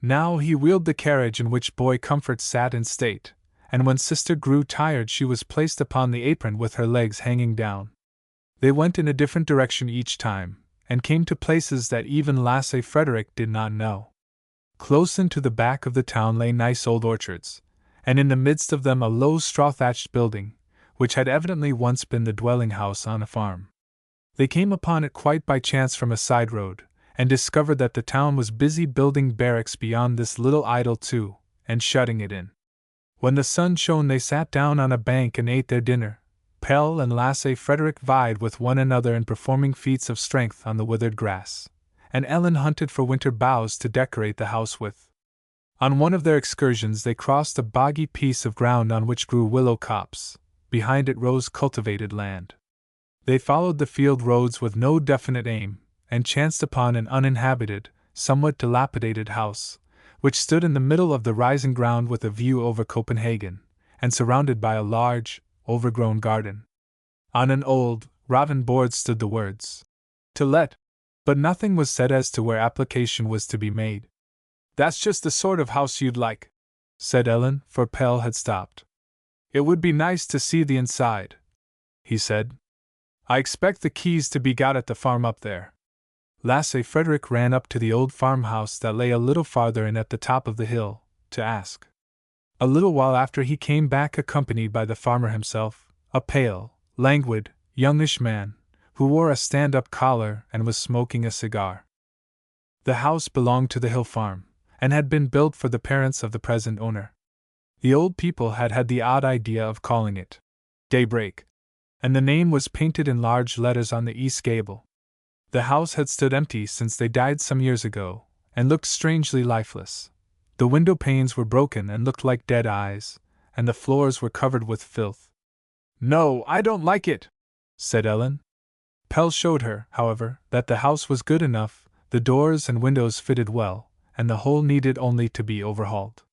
Now he wheeled the carriage in which Boy Comfort sat in state, and when Sister grew tired she was placed upon the apron with her legs hanging down. They went in a different direction each time, and came to places that even Lasse Frederick did not know. Close into the back of the town lay nice old orchards, and in the midst of them a low straw-thatched building, which had evidently once been the dwelling house on a farm. They came upon it quite by chance from a side road, and discovered that the town was busy building barracks beyond this little idyll too, and shutting it in. When the sun shone they sat down on a bank and ate their dinner. Pelle and Lasse Frederick vied with one another in performing feats of strength on the withered grass, and Ellen hunted for winter boughs to decorate the house with. On one of their excursions they crossed a boggy piece of ground on which grew willow copse. Behind it rose cultivated land. They followed the field roads with no definite aim, and chanced upon an uninhabited, somewhat dilapidated house, which stood in the middle of the rising ground with a view over Copenhagen, and surrounded by a large, overgrown garden. On an old, rotten board stood the words, "To let," but nothing was said as to where application was to be made. "That's just the sort of house you'd like," said Ellen, for Pelle had stopped. "It would be nice to see the inside," he said. "I expect the keys to be got at the farm up there." Lasse Frederick ran up to the old farmhouse that lay a little farther in at the top of the hill, to ask. A little while after he came back accompanied by the farmer himself, a pale, languid, youngish man, who wore a stand-up collar and was smoking a cigar. The house belonged to the hill farm, and had been built for the parents of the present owner. The old people had had the odd idea of calling it Daybreak, and the name was painted in large letters on the east gable. The house had stood empty since they died some years ago, and looked strangely lifeless. The window panes were broken and looked like dead eyes, and the floors were covered with filth. "No, I don't like it," said Ellen. Pelle showed her, however, that the house was good enough, the doors and windows fitted well, and the whole needed only to be overhauled.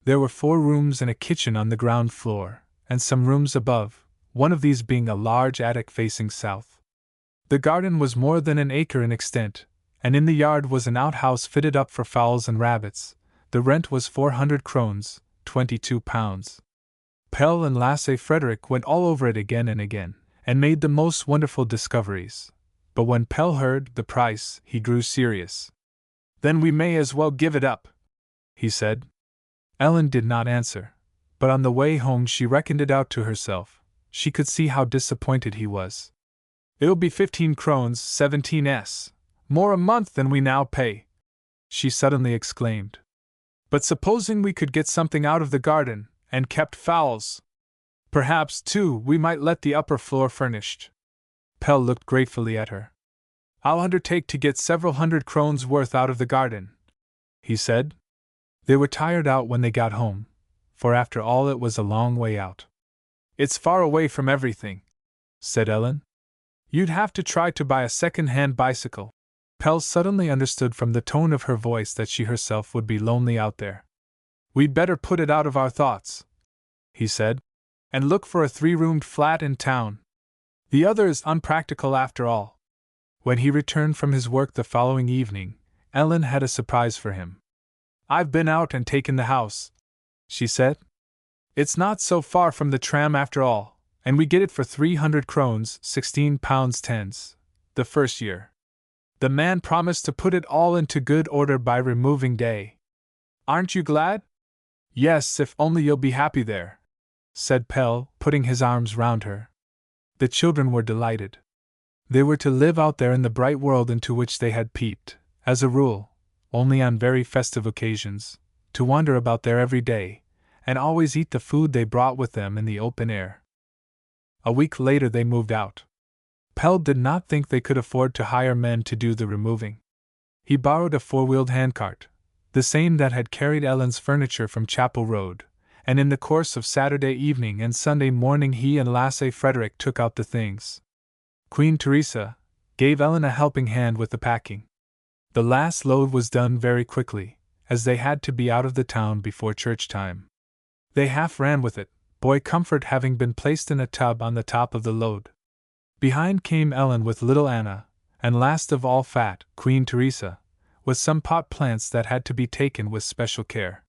There were 4 rooms and a kitchen on the ground floor, and some rooms above, one of these being a large attic facing south. The garden was more than an acre in extent, and in the yard was an outhouse fitted up for fowls and rabbits. The rent was 400 krones, £22. Pelle and Lasse Frederick went all over it again and again, and made the most wonderful discoveries. But when Pelle heard the price, he grew serious. "Then we may as well give it up," he said. Ellen did not answer, but on the way home she reckoned it out to herself. She could see how disappointed he was. "It'll be 15 krones, 17s, more a month than we now pay," she suddenly exclaimed. "But supposing we could get something out of the garden, and kept fowls? Perhaps, too, we might let the upper floor furnished." Pelle looked gratefully at her. "I'll undertake to get several hundred krones worth out of the garden," he said. They were tired out when they got home, for after all it was a long way out. "It's far away from everything," said Ellen. You'd have to try to buy a second-hand bicycle. Pelle suddenly understood from the tone of her voice that she herself would be lonely out there. We'd better put it out of our thoughts, he said, and look for a 3-roomed flat in town. The other is unpractical after all. When he returned from his work the following evening, Ellen had a surprise for him. I've been out and taken the house, she said. It's not so far from the tram after all, and we get it for 300 krones, 16 pounds 10s, the first year. The man promised to put it all into good order by removing day. Aren't you glad? Yes, if only you'll be happy there, said Pelle, putting his arms round her. The children were delighted. They were to live out there in the bright world into which they had peeped, as a rule, only on very festive occasions, to wander about there every day, and always eat the food they brought with them in the open air. A week later they moved out. Pelle did not think they could afford to hire men to do the removing. He borrowed a 4-wheeled handcart, the same that had carried Ellen's furniture from Chapel Road, and in the course of Saturday evening and Sunday morning he and Lasse Frederick took out the things. Queen Teresa gave Ellen a helping hand with the packing. The last load was done very quickly, as they had to be out of the town before church time. They half ran with it, Boy Comfort having been placed in a tub on the top of the load. Behind came Ellen with little Anna, and last of all fat Queen Teresa, with some pot plants that had to be taken with special care.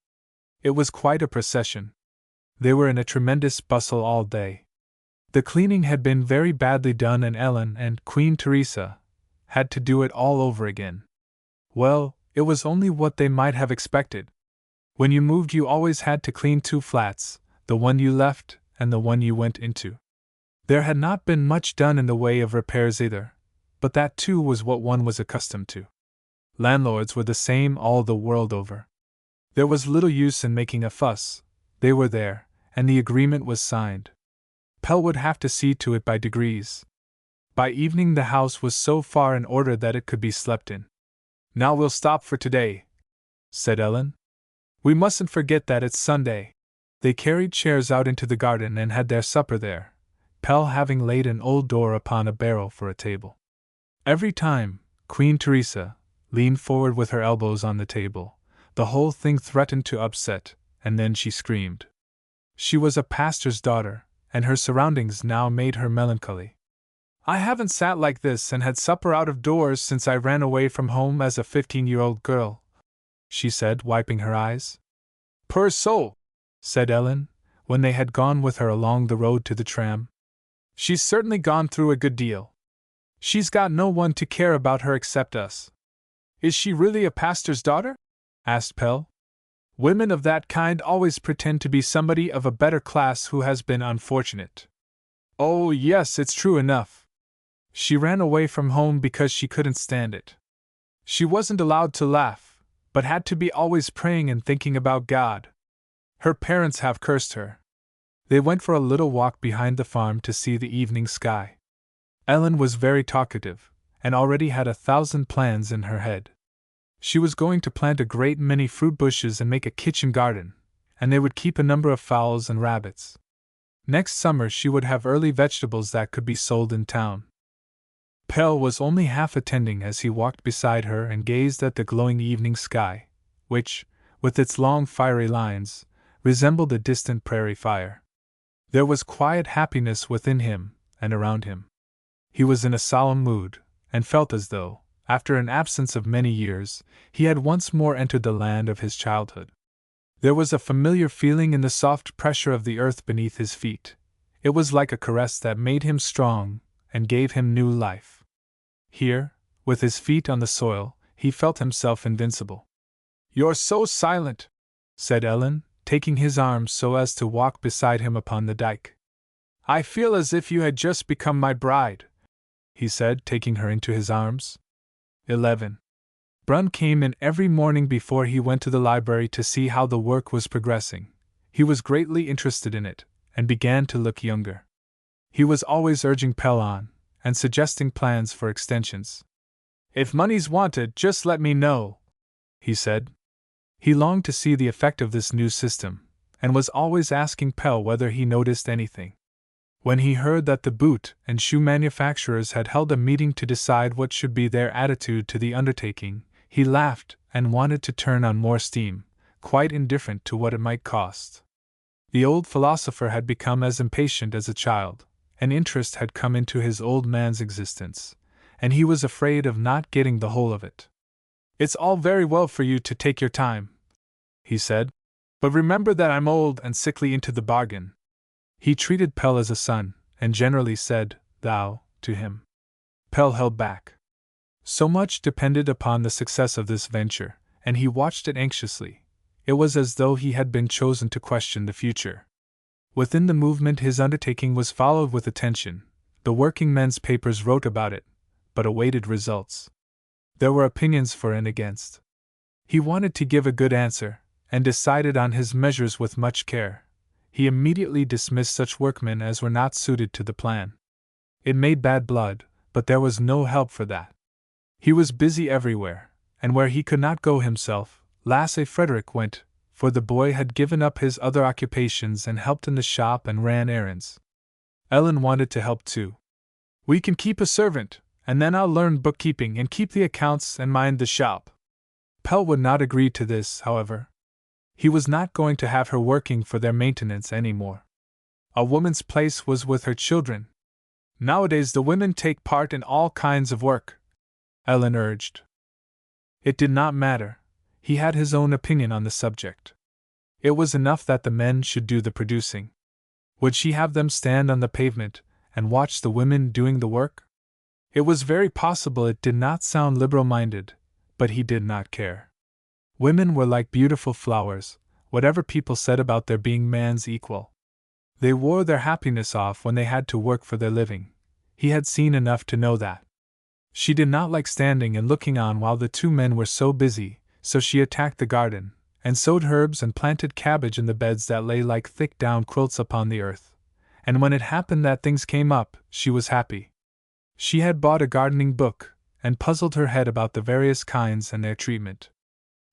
It was quite a procession. They were in a tremendous bustle all day. The cleaning had been very badly done and Ellen and Queen Teresa had to do it all over again. Well, it was only what they might have expected. When you moved you always had to clean 2 flats, the one you left and the one you went into. There had not been much done in the way of repairs either, but that too was what one was accustomed to. Landlords were the same all the world over. There was little use in making a fuss, they were there, and the agreement was signed. Pelle would have to see to it by degrees. By evening the house was so far in order that it could be slept in. Now we'll stop for today, said Ellen. We mustn't forget that it's Sunday. They carried chairs out into the garden and had their supper there, Pelle having laid an old door upon a barrel for a table. Every time Queen Teresa leaned forward with her elbows on the table, the whole thing threatened to upset, and then she screamed. She was a pastor's daughter, and her surroundings now made her melancholy. I haven't sat like this and had supper out of doors since I ran away from home as a 15-year-old girl, she said, wiping her eyes. Poor soul, said Ellen, when they had gone with her along the road to the tram. She's certainly gone through a good deal. She's got no one to care about her except us. Is she really a pastor's daughter? Asked Pelle. Women of that kind always pretend to be somebody of a better class who has been unfortunate. Oh, yes, it's true enough. She ran away from home because she couldn't stand it. She wasn't allowed to laugh, but had to be always praying and thinking about God. Her parents have cursed her. They went for a little walk behind the farm to see the evening sky. Ellen was very talkative, and already had 1,000 plans in her head. She was going to plant a great many fruit bushes and make a kitchen garden, and they would keep a number of fowls and rabbits. Next summer she would have early vegetables that could be sold in town. Pelle was only half attending as he walked beside her and gazed at the glowing evening sky, which, with its long fiery lines, resembled a distant prairie fire. There was quiet happiness within him and around him. He was in a solemn mood, and felt as though, after an absence of many years, he had once more entered the land of his childhood. There was a familiar feeling in the soft pressure of the earth beneath his feet. It was like a caress that made him strong and gave him new life. Here, with his feet on the soil, he felt himself invincible. You're so silent, said Ellen, taking his arm so as to walk beside him upon the dike. I feel as if you had just become my bride, he said, taking her into his arms. 11. Brunn came in every morning before he went to the library to see how the work was progressing. He was greatly interested in it, and began to look younger. He was always urging Pelle on, and suggesting plans for extensions. If money's wanted, just let me know, he said. He longed to see the effect of this new system, and was always asking Pelle whether he noticed anything. When he heard that the boot and shoe manufacturers had held a meeting to decide what should be their attitude to the undertaking, he laughed and wanted to turn on more steam, quite indifferent to what it might cost. The old philosopher had become as impatient as a child, and interest had come into his old man's existence, and he was afraid of not getting the whole of it. "It's all very well for you to take your time," he said, "but remember that I'm old and sickly into the bargain." He treated Pelle as a son, and generally said, "thou," to him. Pelle held back. So much depended upon the success of this venture, and he watched it anxiously. It was as though he had been chosen to question the future. Within the movement his undertaking was followed with attention. The working men's papers wrote about it, but awaited results. There were opinions for and against. He wanted to give a good answer, and decided on his measures with much care. He immediately dismissed such workmen as were not suited to the plan. It made bad blood, but there was no help for that. He was busy everywhere, and where he could not go himself, Lasse Frederick went, for the boy had given up his other occupations and helped in the shop and ran errands. Ellen wanted to help too. "We can keep a servant, and then I'll learn bookkeeping and keep the accounts and mind the shop." Pelle would not agree to this, however. He was not going to have her working for their maintenance any more. A woman's place was with her children. "Nowadays the women take part in all kinds of work," Ellen urged. It did not matter. He had his own opinion on the subject. It was enough that the men should do the producing. Would she have them stand on the pavement and watch the women doing the work? It was very possible it did not sound liberal-minded, but he did not care. Women were like beautiful flowers, whatever people said about their being man's equal. They wore their happiness off when they had to work for their living. He had seen enough to know that. She did not like standing and looking on while the two men were so busy, so she attacked the garden, and sowed herbs and planted cabbage in the beds that lay like thick down quilts upon the earth. And when it happened that things came up, she was happy. She had bought a gardening book, and puzzled her head about the various kinds and their treatment.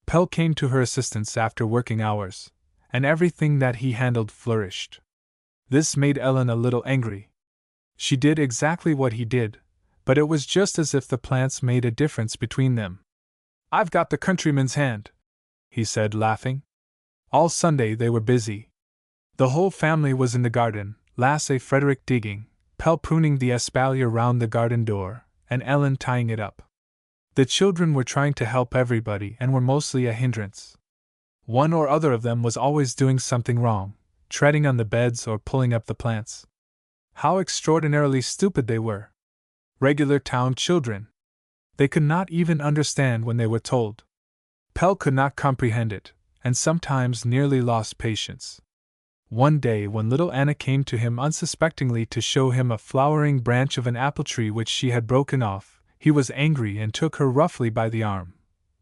Pelle came to her assistance after working hours, and everything that he handled flourished. This made Ellen a little angry. She did exactly what he did, but it was just as if the plants made a difference between them. "I've got the countryman's hand," he said, laughing. All Sunday they were busy. The whole family was in the garden, Lasse Frederick digging, Pelle pruning the espalier round the garden door, and Ellen tying it up. The children were trying to help everybody and were mostly a hindrance. One or other of them was always doing something wrong, treading on the beds or pulling up the plants. How extraordinarily stupid they were! Regular town children. They could not even understand when they were told. Pelle could not comprehend it, and sometimes nearly lost patience. One day when little Anna came to him unsuspectingly to show him a flowering branch of an apple tree which she had broken off, he was angry and took her roughly by the arm.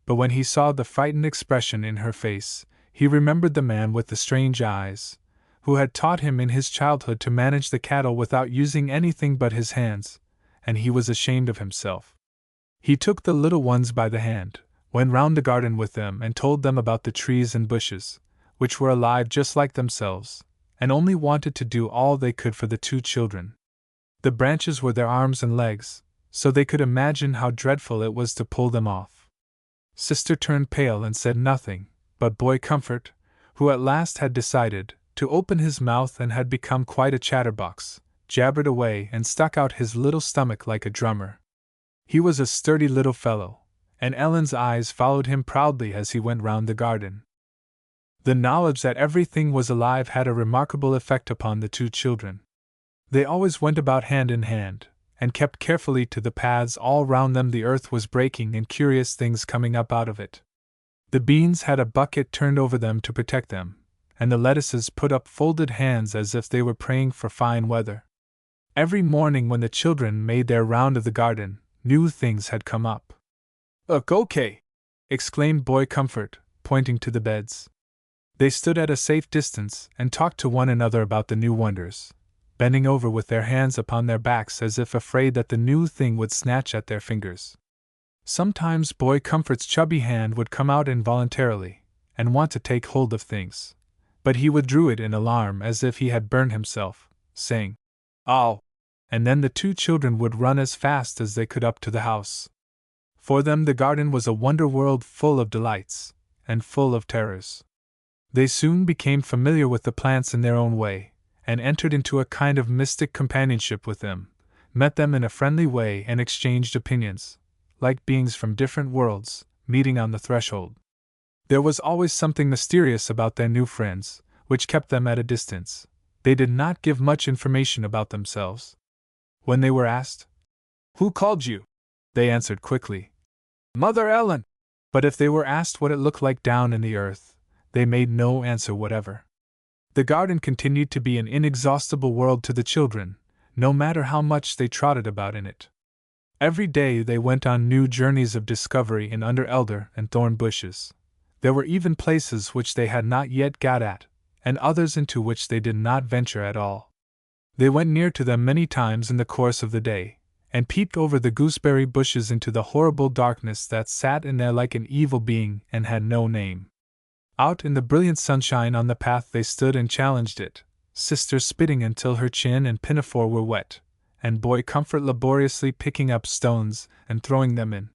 But when he saw the frightened expression in her face, he remembered the man with the strange eyes, who had taught him in his childhood to manage the cattle without using anything but his hands, and he was ashamed of himself. He took the little ones by the hand, went round the garden with them and told them about the trees and bushes, which were alive just like themselves, and only wanted to do all they could for the two children. The branches were their arms and legs, so they could imagine how dreadful it was to pull them off. Sister turned pale and said nothing, but Boy Comfort, who at last had decided to open his mouth and had become quite a chatterbox, jabbered away and stuck out his little stomach like a drummer. He was a sturdy little fellow, and Ellen's eyes followed him proudly as he went round the garden. The knowledge that everything was alive had a remarkable effect upon the two children. They always went about hand in hand, and kept carefully to the paths all round them. The earth was breaking and curious things coming up out of it. The beans had a bucket turned over them to protect them, and the lettuces put up folded hands as if they were praying for fine weather. Every morning when the children made their round of the garden, new things had come up. "Look, okay!" exclaimed Boy Comfort, pointing to the beds. They stood at a safe distance and talked to one another about the new wonders, bending over with their hands upon their backs as if afraid that the new thing would snatch at their fingers. Sometimes Boy Comfort's chubby hand would come out involuntarily, and want to take hold of things, but he withdrew it in alarm as if he had burned himself, saying, Oh! And then the two children would run as fast as they could up to the house. For them the garden was a wonder world full of delights, and full of terrors. They soon became familiar with the plants in their own way, and entered into a kind of mystic companionship with them, met them in a friendly way and exchanged opinions, like beings from different worlds, meeting on the threshold. There was always something mysterious about their new friends, which kept them at a distance. They did not give much information about themselves. When they were asked, "Who called you?" they answered quickly, "Mother Ellen." But if they were asked what it looked like down in the earth, they made no answer whatever. The garden continued to be an inexhaustible world to the children, no matter how much they trotted about in it. Every day they went on new journeys of discovery in under elder and thorn bushes. There were even places which they had not yet got at, and others into which they did not venture at all. They went near to them many times in the course of the day, and peeped over the gooseberry bushes into the horrible darkness that sat in there like an evil being and had no name. Out in the brilliant sunshine on the path they stood and challenged it, sister spitting until her chin and pinafore were wet, and boy Comfort laboriously picking up stones and throwing them in.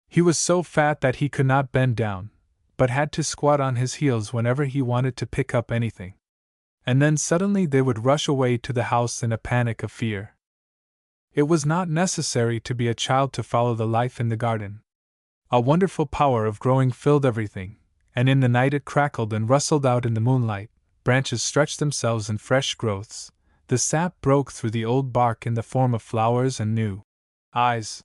He was so fat that he could not bend down, but had to squat on his heels whenever he wanted to pick up anything. And then suddenly they would rush away to the house in a panic of fear. It was not necessary to be a child to follow the life in the garden. A wonderful power of growing filled everything, and in the night it crackled and rustled out in the moonlight, branches stretched themselves in fresh growths, the sap broke through the old bark in the form of flowers and new eyes.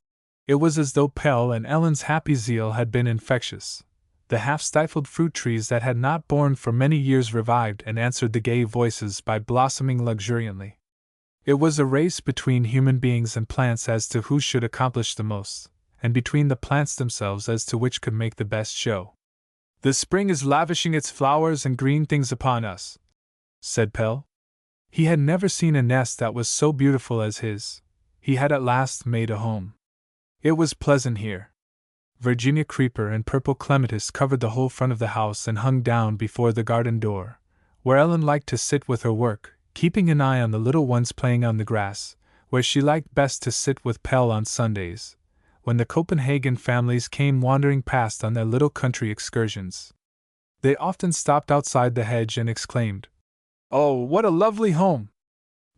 It was as though Pelle and Ellen's happy zeal had been infectious. The half-stifled fruit trees that had not borne for many years revived and answered the gay voices by blossoming luxuriantly. It was a race between human beings and plants as to who should accomplish the most, and between the plants themselves as to which could make the best show. "The spring is lavishing its flowers and green things upon us," said Pelle. He had never seen a nest that was so beautiful as his. He had at last made a home. It was pleasant here. Virginia creeper and purple clematis covered the whole front of the house and hung down before the garden door, where Ellen liked to sit with her work, keeping an eye on the little ones playing on the grass, where she liked best to sit with Pelle on Sundays, when the Copenhagen families came wandering past on their little country excursions. They often stopped outside the hedge and exclaimed, "Oh, what a lovely home!"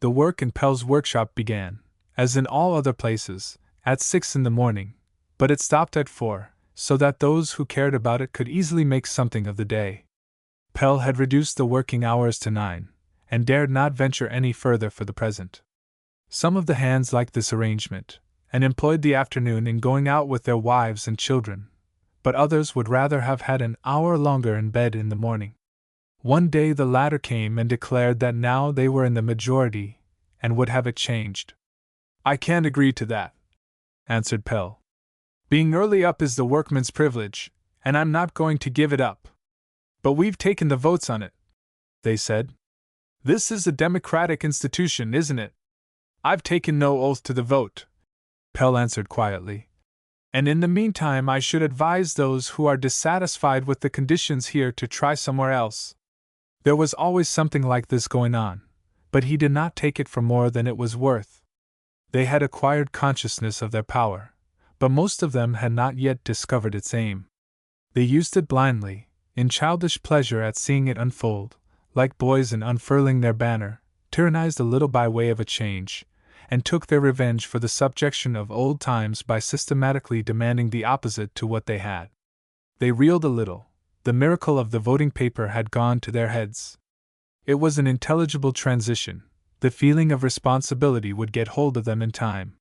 The work in Pelle's workshop began, as in all other places, at 6 in the morning, but it stopped at 4, so that those who cared about it could easily make something of the day. Pelle had reduced the working hours to 9, and dared not venture any further for the present. Some of the hands liked this arrangement, and employed the afternoon in going out with their wives and children, but others would rather have had an hour longer in bed in the morning. One day the latter came and declared that now they were in the majority, and would have it changed. "I can't agree to that," answered Pelle. "Being early up is the workman's privilege, and I'm not going to give it up." "But we've taken the votes on it," they said. "This is a democratic institution, isn't it?" "I've taken no oath to the vote," Pelle answered quietly. "And in the meantime I should advise those who are dissatisfied with the conditions here to try somewhere else." There was always something like this going on, but he did not take it for more than it was worth. They had acquired consciousness of their power, but most of them had not yet discovered its aim. They used it blindly, in childish pleasure at seeing it unfold, like boys in unfurling their banner, tyrannized a little by way of a change, and took their revenge for the subjection of old times by systematically demanding the opposite to what they had. They reeled a little. The miracle of the voting paper had gone to their heads. It was an intelligible transition. The feeling of responsibility would get hold of them in time.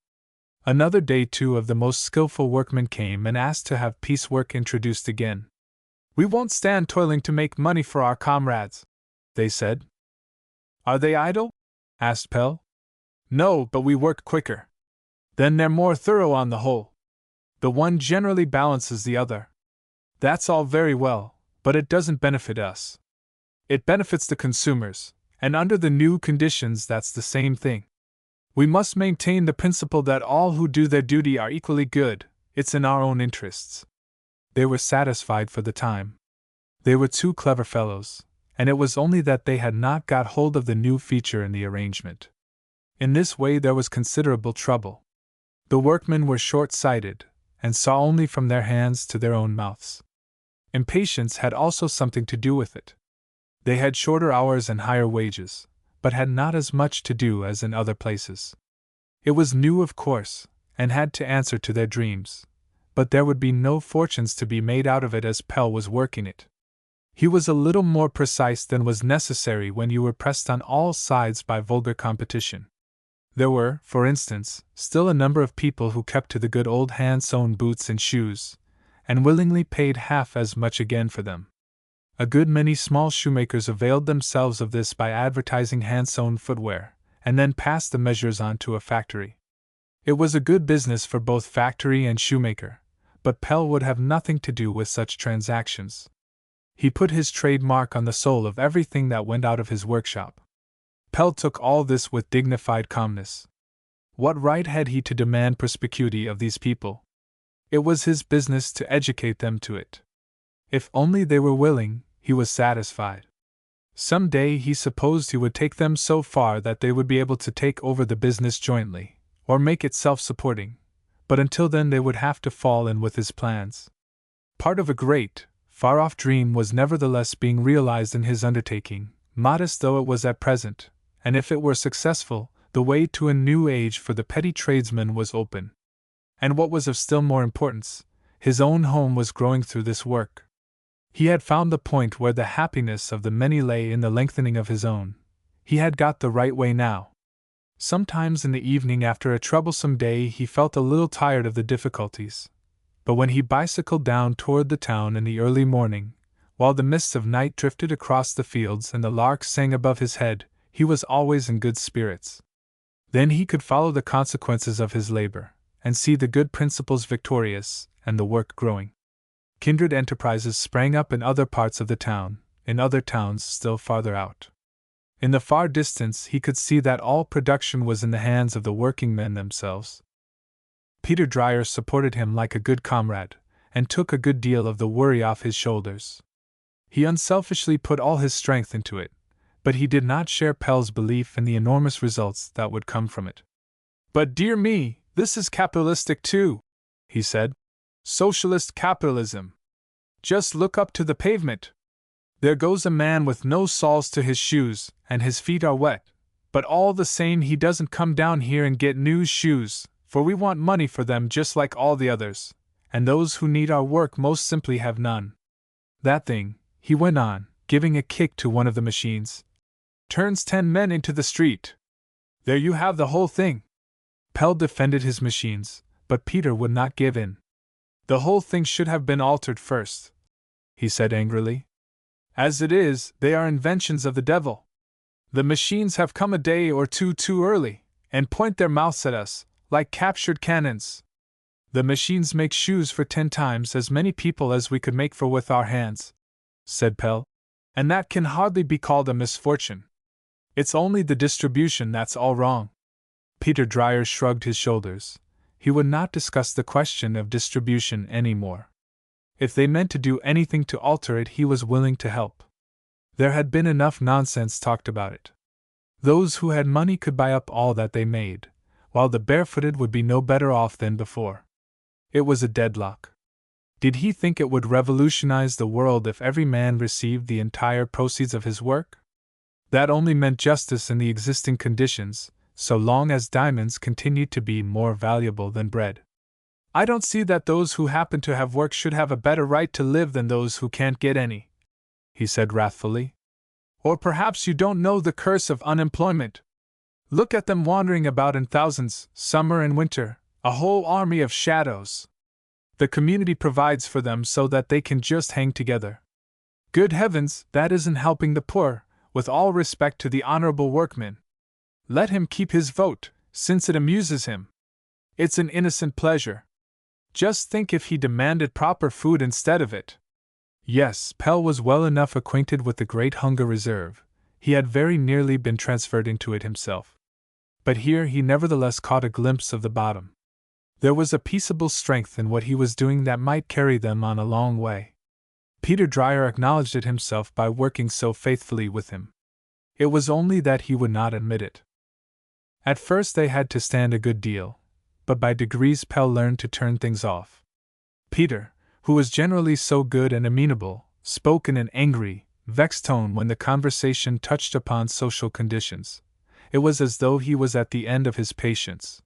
Another day 2 of the most skillful workmen came and asked to have piecework introduced again. "We won't stand toiling to make money for our comrades," they said. "Are they idle?" asked Pelle. "No, but we work quicker. Then they're more thorough on the whole. The one generally balances the other." "That's all very well, but it doesn't benefit us. It benefits the consumers, and under the new conditions that's the same thing. We must maintain the principle that all who do their duty are equally good. It's in our own interests." They were satisfied for the time. They were 2 clever fellows, and it was only that they had not got hold of the new feature in the arrangement. In this way there was considerable trouble. The workmen were short-sighted, and saw only from their hands to their own mouths. Impatience had also something to do with it. They had shorter hours and higher wages, but had not as much to do as in other places. It was new, of course, and had to answer to their dreams, but there would be no fortunes to be made out of it as Pelle was working it. He was a little more precise than was necessary when you were pressed on all sides by vulgar competition. There were, for instance, still a number of people who kept to the good old hand-sewn boots and shoes, and willingly paid half as much again for them. A good many small shoemakers availed themselves of this by advertising hand-sewn footwear, and then passed the measures on to a factory. It was a good business for both factory and shoemaker, but Pelle would have nothing to do with such transactions. He put his trademark on the soul of everything that went out of his workshop. Pelle took all this with dignified calmness. What right had he to demand perspicuity of these people? It was his business to educate them to it. If only they were willing, he was satisfied. Some day he supposed he would take them so far that they would be able to take over the business jointly, or make it self-supporting, but until then they would have to fall in with his plans. Part of a great, far-off dream was nevertheless being realized in his undertaking, modest though it was at present, and if it were successful, the way to a new age for the petty tradesman was open. And what was of still more importance, his own home was growing through this work. He had found the point where the happiness of the many lay in the lengthening of his own. He had got the right way now. Sometimes in the evening after a troublesome day he felt a little tired of the difficulties, but when he bicycled down toward the town in the early morning, while the mists of night drifted across the fields and the larks sang above his head, he was always in good spirits. Then he could follow the consequences of his labor, and see the good principles victorious, and the work growing. Kindred enterprises sprang up in other parts of the town, in other towns still farther out. In the far distance he could see that all production was in the hands of the working men themselves. Peter Dreyer supported him like a good comrade, and took a good deal of the worry off his shoulders. He unselfishly put all his strength into it, but he did not share Pelle's belief in the enormous results that would come from it. "But dear me, this is capitalistic too," he said. "Socialist capitalism. Just look up to the pavement. There goes a man with no soles to his shoes, and his feet are wet, but all the same he doesn't come down here and get new shoes, for we want money for them just like all the others, and those who need our work most simply have none. That thing," he went on, giving a kick to one of the machines, "turns 10 men into the street. There you have the whole thing." Pelle defended his machines, but Peter would not give in. "The whole thing should have been altered first," he said angrily. "As it is, they are inventions of the devil. The machines have come a day or two too early, and point their mouths at us, like captured cannons. The machines make shoes for 10 times as many people as we could make for with our hands," said Pelle, "and that can hardly be called a misfortune. It's only the distribution that's all wrong." Peter Dreyer shrugged his shoulders. He would not discuss the question of distribution any more. If they meant to do anything to alter it, he was willing to help. There had been enough nonsense talked about it. Those who had money could buy up all that they made, while the barefooted would be no better off than before. It was a deadlock. Did he think it would revolutionize the world if every man received the entire proceeds of his work? That only meant justice in the existing conditions, so long as diamonds continued to be more valuable than bread. "I don't see that those who happen to have work should have a better right to live than those who can't get any," he said wrathfully. "Or perhaps you don't know the curse of unemployment. Look at them wandering about in thousands, summer and winter, a whole army of shadows. The community provides for them so that they can just hang together. Good heavens, that isn't helping the poor, with all respect to the honorable workman. Let him keep his vote, since it amuses him. It's an innocent pleasure. Just think if he demanded proper food instead of it." Yes, Pelle was well enough acquainted with the great hunger reserve. He had very nearly been transferred into it himself. But here he nevertheless caught a glimpse of the bottom. There was a peaceable strength in what he was doing that might carry them on a long way. Peter Dreyer acknowledged it himself by working so faithfully with him. It was only that he would not admit it. At first they had to stand a good deal, but by degrees Pelle learned to turn things off. Peter, who was generally so good and amenable, spoke in an angry, vexed tone when the conversation touched upon social conditions. It was as though he was at the end of his patience.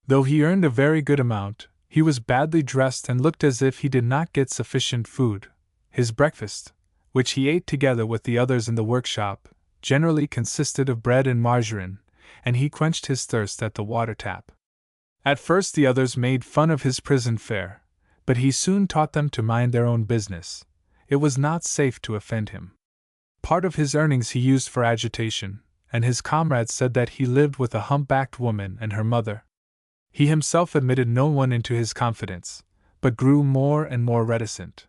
Though he earned a very good amount, he was badly dressed and looked as if he did not get sufficient food. His breakfast, which he ate together with the others in the workshop, generally consisted of bread and margarine, and he quenched his thirst at the water tap. At first the others made fun of his prison fare, but he soon taught them to mind their own business. It was not safe to offend him. Part of his earnings he used for agitation, and his comrades said that he lived with a humpbacked woman and her mother. He himself admitted no one into his confidence, but grew more and more reticent.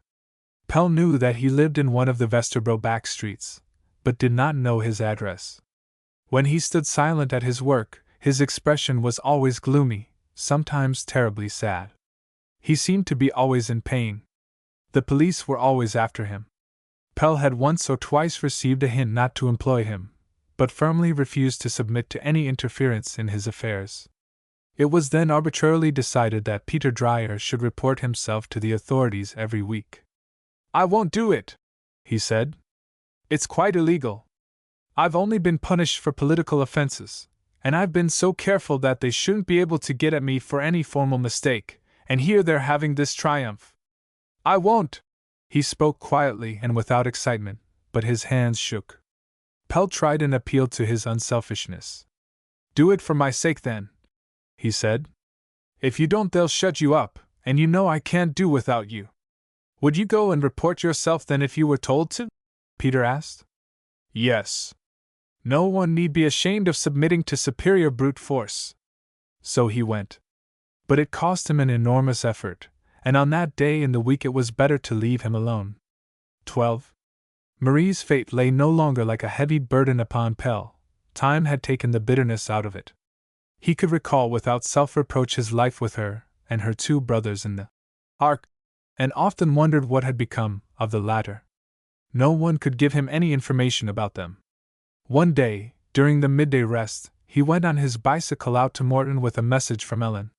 Pelle knew that he lived in one of the Vesterbro back streets, but did not know his address. When he stood silent at his work, his expression was always gloomy, sometimes terribly sad. He seemed to be always in pain. The police were always after him. Pelle had once or twice received a hint not to employ him, but firmly refused to submit to any interference in his affairs. It was then arbitrarily decided that Peter Dreyer should report himself to the authorities every week. "I won't do it," he said. "It's quite illegal. I've only been punished for political offenses, and I've been so careful that they shouldn't be able to get at me for any formal mistake, and here they're having this triumph. I won't." He spoke quietly and without excitement, but his hands shook. Pelle tried an appeal to his unselfishness. "Do it for my sake then," he said. "If you don't, they'll shut you up, and you know I can't do without you." "Would you go and report yourself then if you were told to?" Peter asked. "Yes. No one need be ashamed of submitting to superior brute force." So he went. But it cost him an enormous effort, and on that day in the week it was better to leave him alone. 12. Marie's fate lay no longer like a heavy burden upon Pelle. Time had taken the bitterness out of it. He could recall without self-reproach his life with her and her two brothers in the Ark, and often wondered what had become of the latter. No one could give him any information about them. One day, during the midday rest, he went on his bicycle out to Morton with a message from Ellen.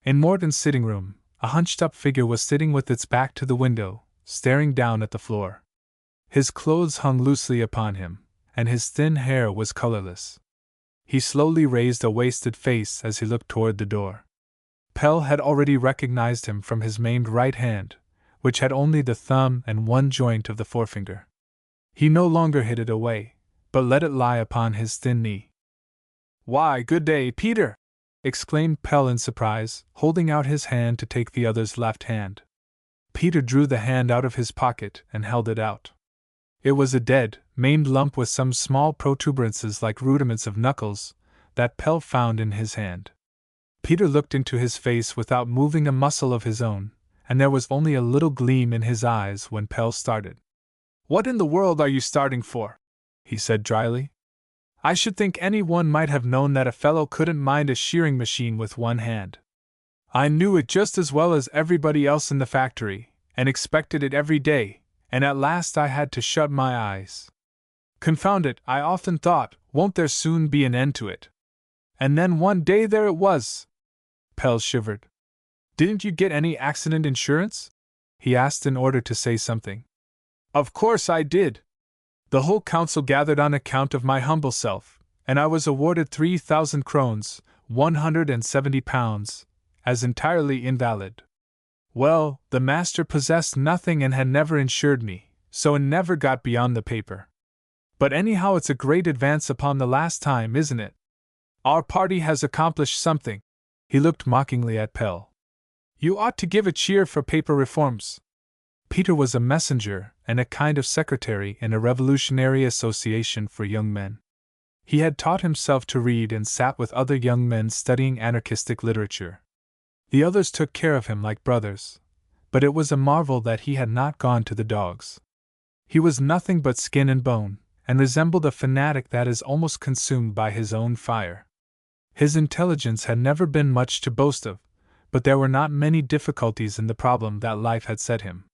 In Morton's sitting room, a hunched-up figure was sitting with its back to the window, staring down at the floor. His clothes hung loosely upon him, and his thin hair was colorless. He slowly raised a wasted face as he looked toward the door. Pelle had already recognized him from his maimed right hand, which had only the thumb and one joint of the forefinger. He no longer hid it away, but let it lie upon his thin knee. "Why, good day, Peter!" exclaimed Pelle in surprise, holding out his hand to take the other's left hand. Peter drew the hand out of his pocket and held it out. It was a dead, maimed lump with some small protuberances like rudiments of knuckles that Pelle found in his hand. Peter looked into his face without moving a muscle of his own, and there was only a little gleam in his eyes when Pelle started. "What in the world are you starting for?" he said dryly. "I should think anyone might have known that a fellow couldn't mind a shearing machine with one hand. I knew it just as well as everybody else in the factory, and expected it every day, and at last I had to shut my eyes. Confound it, I often thought, won't there soon be an end to it? And then one day there it was." Pelle shivered. "Didn't you get any accident insurance?" he asked in order to say something. "Of course I did. The whole council gathered on account of my humble self, and I was awarded 3,000 krones, 170 pounds, as entirely invalid. Well, the master possessed nothing and had never insured me, so it never got beyond the paper. But anyhow it's a great advance upon the last time, isn't it? Our party has accomplished something." He looked mockingly at Pelle. "You ought to give a cheer for paper reforms." Peter was a messenger and a kind of secretary in a revolutionary association for young men. He had taught himself to read and sat with other young men studying anarchistic literature. The others took care of him like brothers, but it was a marvel that he had not gone to the dogs. He was nothing but skin and bone, and resembled a fanatic that is almost consumed by his own fire. His intelligence had never been much to boast of, but there were not many difficulties in the problem that life had set him.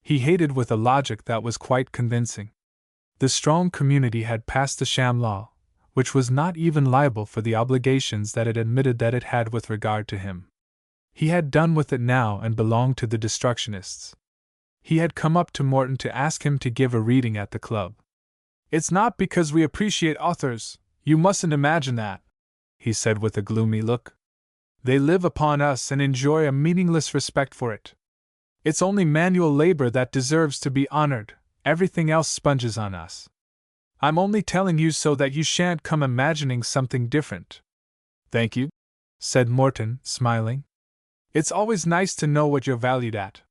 He hated with a logic that was quite convincing. The strong community had passed the sham law, which was not even liable for the obligations that it admitted that it had with regard to him. He had done with it now and belonged to the Destructionists. He had come up to Morton to ask him to give a reading at the club. "It's not because we appreciate authors, you mustn't imagine that," he said with a gloomy look. "They live upon us and enjoy a meaningless respect for it. It's only manual labor that deserves to be honored, everything else sponges on us. I'm only telling you so that you shan't come imagining something different." "Thank you," said Morton, smiling. "It's always nice to know what you're valued at.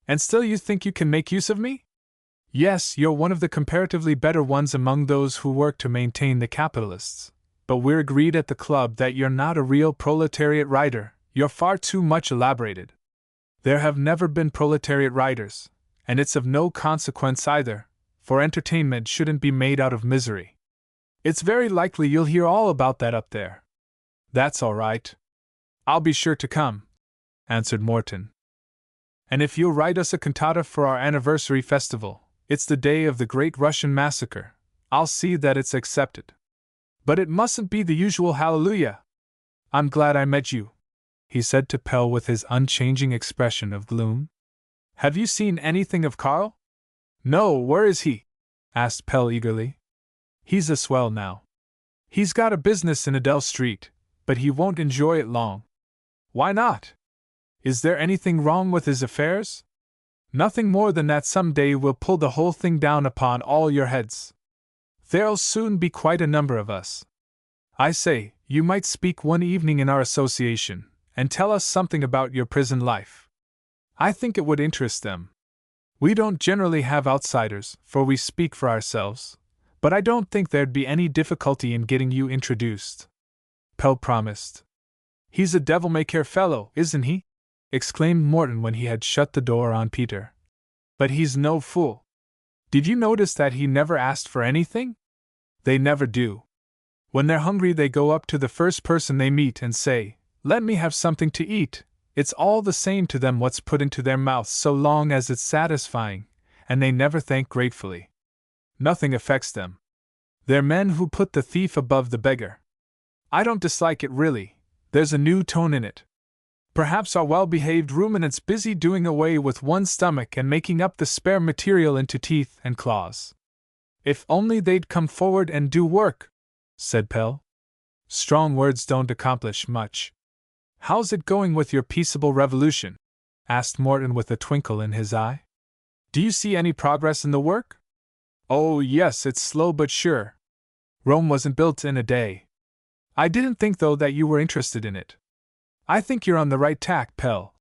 And still you think you can make use of me?" "Yes, you're one of the comparatively better ones among those who work to maintain the capitalists. But we're agreed at the club that you're not a real proletariat writer, you're far too much elaborated. There have never been proletariat writers, and it's of no consequence either, for entertainment shouldn't be made out of misery. It's very likely you'll hear all about that up there." "That's all right. I'll be sure to come," answered Morton. "And if you'll write us a cantata for our anniversary festival, it's the day of the Great Russian Massacre, I'll see that it's accepted. But it mustn't be the usual hallelujah. I'm glad I met you," he said to Pelle with his unchanging expression of gloom. "Have you seen anything of Carl?" "No, where is he?" asked Pelle eagerly. "He's a swell now. He's got a business in Adele Street, but he won't enjoy it long." "Why not? Is there anything wrong with his affairs?" "Nothing more than that some day we'll pull the whole thing down upon all your heads. There'll soon be quite a number of us. I say, you might speak one evening in our association, and tell us something about your prison life. I think it would interest them. We don't generally have outsiders, for we speak for ourselves, but I don't think there'd be any difficulty in getting you introduced." Pelle promised. "He's a devil-may-care fellow, isn't he?" exclaimed Morton when he had shut the door on Peter. "But he's no fool. Did you notice that he never asked for anything? They never do. When they're hungry they go up to the first person they meet and say, 'Let me have something to eat.' It's all the same to them what's put into their mouths so long as it's satisfying, and they never thank gratefully. Nothing affects them. They're men who put the thief above the beggar. I don't dislike it really, there's a new tone in it. Perhaps our well-behaved ruminant's busy doing away with one's stomach and making up the spare material into teeth and claws. If only they'd come forward and do work," said Pelle. "Strong words don't accomplish much. How's it going with your peaceable revolution?" asked Morton with a twinkle in his eye. "Do you see any progress in the work?" "Oh yes, it's slow but sure. Rome wasn't built in a day. I didn't think though that you were interested in it." "I think you're on the right tack, Pelle,"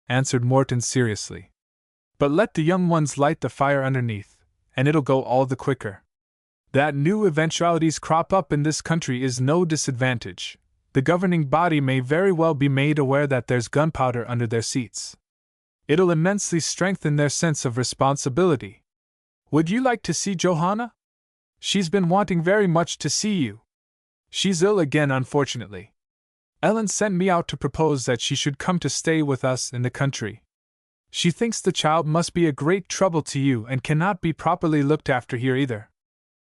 answered Morton seriously. "But let the young ones light the fire underneath, and it'll go all the quicker. That new eventualities crop up in this country is no disadvantage. The governing body may very well be made aware that there's gunpowder under their seats. It'll immensely strengthen their sense of responsibility. Would you like to see Johanna? She's been wanting very much to see you. She's ill again, unfortunately. Ellen sent me out to propose that she should come to stay with us in the country. She thinks the child must be a great trouble to you and cannot be properly looked after here either.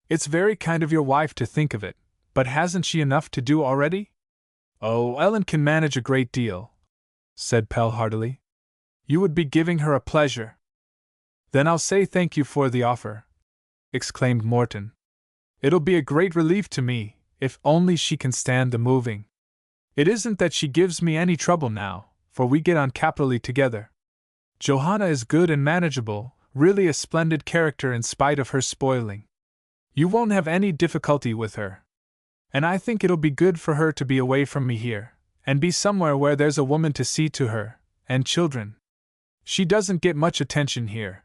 It's very kind of your wife to think of it, but hasn't she enough to do already?" "Oh, Ellen can manage a great deal," said Pelle heartily. "You would be giving her a pleasure." "Then I'll say thank you for the offer," exclaimed Morton. "It'll be a great relief to me, if only she can stand the moving. It isn't that she gives me any trouble now, for we get on capitally together. Johanna is good and manageable, really a splendid character in spite of her spoiling. You won't have any difficulty with her. And I think it'll be good for her to be away from me here, and be somewhere where there's a woman to see to her, and children. She doesn't get much attention here."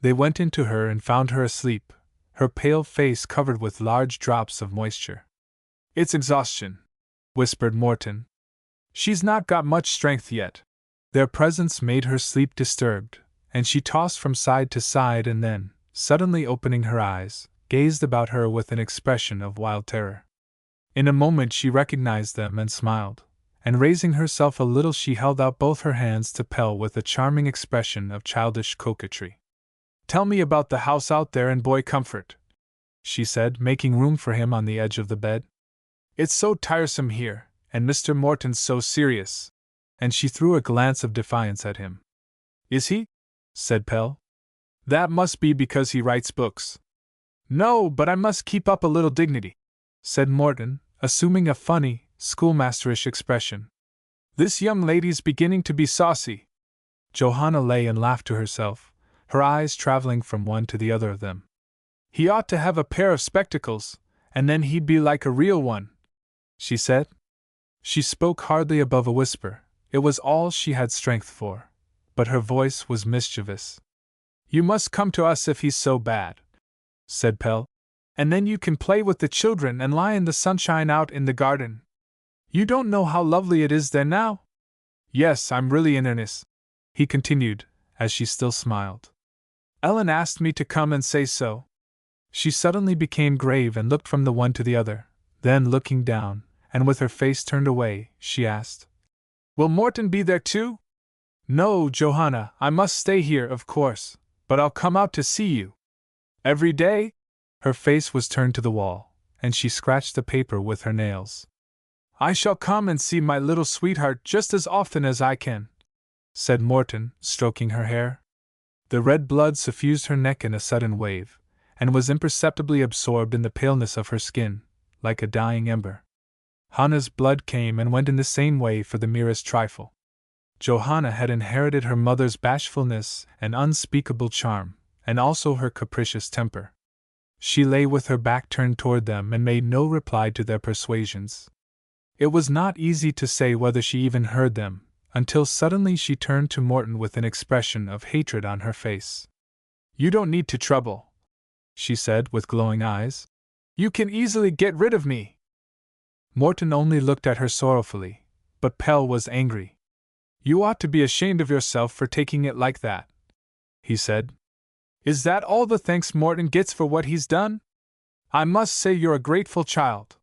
They went into her and found her asleep, her pale face covered with large drops of moisture. "It's exhaustion," whispered Morton. "She's not got much strength yet." Their presence made her sleep disturbed, and she tossed from side to side and then, suddenly opening her eyes, gazed about her with an expression of wild terror. In a moment she recognized them and smiled, and raising herself a little she held out both her hands to Pelle with a charming expression of childish coquetry. "Tell me about the house out there in Boy Comfort," she said, making room for him on the edge of the bed. It's so tiresome here, and Mr. Morton's so serious. And she threw a glance of defiance at him. Is he? Said Pelle. That must be because he writes books. No, but I must keep up a little dignity, said Morton, assuming a funny, schoolmasterish expression. This young lady's beginning to be saucy. Johanna lay and laughed to herself, her eyes traveling from one to the other of them. He ought to have a pair of spectacles, and then he'd be like a real one, she said. She spoke hardly above a whisper. It was all she had strength for, but her voice was mischievous. You must come to us if he's so bad, said Pelle, and then you can play with the children and lie in the sunshine out in the garden. You don't know how lovely it is there now? Yes, I'm really in earnest, he continued, as she still smiled. Ellen asked me to come and say so. She suddenly became grave and looked from the one to the other, then looking down, and with her face turned away, she asked, Will Morton be there too? No, Johanna, I must stay here, of course, but I'll come out to see you. Every day? Her face was turned to the wall, and she scratched the paper with her nails. I shall come and see my little sweetheart just as often as I can, said Morton, stroking her hair. The red blood suffused her neck in a sudden wave, and was imperceptibly absorbed in the paleness of her skin, like a dying ember. Hannah's blood came and went in the same way for the merest trifle. Johanna had inherited her mother's bashfulness and unspeakable charm, and also her capricious temper. She lay with her back turned toward them and made no reply to their persuasions. It was not easy to say whether she even heard them, until suddenly she turned to Morton with an expression of hatred on her face. You don't need to trouble, she said with glowing eyes. You can easily get rid of me. Morton only looked at her sorrowfully, but Pelle was angry. You ought to be ashamed of yourself for taking it like that, he said. Is that all the thanks Morton gets for what he's done? I must say you're a grateful child.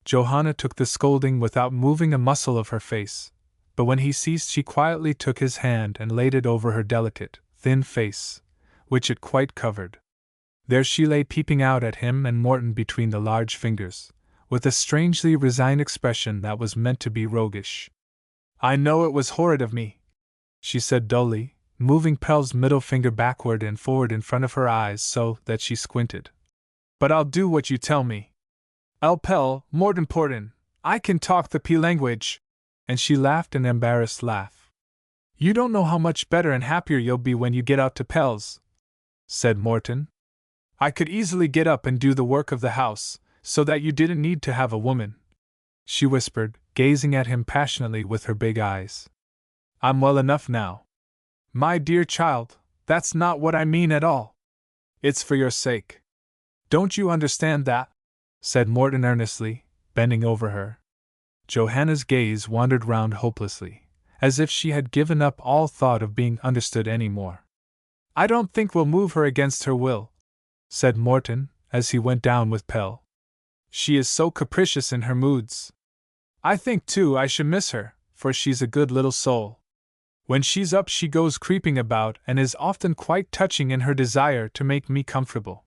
Johanna took the scolding without moving a muscle of her face, but when he ceased she quietly took his hand and laid it over her delicate, thin face, which it quite covered. There she lay peeping out at him and Morton between the large fingers, with a strangely resigned expression that was meant to be roguish. I know it was horrid of me, she said dully, moving Pelle's middle finger backward and forward in front of her eyes so that she squinted. But I'll do what you tell me. Pelle, Morton Porton, I can talk the P language. And she laughed an embarrassed laugh. You don't know how much better and happier you'll be when you get out to Pelle's, said Morton. I could easily get up and do the work of the house, so that you didn't need to have a woman, she whispered, gazing at him passionately with her big eyes. I'm well enough now. My dear child, that's not what I mean at all. It's for your sake. Don't you understand that? Said Morton earnestly, bending over her. Johanna's gaze wandered round hopelessly, as if she had given up all thought of being understood any more. I don't think we'll move her against her will, said Morton, as he went down with Pelle. She is so capricious in her moods. I think, too, I should miss her, for she's a good little soul. When she's up she goes creeping about and is often quite touching in her desire to make me comfortable.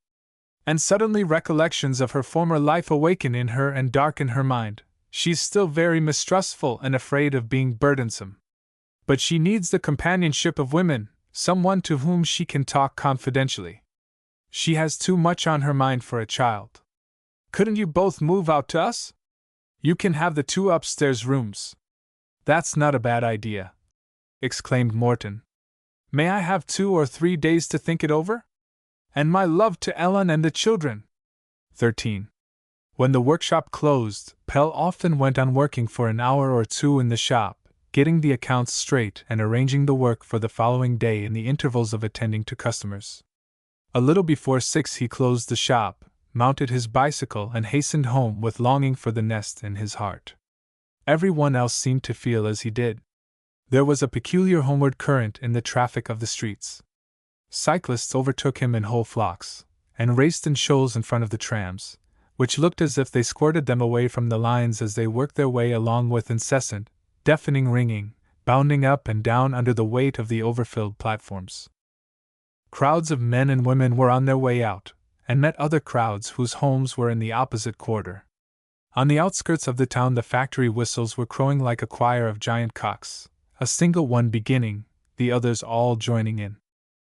And suddenly recollections of her former life awaken in her and darken her mind. She's still very mistrustful and afraid of being burdensome. But she needs the companionship of women, someone to whom she can talk confidentially. She has too much on her mind for a child. Couldn't you both move out to us? You can have the 2 upstairs rooms. That's not a bad idea, exclaimed Morton. May I have 2 or 3 days to think it over? And my love to Ellen and the children. 13. When the workshop closed, Pelle often went on working for an hour or 2 in the shop, getting the accounts straight and arranging the work for the following day in the intervals of attending to customers. A little before 6 he closed the shop, mounted his bicycle and hastened home with longing for the nest in his heart. Everyone else seemed to feel as he did. There was a peculiar homeward current in the traffic of the streets. Cyclists overtook him in whole flocks, and raced in shoals in front of the trams, which looked as if they squirted them away from the lines as they worked their way along with incessant, deafening ringing, bounding up and down under the weight of the overfilled platforms. Crowds of men and women were on their way out, and met other crowds whose homes were in the opposite quarter. On the outskirts of the town, the factory whistles were crowing like a choir of giant cocks, a single one beginning, the others all joining in.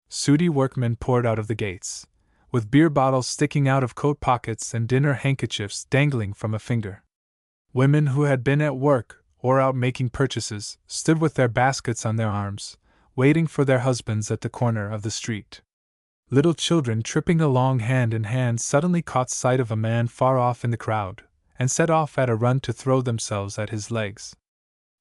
Sooty workmen poured out of the gates, with beer bottles sticking out of coat pockets and dinner handkerchiefs dangling from a finger. Women who had been at work or out making purchases stood with their baskets on their arms, waiting for their husbands at the corner of the street. Little children tripping along hand in hand suddenly caught sight of a man far off in the crowd, and set off at a run to throw themselves at his legs.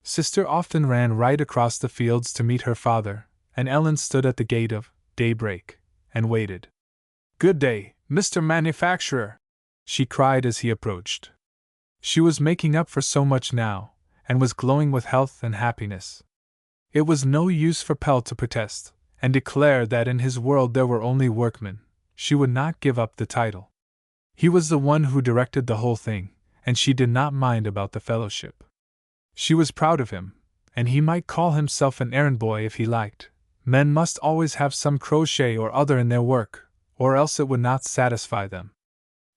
Sister often ran right across the fields to meet her father, and Ellen stood at the gate of daybreak and waited. "Good day, Mr. Manufacturer," she cried as he approached. She was making up for so much now, and was glowing with health and happiness. It was no use for Pelle to protest, and declare that in his world there were only workmen. She would not give up the title. He was the one who directed the whole thing, and she did not mind about the fellowship. She was proud of him, and he might call himself an errand boy if he liked. Men must always have some crochet or other in their work, or else it would not satisfy them.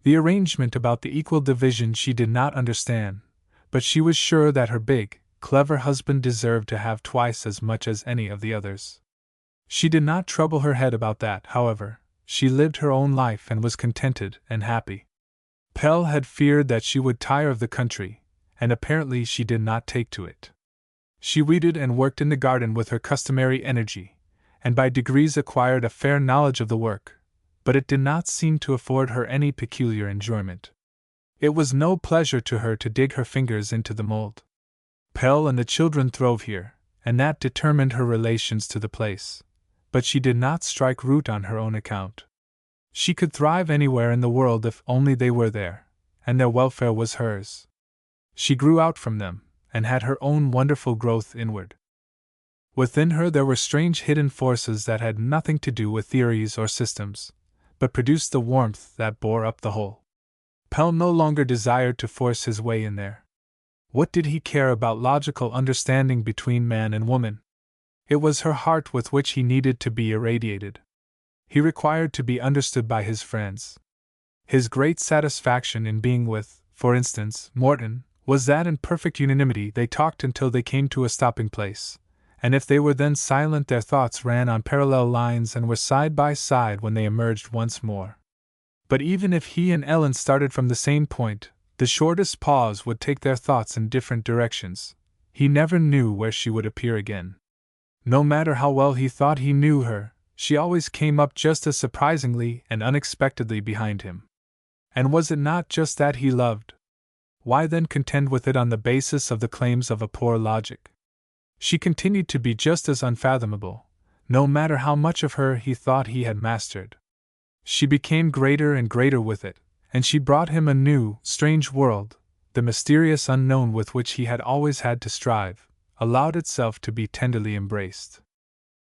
The arrangement about the equal division she did not understand, but she was sure that her big, clever husband deserved to have twice as much as any of the others. She did not trouble her head about that, however. She lived her own life and was contented and happy. Pelle had feared that she would tire of the country, and apparently she did not take to it. She weeded and worked in the garden with her customary energy, and by degrees acquired a fair knowledge of the work, but it did not seem to afford her any peculiar enjoyment. It was no pleasure to her to dig her fingers into the mold. Pelle and the children throve here, and that determined her relations to the place, but she did not strike root on her own account. She could thrive anywhere in the world if only they were there, and their welfare was hers. She grew out from them, and had her own wonderful growth inward. Within her there were strange hidden forces that had nothing to do with theories or systems, but produced the warmth that bore up the whole. Pelle no longer desired to force his way in there. What did he care about logical understanding between man and woman? It was her heart with which he needed to be irradiated. He required to be understood by his friends. His great satisfaction in being with, for instance, Morton, was that in perfect unanimity they talked until they came to a stopping place, and if they were then silent their thoughts ran on parallel lines and were side by side when they emerged once more. But even if he and Ellen started from the same point, the shortest pause would take their thoughts in different directions. He never knew where she would appear again. No matter how well he thought he knew her, she always came up just as surprisingly and unexpectedly behind him. And was it not just that he loved? Why then contend with it on the basis of the claims of a poor logic? She continued to be just as unfathomable, no matter how much of her he thought he had mastered. She became greater and greater with it, and she brought him a new, strange world. The mysterious unknown with which he had always had to strive, allowed itself to be tenderly embraced.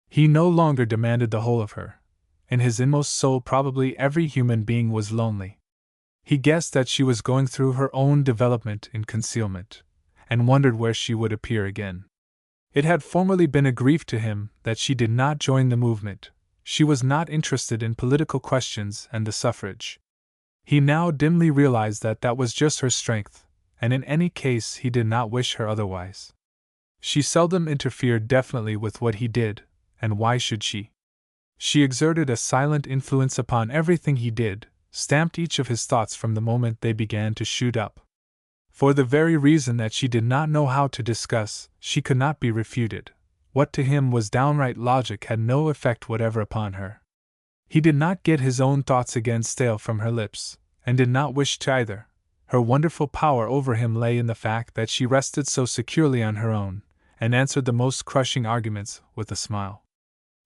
He no longer demanded the whole of her. In his inmost soul probably every human being was lonely. He guessed that she was going through her own development in concealment, and wondered where she would appear again. It had formerly been a grief to him that she did not join the movement. She was not interested in political questions and the suffrage. He now dimly realized that that was just her strength, and in any case he did not wish her otherwise. She seldom interfered definitely with what he did, and why should she? She exerted a silent influence upon everything he did, stamped each of his thoughts from the moment they began to shoot up. For the very reason that she did not know how to discuss, she could not be refuted. What to him was downright logic had no effect whatever upon her. He did not get his own thoughts again stale from her lips, and did not wish to either. Her wonderful power over him lay in the fact that she rested so securely on her own, and answered the most crushing arguments with a smile.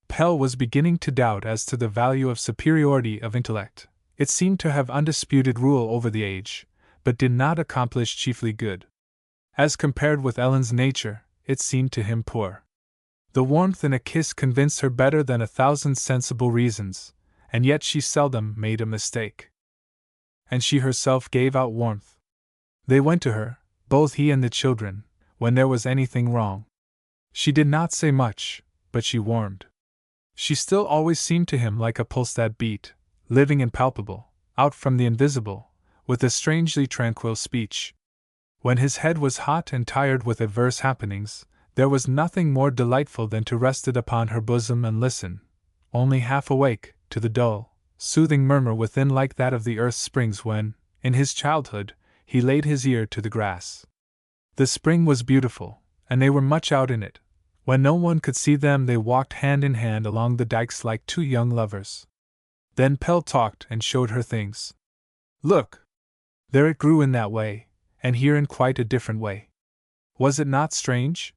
Pelle was beginning to doubt as to the value of superiority of intellect. It seemed to have undisputed rule over the age, but did not accomplish chiefly good. As compared with Ellen's nature, it seemed to him poor. The warmth in a kiss convinced her better than 1,000 sensible reasons, and yet she seldom made a mistake. And she herself gave out warmth. They went to her, both he and the children, when there was anything wrong. She did not say much, but she warmed. She still always seemed to him like a pulse that beat, living and palpable, out from the invisible, with a strangely tranquil speech. When his head was hot and tired with adverse happenings, there was nothing more delightful than to rest it upon her bosom and listen, only half awake, to the dull, soothing murmur within like that of the earth's springs when, in his childhood, he laid his ear to the grass. The spring was beautiful, and they were much out in it. When no one could see them, they walked hand in hand along the dikes like two young lovers. Then Pelle talked and showed her things. Look! There it grew in that way, and here in quite a different way. Was it not strange?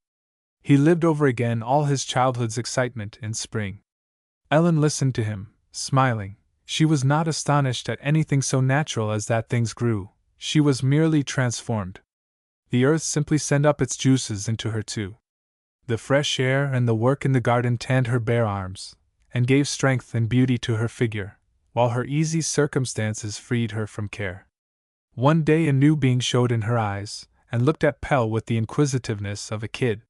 He lived over again all his childhood's excitement in spring. Ellen listened to him, smiling. She was not astonished at anything so natural as that things grew, she was merely transformed. The earth simply sent up its juices into her too. The fresh air and the work in the garden tanned her bare arms, and gave strength and beauty to her figure, while her easy circumstances freed her from care. One day a new being showed in her eyes, and looked at Pelle with the inquisitiveness of a kid.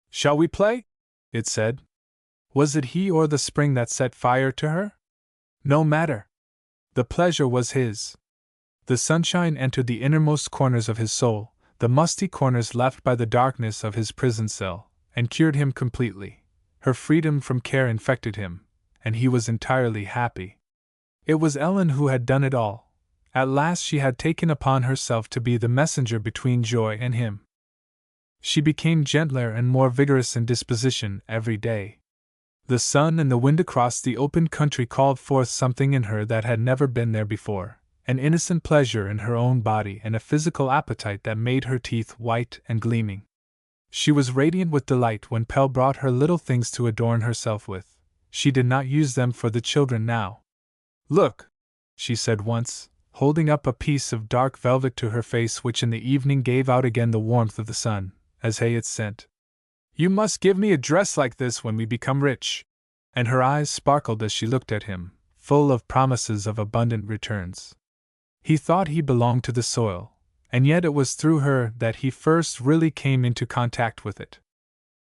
"Shall we play?" it said. Was it he or the spring that set fire to her? No matter. The pleasure was his. The sunshine entered the innermost corners of his soul, the musty corners left by the darkness of his prison cell, and cured him completely. Her freedom from care infected him, and he was entirely happy. It was Ellen who had done it all. At last she had taken upon herself to be the messenger between joy and him. She became gentler and more vigorous in disposition every day. The sun and the wind across the open country called forth something in her that had never been there before, an innocent pleasure in her own body and a physical appetite that made her teeth white and gleaming. She was radiant with delight when Pelle brought her little things to adorn herself with. She did not use them for the children now. "Look," she said once, holding up a piece of dark velvet to her face which in the evening gave out again the warmth of the sun, as hay it sent. "You must give me a dress like this when we become rich." And her eyes sparkled as she looked at him, full of promises of abundant returns. He thought he belonged to the soil, and yet it was through her that he first really came into contact with it.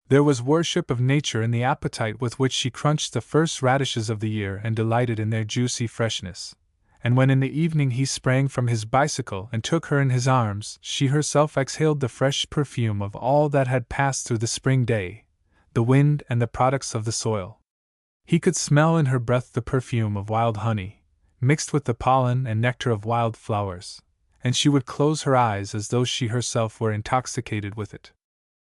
There was worship of nature in the appetite with which she crunched the first radishes of the year and delighted in their juicy freshness. And when in the evening he sprang from his bicycle and took her in his arms, she herself exhaled the fresh perfume of all that had passed through the spring day, the wind and the products of the soil. He could smell in her breath the perfume of wild honey, mixed with the pollen and nectar of wild flowers, and she would close her eyes as though she herself were intoxicated with it.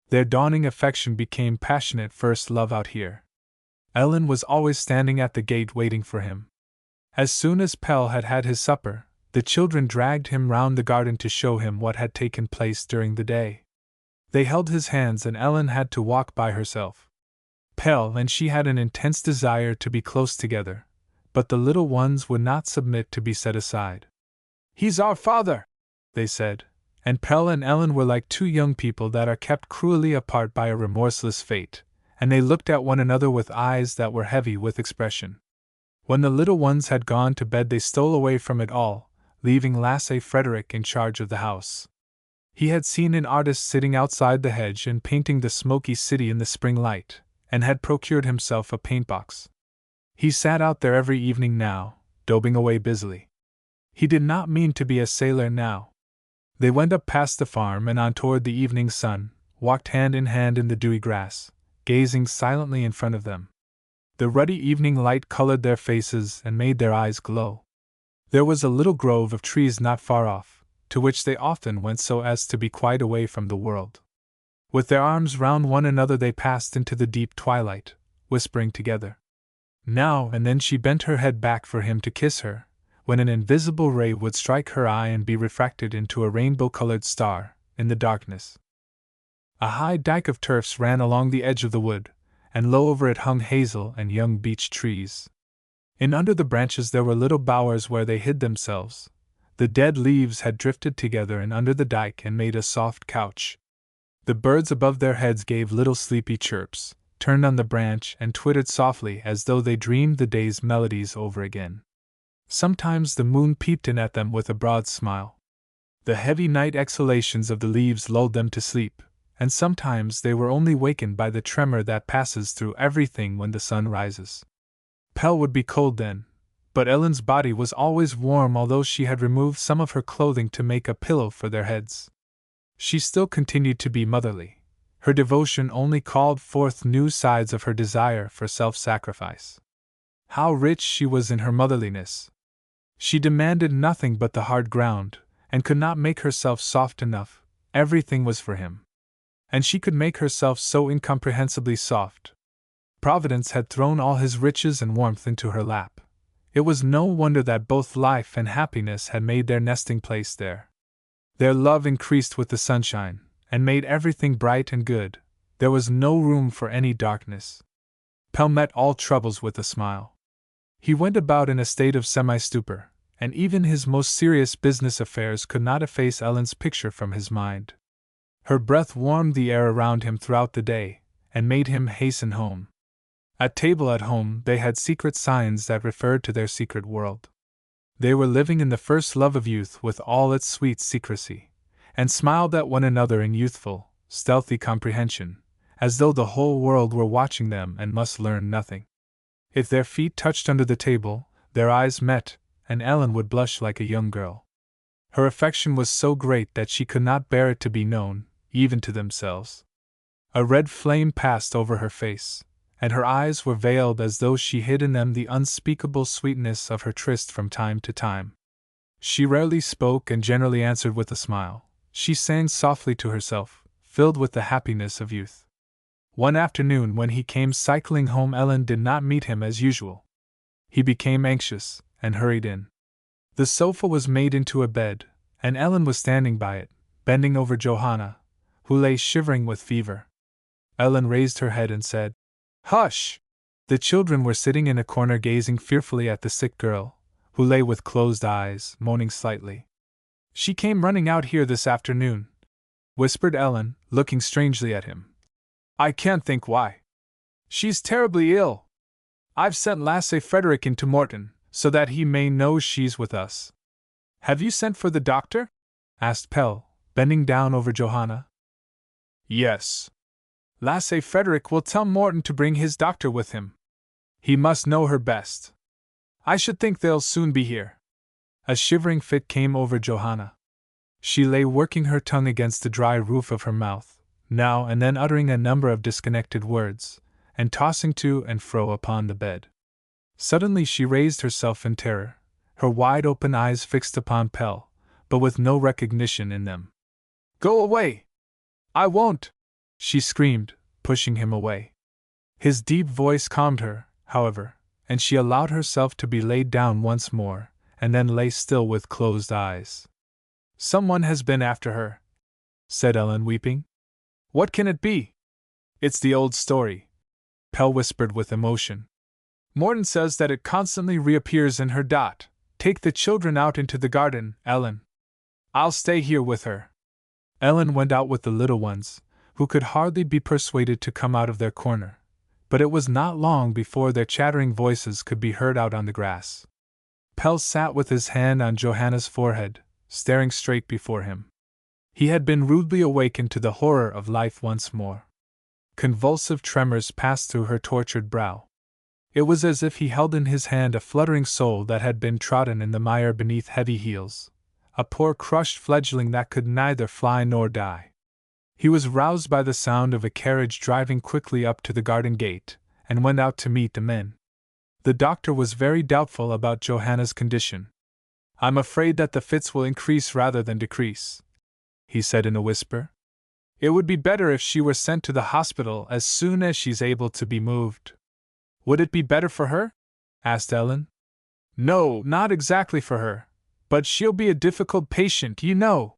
Their dawning affection became passionate first love out here. Ellen was always standing at the gate waiting for him. As soon as Pelle had had his supper, the children dragged him round the garden to show him what had taken place during the day. They held his hands and Ellen had to walk by herself. Pelle and she had an intense desire to be close together, but the little ones would not submit to be set aside. "He's our father," they said, and Pelle and Ellen were like two young people that are kept cruelly apart by a remorseless fate, and they looked at one another with eyes that were heavy with expression. When the little ones had gone to bed they stole away from it all, leaving Lasse Frederick in charge of the house. He had seen an artist sitting outside the hedge and painting the smoky city in the spring light, and had procured himself a paintbox. He sat out there every evening now, daubing away busily. He did not mean to be a sailor now. They went up past the farm and on toward the evening sun, walked hand in hand in the dewy grass, gazing silently in front of them. The ruddy evening light colored their faces and made their eyes glow. There was a little grove of trees not far off, to which they often went so as to be quite away from the world. With their arms round one another they passed into the deep twilight, whispering together. Now and then she bent her head back for him to kiss her, when an invisible ray would strike her eye and be refracted into a rainbow-colored star, in the darkness. A high dike of turfs ran along the edge of the wood, and low over it hung hazel and young beech trees. In under the branches there were little bowers where they hid themselves. The dead leaves had drifted together and under the dike and made a soft couch. The birds above their heads gave little sleepy chirps, turned on the branch and twittered softly as though they dreamed the day's melodies over again. Sometimes the moon peeped in at them with a broad smile. The heavy night exhalations of the leaves lulled them to sleep, and sometimes they were only wakened by the tremor that passes through everything when the sun rises. Pelle would be cold then, but Ellen's body was always warm although she had removed some of her clothing to make a pillow for their heads. She still continued to be motherly. Her devotion only called forth new sides of her desire for self-sacrifice. How rich she was in her motherliness! She demanded nothing but the hard ground, and could not make herself soft enough. Everything was for him. And she could make herself so incomprehensibly soft. Providence had thrown all his riches and warmth into her lap. It was no wonder that both life and happiness had made their nesting place there. Their love increased with the sunshine, and made everything bright and good. There was no room for any darkness. Pelle met all troubles with a smile. He went about in a state of semi-stupor, and even his most serious business affairs could not efface Ellen's picture from his mind. Her breath warmed the air around him throughout the day, and made him hasten home. At table at home they had secret signs that referred to their secret world. They were living in the first love of youth with all its sweet secrecy, and smiled at one another in youthful, stealthy comprehension, as though the whole world were watching them and must learn nothing. If their feet touched under the table, their eyes met, and Ellen would blush like a young girl. Her affection was so great that she could not bear it to be known, even to themselves. A red flame passed over her face, and her eyes were veiled as though she hid in them the unspeakable sweetness of her tryst from time to time. She rarely spoke and generally answered with a smile. She sang softly to herself, filled with the happiness of youth. One afternoon when he came cycling home, Ellen did not meet him as usual. He became anxious, and hurried in. The sofa was made into a bed, and Ellen was standing by it, bending over Johanna, who lay shivering with fever. Ellen raised her head and said, "Hush!" The children were sitting in a corner gazing fearfully at the sick girl, who lay with closed eyes, moaning slightly. "She came running out here this afternoon," whispered Ellen, looking strangely at him. "I can't think why. She's terribly ill. I've sent Lasse Frederick into Morton, so that he may know she's with us." "Have you sent for the doctor?" asked Pelle, bending down over Johanna. "Yes. Lasse Frederick will tell Morton to bring his doctor with him. He must know her best. I should think they'll soon be here." A shivering fit came over Johanna. She lay working her tongue against the dry roof of her mouth, now and then uttering a number of disconnected words, and tossing to and fro upon the bed. Suddenly she raised herself in terror, her wide-open eyes fixed upon Pelle, but with no recognition in them. "Go away! I won't!" she screamed, pushing him away. His deep voice calmed her, however, and she allowed herself to be laid down once more, and then lay still with closed eyes. "Someone has been after her," said Ellen, weeping. "What can it be?" "It's the old story," Pelle whispered with emotion. "Morton says that it constantly reappears in her. Take the children out into the garden, Ellen. I'll stay here with her." Ellen went out with the little ones, who could hardly be persuaded to come out of their corner, but it was not long before their chattering voices could be heard out on the grass. Pelle sat with his hand on Johanna's forehead, staring straight before him. He had been rudely awakened to the horror of life once more. Convulsive tremors passed through her tortured brow. It was as if he held in his hand a fluttering soul that had been trodden in the mire beneath heavy heels, a poor crushed fledgling that could neither fly nor die. He was roused by the sound of a carriage driving quickly up to the garden gate, and went out to meet the men. The doctor was very doubtful about Johanna's condition. "I'm afraid that the fits will increase rather than decrease," he said in a whisper. "It would be better if she were sent to the hospital as soon as she's able to be moved." "Would it be better for her?" asked Ellen. "No, not exactly for her. But she'll be a difficult patient, you know."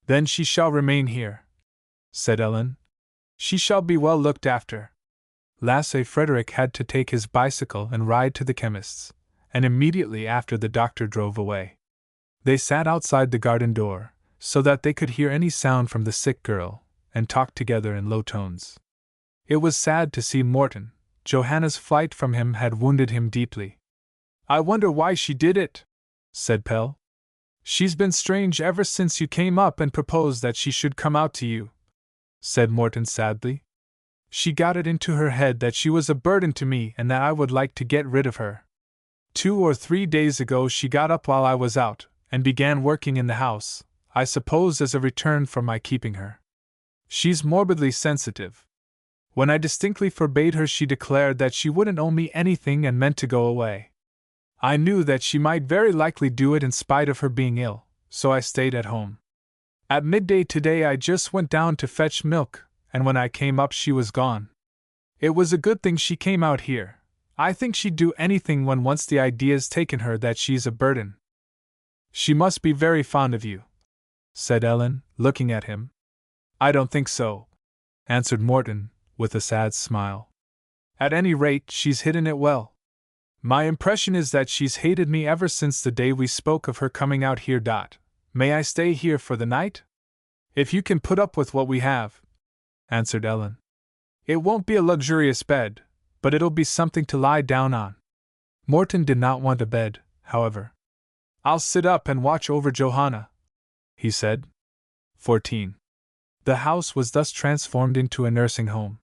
"Then she shall remain here," said Ellen. "She shall be well looked after." Lasse Frederick had to take his bicycle and ride to the chemist's, and immediately after the doctor drove away. They sat outside the garden door, so that they could hear any sound from the sick girl, and talked together in low tones. It was sad to see Morton. Johanna's flight from him had wounded him deeply. "I wonder why she did it," said Pelle. "She's been strange ever since you came up and proposed that she should come out to you," said Morton sadly. "She got it into her head that she was a burden to me and that I would like to get rid of her." 2 or 3 days ago she got up while I was out, and began working in the house, I suppose as a return for my keeping her. She's morbidly sensitive. When I distinctly forbade her, she declared that she wouldn't owe me anything and meant to go away. I knew that she might very likely do it in spite of her being ill, so I stayed at home. At midday today I just went down to fetch milk, and when I came up she was gone. It was a good thing she came out here. I think she'd do anything when once the idea's taken her that she's a burden. She must be very fond of you, said Ellen, looking at him. I don't think so, answered Morton, with a sad smile. At any rate, she's hidden it well. My impression is that she's hated me ever since the day we spoke of her coming out here. May I stay here for the night? If you can put up with what we have, answered Ellen. It won't be a luxurious bed, but it'll be something to lie down on. Morton did not want a bed, however. I'll sit up and watch over Johanna, he said. 14. The house was thus transformed into a nursing home.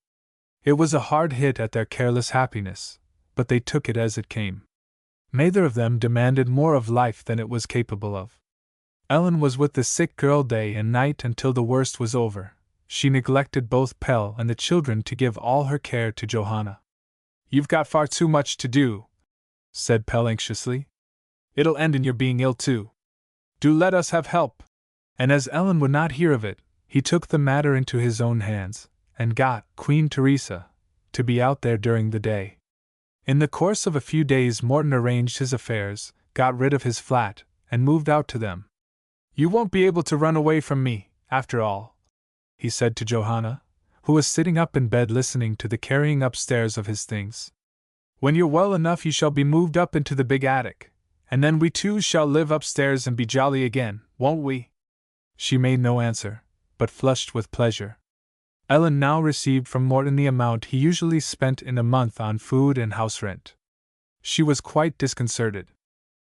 It was a hard hit at their careless happiness, but they took it as it came. Neither of them demanded more of life than it was capable of. Ellen was with the sick girl day and night until the worst was over. She neglected both Pelle and the children to give all her care to Johanna. You've got far too much to do, said Pelle anxiously. It'll end in your being ill too. Do let us have help. And as Ellen would not hear of it, he took the matter into his own hands, and got Queen Teresa to be out there during the day. In the course of a few days Morton arranged his affairs, got rid of his flat, and moved out to them. You won't be able to run away from me, after all, he said to Johanna, who was sitting up in bed listening to the carrying upstairs of his things. When you're well enough you shall be moved up into the big attic, and then we two shall live upstairs and be jolly again, won't we? She made no answer, but flushed with pleasure. Ellen now received from Morton the amount he usually spent in a month on food and house rent. She was quite disconcerted.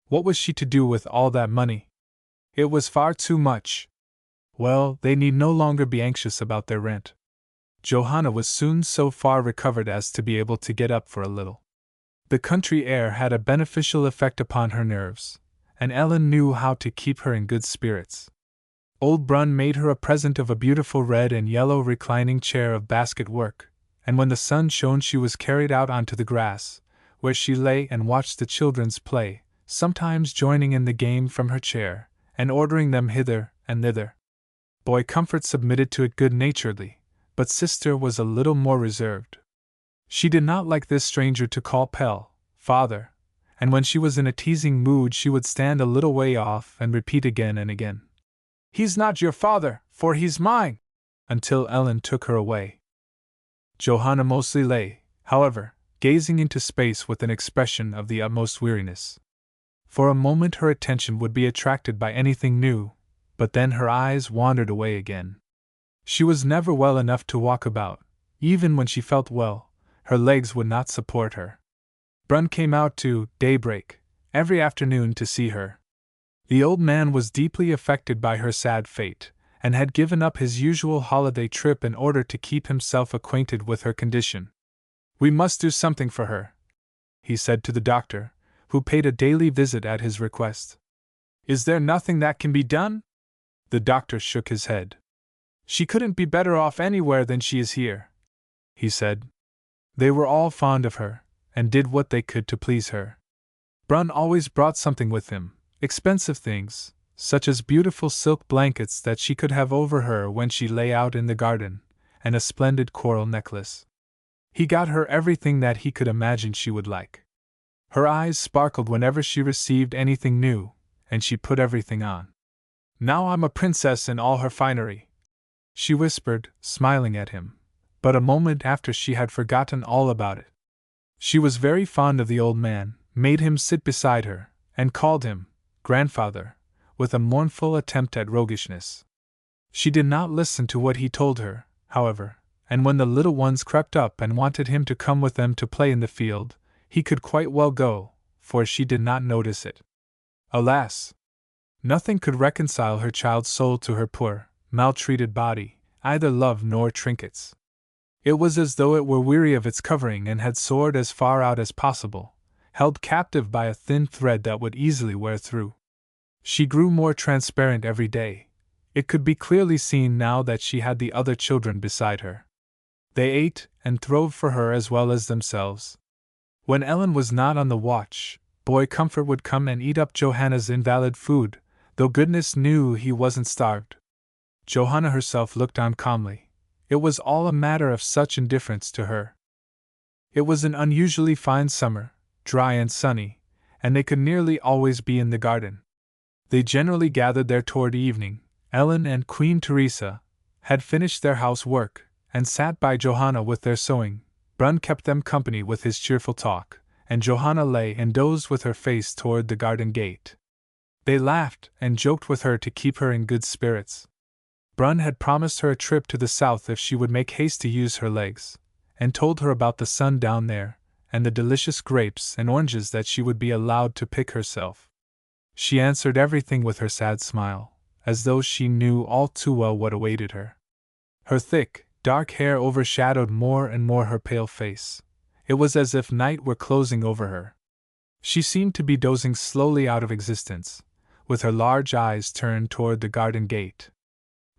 What was she to do with all that money? It was far too much. Well, they need no longer be anxious about their rent. Johanna was soon so far recovered as to be able to get up for a little. The country air had a beneficial effect upon her nerves, and Ellen knew how to keep her in good spirits. Old Brun made her a present of a beautiful red and yellow reclining chair of basket work, and when the sun shone she was carried out onto the grass, where she lay and watched the children's play, sometimes joining in the game from her chair, and ordering them hither and thither. Boy Comfort submitted to it good-naturedly, but Sister was a little more reserved. She did not like this stranger to call Pelle father, and when she was in a teasing mood she would stand a little way off and repeat again and again, "He's not your father, for he's mine," until Ellen took her away. Johanna mostly lay, however, gazing into space with an expression of the utmost weariness. For a moment her attention would be attracted by anything new, but then her eyes wandered away again. She was never well enough to walk about. Even when she felt well, her legs would not support her. Brun came out to daybreak every afternoon to see her. The old man was deeply affected by her sad fate, and had given up his usual holiday trip in order to keep himself acquainted with her condition. "We must do something for her," he said to the doctor, who paid a daily visit at his request. "Is there nothing that can be done?" The doctor shook his head. "She couldn't be better off anywhere than she is here," he said. They were all fond of her, and did what they could to please her. Brun always brought something with him, expensive things, such as beautiful silk blankets that she could have over her when she lay out in the garden, and a splendid coral necklace. He got her everything that he could imagine she would like. Her eyes sparkled whenever she received anything new, and she put everything on. "Now I'm a princess in all her finery," she whispered, smiling at him, but a moment after she had forgotten all about it. She was very fond of the old man, made him sit beside her, and called him grandfather, with a mournful attempt at roguishness. She did not listen to what he told her, however, and when the little ones crept up and wanted him to come with them to play in the field, he could quite well go, for she did not notice it. Alas! Nothing could reconcile her child's soul to her poor, maltreated body, either love nor trinkets. It was as though it were weary of its covering and had soared as far out as possible, held captive by a thin thread that would easily wear through. She grew more transparent every day. It could be clearly seen now that she had the other children beside her. They ate and throve for her as well as themselves. When Ellen was not on the watch, Boy Comfort would come and eat up Johanna's invalid food, though goodness knew he wasn't starved. Johanna herself looked on calmly. It was all a matter of such indifference to her. It was an unusually fine summer, dry and sunny, and they could nearly always be in the garden. They generally gathered there toward evening. Ellen and Queen Teresa had finished their housework, and sat by Johanna with their sewing. Brun kept them company with his cheerful talk, and Johanna lay and dozed with her face toward the garden gate. They laughed and joked with her to keep her in good spirits. Brun had promised her a trip to the south if she would make haste to use her legs, and told her about the sun down there, and the delicious grapes and oranges that she would be allowed to pick herself. She answered everything with her sad smile, as though she knew all too well what awaited her. Her thick, dark hair overshadowed more and more her pale face. It was as if night were closing over her. She seemed to be dozing slowly out of existence, with her large eyes turned toward the garden gate.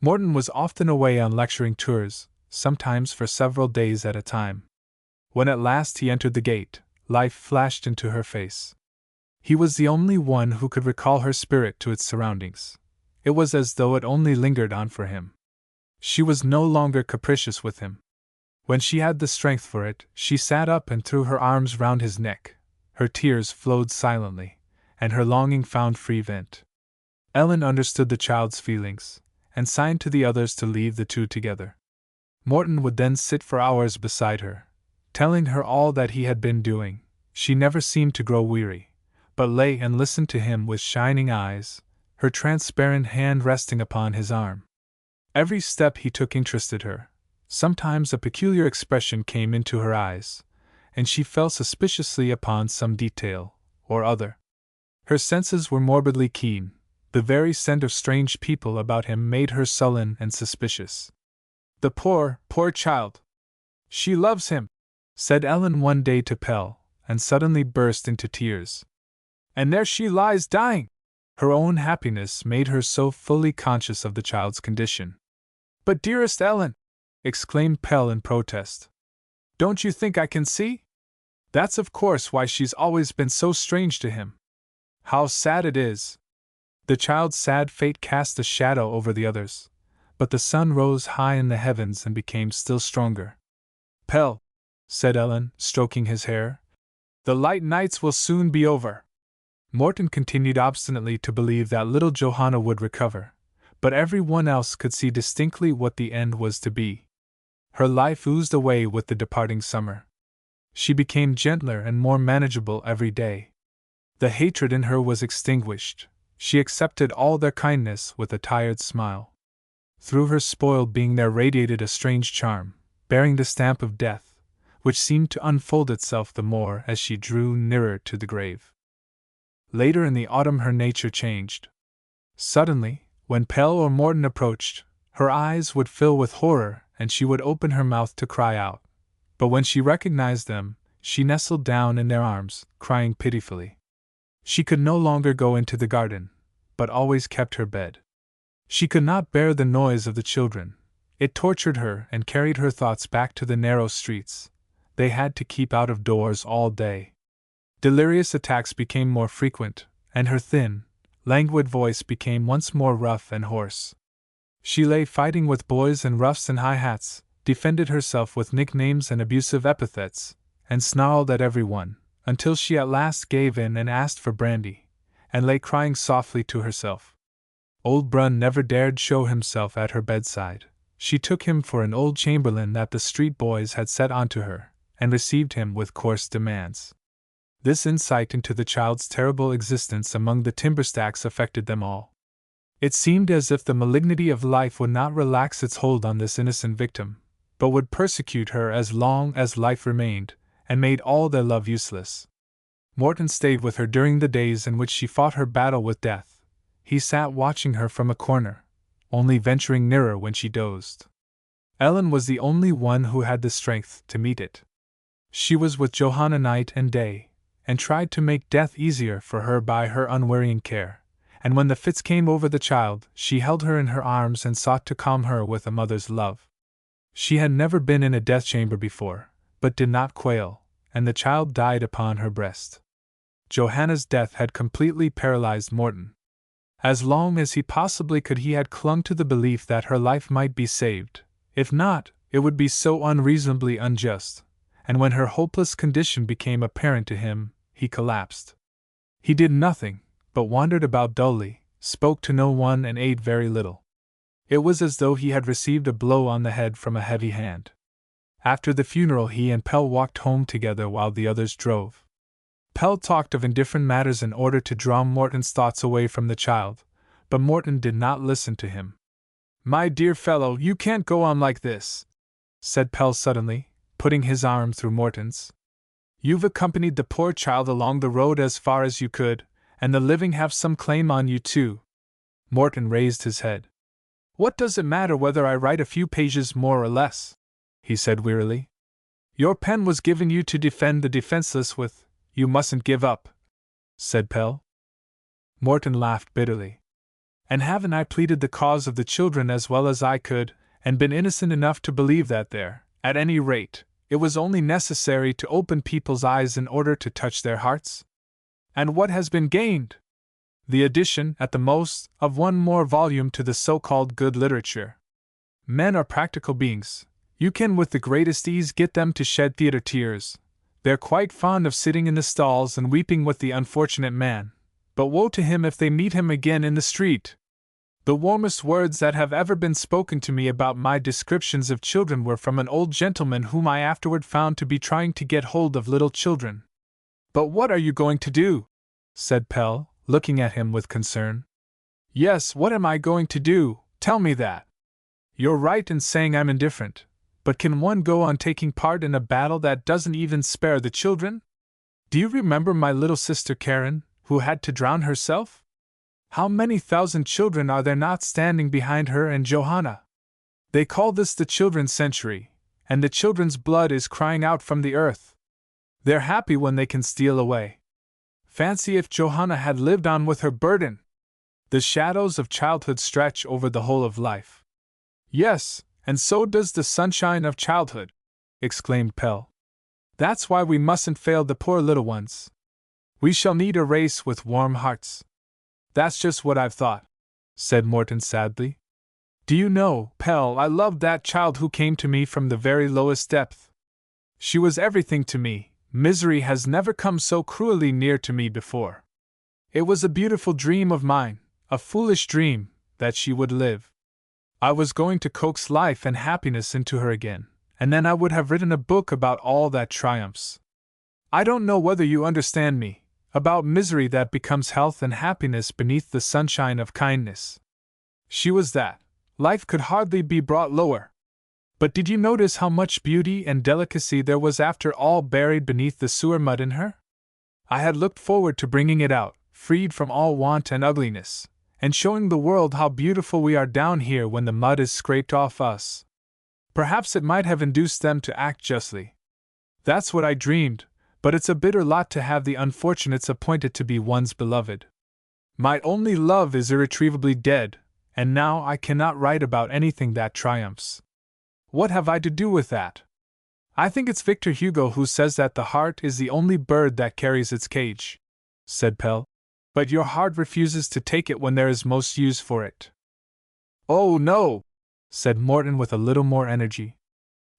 Morton was often away on lecturing tours, sometimes for several days at a time. When at last he entered the gate, life flashed into her face. He was the only one who could recall her spirit to its surroundings. It was as though it only lingered on for him. She was no longer capricious with him. When she had the strength for it, she sat up and threw her arms round his neck. Her tears flowed silently, and her longing found free vent. Ellen understood the child's feelings, and signed to the others to leave the two together. Morton would then sit for hours beside her, telling her all that he had been doing. She never seemed to grow weary, but lay and listened to him with shining eyes, her transparent hand resting upon his arm. Every step he took interested her. Sometimes a peculiar expression came into her eyes, and she fell suspiciously upon some detail or other. Her senses were morbidly keen. The very scent of strange people about him made her sullen and suspicious. "The poor, poor child! She loves him," said Ellen one day to Pelle, and suddenly burst into tears. "And there she lies dying!" Her own happiness made her so fully conscious of the child's condition. "But dearest Ellen," exclaimed Pelle in protest, "don't you think I can see? That's of course why she's always been so strange to him. How sad it is!" The child's sad fate cast a shadow over the others, but the sun rose high in the heavens and became still stronger. "Pelle," said Ellen, stroking his hair, "the light nights will soon be over." Morton continued obstinately to believe that little Johanna would recover, but everyone else could see distinctly what the end was to be. Her life oozed away with the departing summer. She became gentler and more manageable every day. The hatred in her was extinguished. She accepted all their kindness with a tired smile. Through her spoiled being there radiated a strange charm, bearing the stamp of death, which seemed to unfold itself the more as she drew nearer to the grave. Later in the autumn her nature changed. Suddenly, when Pelle or Morton approached, her eyes would fill with horror and she would open her mouth to cry out. But when she recognized them, she nestled down in their arms, crying pitifully. She could no longer go into the garden, but always kept her bed. She could not bear the noise of the children. It tortured her and carried her thoughts back to the narrow streets. They had to keep out of doors all day. Delirious attacks became more frequent, and her thin, languid voice became once more rough and hoarse. She lay fighting with boys in ruffs and high hats, defended herself with nicknames and abusive epithets, and snarled at everyone, until she at last gave in and asked for brandy, and lay crying softly to herself. Old Brun never dared show himself at her bedside. She took him for an old chamberlain that the street boys had set onto her, and received him with coarse demands. This insight into the child's terrible existence among the timber stacks affected them all. It seemed as if the malignity of life would not relax its hold on this innocent victim, but would persecute her as long as life remained, and made all their love useless. Morton stayed with her during the days in which she fought her battle with death. He sat watching her from a corner, only venturing nearer when she dozed. Ellen was the only one who had the strength to meet it. She was with Johanna night and day, and tried to make death easier for her by her unwearying care, and when the fits came over the child, she held her in her arms and sought to calm her with a mother's love. She had never been in a death chamber before, but did not quail, and the child died upon her breast. Johanna's death had completely paralyzed Morton. As long as he possibly could, he had clung to the belief that her life might be saved. If not, it would be so unreasonably unjust, and when her hopeless condition became apparent to him, he collapsed. He did nothing, but wandered about dully, spoke to no one, and ate very little. It was as though he had received a blow on the head from a heavy hand. After the funeral, he and Pelle walked home together while the others drove. Pelle talked of indifferent matters in order to draw Morton's thoughts away from the child, but Morton did not listen to him. "My dear fellow, you can't go on like this," said Pelle suddenly, putting his arm through Morton's. "You've accompanied the poor child along the road as far as you could, and the living have some claim on you too." Morton raised his head. "What does it matter whether I write a few pages more or less?" he said wearily. "Your pen was given you to defend the defenseless with. You mustn't give up," said Pelle. Morton laughed bitterly. "And haven't I pleaded the cause of the children as well as I could, and been innocent enough to believe that there, at any rate, it was only necessary to open people's eyes in order to touch their hearts? And what has been gained? The addition, at the most, of one more volume to the so-called good literature. Men are practical beings. You can with the greatest ease get them to shed theater tears. They're quite fond of sitting in the stalls and weeping with the unfortunate man, but woe to him if they meet him again in the street. The warmest words that have ever been spoken to me about my descriptions of children were from an old gentleman whom I afterward found to be trying to get hold of little children." "But what are you going to do?" said Pelle, looking at him with concern. "Yes, what am I going to do? Tell me that. You're right in saying I'm indifferent, but can one go on taking part in a battle that doesn't even spare the children? Do you remember my little sister Karen, who had to drown herself? How many thousand children are there not standing behind her and Johanna? They call this the children's century, and the children's blood is crying out from the earth. They're happy when they can steal away. Fancy if Johanna had lived on with her burden! The shadows of childhood stretch over the whole of life." "Yes, and so does the sunshine of childhood," exclaimed Pelle. "That's why we mustn't fail the poor little ones. We shall need a race with warm hearts." "That's just what I've thought," said Morton sadly. "Do you know, Pelle, I loved that child who came to me from the very lowest depth. She was everything to me. Misery has never come so cruelly near to me before. It was a beautiful dream of mine, a foolish dream, that she would live. I was going to coax life and happiness into her again, and then I would have written a book about all that triumphs. I don't know whether you understand me, about misery that becomes health and happiness beneath the sunshine of kindness. She was that. Life could hardly be brought lower. But did you notice how much beauty and delicacy there was after all buried beneath the sewer mud in her? I had looked forward to bringing it out, freed from all want and ugliness, and showing the world how beautiful we are down here when the mud is scraped off us. Perhaps it might have induced them to act justly. That's what I dreamed, but it's a bitter lot to have the unfortunates appointed to be one's beloved. My only love is irretrievably dead, and now I cannot write about anything that triumphs. What have I to do with that? I think it's Victor Hugo who says that the heart is the only bird that carries its cage," said Pelle. "But your heart refuses to take it when there is most use for it." "Oh, no," said Morton with a little more energy.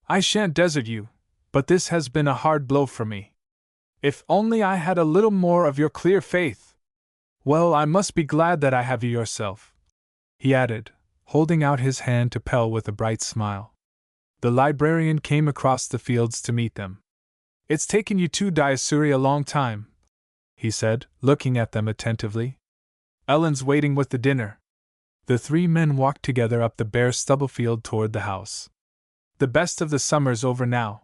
"I shan't desert you, but this has been a hard blow for me. If only I had a little more of your clear faith! Well, I must be glad that I have you yourself," he added, holding out his hand to Pelle with a bright smile. The librarian came across the fields to meet them. "It's taken you two Diosuri a long time," he said, looking at them attentively. "Ellen's waiting with the dinner." The three men walked together up the bare stubble field toward the house. "The best of the summer's over now,"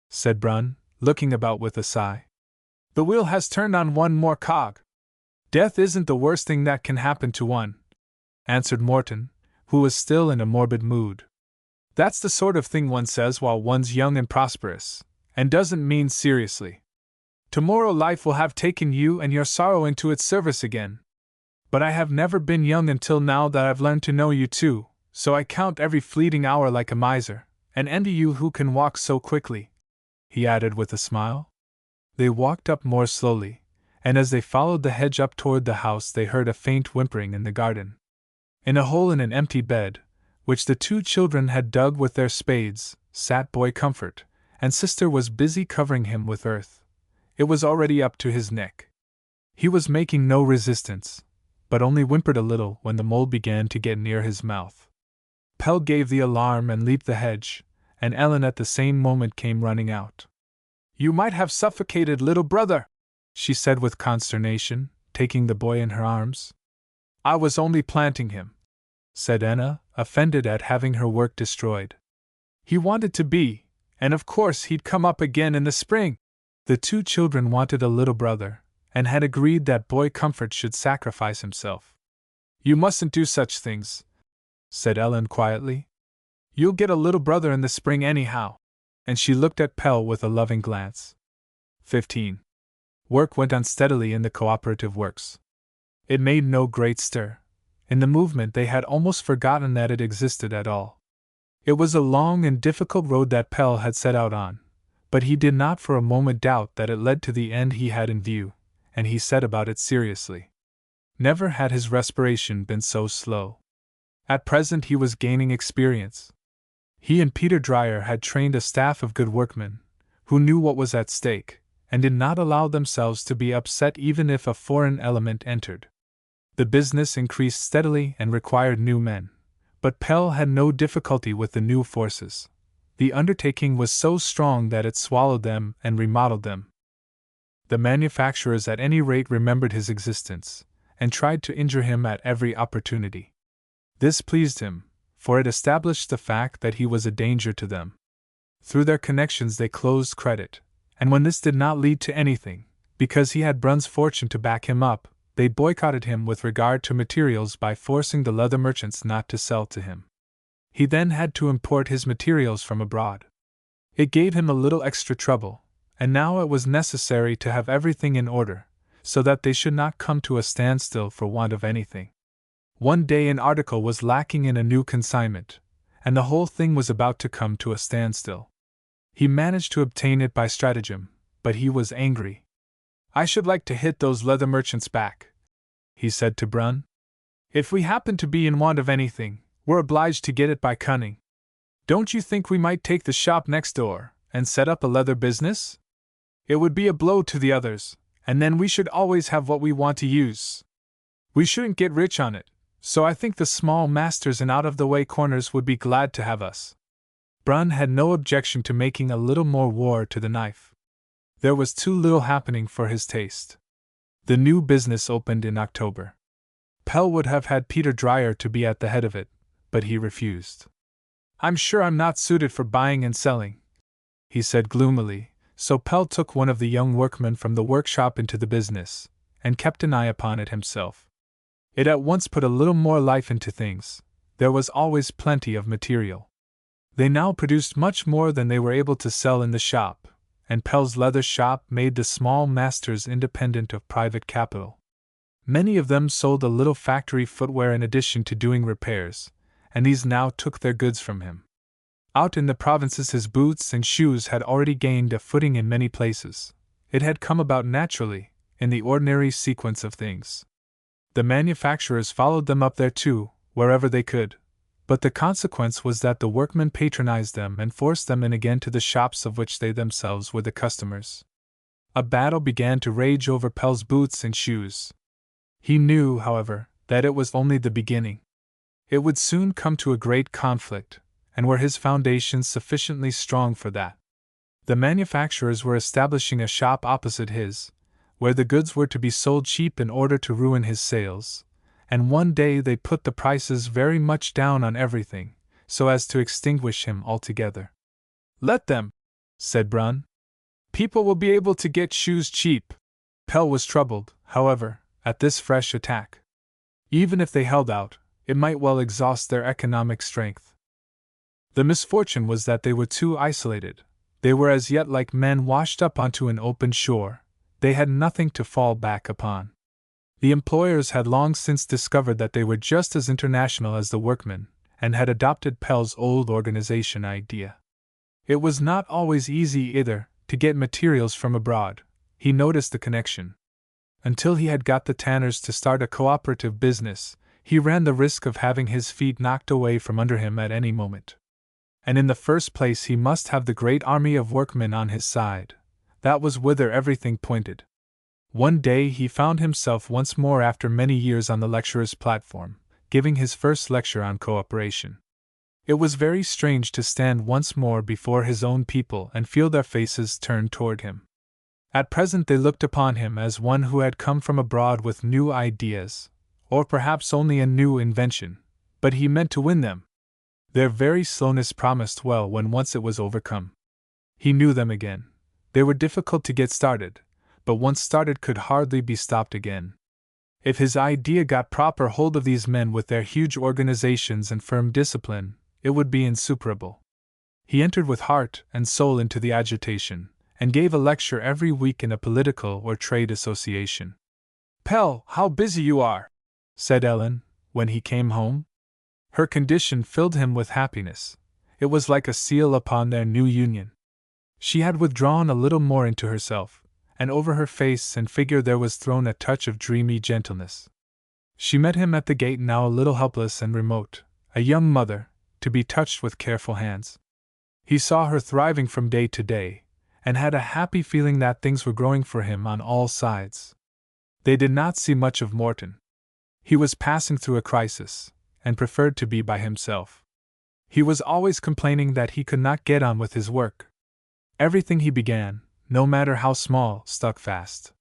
said Brunn, looking about with a sigh. "The wheel has turned on one more cog." "Death isn't the worst thing that can happen to one," answered Morton, who was still in a morbid mood. "That's the sort of thing one says while one's young and prosperous, and doesn't mean seriously. Tomorrow life will have taken you and your sorrow into its service again. But I have never been young until now that I've learned to know you too, so I count every fleeting hour like a miser, and envy you who can walk so quickly," he added with a smile. They walked up more slowly, and as they followed the hedge up toward the house they heard a faint whimpering in the garden. In a hole in an empty bed, which the two children had dug with their spades, sat Boy Comfort, and Sister was busy covering him with earth. It was already up to his neck. He was making no resistance, but only whimpered a little when the mole began to get near his mouth. Pelle gave the alarm and leaped the hedge, and Ellen at the same moment came running out. "You might have suffocated little brother," she said with consternation, taking the boy in her arms. "I was only planting him," said Anna, offended at having her work destroyed. "He wanted to be, and of course he'd come up again in the spring." The two children wanted a little brother, and had agreed that Boy Comfort should sacrifice himself. "You mustn't do such things," said Ellen quietly. "You'll get a little brother in the spring anyhow," and she looked at Pelle with a loving glance. 15. Work went on steadily in the cooperative works. It made no great stir. In the movement they had almost forgotten that it existed at all. It was a long and difficult road that Pelle had set out on, but he did not for a moment doubt that it led to the end he had in view, and he set about it seriously. Never had his respiration been so slow. At present he was gaining experience. He and Peter Dreyer had trained a staff of good workmen, who knew what was at stake, and did not allow themselves to be upset even if a foreign element entered. The business increased steadily and required new men, but Pelle had no difficulty with the new forces. The undertaking was so strong that it swallowed them and remodeled them. The manufacturers at any rate remembered his existence, and tried to injure him at every opportunity. This pleased him, for it established the fact that he was a danger to them. Through their connections they closed credit, and when this did not lead to anything, because he had Brun's fortune to back him up, they boycotted him with regard to materials by forcing the leather merchants not to sell to him. He then had to import his materials from abroad. It gave him a little extra trouble, and now it was necessary to have everything in order, so that they should not come to a standstill for want of anything. One day an article was lacking in a new consignment, and the whole thing was about to come to a standstill. He managed to obtain it by stratagem, but he was angry. "I should like to hit those leather merchants back," he said to Brun. "If we happen to be in want of anything, we're obliged to get it by cunning. Don't you think we might take the shop next door, and set up a leather business? It would be a blow to the others, and then we should always have what we want to use. We shouldn't get rich on it, so I think the small masters in out-of-the-way corners would be glad to have us." Brun had no objection to making a little more war to the knife. There was too little happening for his taste. The new business opened in October. Pelle would have had Peter Dreyer to be at the head of it, but he refused. "I'm sure I'm not suited for buying and selling," he said gloomily, so Pelle took one of the young workmen from the workshop into the business, and kept an eye upon it himself. It at once put a little more life into things. There was always plenty of material. They now produced much more than they were able to sell in the shop, and Pelle's leather shop made the small masters independent of private capital. Many of them sold a little factory footwear in addition to doing repairs, and these now took their goods from him. Out in the provinces his boots and shoes had already gained a footing in many places. It had come about naturally, in the ordinary sequence of things. The manufacturers followed them up there too, wherever they could, but the consequence was that the workmen patronized them and forced them in again to the shops of which they themselves were the customers. A battle began to rage over Pelle's boots and shoes. He knew, however, that it was only the beginning. It would soon come to a great conflict, and were his foundations sufficiently strong for that? The manufacturers were establishing a shop opposite his, where the goods were to be sold cheap in order to ruin his sales, and one day they put the prices very much down on everything, so as to extinguish him altogether. "Let them," said Brun. "People will be able to get shoes cheap." Pelle was troubled, however, at this fresh attack. Even if they held out, it might well exhaust their economic strength. The misfortune was that they were too isolated. They were as yet like men washed up onto an open shore, They had nothing to fall back upon. The employers had long since discovered that they were just as international as the workmen, and had adopted Pelle's old organization idea. It was not always easy either to get materials from abroad. He noticed the connection. Until he had got the tanners to start a cooperative business, he ran the risk of having his feet knocked away from under him at any moment. And in the first place he must have the great army of workmen on his side. That was whither everything pointed. One day he found himself once more after many years on the lecturer's platform, giving his first lecture on cooperation. It was very strange to stand once more before his own people and feel their faces turned toward him. At present they looked upon him as one who had come from abroad with new ideas, or perhaps only a new invention, but he meant to win them. Their very slowness promised well when once it was overcome. He knew them again. They were difficult to get started, but once started could hardly be stopped again. If his idea got proper hold of these men with their huge organizations and firm discipline, it would be insuperable. He entered with heart and soul into the agitation, and gave a lecture every week in a political or trade association. "Pelle, how busy you are!" said Ellen, when he came home. Her condition filled him with happiness. It was like a seal upon their new union. She had withdrawn a little more into herself, and over her face and figure there was thrown a touch of dreamy gentleness. She met him at the gate, now a little helpless and remote, a young mother, to be touched with careful hands. He saw her thriving from day to day, and had a happy feeling that things were growing for him on all sides. They did not see much of Morton. He was passing through a crisis, and preferred to be by himself. He was always complaining that he could not get on with his work. Everything he began, no matter how small, stuck fast.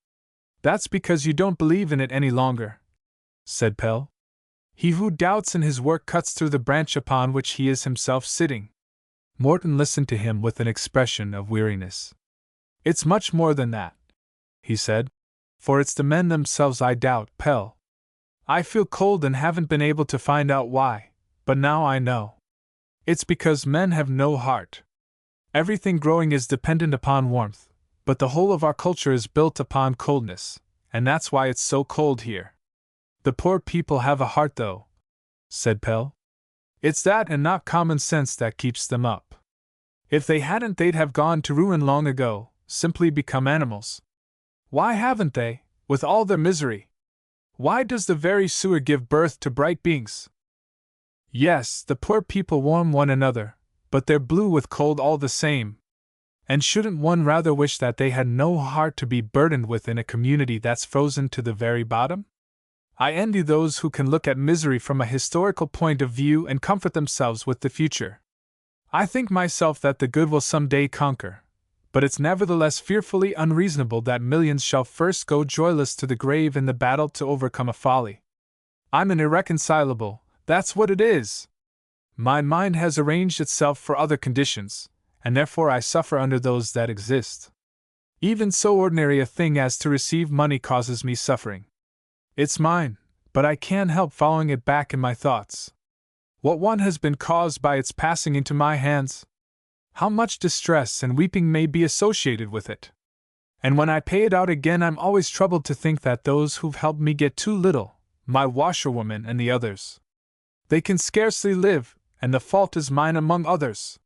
"That's because you don't believe in it any longer," said Pelle. "He who doubts in his work cuts through the branch upon which he is himself sitting." Morton listened to him with an expression of weariness. "It's much more than that," he said, "for it's the men themselves I doubt, Pelle. I feel cold and haven't been able to find out why, but now I know. It's because men have no heart. Everything growing is dependent upon warmth, but the whole of our culture is built upon coldness, and that's why it's so cold here." "The poor people have a heart, though," said Pelle. "It's that and not common sense that keeps them up. If they hadn't, they'd have gone to ruin long ago, simply become animals. Why haven't they, with all their misery? Why does the very sewer give birth to bright beings? Yes, the poor people warm one another, but they're blue with cold all the same. And shouldn't one rather wish that they had no heart to be burdened with in a community that's frozen to the very bottom? I envy those who can look at misery from a historical point of view and comfort themselves with the future. I think myself that the good will some day conquer, but it's nevertheless fearfully unreasonable that millions shall first go joyless to the grave in the battle to overcome a folly. I'm an irreconcilable, that's what it is. My mind has arranged itself for other conditions, and therefore I suffer under those that exist. Even so ordinary a thing as to receive money causes me suffering. It's mine, but I can't help following it back in my thoughts. What one has been caused by its passing into my hands? How much distress and weeping may be associated with it? And when I pay it out again, I'm always troubled to think that those who've helped me get too little, my washerwoman and the others. They can scarcely live, and the fault is mine among others.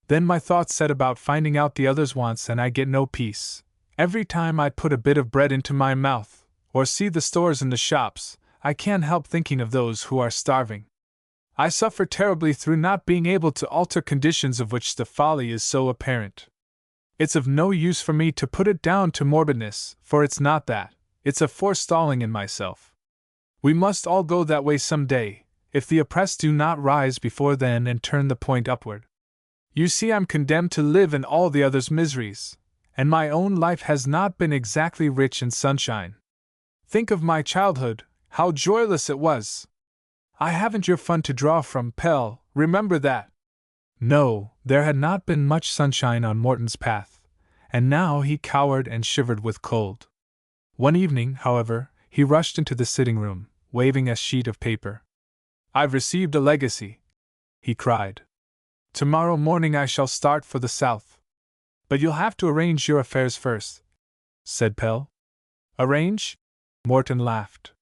Then my thoughts set about finding out the others' wants, and I get no peace. Every time I put a bit of bread into my mouth, or see the stores in the shops, I can't help thinking of those who are starving. I suffer terribly through not being able to alter conditions of which the folly is so apparent. It's of no use for me to put it down to morbidness, for it's not that, it's a forestalling in myself. We must all go that way some day, if the oppressed do not rise before then and turn the point upward. You see, I'm condemned to live in all the others' miseries, and my own life has not been exactly rich in sunshine. Think of my childhood, how joyless it was. I haven't your fun to draw from, Pelle, remember that. No, there had not been much sunshine on Morton's path, and now he cowered and shivered with cold. One evening, however, he rushed into the sitting-room, waving a sheet of paper. "I've received a legacy," he cried. "Tomorrow morning I shall start for the south. But you'll have to arrange your affairs first. said Pelle. Arrange? Morton laughed.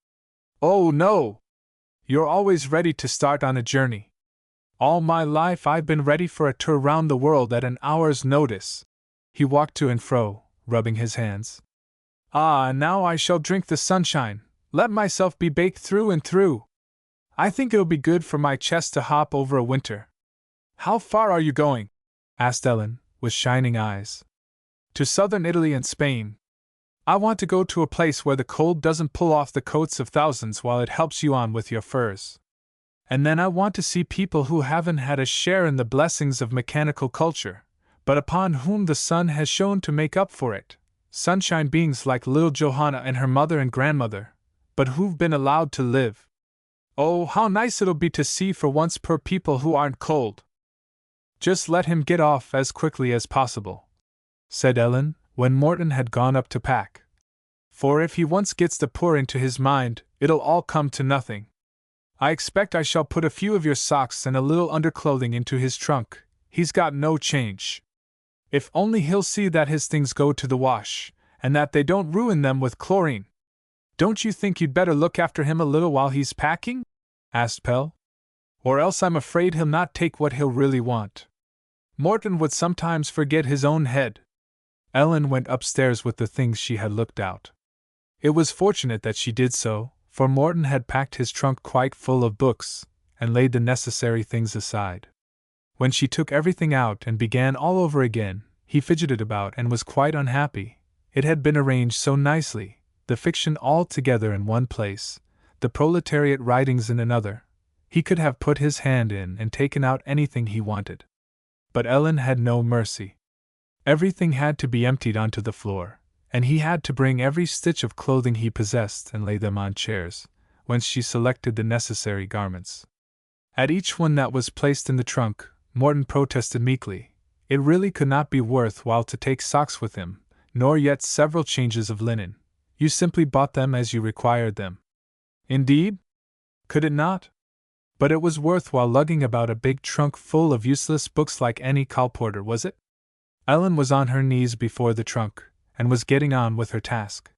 Oh no! You're always ready to start on a journey. All my life I've been ready for a tour round the world at an hour's notice. He walked to and fro, rubbing his hands. Ah, now I shall drink the sunshine, let myself be baked through and through. I think it'll be good for my chest to hop over a winter. How far are you going? Asked Ellen, with shining eyes. To southern Italy and Spain. I want to go to a place where the cold doesn't pull off the coats of thousands while it helps you on with your furs. And then I want to see people who haven't had a share in the blessings of mechanical culture, but upon whom the sun has shone to make up for it. Sunshine beings like little Johanna and her mother and grandmother, but who've been allowed to live. Oh, how nice it'll be to see for once poor people who aren't cold. Just let him get off as quickly as possible, said Ellen, when Morton had gone up to pack. For if he once gets the poor into his mind, it'll all come to nothing. I expect I shall put a few of your socks and a little underclothing into his trunk. He's got no change. If only he'll see that his things go to the wash, and that they don't ruin them with chlorine. Don't you think you'd better look after him a little while he's packing? Asked Pelle. Or else I'm afraid he'll not take what he'll really want. Morton would sometimes forget his own head. Ellen went upstairs with the things she had looked out. It was fortunate that she did so, for Morton had packed his trunk quite full of books, and laid the necessary things aside. When she took everything out and began all over again, he fidgeted about and was quite unhappy. It had been arranged so nicely, the fiction all together in one place, the proletariat writings in another. He could have put his hand in and taken out anything he wanted. But Ellen had no mercy. Everything had to be emptied onto the floor, and he had to bring every stitch of clothing he possessed and lay them on chairs, whence she selected the necessary garments. At each one that was placed in the trunk, Morton protested meekly. It really could not be worth while to take socks with him, nor yet several changes of linen. You simply bought them as you required them. Indeed? Could it not? But it was worth while lugging about a big trunk full of useless books like any colporteur, was it? Ellen was on her knees before the trunk, and was getting on with her task.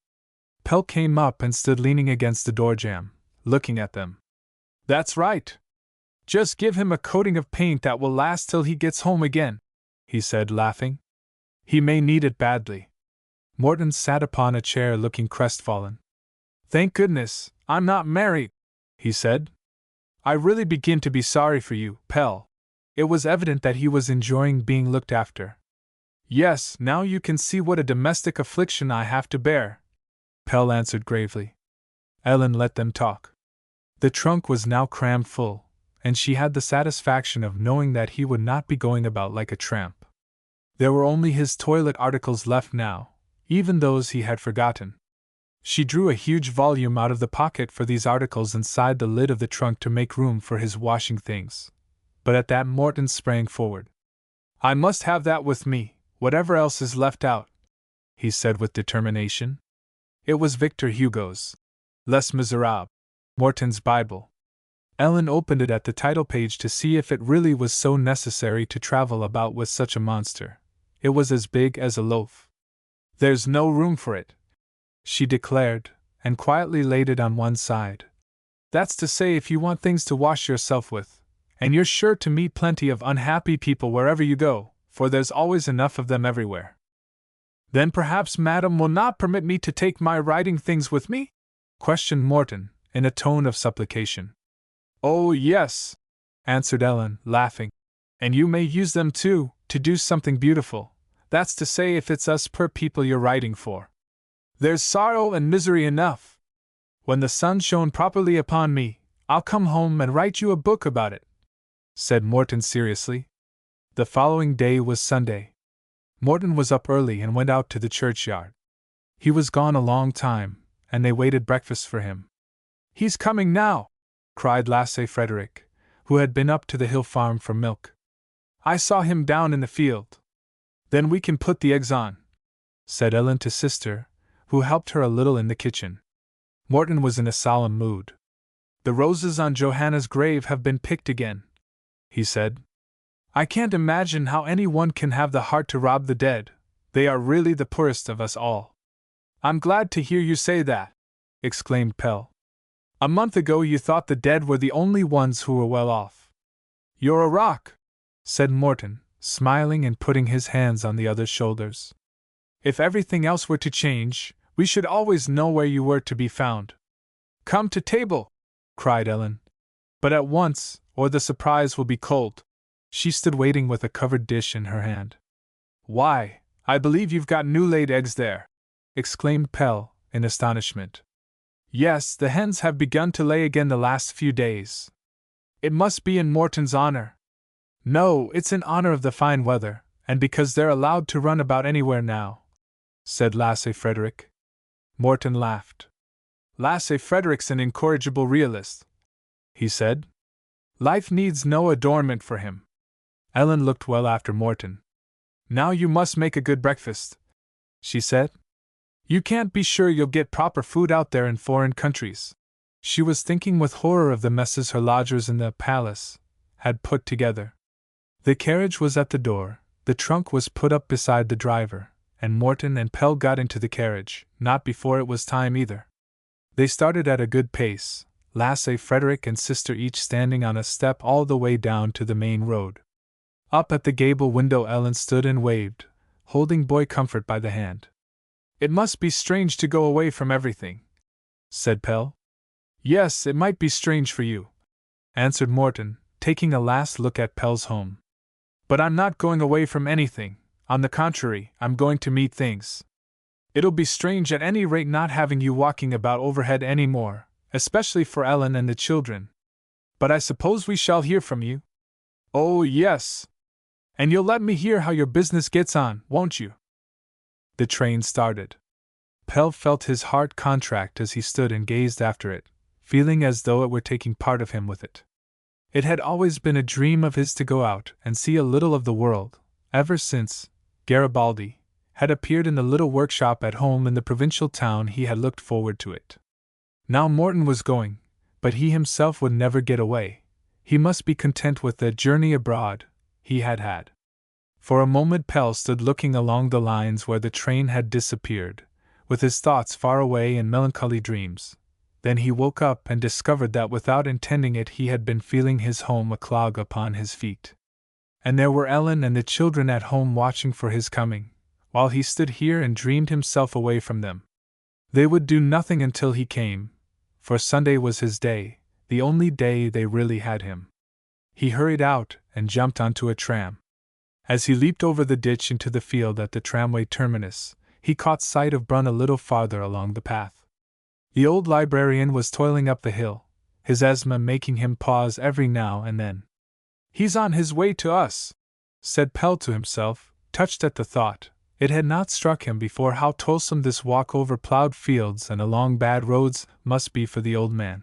Pelle came up and stood leaning against the door jamb, looking at them. That's right. Just give him a coating of paint that will last till he gets home again, he said, laughing. He may need it badly. Morton sat upon a chair looking crestfallen. Thank goodness, I'm not married, he said. I really begin to be sorry for you, Pelle. It was evident that he was enjoying being looked after. Yes, now you can see what a domestic affliction I have to bear, Pelle answered gravely. Ellen let them talk. The trunk was now crammed full, and she had the satisfaction of knowing that he would not be going about like a tramp. There were only his toilet articles left now, even those he had forgotten. She drew a huge volume out of the pocket for these articles inside the lid of the trunk to make room for his washing things. But at that Morton sprang forward. I must have that with me, whatever else is left out, he said with determination. It was Victor Hugo's Les Miserables, Morton's Bible. Ellen opened it at the title page to see if it really was so necessary to travel about with such a monster. It was as big as a loaf. There's no room for it, she declared, and quietly laid it on one side. That's to say, if you want things to wash yourself with, and you're sure to meet plenty of unhappy people wherever you go, for there's always enough of them everywhere. Then perhaps Madame will not permit me to take my writing things with me? Questioned Morton, in a tone of supplication. Oh, yes, answered Ellen, laughing. And you may use them too, to do something beautiful. That's to say, if it's us poor people you're writing for. There's sorrow and misery enough. When the sun shone properly upon me, I'll come home and write you a book about it, said Morton seriously. The following day was Sunday. Morton was up early and went out to the churchyard. He was gone a long time, and they waited breakfast for him. He's coming now, cried Lasse Frederick, who had been up to the hill farm for milk. I saw him down in the field. Then we can put the eggs on, said Ellen to sister, who helped her a little in the kitchen. Morton was in a solemn mood. The roses on Johanna's grave have been picked again, he said. I can't imagine how anyone can have the heart to rob the dead. They are really the poorest of us all. I'm glad to hear you say that, exclaimed Pelle. A month ago you thought the dead were the only ones who were well off. You're a rock, said Morton, smiling and putting his hands on the other's shoulders. If everything else were to change, we should always know where you were to be found. Come to table, cried Ellen. But at once, or the surprise will be cold. She stood waiting with a covered dish in her hand. Why, I believe you've got new laid eggs there, exclaimed Pelle, in astonishment. Yes, the hens have begun to lay again the last few days. It must be in Morton's honor. No, it's in honor of the fine weather, and because they're allowed to run about anywhere now, said Lasse Frederick. Morton laughed. Lasse Frederick's an incorrigible realist, he said. Life needs no adornment for him. Ellen looked well after Morton. Now you must make a good breakfast, she said. You can't be sure you'll get proper food out there in foreign countries. She was thinking with horror of the messes her lodgers in the palace had put together. The carriage was at the door, the trunk was put up beside the driver, and Morton and Pelle got into the carriage, not before it was time either. They started at a good pace, Lasse Frederick and sister each standing on a step all the way down to the main road. Up at the gable window Ellen stood and waved, holding Boy Comfort by the hand. It must be strange to go away from everything, said Pelle. Yes, it might be strange for you, answered Morton, taking a last look at Pelle's home. But I'm not going away from anything, on the contrary, I'm going to meet things. It'll be strange at any rate not having you walking about overhead any more, especially for Ellen and the children. But I suppose we shall hear from you? Oh, yes. And you'll let me hear how your business gets on, won't you? The train started. Pelle felt his heart contract as he stood and gazed after it, feeling as though it were taking part of him with it. It had always been a dream of his to go out and see a little of the world, ever since Garibaldi had appeared in the little workshop at home in the provincial town he had looked forward to it. Now Morton was going, but he himself would never get away. He must be content with the journey abroad he had had. For a moment Pelle stood looking along the lines where the train had disappeared, with his thoughts far away in melancholy dreams. Then he woke up and discovered that without intending it he had been feeling his home a clog upon his feet. And there were Ellen and the children at home watching for his coming, while he stood here and dreamed himself away from them. They would do nothing until he came, for Sunday was his day, the only day they really had him. He hurried out and jumped onto a tram. As he leaped over the ditch into the field at the tramway terminus, he caught sight of Brun a little farther along the path. The old librarian was toiling up the hill, his asthma making him pause every now and then. He's on his way to us, said Pelle to himself, touched at the thought. It had not struck him before how toilsome this walk over plowed fields and along bad roads must be for the old man,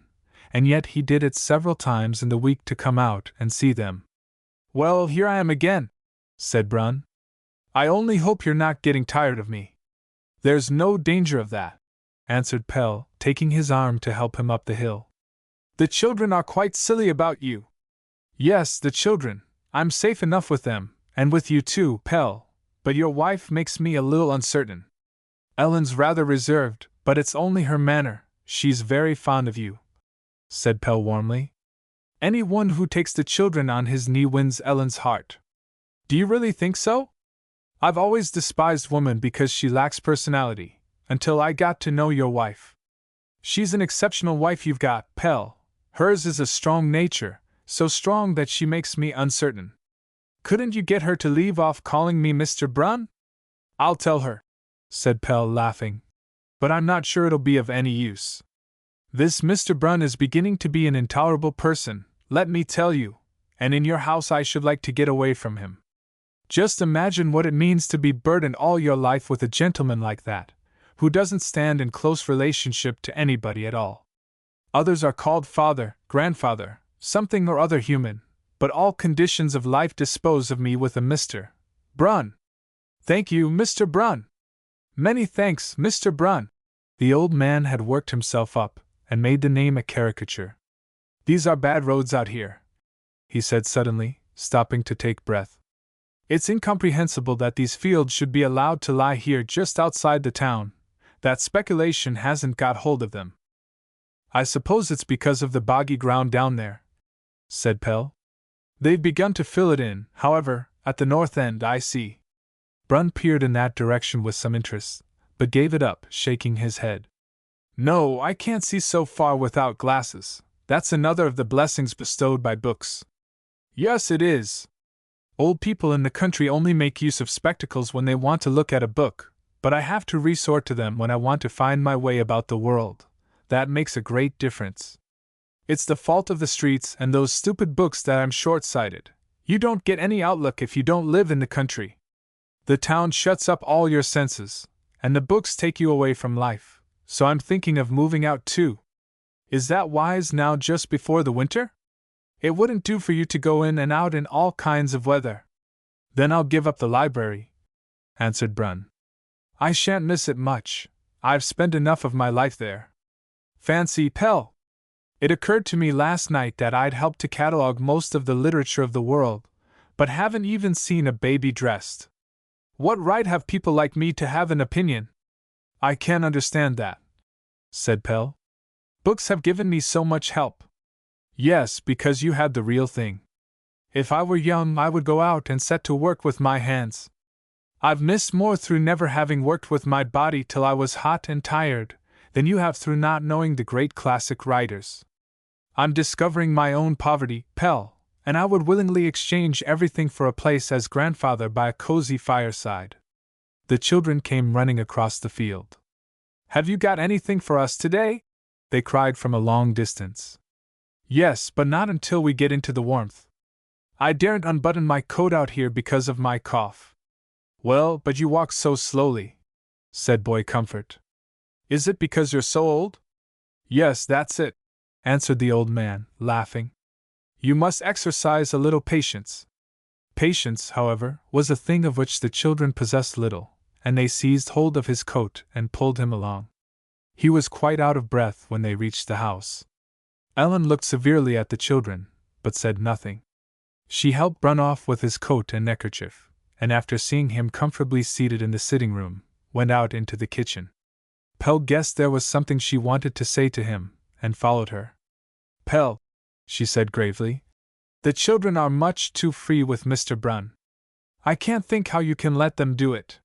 and yet he did it several times in the week to come out and see them. Well, here I am again, said Brun. I only hope you're not getting tired of me. There's no danger of that, answered Pelle, taking his arm to help him up the hill. The children are quite silly about you. Yes, the children. I'm safe enough with them, and with you too, Pelle, but your wife makes me a little uncertain. Ellen's rather reserved, but it's only her manner. She's very fond of you, said Pelle warmly. Anyone who takes the children on his knee wins Ellen's heart. Do you really think so? I've always despised woman because she lacks personality, until I got to know your wife. She's an exceptional wife you've got, Pelle. Hers is a strong nature, so strong that she makes me uncertain. Couldn't you get her to leave off calling me Mr. Brun? I'll tell her, said Pelle, laughing. But I'm not sure it'll be of any use. This Mr. Brun is beginning to be an intolerable person, let me tell you, and in your house I should like to get away from him. Just imagine what it means to be burdened all your life with a gentleman like that, who doesn't stand in close relationship to anybody at all. Others are called father, grandfather, something or other human, but all conditions of life dispose of me with a Mr. Brun. Thank you, Mr. Brun. Many thanks, Mr. Brun. The old man had worked himself up, and made the name a caricature. These are bad roads out here, he said suddenly, stopping to take breath. It's incomprehensible that these fields should be allowed to lie here just outside the town. that speculation hasn't got hold of them. I suppose it's because of the boggy ground down there, said Pell. They've begun to fill it in, however, at the north end, I see. Brun peered in that direction with some interest, but gave it up, shaking his head. No, I can't see so far without glasses. That's another of the blessings bestowed by books. Yes, it is. Old people in the country only make use of spectacles when they want to look at a book, but I have to resort to them when I want to find my way about the world. That makes a great difference. It's the fault of the streets and those stupid books that I'm short-sighted. You don't get any outlook if you don't live in the country. The town shuts up all your senses, and the books take you away from life, so I'm thinking of moving out too. Is that wise now just before the winter? It wouldn't do for you to go in and out in all kinds of weather. Then I'll give up the library, answered Brun. I shan't miss it much. I've spent enough of my life there. Fancy, Pell! It occurred to me last night that I'd helped to catalogue most of the literature of the world, but haven't even seen a baby dressed. What right have people like me to have an opinion? I can't understand that, said Pell. Books have given me so much help. Yes, because you had the real thing. If I were young, I would go out and set to work with my hands. I've missed more through never having worked with my body till I was hot and tired than you have through not knowing the great classic writers. I'm discovering my own poverty, Pell, and I would willingly exchange everything for a place as grandfather by a cozy fireside. The children came running across the field. Have you got anything for us today? They cried from a long distance. Yes, but not until we get into the warmth. I daren't unbutton my coat out here because of my cough. Well, but you walk so slowly, said Boy Comfort. Is it because you're so old? Yes, that's it, answered the old man, laughing. You must exercise a little patience. Patience, however, was a thing of which the children possessed little, and they seized hold of his coat and pulled him along. He was quite out of breath when they reached the house. Ellen looked severely at the children, but said nothing. She helped Brun off with his coat and neckerchief, and after seeing him comfortably seated in the sitting room, went out into the kitchen. Pell guessed there was something she wanted to say to him, and followed her. Pell, she said gravely, the children are much too free with Mr. Brun. I can't think how you can let them do it.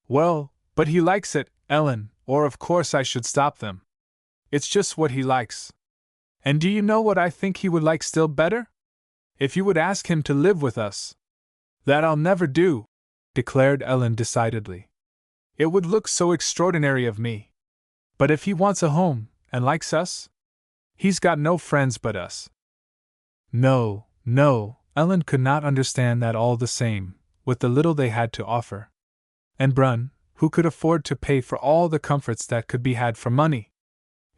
Well, but he likes it, Ellen, or of course I should stop them. It's just what he likes. And do you know what I think he would like still better? If you would ask him to live with us. That I'll never do, declared Ellen decidedly. It would look so extraordinary of me. But if he wants a home, and likes us? He's got no friends but us. No, Ellen could not understand that all the same, with the little they had to offer. And Brun, who could afford to pay for all the comforts that could be had for money?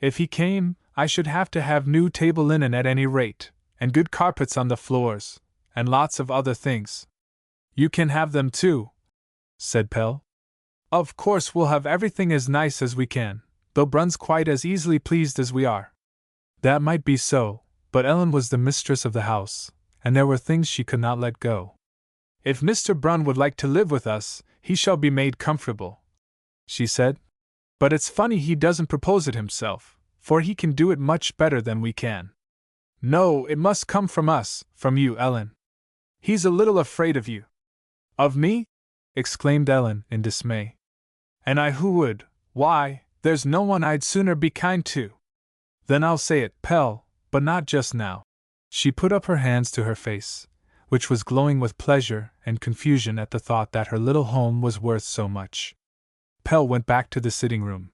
If he came, I should have to have new table linen at any rate, and good carpets on the floors, and lots of other things. You can have them too, said Pell. Of course we'll have everything as nice as we can, though Brun's quite as easily pleased as we are. That might be so, but Ellen was the mistress of the house, and there were things she could not let go. If Mr. Brun would like to live with us, he shall be made comfortable, she said. But it's funny he doesn't propose it himself, for he can do it much better than we can. No, it must come from us, from you, Ellen. He's a little afraid of you. Of me? Exclaimed Ellen in dismay. And I who would, why, there's no one I'd sooner be kind to. Then I'll say it, Pell, but not just now. She put up her hands to her face, which was glowing with pleasure and confusion at the thought that her little home was worth so much. Pell went back to the sitting room.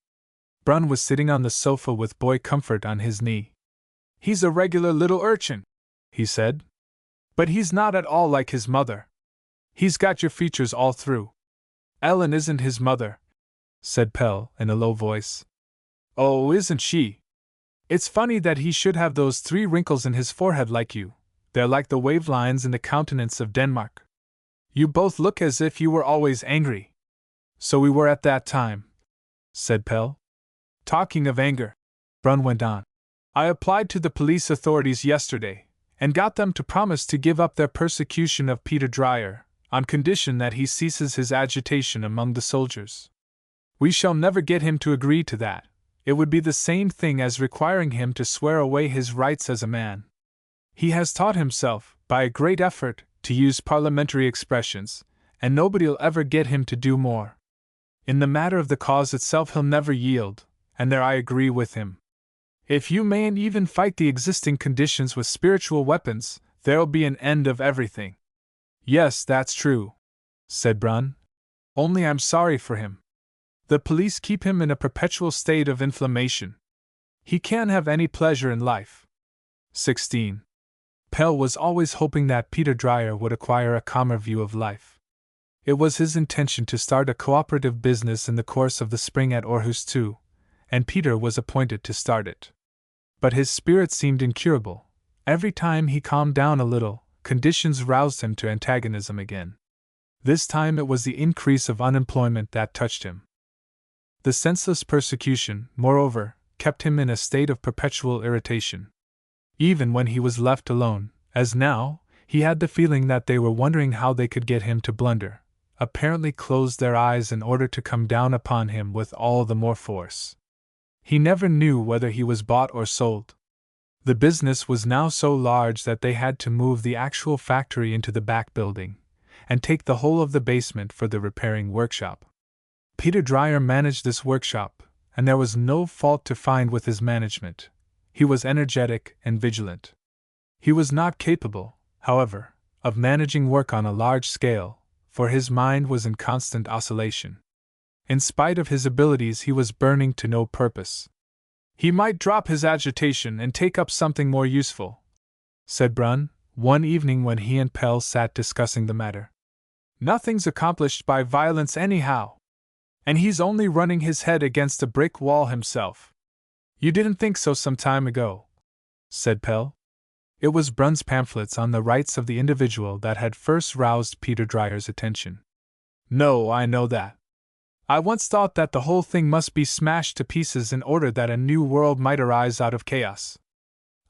Brun was sitting on the sofa with Boy Comfort on his knee. He's a regular little urchin, he said. But he's not at all like his mother. He's got your features all through. Ellen isn't his mother, said Pell in a low voice. Oh, isn't she? It's funny that he should have those 3 wrinkles in his forehead like you. They're like the wave lines in the countenance of Denmark. You both look as if you were always angry. So we were at that time, said Pell. Talking of anger, Brun went on. I applied to the police authorities yesterday, and got them to promise to give up their persecution of Peter Dreyer, on condition that he ceases his agitation among the soldiers. We shall never get him to agree to that. It would be the same thing as requiring him to swear away his rights as a man. He has taught himself, by a great effort, to use parliamentary expressions, and nobody'll ever get him to do more. In the matter of the cause itself he'll never yield, and there I agree with him. If you mayn't even fight the existing conditions with spiritual weapons, there'll be an end of everything. Yes, that's true, said Brun. Only I'm sorry for him. The police keep him in a perpetual state of inflammation. He can't have any pleasure in life. 16. Pelle was always hoping that Peter Dreyer would acquire a calmer view of life. It was his intention to start a cooperative business in the course of the spring at Aarhus too, and Peter was appointed to start it. But his spirit seemed incurable. Every time he calmed down a little, conditions roused him to antagonism again. This time it was the increase of unemployment that touched him. The senseless persecution, moreover, kept him in a state of perpetual irritation. Even when he was left alone, as now, he had the feeling that they were wondering how they could get him to blunder, apparently closed their eyes in order to come down upon him with all the more force. He never knew whether he was bought or sold. The business was now so large that they had to move the actual factory into the back building, and take the whole of the basement for the repairing workshop. Peter Dreyer managed this workshop, and there was no fault to find with his management. He was energetic and vigilant. He was not capable, however, of managing work on a large scale, for his mind was in constant oscillation. In spite of his abilities, he was burning to no purpose. He might drop his agitation and take up something more useful, said Brun, one evening when he and Pelle sat discussing the matter. Nothing's accomplished by violence anyhow. And he's only running his head against a brick wall himself. You didn't think so some time ago, said Pelle. It was Brun's pamphlets on the rights of the individual that had first roused Peter Dreyer's attention. No, I know that. I once thought that the whole thing must be smashed to pieces in order that a new world might arise out of chaos.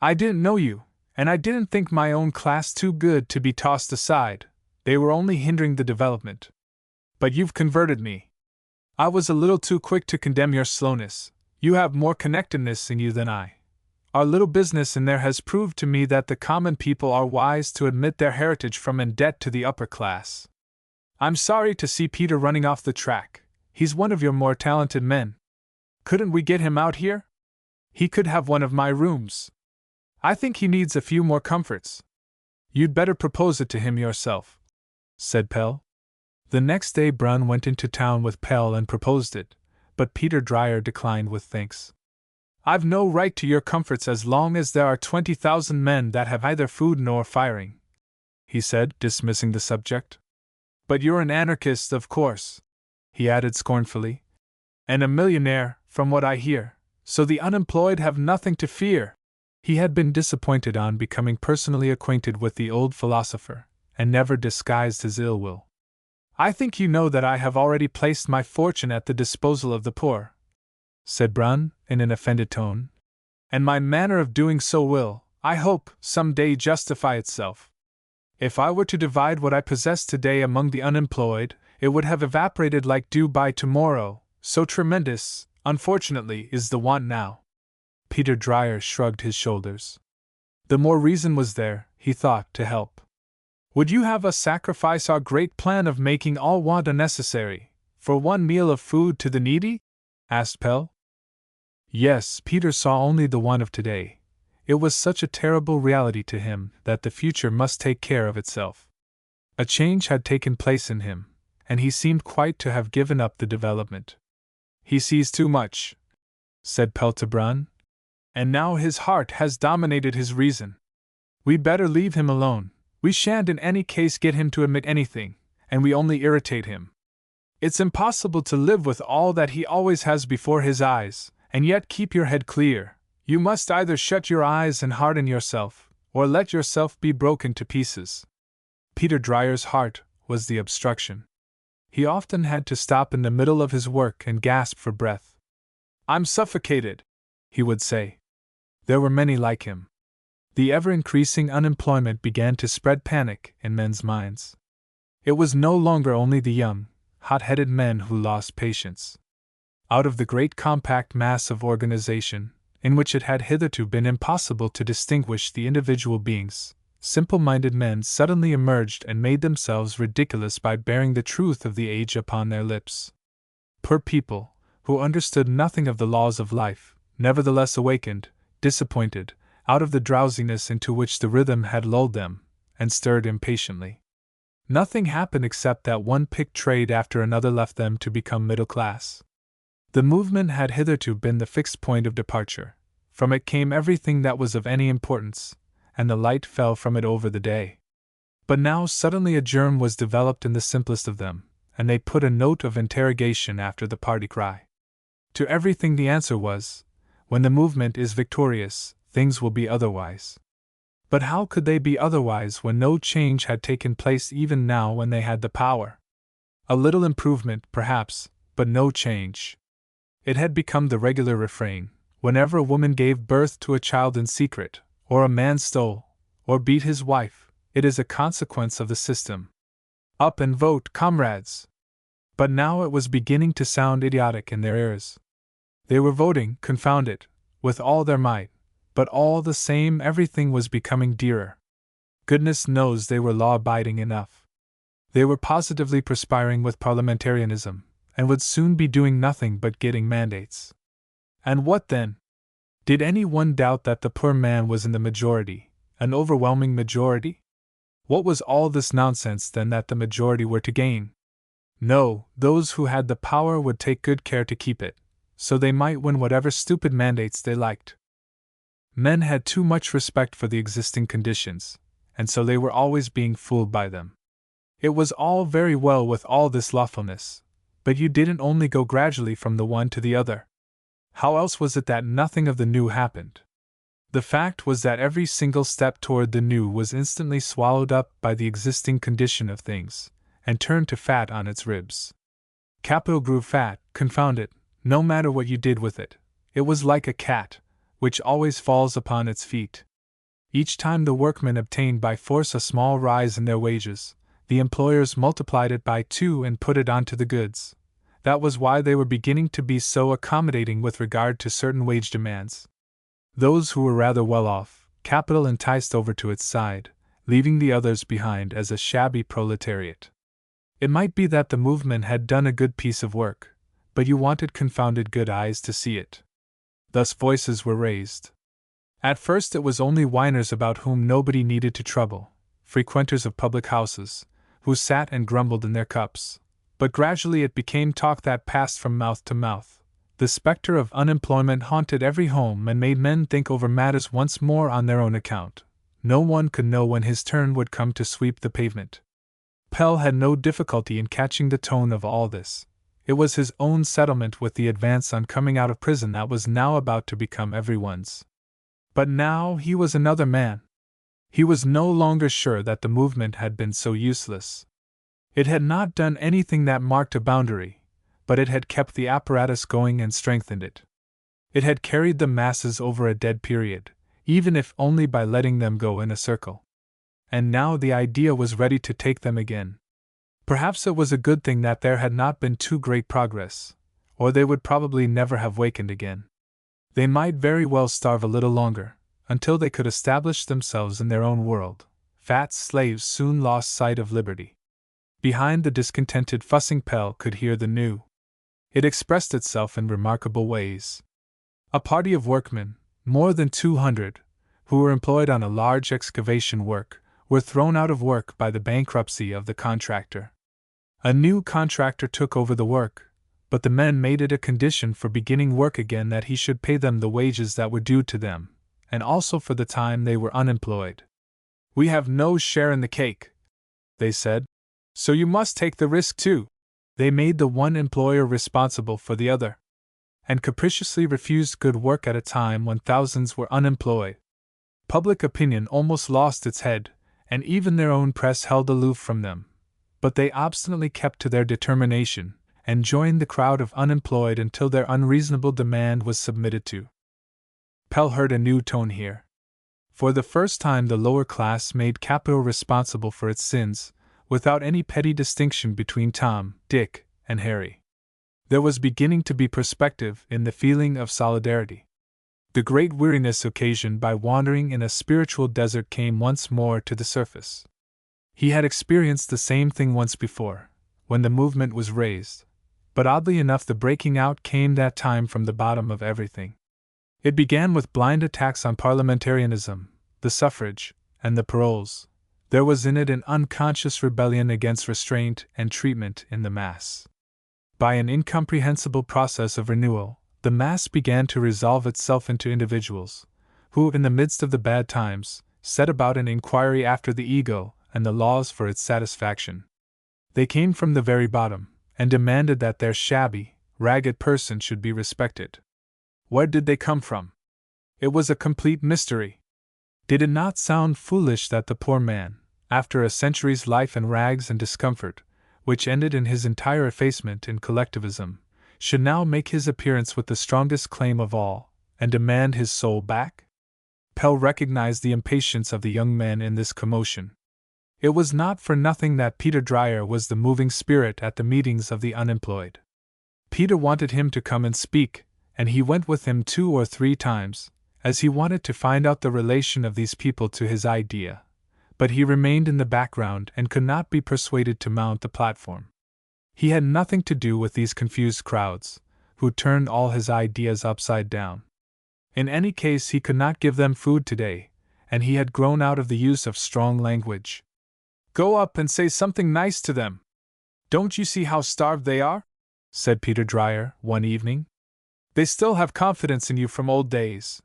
I didn't know you, and I didn't think my own class too good to be tossed aside. They were only hindering the development. But you've converted me. I was a little too quick to condemn your slowness. You have more connectedness in you than I. Our little business in there has proved to me that the common people are wise to admit their heritage from in debt to the upper class. I'm sorry to see Peter running off the track. He's one of your more talented men. Couldn't we get him out here? He could have one of my rooms. I think he needs a few more comforts. You'd better propose it to him yourself, said Pelle. The next day Brun went into town with Pelle and proposed it, but Peter Dreyer declined with thanks. I've no right to your comforts as long as there are 20,000 men that have either food nor firing, he said, dismissing the subject. But you're an anarchist, of course, he added scornfully, and a millionaire, from what I hear, so the unemployed have nothing to fear. He had been disappointed on becoming personally acquainted with the old philosopher, and never disguised his ill will. I think you know that I have already placed my fortune at the disposal of the poor, said Brun, in an offended tone, and my manner of doing so will, I hope, some day justify itself. If I were to divide what I possess today among the unemployed, it would have evaporated like dew by tomorrow, so tremendous, unfortunately, is the want now. Peter Dreyer shrugged his shoulders. The more reason was there, he thought, to help. Would you have us sacrifice our great plan of making all want unnecessary, for one meal of food to the needy? Asked Pelle. Yes, Peter saw only the want of today. It was such a terrible reality to him that the future must take care of itself. A change had taken place in him, and he seemed quite to have given up the development. He sees too much, said Pelle to Brun, and now his heart has dominated his reason. We'd better leave him alone. We shan't in any case get him to admit anything, and we only irritate him. It's impossible to live with all that he always has before his eyes, and yet keep your head clear. You must either shut your eyes and harden yourself, or let yourself be broken to pieces. Peter Dreyer's heart was the obstruction. He often had to stop in the middle of his work and gasp for breath. I'm suffocated, he would say. There were many like him. The ever-increasing unemployment began to spread panic in men's minds. It was no longer only the young, hot-headed men who lost patience. out of the great compact mass of organization, in which it had hitherto been impossible to distinguish the individual beings, simple-minded men suddenly emerged and made themselves ridiculous by bearing the truth of the age upon their lips. Poor people, who understood nothing of the laws of life, nevertheless awakened, disappointed, out of the drowsiness into which the rhythm had lulled them, and stirred impatiently. Nothing happened except that one picked trade after another left them to become middle class. The movement had hitherto been the fixed point of departure. From it came everything that was of any importance, and the light fell from it over the day. But now suddenly a germ was developed in the simplest of them, and they put a note of interrogation after the party cry. To everything the answer was, when the movement is victorious, things will be otherwise. But how could they be otherwise when no change had taken place even now when they had the power? A little improvement, perhaps, but no change. It had become the regular refrain, whenever a woman gave birth to a child in secret, or a man stole, or beat his wife, it is a consequence of the system. Up and vote, comrades! But now it was beginning to sound idiotic in their ears. They were voting, confound it, with all their might, but all the same everything was becoming dearer. Goodness knows they were law-abiding enough. They were positively perspiring with parliamentarianism, and would soon be doing nothing but getting mandates. And what then? Did any one doubt that the poor man was in the majority, an overwhelming majority? What was all this nonsense then that the majority were to gain? No, those who had the power would take good care to keep it, so they might win whatever stupid mandates they liked. Men had too much respect for the existing conditions, and so they were always being fooled by them. It was all very well with all this lawfulness, but you didn't only go gradually from the one to the other. How else was it that nothing of the new happened? The fact was that every single step toward the new was instantly swallowed up by the existing condition of things, and turned to fat on its ribs. Capital grew fat, confound it, no matter what you did with it. It was like a cat, which always falls upon its feet. Each time the workmen obtained by force a small rise in their wages, the employers multiplied it by 2 and put it onto the goods. That was why they were beginning to be so accommodating with regard to certain wage demands. Those who were rather well off, capital enticed over to its side, leaving the others behind as a shabby proletariat. It might be that the movement had done a good piece of work, but you wanted confounded good eyes to see it. Thus voices were raised. At first it was only whiners about whom nobody needed to trouble, frequenters of public houses, who sat and grumbled in their cups. But gradually it became talk that passed from mouth to mouth. The specter of unemployment haunted every home and made men think over matters once more on their own account. No one could know when his turn would come to sweep the pavement. Pelle had no difficulty in catching the tone of all this. It was his own settlement with the advance on coming out of prison that was now about to become everyone's. But now he was another man. He was no longer sure that the movement had been so useless. It had not done anything that marked a boundary, but it had kept the apparatus going and strengthened it. It had carried the masses over a dead period, even if only by letting them go in a circle. And now the idea was ready to take them again. Perhaps it was a good thing that there had not been too great progress, or they would probably never have wakened again. They might very well starve a little longer, until they could establish themselves in their own world. Fat slaves soon lost sight of liberty. Behind the discontented fussing Pelle could hear the new. It expressed itself in remarkable ways. A party of workmen, more than 200, who were employed on a large excavation work, were thrown out of work by the bankruptcy of the contractor. A new contractor took over the work, but the men made it a condition for beginning work again that he should pay them the wages that were due to them, and also for the time they were unemployed. "We have no share in the cake," they said, "so you must take the risk too." They made the one employer responsible for the other, and capriciously refused good work at a time when thousands were unemployed. Public opinion almost lost its head, and even their own press held aloof from them, but they obstinately kept to their determination, and joined the crowd of unemployed until their unreasonable demand was submitted to. Pelle heard a new tone here. For the first time the lower class made capital responsible for its sins, without any petty distinction between Tom, Dick, and Harry. There was beginning to be perspective in the feeling of solidarity. The great weariness occasioned by wandering in a spiritual desert came once more to the surface. He had experienced the same thing once before, when the movement was raised, but oddly enough the breaking out came that time from the bottom of everything. It began with blind attacks on parliamentarianism, the suffrage, and the paroles. There was in it an unconscious rebellion against restraint and treatment in the mass. By an incomprehensible process of renewal, the mass began to resolve itself into individuals, who, in the midst of the bad times, set about an inquiry after the ego and the laws for its satisfaction. They came from the very bottom, and demanded that their shabby, ragged person should be respected. Where did they come from? It was a complete mystery. Did it not sound foolish that the poor man, after a century's life in rags and discomfort, which ended in his entire effacement in collectivism, should now make his appearance with the strongest claim of all, and demand his soul back? Pelle recognized the impatience of the young men in this commotion. It was not for nothing that Peter Dreyer was the moving spirit at the meetings of the unemployed. Peter wanted him to come and speak, and he went with him 2 or 3 times, as he wanted to find out the relation of these people to his idea, but he remained in the background and could not be persuaded to mount the platform. He had nothing to do with these confused crowds, who turned all his ideas upside down. In any case, he could not give them food today, and he had grown out of the use of strong language. "Go up and say something nice to them. Don't you see how starved they are?" said Peter Dreyer one evening. "They still have confidence in you from old days.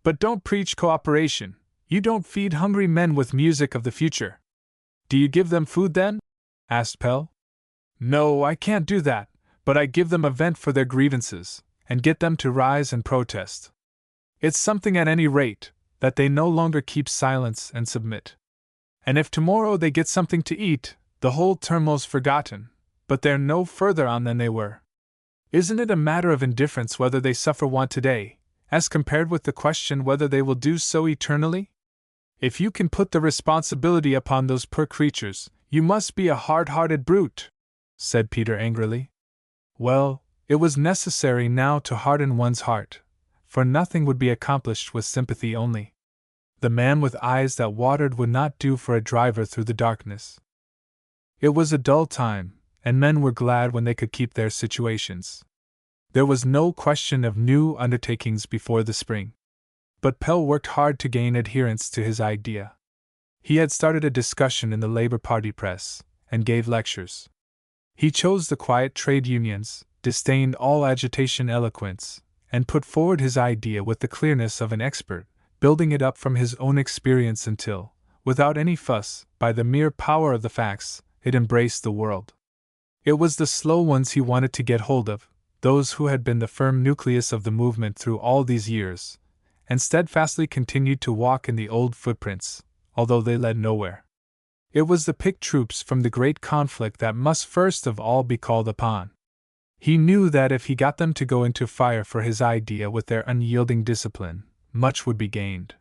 But don't preach cooperation. You don't feed hungry men with music of the future." "Do you give them food then?" asked Pelle. "No, I can't do that, but I give them a vent for their grievances, and get them to rise and protest. It's something at any rate, that they no longer keep silence and submit. And if tomorrow they get something to eat, the whole turmoil's forgotten, but they're no further on than they were. Isn't it a matter of indifference whether they suffer want today, as compared with the question whether they will do so eternally? If you can put the responsibility upon those poor creatures, you must be a hard-hearted brute," said Peter angrily. Well, it was necessary now to harden one's heart, for nothing would be accomplished with sympathy only. The man with eyes that watered would not do for a driver through the darkness. It was a dull time, and men were glad when they could keep their situations. There was no question of new undertakings before the spring. But Pelle worked hard to gain adherents to his idea. He had started a discussion in the Labour Party press, and gave lectures. He chose the quiet trade unions, disdained all agitation eloquence, and put forward his idea with the clearness of an expert, building it up from his own experience until, without any fuss, by the mere power of the facts, it embraced the world. It was the slow ones he wanted to get hold of, those who had been the firm nucleus of the movement through all these years, and steadfastly continued to walk in the old footprints, although they led nowhere. It was the picked troops from the great conflict that must first of all be called upon. He knew that if he got them to go into fire for his idea with their unyielding discipline, much would be gained.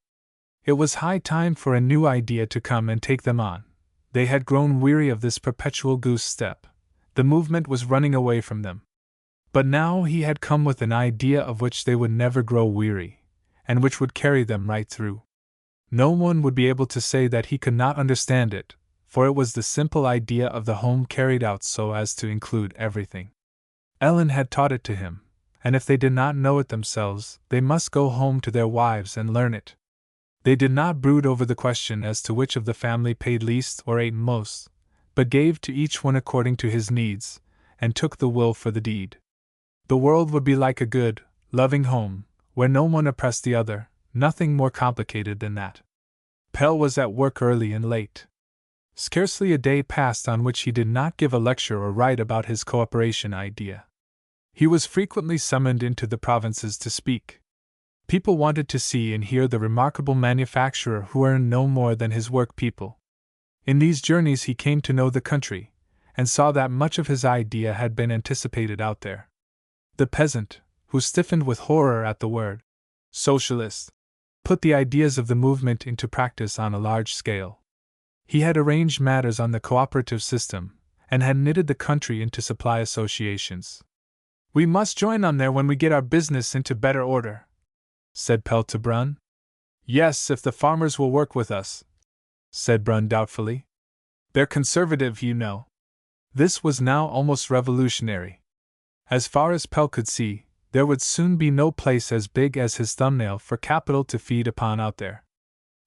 It was high time for a new idea to come and take them on. They had grown weary of this perpetual goose step. The movement was running away from them. But now he had come with an idea of which they would never grow weary, and which would carry them right through. No one would be able to say that he could not understand it, for it was the simple idea of the home carried out so as to include everything. Ellen had taught it to him, and if they did not know it themselves, they must go home to their wives and learn it. They did not brood over the question as to which of the family paid least or ate most, but gave to each one according to his needs, and took the will for the deed. The world would be like a good, loving home, where no one oppressed the other, nothing more complicated than that. Pelle was at work early and late. Scarcely a day passed on which he did not give a lecture or write about his cooperation idea. He was frequently summoned into the provinces to speak. People wanted to see and hear the remarkable manufacturer who earned no more than his work people. In these journeys he came to know the country, and saw that much of his idea had been anticipated out there. The peasant, who stiffened with horror at the word socialist, put the ideas of the movement into practice on a large scale. He had arranged matters on the cooperative system, and had knitted the country into supply associations. We must join on there when we get our business into better order, said Pelle to Brun. Yes, if the farmers will work with us, said Brun doubtfully. They're conservative, you know. This was now almost revolutionary. As far as Pelle could see, there would soon be no place as big as his thumbnail for capital to feed upon out there.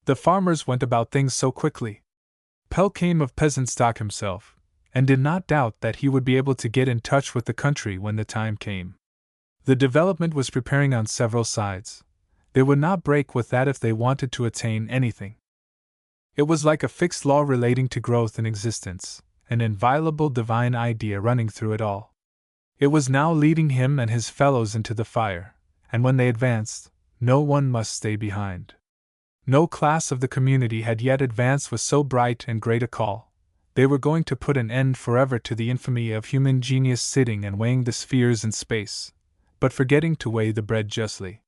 The farmers went about things so quickly. Pelle came of peasant stock himself, and did not doubt that he would be able to get in touch with the country when the time came. The development was preparing on several sides. They would not break with that if they wanted to attain anything. It was like a fixed law relating to growth and existence, an inviolable divine idea running through it all. It was now leading him and his fellows into the fire, and when they advanced, no one must stay behind. No class of the community had yet advanced with so bright and great a call. They were going to put an end forever to the infamy of human genius sitting and weighing the spheres in space, but forgetting to weigh the bread justly.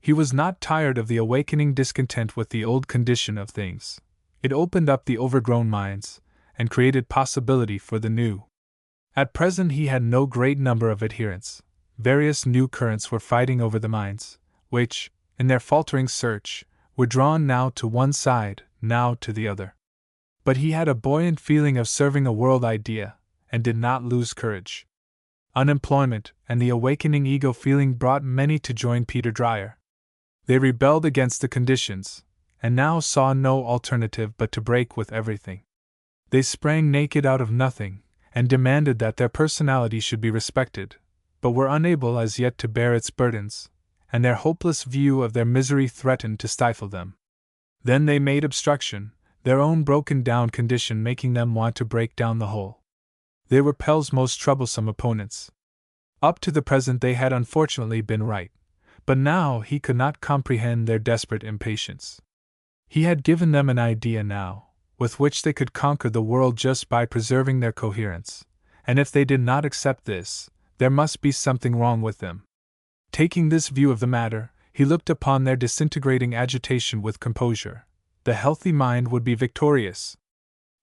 He was not tired of the awakening discontent with the old condition of things. It opened up the overgrown minds, and created possibility for the new. At present he had no great number of adherents. Various new currents were fighting over the minds, which, in their faltering search, were drawn now to one side, now to the other. But he had a buoyant feeling of serving a world idea, and did not lose courage. Unemployment and the awakening ego feeling brought many to join Peter Dreyer. They rebelled against the conditions, and now saw no alternative but to break with everything. They sprang naked out of nothing, and demanded that their personality should be respected, but were unable as yet to bear its burdens, and their hopeless view of their misery threatened to stifle them. Then they made obstruction, their own broken-down condition making them want to break down the whole. They were Pelle's most troublesome opponents. Up to the present they had unfortunately been right, but now he could not comprehend their desperate impatience. He had given them an idea now, with which they could conquer the world just by preserving their coherence, and if they did not accept this, there must be something wrong with them. Taking this view of the matter, he looked upon their disintegrating agitation with composure. The healthy mind would be victorious.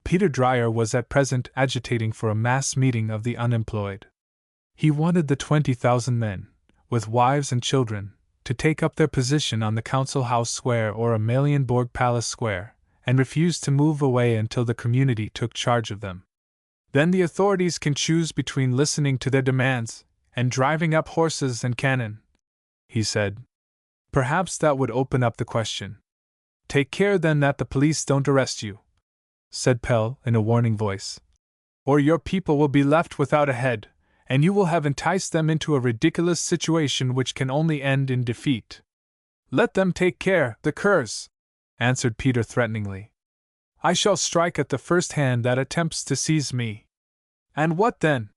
Peter Dreyer was at present agitating for a mass meeting of the unemployed. He wanted the 20,000 men, with wives and children, to take up their position on the Council House Square or Amalienborg Palace Square, and refused to move away until the community took charge of them. Then the authorities can choose between listening to their demands and driving up horses and cannon, he said. Perhaps that would open up the question. Take care then that the police don't arrest you, said Pelle in a warning voice, or your people will be left without a head, and you will have enticed them into a ridiculous situation which can only end in defeat. Let them take care, the curs, answered Peter threateningly. I shall strike at the first hand that attempts to seize me. And what then?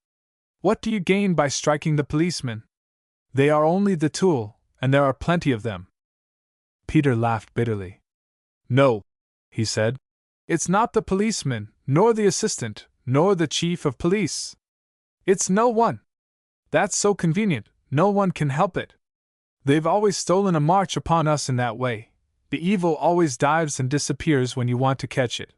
What do you gain by striking the policemen? They are only the tool, and there are plenty of them. Peter laughed bitterly. No, he said. It's not the policeman, nor the assistant, nor the chief of police. It's no one. That's so convenient, no one can help it. They've always stolen a march upon us in that way. The evil always dives and disappears when you want to catch it.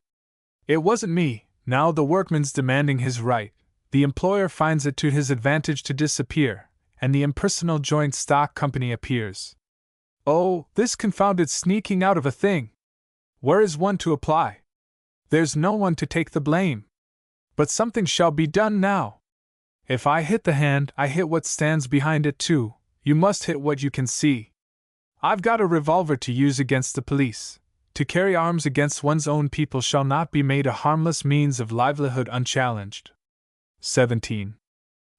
It wasn't me, now the workman's demanding his right, the employer finds it to his advantage to disappear, and the impersonal joint stock company appears. Oh, this confounded sneaking out of a thing! Where is one to apply? There's no one to take the blame. But something shall be done now. If I hit the hand, I hit what stands behind it too. You must hit what you can see. I've got a revolver to use against the police. To carry arms against one's own people shall not be made a harmless means of livelihood unchallenged. 17.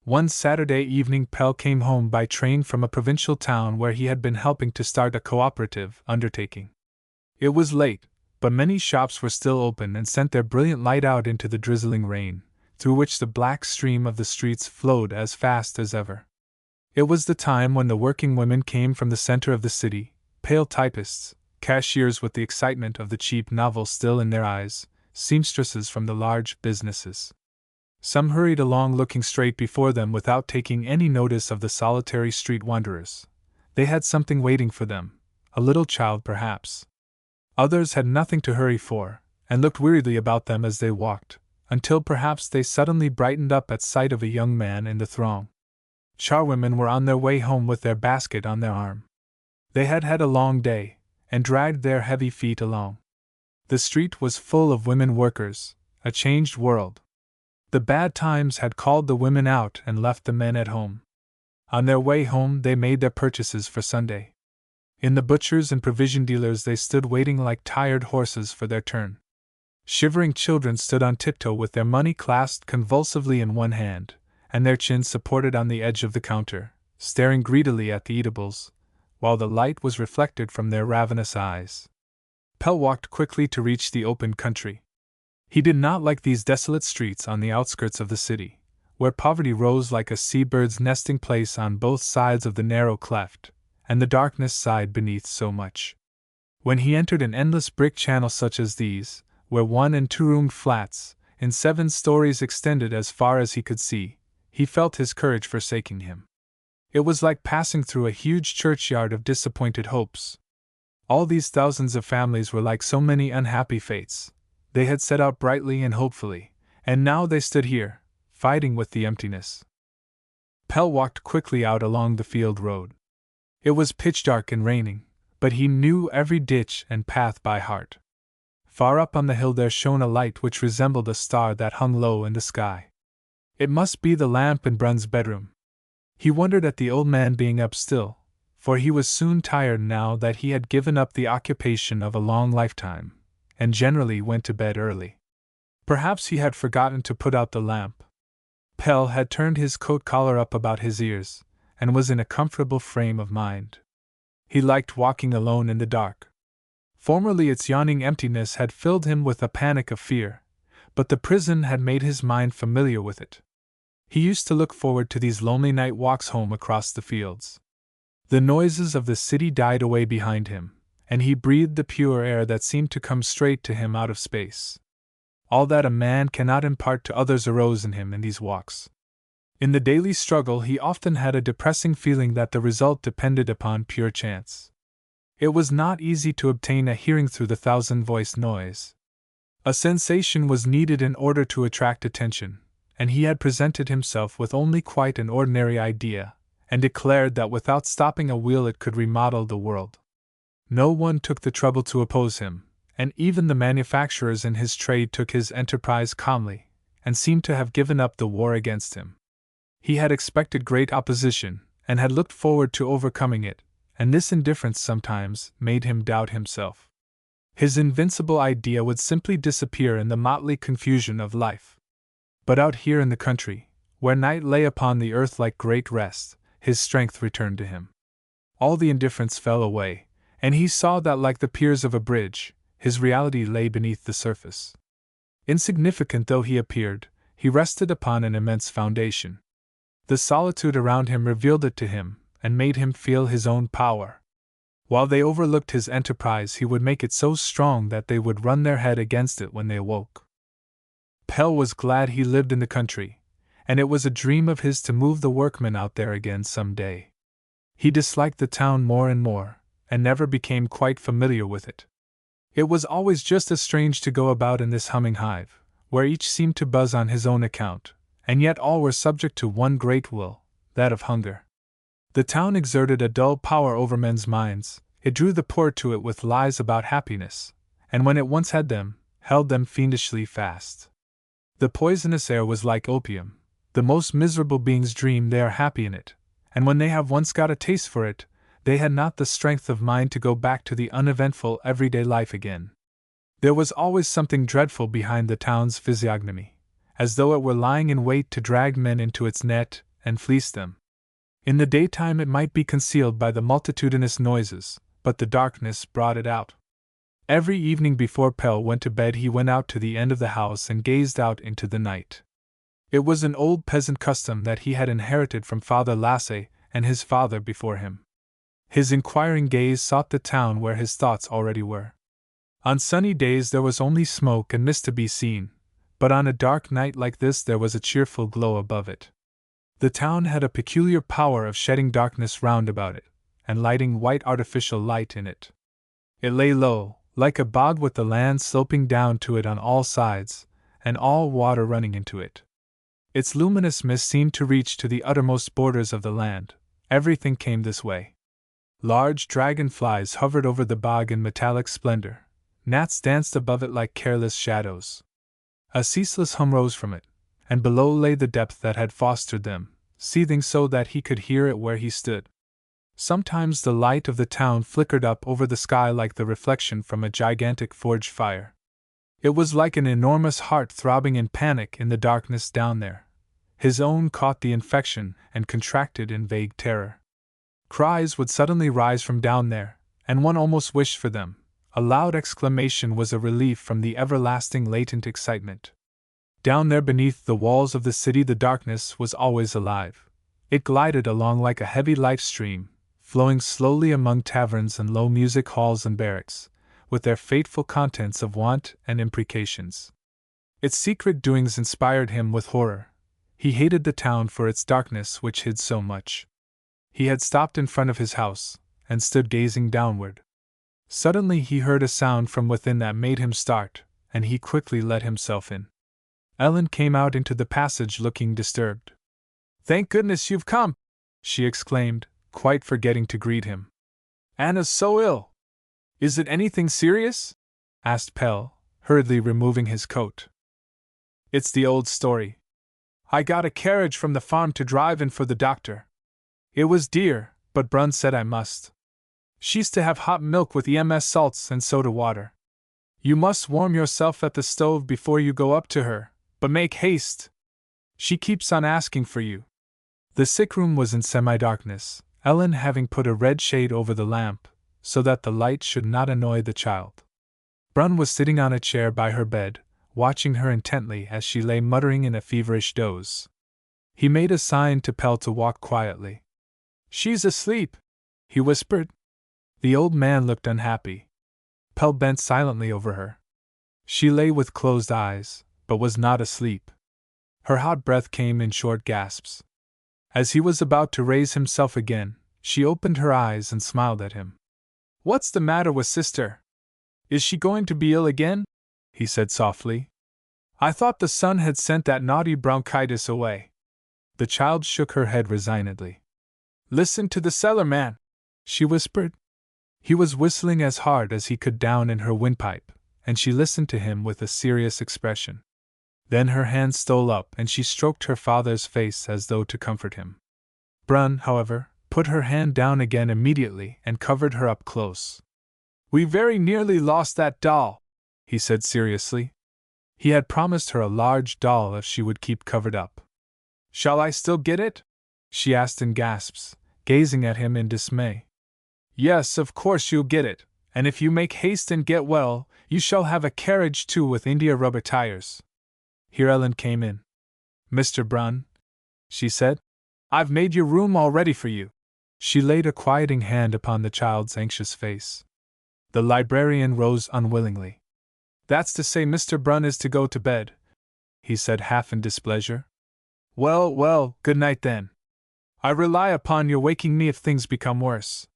One Saturday evening Pelle came home by train from a provincial town where he had been helping to start a cooperative undertaking. It was late, but many shops were still open and sent their brilliant light out into the drizzling rain, through which the black stream of the streets flowed as fast as ever. It was the time when the working women came from the center of the city, pale typists, cashiers with the excitement of the cheap novel still in their eyes, seamstresses from the large businesses. Some hurried along looking straight before them without taking any notice of the solitary street wanderers. They had something waiting for them, a little child perhaps. Others had nothing to hurry for, and looked weariedly about them as they walked, until perhaps they suddenly brightened up at sight of a young man in the throng. charwomen were on their way home with their basket on their arm. They had had a long day, and dragged their heavy feet along. The street was full of women workers, a changed world. The bad times had called the women out and left the men at home. On their way home they made their purchases for Sunday. In the butchers and provision dealers they stood waiting like tired horses for their turn. Shivering children stood on tiptoe with their money clasped convulsively in one hand, and their chins supported on the edge of the counter, staring greedily at the eatables, while the light was reflected from their ravenous eyes. Pelle walked quickly to reach the open country. He did not like these desolate streets on the outskirts of the city, where poverty rose like a seabird's nesting place on both sides of the narrow cleft, and the darkness sighed beneath so much. When he entered an endless brick channel such as these, where 1- and 2-roomed flats, in 7 stories extended as far as he could see, he felt his courage forsaking him. It was like passing through a huge churchyard of disappointed hopes. All these thousands of families were like so many unhappy fates. They had set out brightly and hopefully, and now they stood here, fighting with the emptiness. Pelle walked quickly out along the field road. It was pitch dark and raining, but he knew every ditch and path by heart. Far up on the hill there shone a light which resembled a star that hung low in the sky. It must be the lamp in Brun's bedroom. He wondered at the old man being up still, for he was soon tired now that he had given up the occupation of a long lifetime, and generally went to bed early. Perhaps he had forgotten to put out the lamp. Pelle had turned his coat collar up about his ears, and was in a comfortable frame of mind. He liked walking alone in the dark. Formerly its yawning emptiness had filled him with a panic of fear, but the prison had made his mind familiar with it. He used to look forward to these lonely night walks home across the fields. The noises of the city died away behind him, and he breathed the pure air that seemed to come straight to him out of space. All that a man cannot impart to others arose in him in these walks. In the daily struggle he often had a depressing feeling that the result depended upon pure chance. It was not easy to obtain a hearing through the thousand-voiced noise. A sensation was needed in order to attract attention, and he had presented himself with only quite an ordinary idea, and declared that without stopping a wheel it could remodel the world. No one took the trouble to oppose him, and even the manufacturers in his trade took his enterprise calmly, and seemed to have given up the war against him. He had expected great opposition, and had looked forward to overcoming it, and this indifference sometimes made him doubt himself. His invincible idea would simply disappear in the motley confusion of life. But out here in the country, where night lay upon the earth like great rest, his strength returned to him. All the indifference fell away, and he saw that like the piers of a bridge, his reality lay beneath the surface. Insignificant though he appeared, he rested upon an immense foundation. The solitude around him revealed it to him, and made him feel his own power. While they overlooked his enterprise, he would make it so strong that they would run their head against it when they awoke. Pelle was glad he lived in the country, and it was a dream of his to move the workmen out there again some day. He disliked the town more and more, and never became quite familiar with it. It was always just as strange to go about in this humming hive, where each seemed to buzz on his own account, and yet all were subject to one great will, that of hunger. The town exerted a dull power over men's minds. It drew the poor to it with lies about happiness, and when it once had them, held them fiendishly fast. The poisonous air was like opium. The most miserable beings dream they are happy in it, and when they have once got a taste for it, they had not the strength of mind to go back to the uneventful everyday life again. There was always something dreadful behind the town's physiognomy, as though it were lying in wait to drag men into its net and fleece them. In the daytime it might be concealed by the multitudinous noises, but the darkness brought it out. Every evening before Pelle went to bed he went out to the end of the house and gazed out into the night. It was an old peasant custom that he had inherited from Father Lasse and his father before him. His inquiring gaze sought the town where his thoughts already were. On sunny days there was only smoke and mist to be seen, but on a dark night like this there was a cheerful glow above it. The town had a peculiar power of shedding darkness round about it, and lighting white artificial light in it. It lay low, like a bog with the land sloping down to it on all sides, and all water running into it. Its luminous mist seemed to reach to the uttermost borders of the land. Everything came this way. Large dragonflies hovered over the bog in metallic splendor. Gnats danced above it like careless shadows. A ceaseless hum rose from it, and below lay the depth that had fostered them, seething so that he could hear it where he stood. Sometimes the light of the town flickered up over the sky like the reflection from a gigantic forge fire. It was like an enormous heart throbbing in panic in the darkness down there. His own caught the infection and contracted in vague terror. Cries would suddenly rise from down there, and one almost wished for them. A loud exclamation was a relief from the everlasting latent excitement. Down there beneath the walls of the city the darkness was always alive. It glided along like a heavy life stream, flowing slowly among taverns and low music halls and barracks, with their fateful contents of want and imprecations. Its secret doings inspired him with horror. He hated the town for its darkness which hid so much. He had stopped in front of his house, and stood gazing downward. Suddenly he heard a sound from within that made him start, and he quickly let himself in. Ellen came out into the passage looking disturbed. "Thank goodness you've come!" she exclaimed, quite forgetting to greet him. "Anna's so ill." "Is it anything serious?" asked Pelle, hurriedly removing his coat. "It's the old story. I got a carriage from the farm to drive in for the doctor. It was dear, but Brun said I must. She's to have hot milk with EMS salts and soda water. You must warm yourself at the stove before you go up to her, but make haste. She keeps on asking for you." The sick room was in semi-darkness, Ellen having put a red shade over the lamp, so that the light should not annoy the child. Brun was sitting on a chair by her bed, watching her intently as she lay muttering in a feverish doze. He made a sign to Pelle to walk quietly. "She's asleep," he whispered. The old man looked unhappy. Pelle bent silently over her. She lay with closed eyes, but was not asleep. Her hot breath came in short gasps. As he was about to raise himself again, she opened her eyes and smiled at him. "What's the matter with sister? Is she going to be ill again?" he said softly. "I thought the sun had sent that naughty bronchitis away." The child shook her head resignedly. "Listen to the cellar man," she whispered. He was whistling as hard as he could down in her windpipe, and she listened to him with a serious expression. Then her hand stole up and she stroked her father's face as though to comfort him. Brun, however, put her hand down again immediately and covered her up close. "We very nearly lost that doll," he said seriously. He had promised her a large doll if she would keep covered up. "Shall I still get it?" she asked in gasps, gazing at him in dismay. "Yes, of course you'll get it, and if you make haste and get well, you shall have a carriage too with India rubber tires." Here Ellen came in. "Mr. Brun," she said, "I've made your room all ready for you." She laid a quieting hand upon the child's anxious face. The librarian rose unwillingly. "That's to say Mr. Brun is to go to bed," he said half in displeasure. "Well, well, good night then. I rely upon your waking me if things become worse."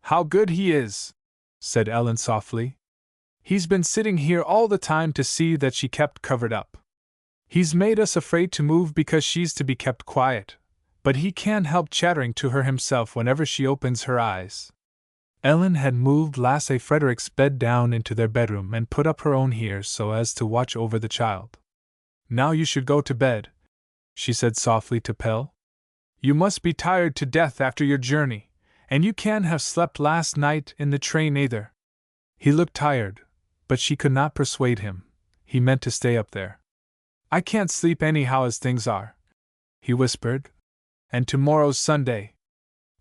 "How good he is," said Ellen softly. "He's been sitting here all the time to see that she kept covered up. He's made us afraid to move because she's to be kept quiet, but he can't help chattering to her himself whenever she opens her eyes." Ellen had moved Lasse Frederick's bed down into their bedroom and put up her own here so as to watch over the child. "Now you should go to bed," she said softly to Pelle. "You must be tired to death after your journey, and you can't have slept last night in the train either." He looked tired, but she could not persuade him. He meant to stay up there. "I can't sleep anyhow as things are," he whispered. "And tomorrow's Sunday."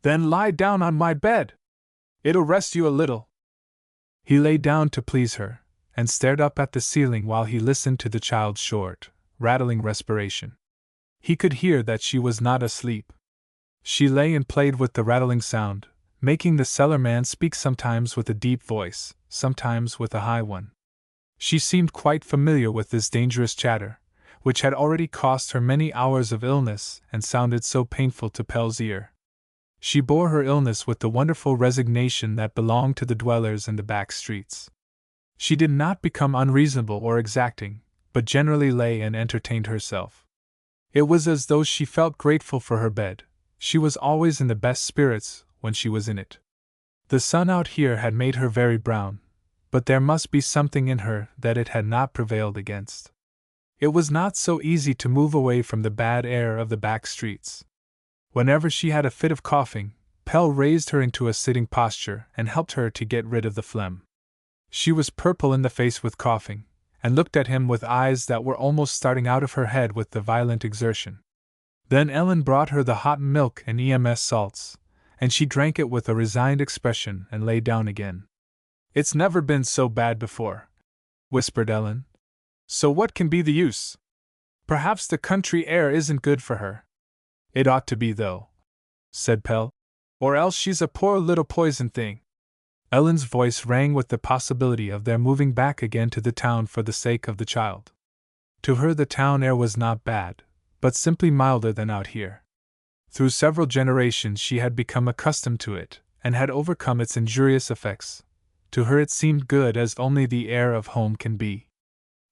"Then lie down on my bed. It'll rest you a little." He lay down to please her, and stared up at the ceiling while he listened to the child's short, rattling respiration. He could hear that she was not asleep. She lay and played with the rattling sound, making the cellar man speak sometimes with a deep voice, sometimes with a high one. She seemed quite familiar with this dangerous chatter, which had already cost her many hours of illness and sounded so painful to Pelle's ear. She bore her illness with the wonderful resignation that belonged to the dwellers in the back streets. She did not become unreasonable or exacting, but generally lay and entertained herself. It was as though she felt grateful for her bed. She was always in the best spirits when she was in it. The sun out here had made her very brown, but there must be something in her that it had not prevailed against. It was not so easy to move away from the bad air of the back streets. Whenever she had a fit of coughing, Pelle raised her into a sitting posture and helped her to get rid of the phlegm. She was purple in the face with coughing, and looked at him with eyes that were almost starting out of her head with the violent exertion. Then Ellen brought her the hot milk and EMS salts, and she drank it with a resigned expression and lay down again. "It's never been so bad before," whispered Ellen. "So what can be the use? Perhaps the country air isn't good for her." "It ought to be, though," said Pelle. "Or else she's a poor little poison thing." Ellen's voice rang with the possibility of their moving back again to the town for the sake of the child. To her the town air was not bad, but simply milder than out here. Through several generations she had become accustomed to it, and had overcome its injurious effects. To her it seemed good as only the air of home can be.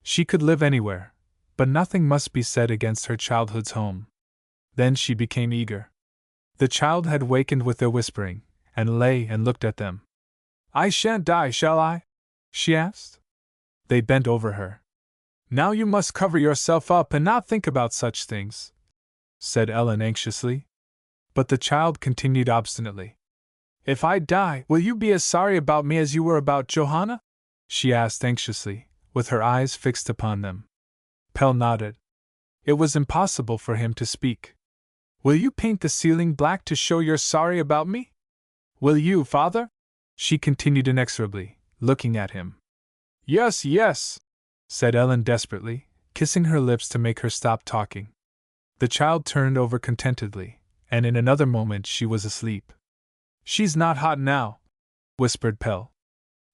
She could live anywhere, but nothing must be said against her childhood's home. Then she became eager. The child had wakened with their whispering, and lay and looked at them. "I shan't die, shall I?" she asked. They bent over her. "Now you must cover yourself up and not think about such things," said Ellen anxiously. But the child continued obstinately. "If I die, will you be as sorry about me as you were about Johanna?" she asked anxiously, with her eyes fixed upon them. Pelle nodded. It was impossible for him to speak. "Will you paint the ceiling black to show you're sorry about me? Will you, father?" she continued inexorably, looking at him. "Yes, yes," said Ellen desperately, kissing her lips to make her stop talking. The child turned over contentedly, and in another moment she was asleep. "She's not hot now," whispered Pelle.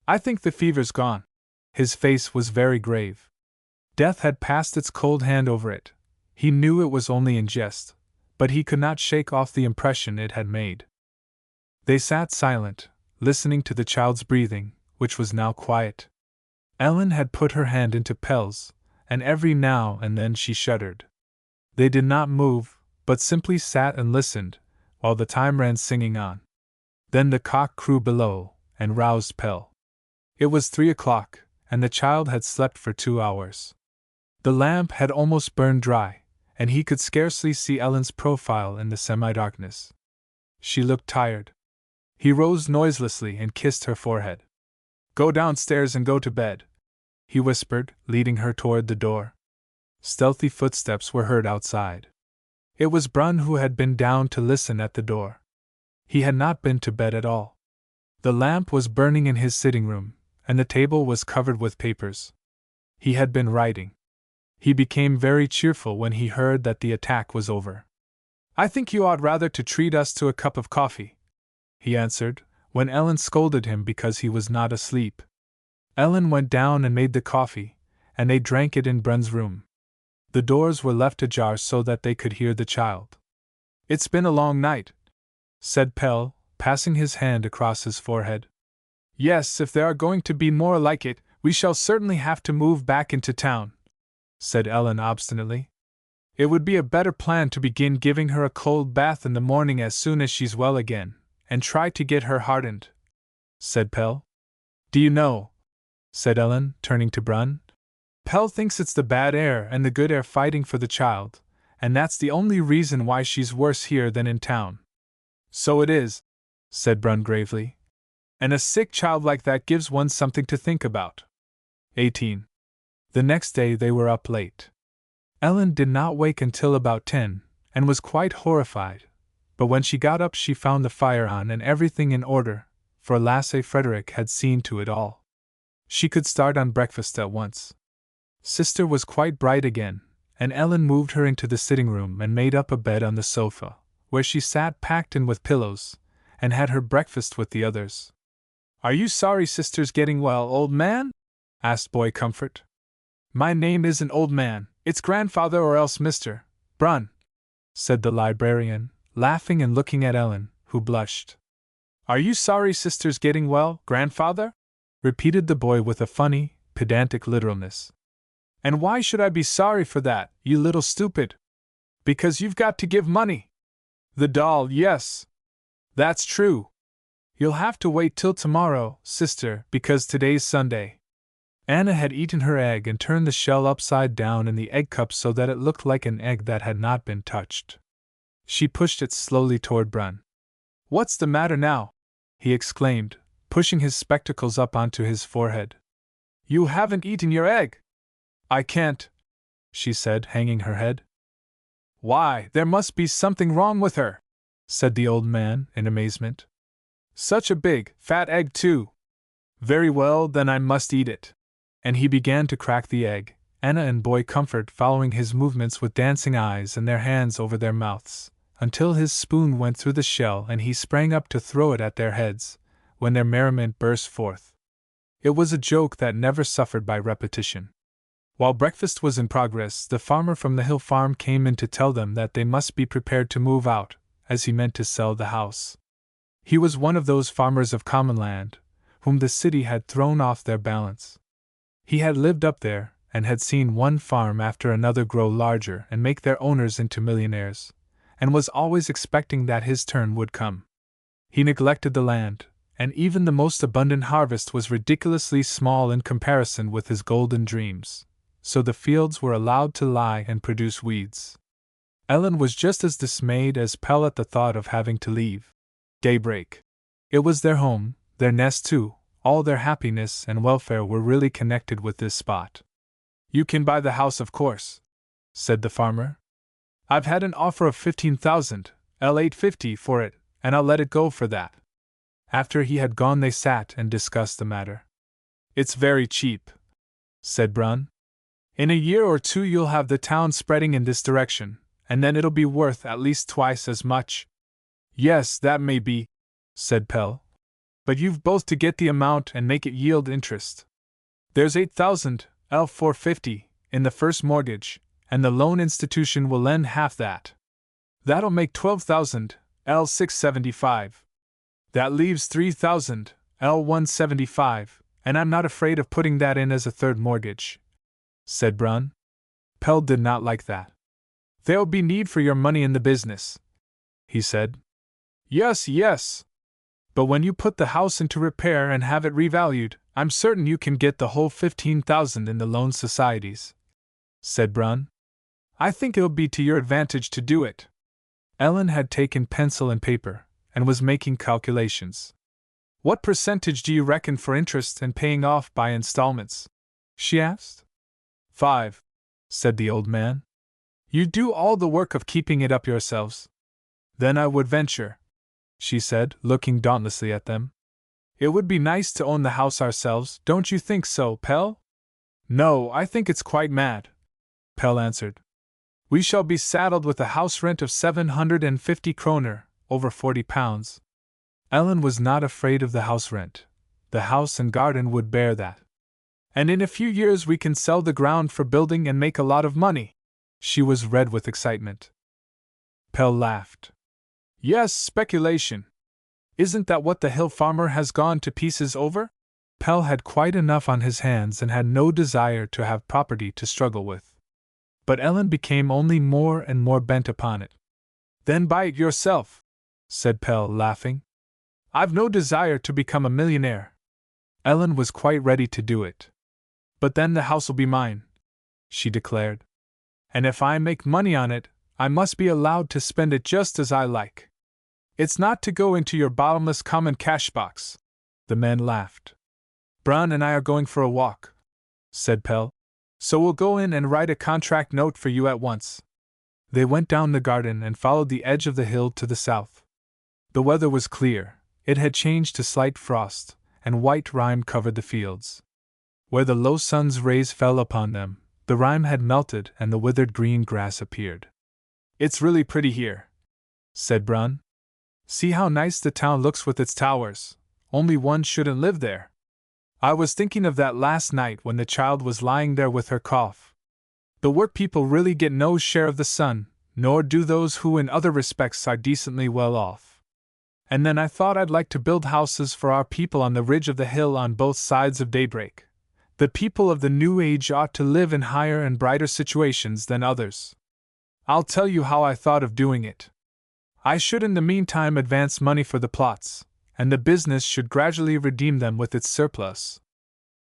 "I think the fever's gone." His face was very grave. Death had passed its cold hand over it. He knew it was only in jest, but he could not shake off the impression it had made. They sat silent, listening to the child's breathing, which was now quiet. Ellen had put her hand into Pelle's, and every now and then she shuddered. They did not move, but simply sat and listened, while the time ran singing on. Then the cock crew below, and roused Pelle. It was 3 o'clock, and the child had slept for 2 hours. The lamp had almost burned dry, and he could scarcely see Ellen's profile in the semi-darkness. She looked tired. He rose noiselessly and kissed her forehead. "Go downstairs and go to bed," he whispered, leading her toward the door. Stealthy footsteps were heard outside. It was Brunn who had been down to listen at the door. He had not been to bed at all. The lamp was burning in his sitting room, and the table was covered with papers. He had been writing. He became very cheerful when he heard that the attack was over. "I think you ought rather to treat us to a cup of coffee," he answered, when Ellen scolded him because he was not asleep. Ellen went down and made the coffee, and they drank it in Brunn's room. The doors were left ajar so that they could hear the child. "It's been a long night," said Pelle, passing his hand across his forehead. "Yes, if there are going to be more like it, we shall certainly have to move back into town," said Ellen obstinately. "It would be a better plan to begin giving her a cold bath in the morning as soon as she's well again, and try to get her hardened," said Pelle. "Do you know," said Ellen, turning to Brunn, "Pelle thinks it's the bad air and the good air fighting for the child, and that's the only reason why she's worse here than in town." "So it is," said Brunn gravely. "And a sick child like that gives one something to think about." 18. The next day they were up late. Ellen did not wake until about 10, and was quite horrified, but when she got up she found the fire on and everything in order, for Lasse Frederick had seen to it all. She could start on breakfast at once. Sister was quite bright again, and Ellen moved her into the sitting room and made up a bed on the sofa, where she sat packed in with pillows, and had her breakfast with the others. "Are you sorry sister's getting well, old man?" asked Boy Comfort. "My name isn't old man, it's grandfather or else Mr. Brunn," said the librarian, laughing and looking at Ellen, who blushed. "Are you sorry sister's getting well, grandfather?" repeated the boy with a funny, pedantic literalness. "And why should I be sorry for that, you little stupid?" Because you've got to give money. The doll, yes. That's true. You'll have to wait till tomorrow, sister, because today's Sunday. Anna had eaten her egg and turned the shell upside down in the egg cup so that it looked like an egg that had not been touched. She pushed it slowly toward Brun. What's the matter now? He exclaimed, pushing his spectacles up onto his forehead. You haven't eaten your egg. I can't, she said, hanging her head. Why, there must be something wrong with her, said the old man, in amazement. Such a big, fat egg, too. Very well, then I must eat it. And he began to crack the egg, Anna and Boy Comfort following his movements with dancing eyes and their hands over their mouths, until his spoon went through the shell and he sprang up to throw it at their heads, when their merriment burst forth. It was a joke that never suffered by repetition. While breakfast was in progress, the farmer from the hill farm came in to tell them that they must be prepared to move out, as he meant to sell the house. He was one of those farmers of common land, whom the city had thrown off their balance. He had lived up there, and had seen one farm after another grow larger and make their owners into millionaires, and was always expecting that his turn would come. He neglected the land, and even the most abundant harvest was ridiculously small in comparison with his golden dreams, so the fields were allowed to lie and produce weeds. Ellen was just as dismayed as Pelle at the thought of having to leave. Daybreak. It was their home, their nest too. All their happiness and welfare were really connected with this spot. You can buy the house, of course, said the farmer. I've had an offer of 15,000, L850 for it, and I'll let it go for that. After he had gone, they sat and discussed the matter. It's very cheap, said Brun. In a year or two you'll have the town spreading in this direction, and then it'll be worth at least twice as much. Yes, that may be, said Pelle. But you've both to get the amount and make it yield interest. There's 8,000, L450, in the first mortgage, and the loan institution will lend half that. That'll make 12,000, L675. That leaves 3,000, L175, and I'm not afraid of putting that in as a third mortgage, said Brun. Pelle did not like that. There'll be need for your money in the business, he said. Yes. But when you put the house into repair and have it revalued, I'm certain you can get the whole 15,000 in the loan societies, said Brun. I think it'll be to your advantage to do it. Ellen had taken pencil and paper, and was making calculations. What percentage do you reckon for interest and paying off by installments? She asked. 5, said the old man. You do all the work of keeping it up yourselves. Then I would venture, she said, looking dauntlessly at them. It would be nice to own the house ourselves, don't you think so, Pelle? No, I think it's quite mad, Pelle answered. We shall be saddled with a house rent of 750 kroner, over £40. Ellen was not afraid of the house rent. The house and garden would bear that. And in a few years we can sell the ground for building and make a lot of money. She was red with excitement. Pelle laughed. Yes, speculation. Isn't that what the hill farmer has gone to pieces over? Pelle had quite enough on his hands and had no desire to have property to struggle with. But Ellen became only more and more bent upon it. Then buy it yourself, said Pelle, laughing. I've no desire to become a millionaire. Ellen was quite ready to do it. But then the house'll be mine, she declared. And if I make money on it, I must be allowed to spend it just as I like. It's not to go into your bottomless common cash box. The man laughed. Brun and I are going for a walk, said Pelle. So we'll go in and write a contract note for you at once. They went down the garden and followed the edge of the hill to the south. The weather was clear, it had changed to slight frost, and white rime covered the fields. Where the low sun's rays fell upon them, the rime had melted and the withered green grass appeared. It's really pretty here, said Brun. See how nice the town looks with its towers, only one shouldn't live there. I was thinking of that last night when the child was lying there with her cough. The work people really get no share of the sun, nor do those who in other respects are decently well off. And then I thought I'd like to build houses for our people on the ridge of the hill on both sides of Daybreak. The people of the new age ought to live in higher and brighter situations than others. I'll tell you how I thought of doing it. I should in the meantime advance money for the plots, and the business should gradually redeem them with its surplus.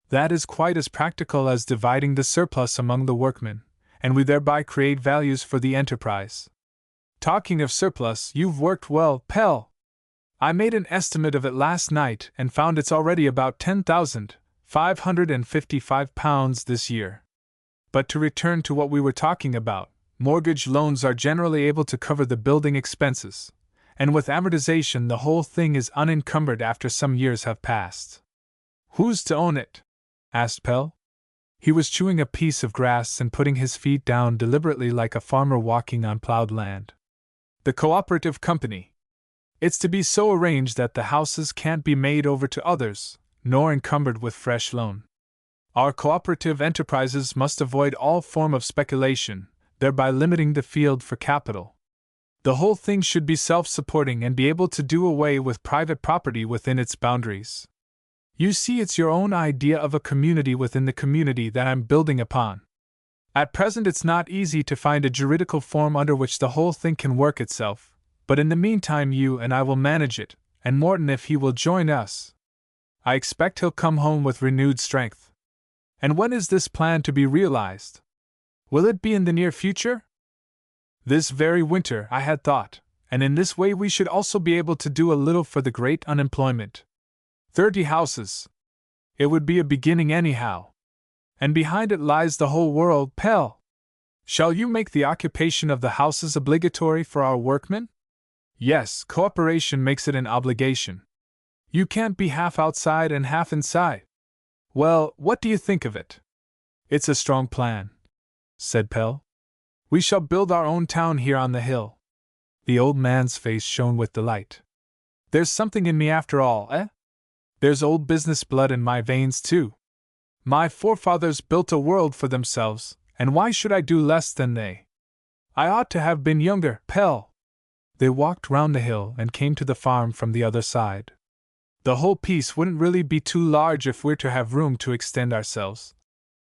That is quite as practical as dividing the surplus among the workmen, and we thereby create values for the enterprise. Talking of surplus, you've worked well, Pell. I made an estimate of it last night and found it's already about £10,555 this year. But to return to what we were talking about, mortgage loans are generally able to cover the building expenses, and with amortization the whole thing is unencumbered after some years have passed. Who's to own it? Asked Pell. He was chewing a piece of grass and putting his feet down deliberately like a farmer walking on plowed land. The cooperative company. It's to be so arranged that the houses can't be made over to others, nor encumbered with fresh loan. Our cooperative enterprises must avoid all form of speculation, thereby limiting the field for capital. The whole thing should be self-supporting and be able to do away with private property within its boundaries. You see, it's your own idea of a community within the community that I'm building upon. At present it's not easy to find a juridical form under which the whole thing can work itself, but in the meantime you and I will manage it, and Morton if he will join us. I expect he'll come home with renewed strength. And when is this plan to be realized? Will it be in the near future? This very winter, I had thought, and in this way we should also be able to do a little for the great unemployment. 30 houses. It would be a beginning anyhow. And behind it lies the whole world, Pell. Shall you make the occupation of the houses obligatory for our workmen? Yes, cooperation makes it an obligation. You can't be half outside and half inside. Well, what do you think of it? It's a strong plan, said Pell. We shall build our own town here on the hill. The old man's face shone with delight. There's something in me after all, eh? There's old business blood in my veins too. My forefathers built a world for themselves, and why should I do less than they? I ought to have been younger, Pell. They walked round the hill and came to the farm from the other side. The whole piece wouldn't really be too large if we're to have room to extend ourselves,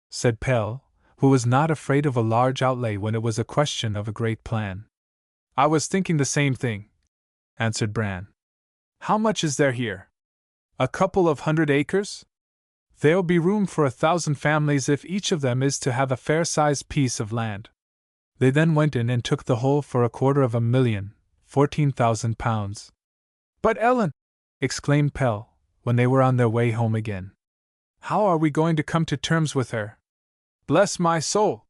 said Pell, who was not afraid of a large outlay when it was a question of a great plan. I was thinking the same thing, answered Bran. How much is there here? A couple of 100 acres? There'll be room for 1,000 families if each of them is to have a fair-sized piece of land. They then went in and took the whole for £250,000, £14,000. But Ellen, exclaimed Pell, when they were on their way home again. How are we going to come to terms with her? Bless my soul!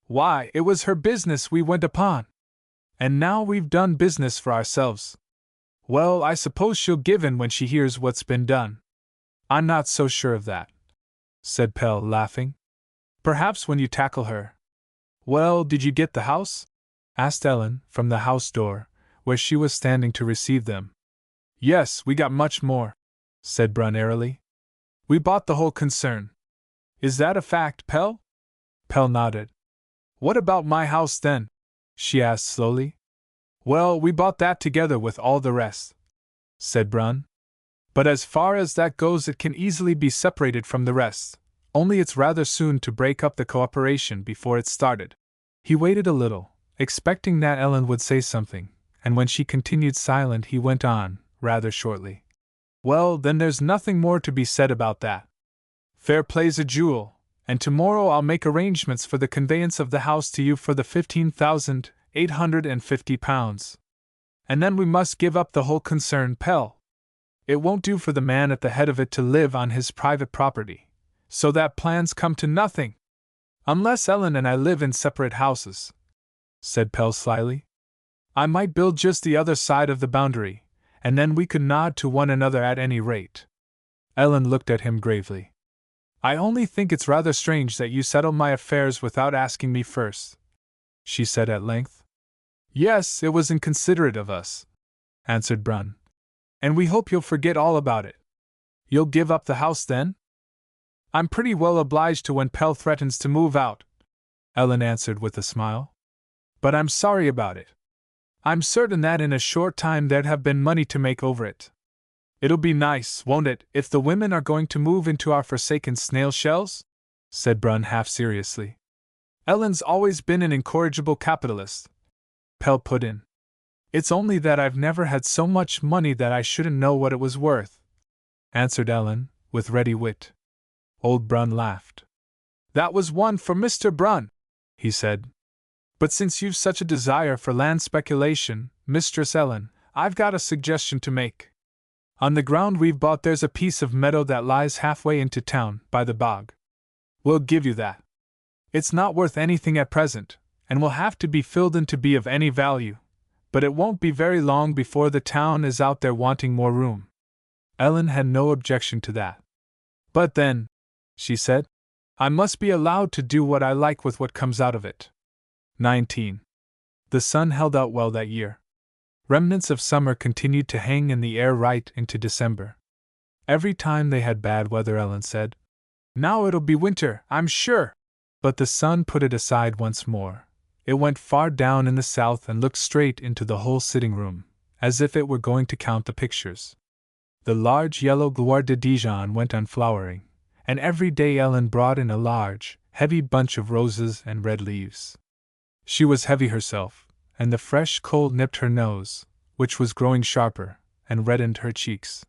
Why, it was her business we went upon. And now we've done business for ourselves. Well, I suppose she'll give in when she hears what's been done. I'm not so sure of that, said Pell, laughing. Perhaps when you tackle her. Well, did you get the house? Asked Ellen, from the house door, where she was standing to receive them. Yes, we got much more, said Bran airily. We bought the whole concern. Is that a fact, Pell? Pell nodded. What about my house then? She asked slowly. Well, we bought that together with all the rest, said Bran. But as far as that goes, it can easily be separated from the rest, only it's rather soon to break up the cooperation before it started. He waited a little, expecting that Ellen would say something, and when she continued silent he went on, rather shortly. Well, then there's nothing more to be said about that. Fair play's a jewel, and tomorrow I'll make arrangements for the conveyance of the house to you for the £15,850. And then we must give up the whole concern, Pell. It won't do for the man at the head of it to live on his private property, so that plans come to nothing. Unless Ellen and I live in separate houses, said Pell slyly. I might build just the other side of the boundary, and then we could nod to one another at any rate. Ellen looked at him gravely. I only think it's rather strange that you settled my affairs without asking me first, she said at length. Yes, it was inconsiderate of us, answered Bran. And we hope you'll forget all about it. You'll give up the house then? I'm pretty well obliged to when Pell threatens to move out, Ellen answered with a smile. But I'm sorry about it. I'm certain that in a short time there'd have been money to make over it. It'll be nice, won't it, if the women are going to move into our forsaken snail shells? Said Bran half seriously. Ellen's always been an incorrigible capitalist, Pelle put in. It's only that I've never had so much money that I shouldn't know what it was worth, answered Ellen, with ready wit. Old Brun laughed. That was one for Mr. Brun, he said. But since you've such a desire for land speculation, Mistress Ellen, I've got a suggestion to make. On the ground we've bought there's a piece of meadow that lies halfway into town, by the bog. We'll give you that. It's not worth anything at present, and will have to be filled in to be of any value, but it won't be very long before the town is out there wanting more room. Ellen had no objection to that. But then, she said, I must be allowed to do what I like with what comes out of it. 19. The sun held out well that year. Remnants of summer continued to hang in the air right into December. Every time they had bad weather, Ellen said, Now it'll be winter, I'm sure. But the sun put it aside once more. It went far down in the south and looked straight into the whole sitting room, as if it were going to count the pictures. The large yellow Gloire de Dijon went on flowering, and every day Ellen brought in a large, heavy bunch of roses and red leaves. She was heavy herself, and the fresh cold nipped her nose, which was growing sharper, and reddened her cheeks.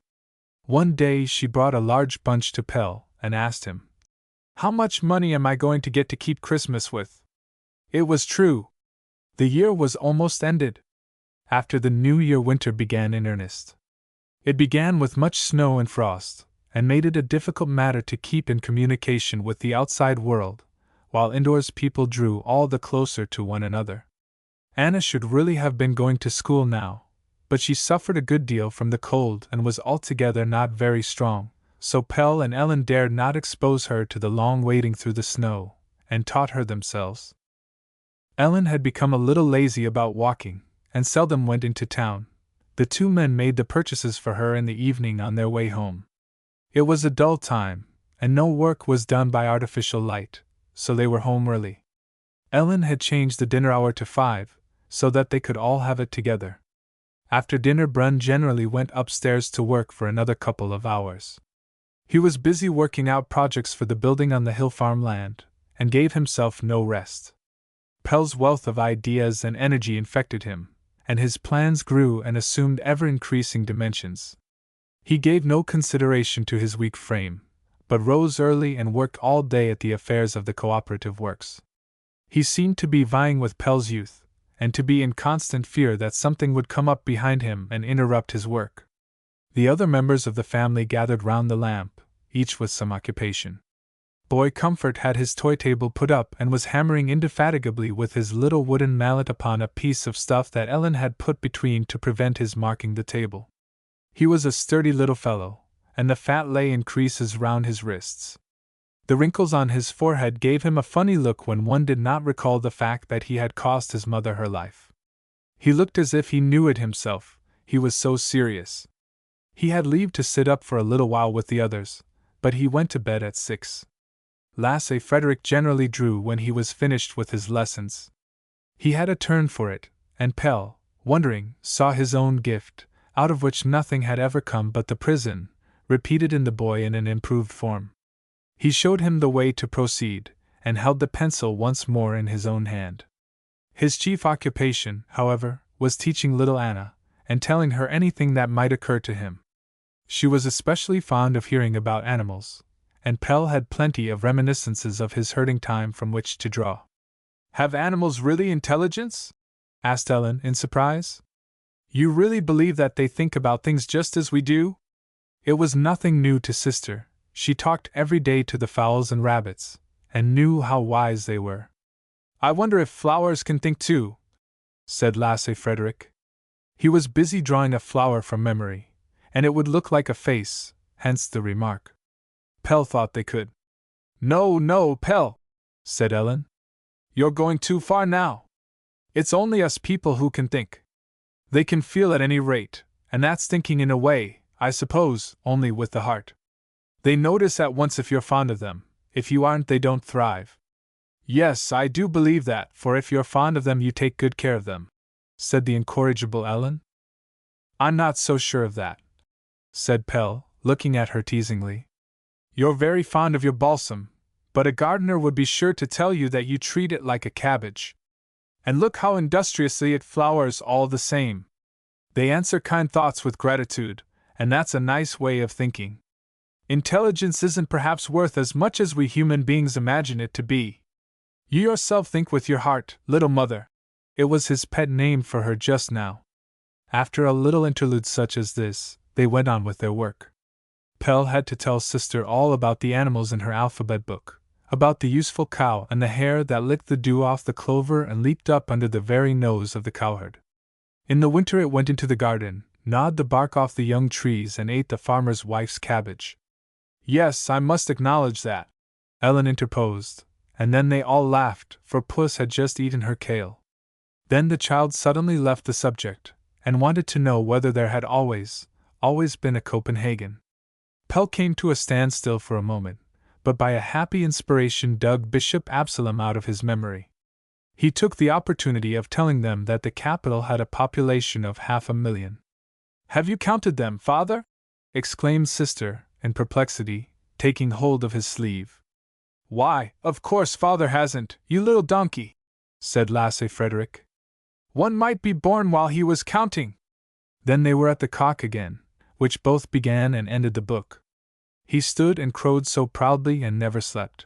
One day she brought a large bunch to Pelle, and asked him, How much money am I going to get to keep Christmas with? It was true. The year was almost ended. After the New Year, winter began in earnest. It began with much snow and frost, and made it a difficult matter to keep in communication with the outside world, while indoors people drew all the closer to one another. Anna should really have been going to school now, but she suffered a good deal from the cold and was altogether not very strong, so Pelle and Ellen dared not expose her to the long waiting through the snow, and taught her themselves. Ellen had become a little lazy about walking, and seldom went into town. The two men made the purchases for her in the evening on their way home. It was a dull time, and no work was done by artificial light, so they were home early. Ellen had changed the dinner hour to 5, so that they could all have it together. After dinner Brun generally went upstairs to work for another couple of hours. He was busy working out projects for the building on the hill farm land, and gave himself no rest. Pelle's wealth of ideas and energy infected him, and his plans grew and assumed ever-increasing dimensions. He gave no consideration to his weak frame, but rose early and worked all day at the affairs of the cooperative works. He seemed to be vying with Pelle's youth, and to be in constant fear that something would come up behind him and interrupt his work. The other members of the family gathered round the lamp, each with some occupation. Boy Comfort had his toy table put up and was hammering indefatigably with his little wooden mallet upon a piece of stuff that Ellen had put between to prevent his marking the table. He was a sturdy little fellow, and the fat lay in creases round his wrists. The wrinkles on his forehead gave him a funny look when one did not recall the fact that he had cost his mother her life. He looked as if he knew it himself, he was so serious. He had leave to sit up for a little while with the others, but he went to bed at 6. Lasse Frederick generally drew when he was finished with his lessons. He had a turn for it, and Pelle, wondering, saw his own gift, out of which nothing had ever come but the prison, repeated in the boy in an improved form. He showed him the way to proceed, and held the pencil once more in his own hand. His chief occupation, however, was teaching little Anna, and telling her anything that might occur to him. She was especially fond of hearing about animals, and Pelle had plenty of reminiscences of his herding time from which to draw. Have animals really intelligence? Asked Ellen in surprise. You really believe that they think about things just as we do? It was nothing new to sister. She talked every day to the fowls and rabbits, and knew how wise they were. I wonder if flowers can think too, said Lasse Frederick. He was busy drawing a flower from memory, and it would look like a face, hence the remark. Pelle thought they could. No, Pelle, said Ellen. You're going too far now. It's only us people who can think. They can feel at any rate, and that's thinking in a way, I suppose, only with the heart. They notice at once if you're fond of them. If you aren't, they don't thrive. Yes, I do believe that, for if you're fond of them you take good care of them, said the incorrigible Ellen. I'm not so sure of that, said Pelle, looking at her teasingly. You're very fond of your balsam, but a gardener would be sure to tell you that you treat it like a cabbage. And look how industriously it flowers all the same. They answer kind thoughts with gratitude, and that's a nice way of thinking. Intelligence isn't perhaps worth as much as we human beings imagine it to be. You yourself think with your heart, little mother. It was his pet name for her just now. After a little interlude such as this, they went on with their work. Pelle had to tell sister all about the animals in her alphabet book, about the useful cow and the hare that licked the dew off the clover and leaped up under the very nose of the cowherd. In the winter it went into the garden, gnawed the bark off the young trees and ate the farmer's wife's cabbage. Yes, I must acknowledge that, Ellen interposed, and then they all laughed, for Puss had just eaten her kale. Then the child suddenly left the subject, and wanted to know whether there had always been a Copenhagen. Pelle came to a standstill for a moment, but by a happy inspiration dug Bishop Absalom out of his memory. He took the opportunity of telling them that the capital had a population of 500,000. Have you counted them, father? Exclaimed sister, in perplexity, taking hold of his sleeve. Why, of course father hasn't, you little donkey, said Lasse Frederick. One might be born while he was counting. Then they were at the cock again, which both began and ended the book. He stood and crowed so proudly and never slept.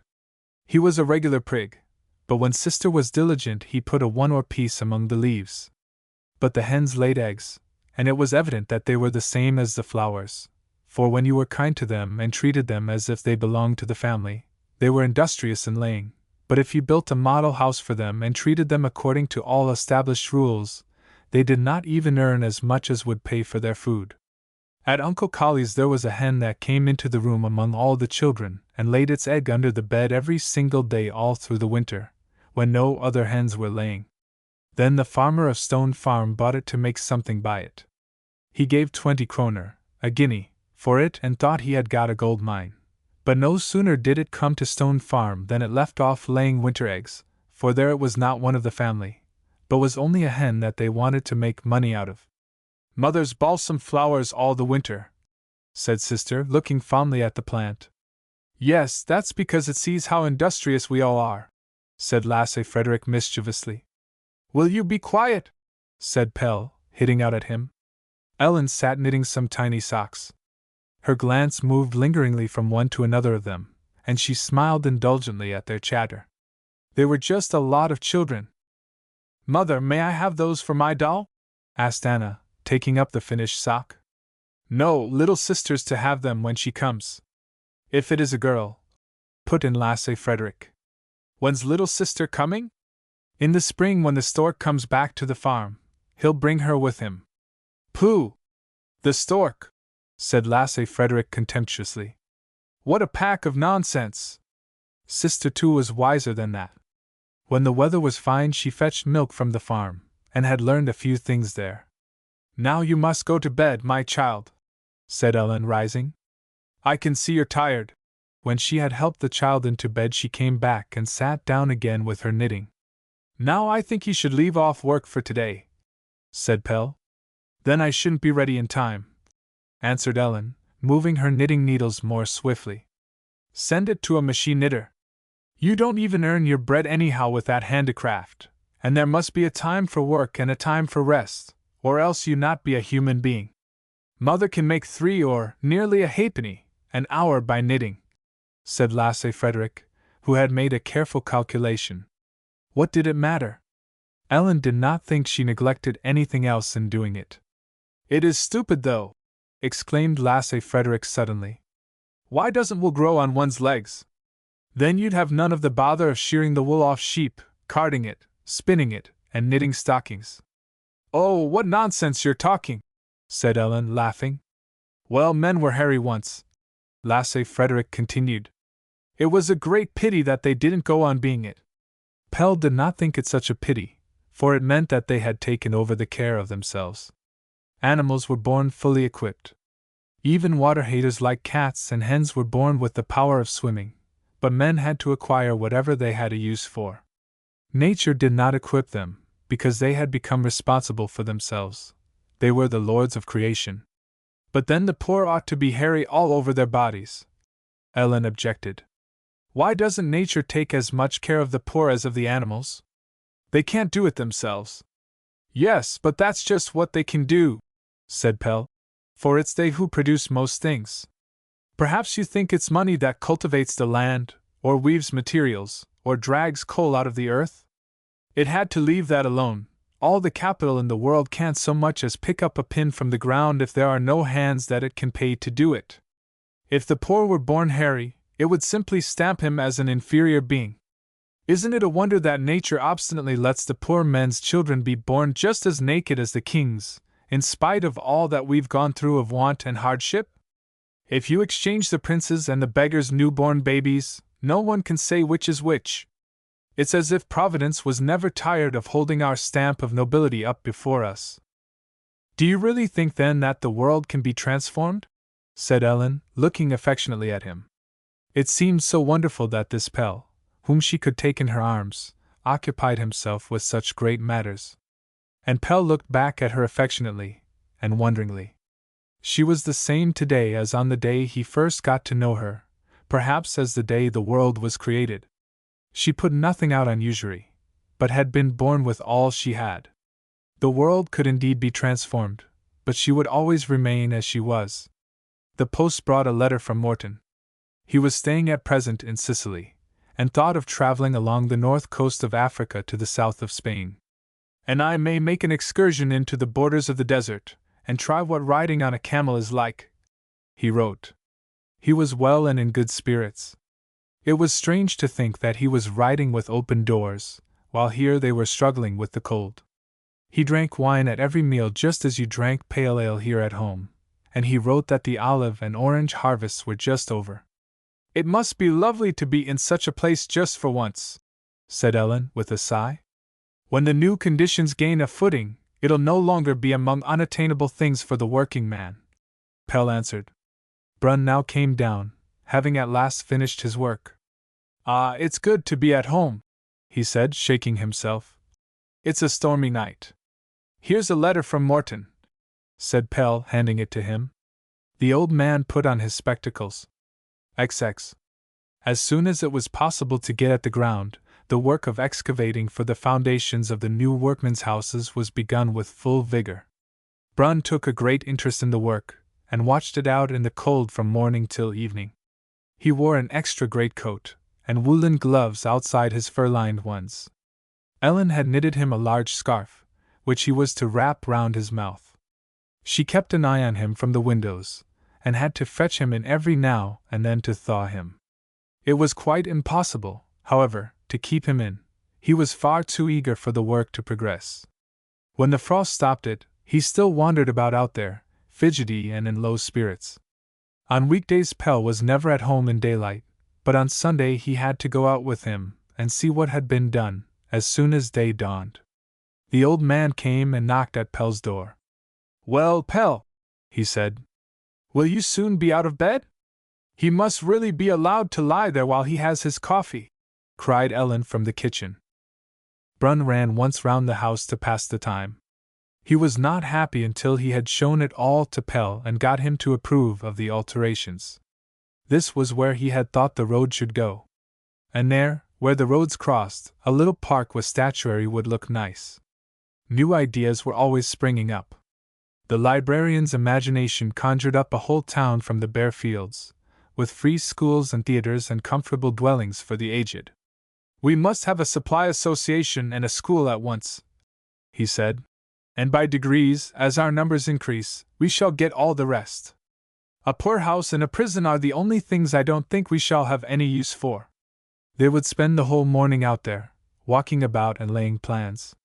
He was a regular prig, but when sister was diligent he put a one-oar piece among the leaves. But the hens laid eggs, and it was evident that they were the same as the flowers, for when you were kind to them and treated them as if they belonged to the family, they were industrious in laying, but if you built a model house for them and treated them according to all established rules, they did not even earn as much as would pay for their food. At Uncle Collie's there was a hen that came into the room among all the children and laid its egg under the bed every single day all through the winter, when no other hens were laying. Then the farmer of Stone Farm bought it to make something by it. He gave 20 kroner, a guinea, for it and thought he had got a gold mine. But no sooner did it come to Stone Farm than it left off laying winter eggs, for there it was not one of the family, but was only a hen that they wanted to make money out of. Mother's balsam flowers all the winter, said sister, looking fondly at the plant. Yes, that's because it sees how industrious we all are, said Lasse Frederick mischievously. Will you be quiet? Said Pelle, hitting out at him. Ellen sat knitting some tiny socks. Her glance moved lingeringly from one to another of them, and she smiled indulgently at their chatter. They were just a lot of children. Mother, may I have those for my doll? Asked Anna, taking up the finished sock. No, little sister's to have them when she comes. If it is a girl, put in Lasse Frederick. When's little sister coming? In the spring when the stork comes back to the farm. He'll bring her with him. Pooh! The stork! Said Lasse Frederick contemptuously. What a pack of nonsense! Sister too was wiser than that. When the weather was fine she fetched milk from the farm, and had learned a few things there. Now you must go to bed, my child, said Ellen, rising. I can see you're tired. When she had helped the child into bed she came back and sat down again with her knitting. Now I think he should leave off work for today, said Pelle. Then I shouldn't be ready in time, answered Ellen, moving her knitting needles more swiftly. Send it to a machine knitter. You don't even earn your bread anyhow with that handicraft, and there must be a time for work and a time for rest, or else you not be a human being. Mother can make 3 or nearly a halfpenny an hour by knitting, said Lasse Frederick, who had made a careful calculation. What did it matter? Ellen did not think she neglected anything else in doing it. It is stupid though, exclaimed Lasse Frederick suddenly. Why doesn't wool grow on one's legs? Then you'd have none of the bother of shearing the wool off sheep, carding it, spinning it, and knitting stockings. Oh, what nonsense you're talking, said Ellen, laughing. Well, men were hairy once, Lasse Frederick continued. It was a great pity that they didn't go on being it. Pelle did not think it such a pity, for it meant that they had taken over the care of themselves. Animals were born fully equipped. Even water-haters like cats and hens were born with the power of swimming, but men had to acquire whatever they had a use for. Nature did not equip them, because they had become responsible for themselves. They were the lords of creation. But then the poor ought to be hairy all over their bodies, Ellen objected. Why doesn't nature take as much care of the poor as of the animals? They can't do it themselves. Yes, but that's just what they can do, said Pelle. For it's they who produce most things. Perhaps you think it's money that cultivates the land, or weaves materials, or drags coal out of the earth? It had to leave that alone. All the capital in the world can't so much as pick up a pin from the ground if there are no hands that it can pay to do it. If the poor were born hairy, it would simply stamp him as an inferior being. Isn't it a wonder that nature obstinately lets the poor men's children be born just as naked as the king's, in spite of all that we've gone through of want and hardship? If you exchange the prince's and the beggar's newborn babies, no one can say which is which. It's as if Providence was never tired of holding our stamp of nobility up before us. Do you really think then that the world can be transformed? Said Ellen, looking affectionately at him. It seemed so wonderful that this Pelle, whom she could take in her arms, occupied himself with such great matters. And Pelle looked back at her affectionately and wonderingly. She was the same today as on the day he first got to know her, perhaps as the day the world was created. She put nothing out on usury, but had been born with all she had. The world could indeed be transformed, but she would always remain as she was. The post brought a letter from Morton. He was staying at present in Sicily, and thought of traveling along the north coast of Africa to the south of Spain. And I may make an excursion into the borders of the desert, and try what riding on a camel is like, he wrote. He was well and in good spirits. It was strange to think that he was riding with open doors, while here they were struggling with the cold. He drank wine at every meal just as you drank pale ale here at home, and he wrote that the olive and orange harvests were just over. It must be lovely to be in such a place just for once, said Ellen with a sigh. When the new conditions gain a footing, it'll no longer be among unattainable things for the working man, Pelle answered. Brun now came down, having at last finished his work. Ah, it's good to be at home, he said, shaking himself. It's a stormy night. Here's a letter from Morton, said Pelle, handing it to him. The old man put on his spectacles. XX. As soon as it was possible to get at the ground, the work of excavating for the foundations of the new workmen's houses was begun with full vigor. Brun took a great interest in the work, and watched it out in the cold from morning till evening. He wore an extra greatcoat, and woolen gloves outside his fur-lined ones. Ellen had knitted him a large scarf, which he was to wrap round his mouth. She kept an eye on him from the windows, and had to fetch him in every now and then to thaw him. It was quite impossible, however, to keep him in. He was far too eager for the work to progress. When the frost stopped it, he still wandered about out there, fidgety and in low spirits. On weekdays Pelle was never at home in daylight, but on Sunday he had to go out with him and see what had been done, as soon as day dawned. The old man came and knocked at Pelle's door. "Well, Pelle," he said, "will you soon be out of bed? He must really be allowed to lie there while he has his coffee," cried Ellen from the kitchen. Brun ran once round the house to pass the time. He was not happy until he had shown it all to Pelle and got him to approve of the alterations. This was where he had thought the road should go. And there, where the roads crossed, a little park with statuary would look nice. New ideas were always springing up. The librarian's imagination conjured up a whole town from the bare fields, with free schools and theaters and comfortable dwellings for the aged. "We must have a supply association and a school at once," he said, "and by degrees, as our numbers increase, we shall get all the rest. A poorhouse and a prison are the only things I don't think we shall have any use for." They would spend the whole morning out there, walking about and laying plans.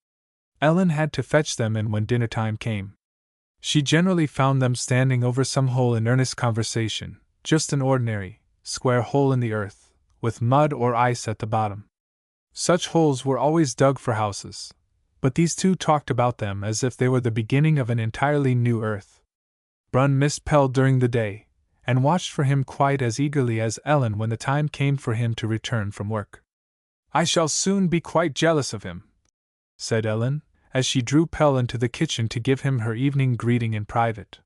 Ellen had to fetch them in when dinner time came. She generally found them standing over some hole in earnest conversation, just an ordinary, square hole in the earth, with mud or ice at the bottom. Such holes were always dug for houses, but these two talked about them as if they were the beginning of an entirely new earth. Brun missed Pelle during the day, and watched for him quite as eagerly as Ellen when the time came for him to return from work. "I shall soon be quite jealous of him," said Ellen, as she drew Pelle into the kitchen to give him her evening greeting in private.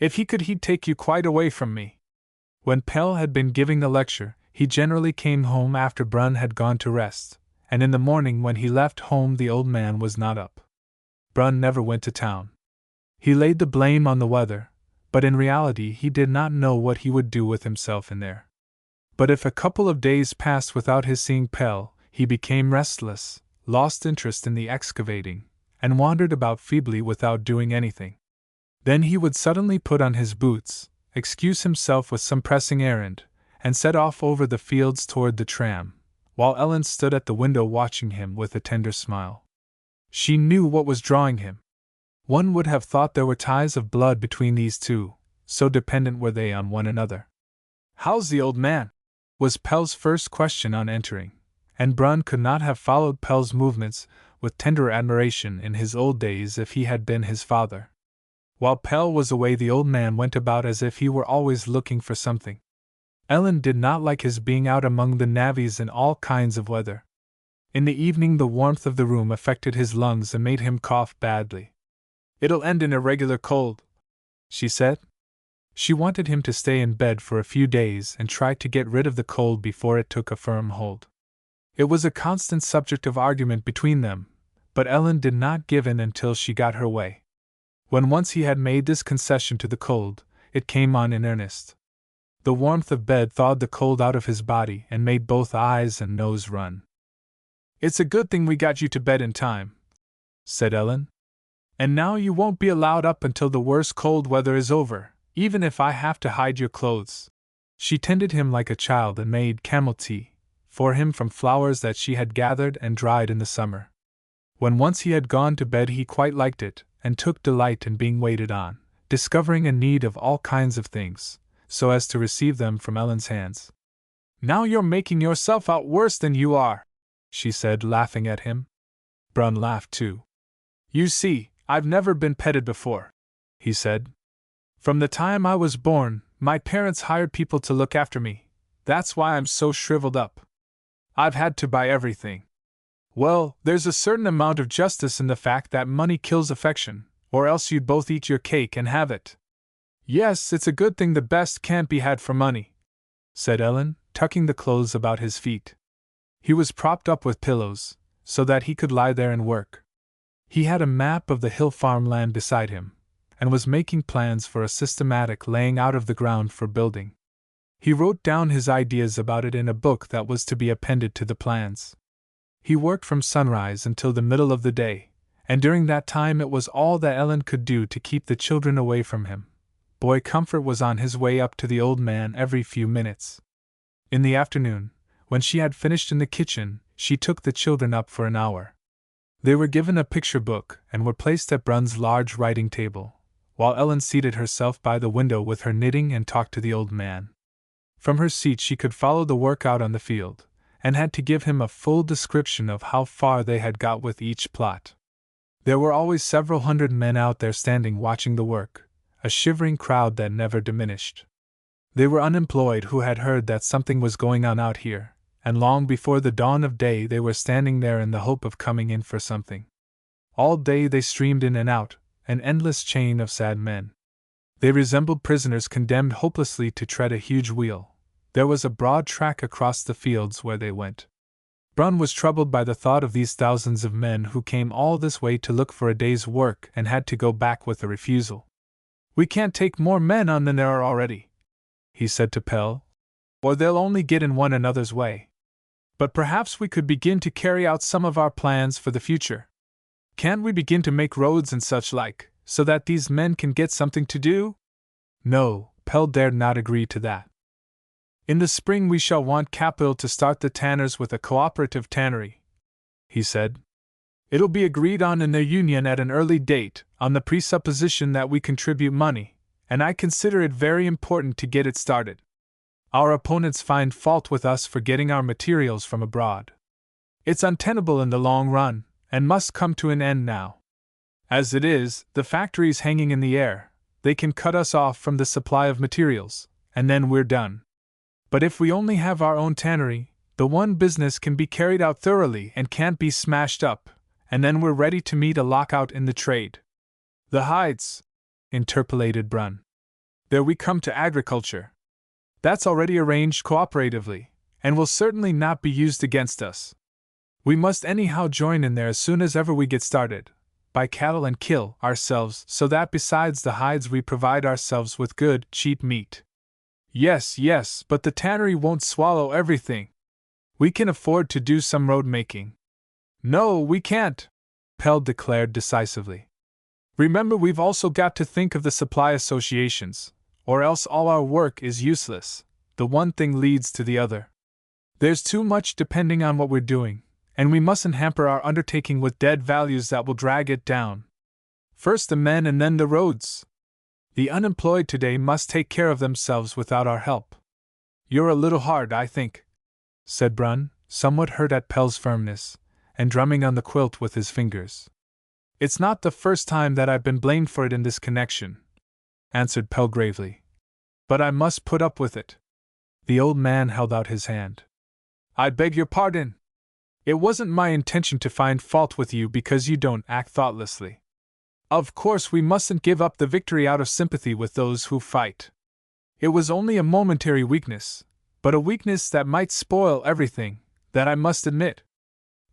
"If he could, he'd take you quite away from me." When Pelle had been giving the lecture, he generally came home after Brun had gone to rest, and in the morning when he left home the old man was not up. Brun never went to town. He laid the blame on the weather, but in reality he did not know what he would do with himself in there. But if a couple of days passed without his seeing Pelle, he became restless, lost interest in the excavating, and wandered about feebly without doing anything. Then he would suddenly put on his boots, excuse himself with some pressing errand, and set off over the fields toward the tram, while Ellen stood at the window watching him with a tender smile. She knew what was drawing him. One would have thought there were ties of blood between these two, so dependent were they on one another. "How's the old man?" was Pelle's first question on entering, and Brun could not have followed Pelle's movements with tenderer admiration in his old days if he had been his father. While Pelle was away the old man went about as if he were always looking for something. Ellen did not like his being out among the navvies in all kinds of weather. In the evening the warmth of the room affected his lungs and made him cough badly. "It'll end in a regular cold," she said. She wanted him to stay in bed for a few days and try to get rid of the cold before it took a firm hold. It was a constant subject of argument between them, but Ellen did not give in until she got her way. When once he had made this concession to the cold, it came on in earnest. The warmth of bed thawed the cold out of his body and made both eyes and nose run. "It's a good thing we got you to bed in time," said Ellen. "And now you won't be allowed up until the worst cold weather is over, even if I have to hide your clothes." She tended him like a child and made camel tea for him from flowers that she had gathered and dried in the summer. When once he had gone to bed he quite liked it, and took delight in being waited on, discovering a need of all kinds of things, so as to receive them from Ellen's hands. "Now you're making yourself out worse than you are," she said, laughing at him. Brun laughed too. "You see, I've never been petted before," he said. "From the time I was born, my parents hired people to look after me. That's why I'm so shriveled up. I've had to buy everything. Well, there's a certain amount of justice in the fact that money kills affection, or else you'd both eat your cake and have it." "Yes, it's a good thing the best can't be had for money," said Ellen, tucking the clothes about his feet. He was propped up with pillows, so that he could lie there and work. He had a map of the hill farmland beside him, and was making plans for a systematic laying out of the ground for building. He wrote down his ideas about it in a book that was to be appended to the plans. He worked from sunrise until the middle of the day, and during that time it was all that Ellen could do to keep the children away from him. Boy Comfort was on his way up to the old man every few minutes. In the afternoon, when she had finished in the kitchen, she took the children up for an hour. They were given a picture book and were placed at Brun's large writing table, while Ellen seated herself by the window with her knitting and talked to the old man. From her seat she could follow the work out on the field, and had to give him a full description of how far they had got with each plot. There were always several hundred men out there standing watching the work, a shivering crowd that never diminished. They were unemployed who had heard that something was going on out here, and long before the dawn of day they were standing there in the hope of coming in for something. All day they streamed in and out, an endless chain of sad men. They resembled prisoners condemned hopelessly to tread a huge wheel. There was a broad track across the fields where they went. Brun was troubled by the thought of these thousands of men who came all this way to look for a day's work and had to go back with a refusal. "We can't take more men on than there are already," he said to Pelle, "or they'll only get in one another's way. But perhaps we could begin to carry out some of our plans for the future. Can't we begin to make roads and such like, so that these men can get something to do?" No, Pelle dared not agree to that. "In the spring we shall want capital to start the tanners with a cooperative tannery," he said. "It'll be agreed on in their union at an early date, on the presupposition that we contribute money, and I consider it very important to get it started. Our opponents find fault with us for getting our materials from abroad. It's untenable in the long run, and must come to an end now. As it is, the factory's hanging in the air, they can cut us off from the supply of materials, and then we're done. But if we only have our own tannery, the one business can be carried out thoroughly and can't be smashed up, and then we're ready to meet a lockout in the trade." "The hides," interpolated Brun. "There we come to agriculture. That's already arranged cooperatively, and will certainly not be used against us." We must anyhow join in there as soon as ever we get started, buy cattle and kill ourselves so that besides the hides we provide ourselves with good, cheap meat. Yes, yes, but the tannery won't swallow everything. We can afford to do some road making. No, we can't, Pelle declared decisively. Remember, we've also got to think of the supply associations, or else all our work is useless. The one thing leads to the other. There's too much depending on what we're doing, and we mustn't hamper our undertaking with dead values that will drag it down. First the men and then the roads. The unemployed today must take care of themselves without our help. You're a little hard, I think, said Brun, somewhat hurt at Pelle's firmness, and drumming on the quilt with his fingers. It's not the first time that I've been blamed for it in this connection, answered Pelle gravely. But I must put up with it. The old man held out his hand. I beg your pardon. It wasn't my intention to find fault with you because you don't act thoughtlessly. Of course, we mustn't give up the victory out of sympathy with those who fight. It was only a momentary weakness, but a weakness that might spoil everything, that I must admit.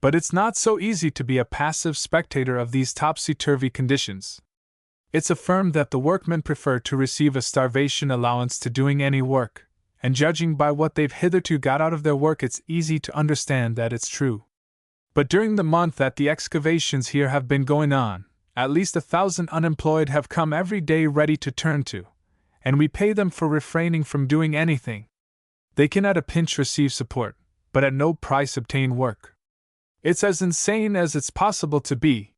But it's not so easy to be a passive spectator of these topsy-turvy conditions. It's affirmed that the workmen prefer to receive a starvation allowance to doing any work, and judging by what they've hitherto got out of their work, it's easy to understand that it's true. But during the month that the excavations here have been going on, at least 1,000 unemployed have come every day ready to turn to, and we pay them for refraining from doing anything. They can at a pinch receive support, but at no price obtain work. It's as insane as it's possible to be.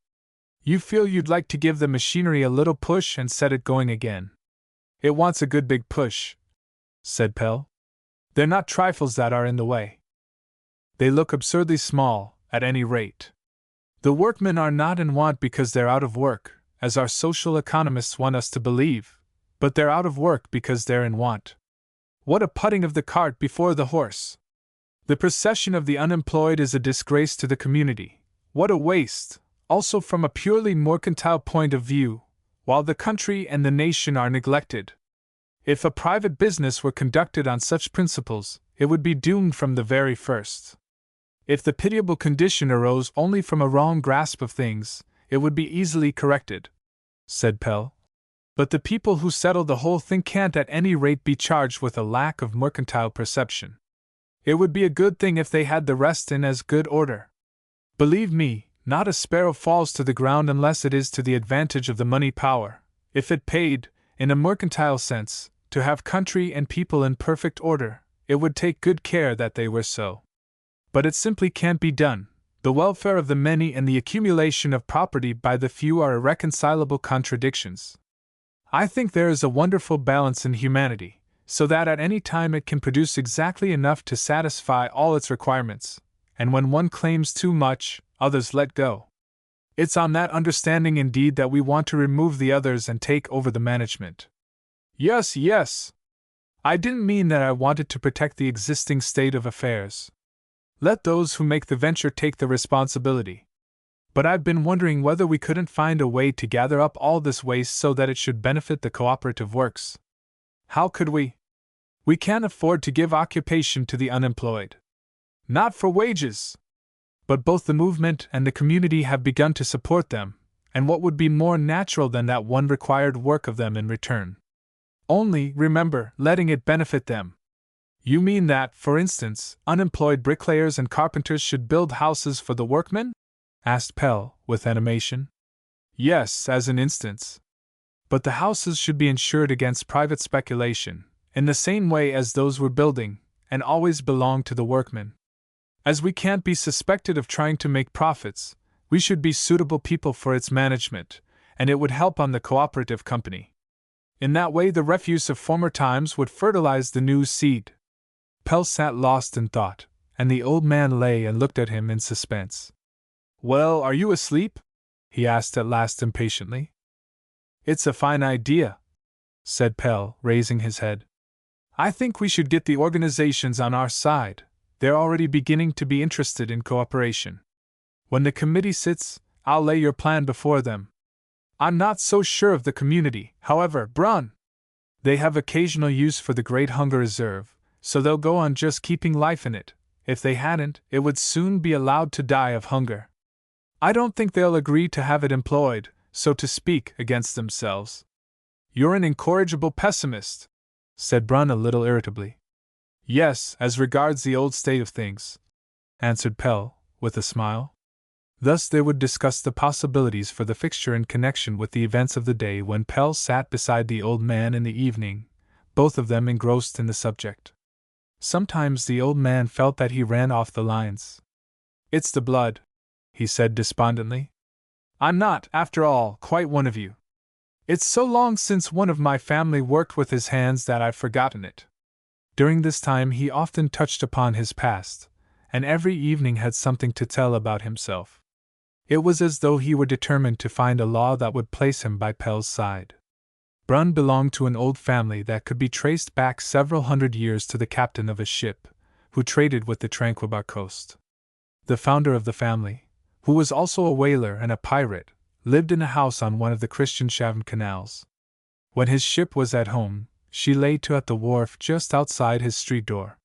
You feel you'd like to give the machinery a little push and set it going again. It wants a good big push, said Pelle. They're not trifles that are in the way. They look absurdly small, at any rate. The workmen are not in want because they're out of work, as our social economists want us to believe, but they're out of work because they're in want. What a putting of the cart before the horse! The procession of the unemployed is a disgrace to the community. What a waste, also from a purely mercantile point of view, while the country and the nation are neglected. If a private business were conducted on such principles, it would be doomed from the very first. If the pitiable condition arose only from a wrong grasp of things, it would be easily corrected, said Pelle. But the people who settle the whole thing can't at any rate be charged with a lack of mercantile perception. It would be a good thing if they had the rest in as good order. Believe me, not a sparrow falls to the ground unless it is to the advantage of the money power, if it paid, in a mercantile sense, to have country and people in perfect order. It would take good care that they were so. But it simply can't be done. The welfare of the many and the accumulation of property by the few are irreconcilable contradictions. I think there is a wonderful balance in humanity, so that at any time it can produce exactly enough to satisfy all its requirements, and when one claims too much, others let go. It's on that understanding indeed that we want to remove the others and take over the management. Yes, yes. I didn't mean that I wanted to protect the existing state of affairs. Let those who make the venture take the responsibility. But I've been wondering whether we couldn't find a way to gather up all this waste so that it should benefit the cooperative works. How could we? We can't afford to give occupation to the unemployed. Not for wages. But both the movement and the community have begun to support them, and what would be more natural than that one required work of them in return? Only, remember, letting it benefit them. You mean that, for instance, unemployed bricklayers and carpenters should build houses for the workmen? Asked Pelle, with animation. Yes, as an instance. But the houses should be insured against private speculation, in the same way as those we're building, and always belong to the workmen. As we can't be suspected of trying to make profits, we should be suitable people for its management, and it would help on the cooperative company. In that way the refuse of former times would fertilize the new seed. Pelle sat lost in thought, and the old man lay and looked at him in suspense. Well, are you asleep? He asked at last impatiently. It's a fine idea, said Pelle, raising his head. I think we should get the organizations on our side. They're already beginning to be interested in cooperation. When the committee sits, I'll lay your plan before them. I'm not so sure of the community, however, Brun. They have occasional use for the Great Hunger Reserve, so they'll go on just keeping life in it, If they hadn't, it would soon be allowed to die of hunger. I don't think they'll agree to have it employed, so to speak, against themselves. You're an incorrigible pessimist, said Brun a little irritably. Yes, as regards the old state of things, answered Pelle, with a smile. Thus they would discuss the possibilities for the fixture in connection with the events of the day when Pelle sat beside the old man in the evening, both of them engrossed in the subject. Sometimes the old man felt that he ran off the lines. It's the blood, he said despondently. I'm not, after all, quite one of you. It's so long since one of my family worked with his hands that I've forgotten it. During this time he often touched upon his past, and every evening had something to tell about himself. It was as though he were determined to find a law that would place him by Pelle's side. Brun belonged to an old family that could be traced back several hundred years to the captain of a ship, who traded with the Tranquebar coast. The founder of the family, who was also a whaler and a pirate, lived in a house on one of the Christianshavn canals. When his ship was at home, she lay to at the wharf just outside his street door.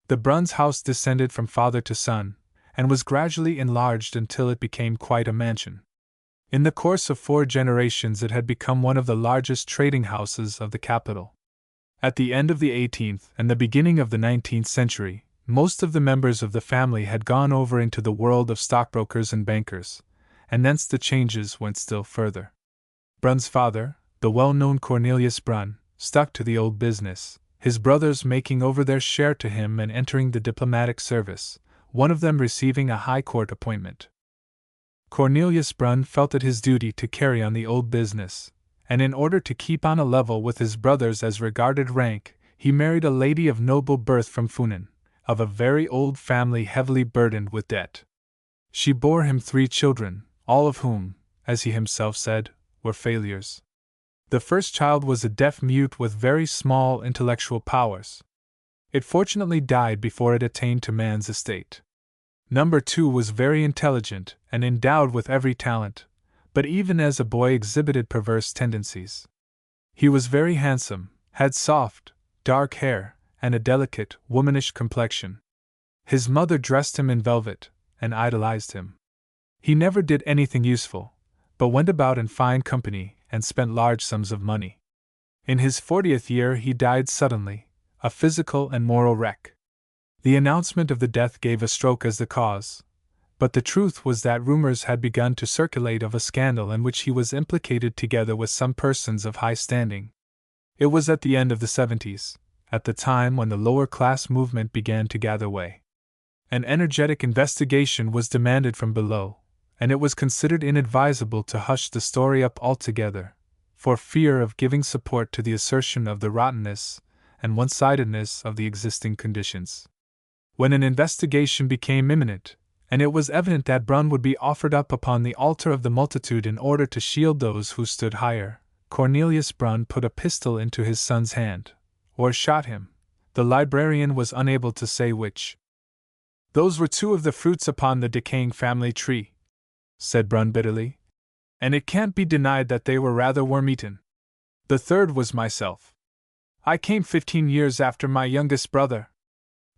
The Brun's house descended from father to son, and was gradually enlarged until it became quite a mansion. In the course of 4 generations it had become one of the largest trading houses of the capital. At the end of the 18th and the beginning of the 19th century, most of the members of the family had gone over into the world of stockbrokers and bankers, and thence the changes went still further. Brun's father, the well-known Cornelius Brun, stuck to the old business, his brothers making over their share to him and entering the diplomatic service, one of them receiving a high court appointment. Cornelius Brun felt it his duty to carry on the old business, and in order to keep on a level with his brothers as regarded rank, he married a lady of noble birth from Funen, of a very old family heavily burdened with debt. She bore him 3 children, all of whom, as he himself said, were failures. The first child was a deaf mute with very small intellectual powers. It fortunately died before it attained to man's estate. Number 2 was very intelligent and endowed with every talent, but even as a boy exhibited perverse tendencies. He was very handsome, had soft, dark hair, and a delicate, womanish complexion. His mother dressed him in velvet, and idolized him. He never did anything useful, but went about in fine company and spent large sums of money. In his 40th year he died suddenly, a physical and moral wreck. The announcement of the death gave a stroke as the cause, but the truth was that rumors had begun to circulate of a scandal in which he was implicated together with some persons of high standing. It was at the end of the 70s, at the time when the lower class movement began to gather way. An energetic investigation was demanded from below, and it was considered inadvisable to hush the story up altogether, for fear of giving support to the assertion of the rottenness and one-sidedness of the existing conditions. When an investigation became imminent, and it was evident that Brun would be offered up upon the altar of the multitude in order to shield those who stood higher, Cornelius Brun put a pistol into his son's hand, or shot him. The librarian was unable to say which. Those were 2 of the fruits upon the decaying family tree, said Brun bitterly, and it can't be denied that they were rather worm-eaten. The 3rd was myself. I came 15 years after my youngest brother.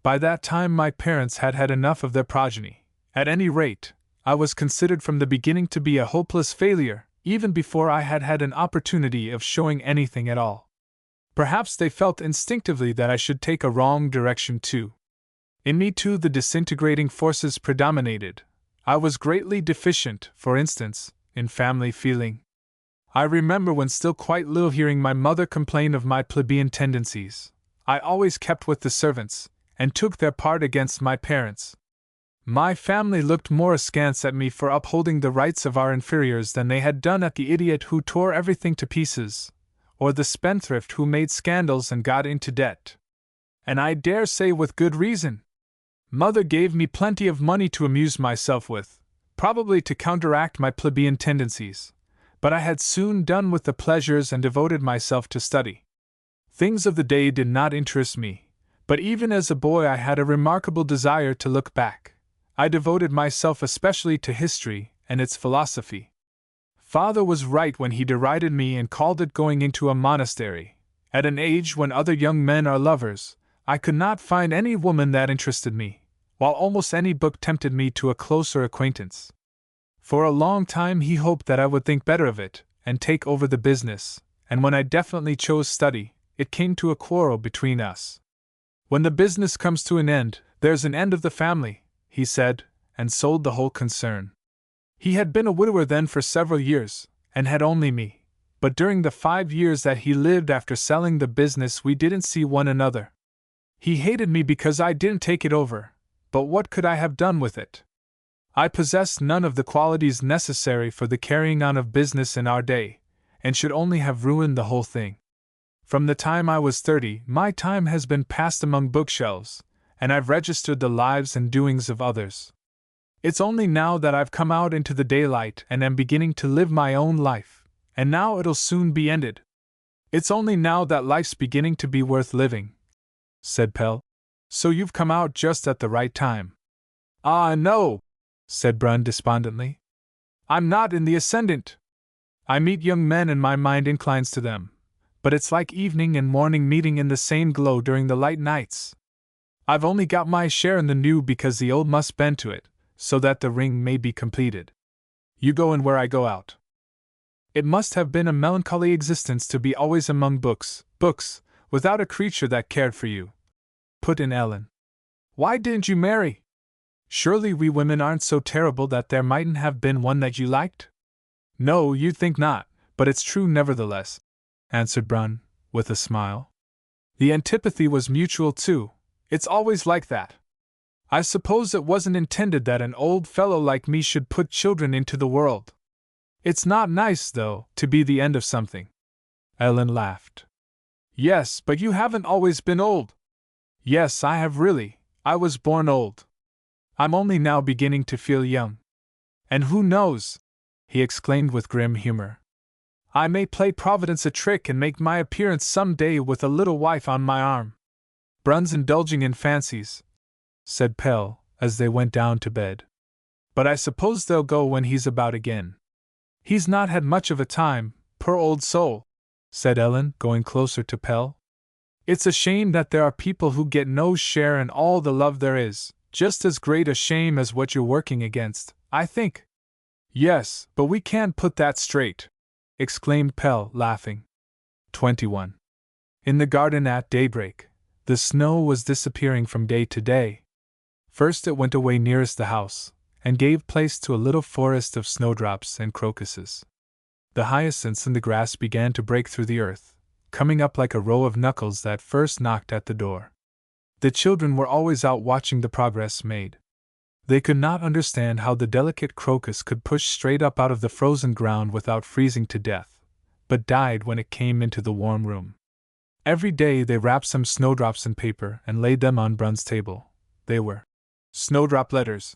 By that time my parents had had enough of their progeny. At any rate, I was considered from the beginning to be a hopeless failure, even before I had had an opportunity of showing anything at all. Perhaps they felt instinctively that I should take a wrong direction too. In me too the disintegrating forces predominated. I was greatly deficient, for instance, in family feeling. I remember when still quite little hearing my mother complain of my plebeian tendencies. I always kept with the servants, and took their part against my parents. My family looked more askance at me for upholding the rights of our inferiors than they had done at the idiot who tore everything to pieces, or the spendthrift who made scandals and got into debt. And I dare say with good reason. Mother gave me plenty of money to amuse myself with, probably to counteract my plebeian tendencies, but I had soon done with the pleasures and devoted myself to study. Things of the day did not interest me, but even as a boy I had a remarkable desire to look back. I devoted myself especially to history and its philosophy. Father was right when he derided me and called it going into a monastery. At an age when other young men are lovers, I could not find any woman that interested me, while almost any book tempted me to a closer acquaintance. For a long time he hoped that I would think better of it, and take over the business, and when I definitely chose study, it came to a quarrel between us. When the business comes to an end, there's an end of the family, he said, and sold the whole concern. He had been a widower then for several years, and had only me, but during the 5 years that he lived after selling the business we didn't see one another. He hated me because I didn't take it over, but what could I have done with it? I possessed none of the qualities necessary for the carrying on of business in our day, and should only have ruined the whole thing. From the time I was 30, my time has been passed among bookshelves, and I've registered the lives and doings of others. It's only now that I've come out into the daylight and am beginning to live my own life, and now it'll soon be ended. It's only now that life's beginning to be worth living, said Pelle. So you've come out just at the right time. Ah, no, said Brun despondently. I'm not in the ascendant. I meet young men and my mind inclines to them, but it's like evening and morning meeting in the same glow during the light nights. I've only got my share in the new because the old must bend to it, so that the ring may be completed. You go in where I go out. It must have been a melancholy existence to be always among books, without a creature that cared for you, put in Ellen. Why didn't you marry? Surely we women aren't so terrible that there mightn't have been one that you liked? No, you think not, but it's true nevertheless, answered Brun, with a smile. The antipathy was mutual too. It's always like that. I suppose it wasn't intended that an old fellow like me should put children into the world. It's not nice, though, to be the end of something. Ellen laughed. Yes, but you haven't always been old. Yes, I have really. I was born old. I'm only now beginning to feel young. And who knows, he exclaimed with grim humor, I may play Providence a trick and make my appearance some day with a little wife on my arm. Brun's indulging in fancies, said Pelle, as they went down to bed. But I suppose they'll go when he's about again. He's not had much of a time, poor old soul, said Ellen, going closer to Pelle. It's a shame that there are people who get no share in all the love there is, just as great a shame as what you're working against, I think. Yes, but we can't put that straight, exclaimed Pelle, laughing. 21. In the garden at daybreak, the snow was disappearing from day to day. First it went away nearest the house, and gave place to a little forest of snowdrops and crocuses. The hyacinths in the grass began to break through the earth, coming up like a row of knuckles that first knocked at the door. The children were always out watching the progress made. They could not understand how the delicate crocus could push straight up out of the frozen ground without freezing to death, but died when it came into the warm room. Every day they wrapped some snowdrops in paper and laid them on Brun's table. They were snowdrop letters,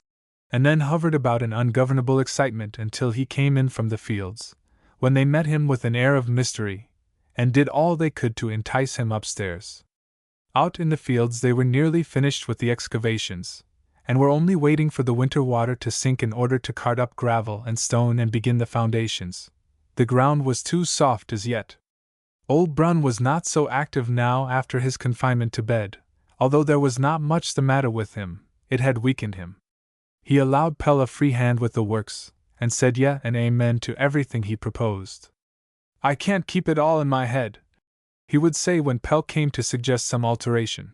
and then hovered about in ungovernable excitement until he came in from the fields, when they met him with an air of mystery, and did all they could to entice him upstairs. Out in the fields they were nearly finished with the excavations, and were only waiting for the winter water to sink in order to cart up gravel and stone and begin the foundations. The ground was too soft as yet. Old Brun was not so active now after his confinement to bed, although there was not much the matter with him, it had weakened him. He allowed Pelle a free hand with the works, and said yeah and amen to everything he proposed. I can't keep it all in my head, he would say when Pelle came to suggest some alteration.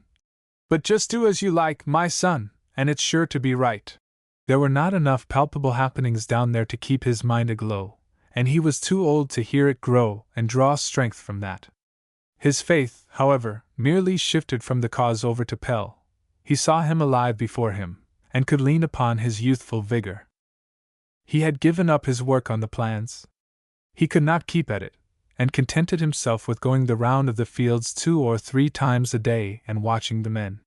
But just do as you like, my son, and it's sure to be right. There were not enough palpable happenings down there to keep his mind aglow, and he was too old to hear it grow and draw strength from that. His faith, however, merely shifted from the cause over to Pelle. He saw him alive before him, and could lean upon his youthful vigor. He had given up his work on the plans. He could not keep at it, and contented himself with going the round of the fields 2 or 3 times a day and watching the men.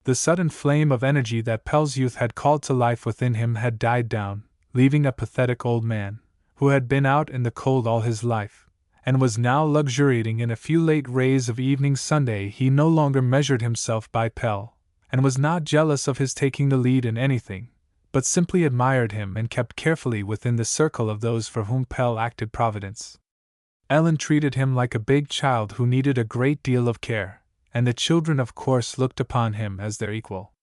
The sudden flame of energy that Pelle's youth had called to life within him had died down, leaving a pathetic old man, who had been out in the cold all his life, and was now luxuriating in a few late rays of evening Sunday. He no longer measured himself by Pelle, and was not jealous of his taking the lead in anything, but simply admired him and kept carefully within the circle of those for whom Pelle acted Providence. Ellen treated him like a big child who needed a great deal of care, and the children of course looked upon him as their equal.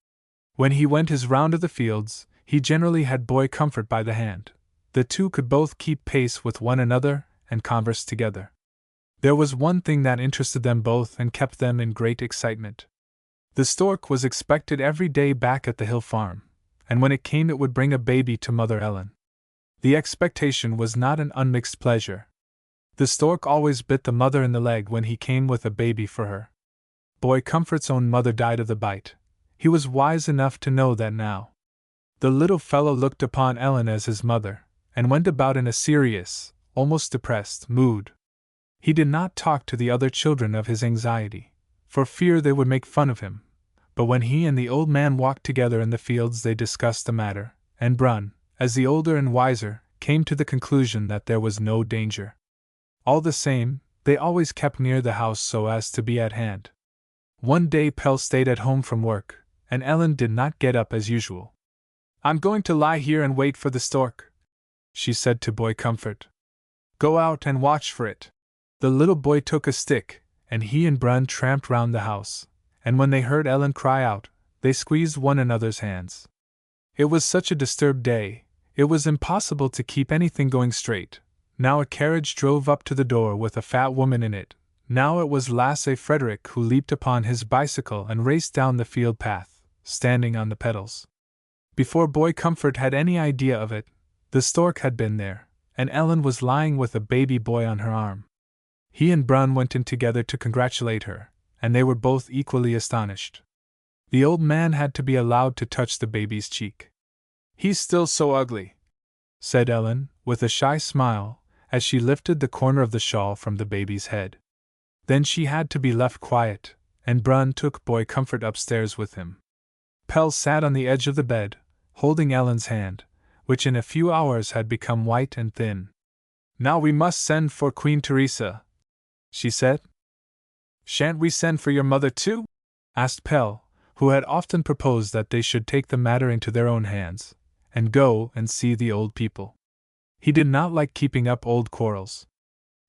When he went his round of the fields, he generally had Boy Comfort by the hand. The two could both keep pace with one another and converse together. There was one thing that interested them both and kept them in great excitement. The stork was expected every day back at the hill farm, and when it came it would bring a baby to Mother Ellen. The expectation was not an unmixed pleasure. The stork always bit the mother in the leg when he came with a baby for her. Boy Comfort's own mother died of the bite. He was wise enough to know that now. The little fellow looked upon Ellen as his mother, and went about in a serious, almost depressed, mood. He did not talk to the other children of his anxiety, for fear they would make fun of him, but when he and the old man walked together in the fields they discussed the matter, and Brun, as the older and wiser, came to the conclusion that there was no danger. All the same, they always kept near the house so as to be at hand. One day Pelle stayed at home from work, and Ellen did not get up as usual. "I'm going to lie here and wait for the stork," she said to Boy Comfort. "Go out and watch for it." The little boy took a stick, and he and Brun tramped round the house, and when they heard Ellen cry out, they squeezed one another's hands. It was such a disturbed day, it was impossible to keep anything going straight. Now a carriage drove up to the door with a fat woman in it, now it was Lasse Frederick who leaped upon his bicycle and raced down the field path, standing on the pedals. Before Boy Comfort had any idea of it, the stork had been there, and Ellen was lying with a baby boy on her arm. He and Brun went in together to congratulate her, and they were both equally astonished. The old man had to be allowed to touch the baby's cheek. "He's still so ugly," said Ellen, with a shy smile, as she lifted the corner of the shawl from the baby's head. Then she had to be left quiet, and Brun took Boy Comfort upstairs with him. Pelle sat on the edge of the bed, holding Ellen's hand, which in a few hours had become white and thin. "Now we must send for Queen Teresa," she said. "Shan't we send for your mother too?" asked Pelle, who had often proposed that they should take the matter into their own hands, and go and see the old people. He did not like keeping up old quarrels.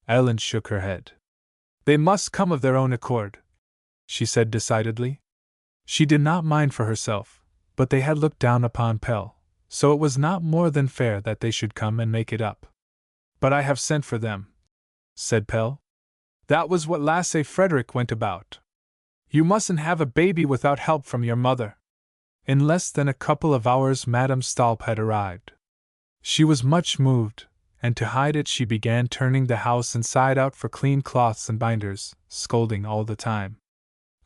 Ellen shook her head. "They must come of their own accord," she said decidedly. She did not mind for herself, but they had looked down upon Pelle, so it was not more than fair that they should come and make it up. "But I have sent for them," said Pelle. "That was what Lasse Frederick went about. You mustn't have a baby without help from your mother." In less than a couple of hours Madame Stolp had arrived. She was much moved, and to hide it she began turning the house inside out for clean cloths and binders, scolding all the time.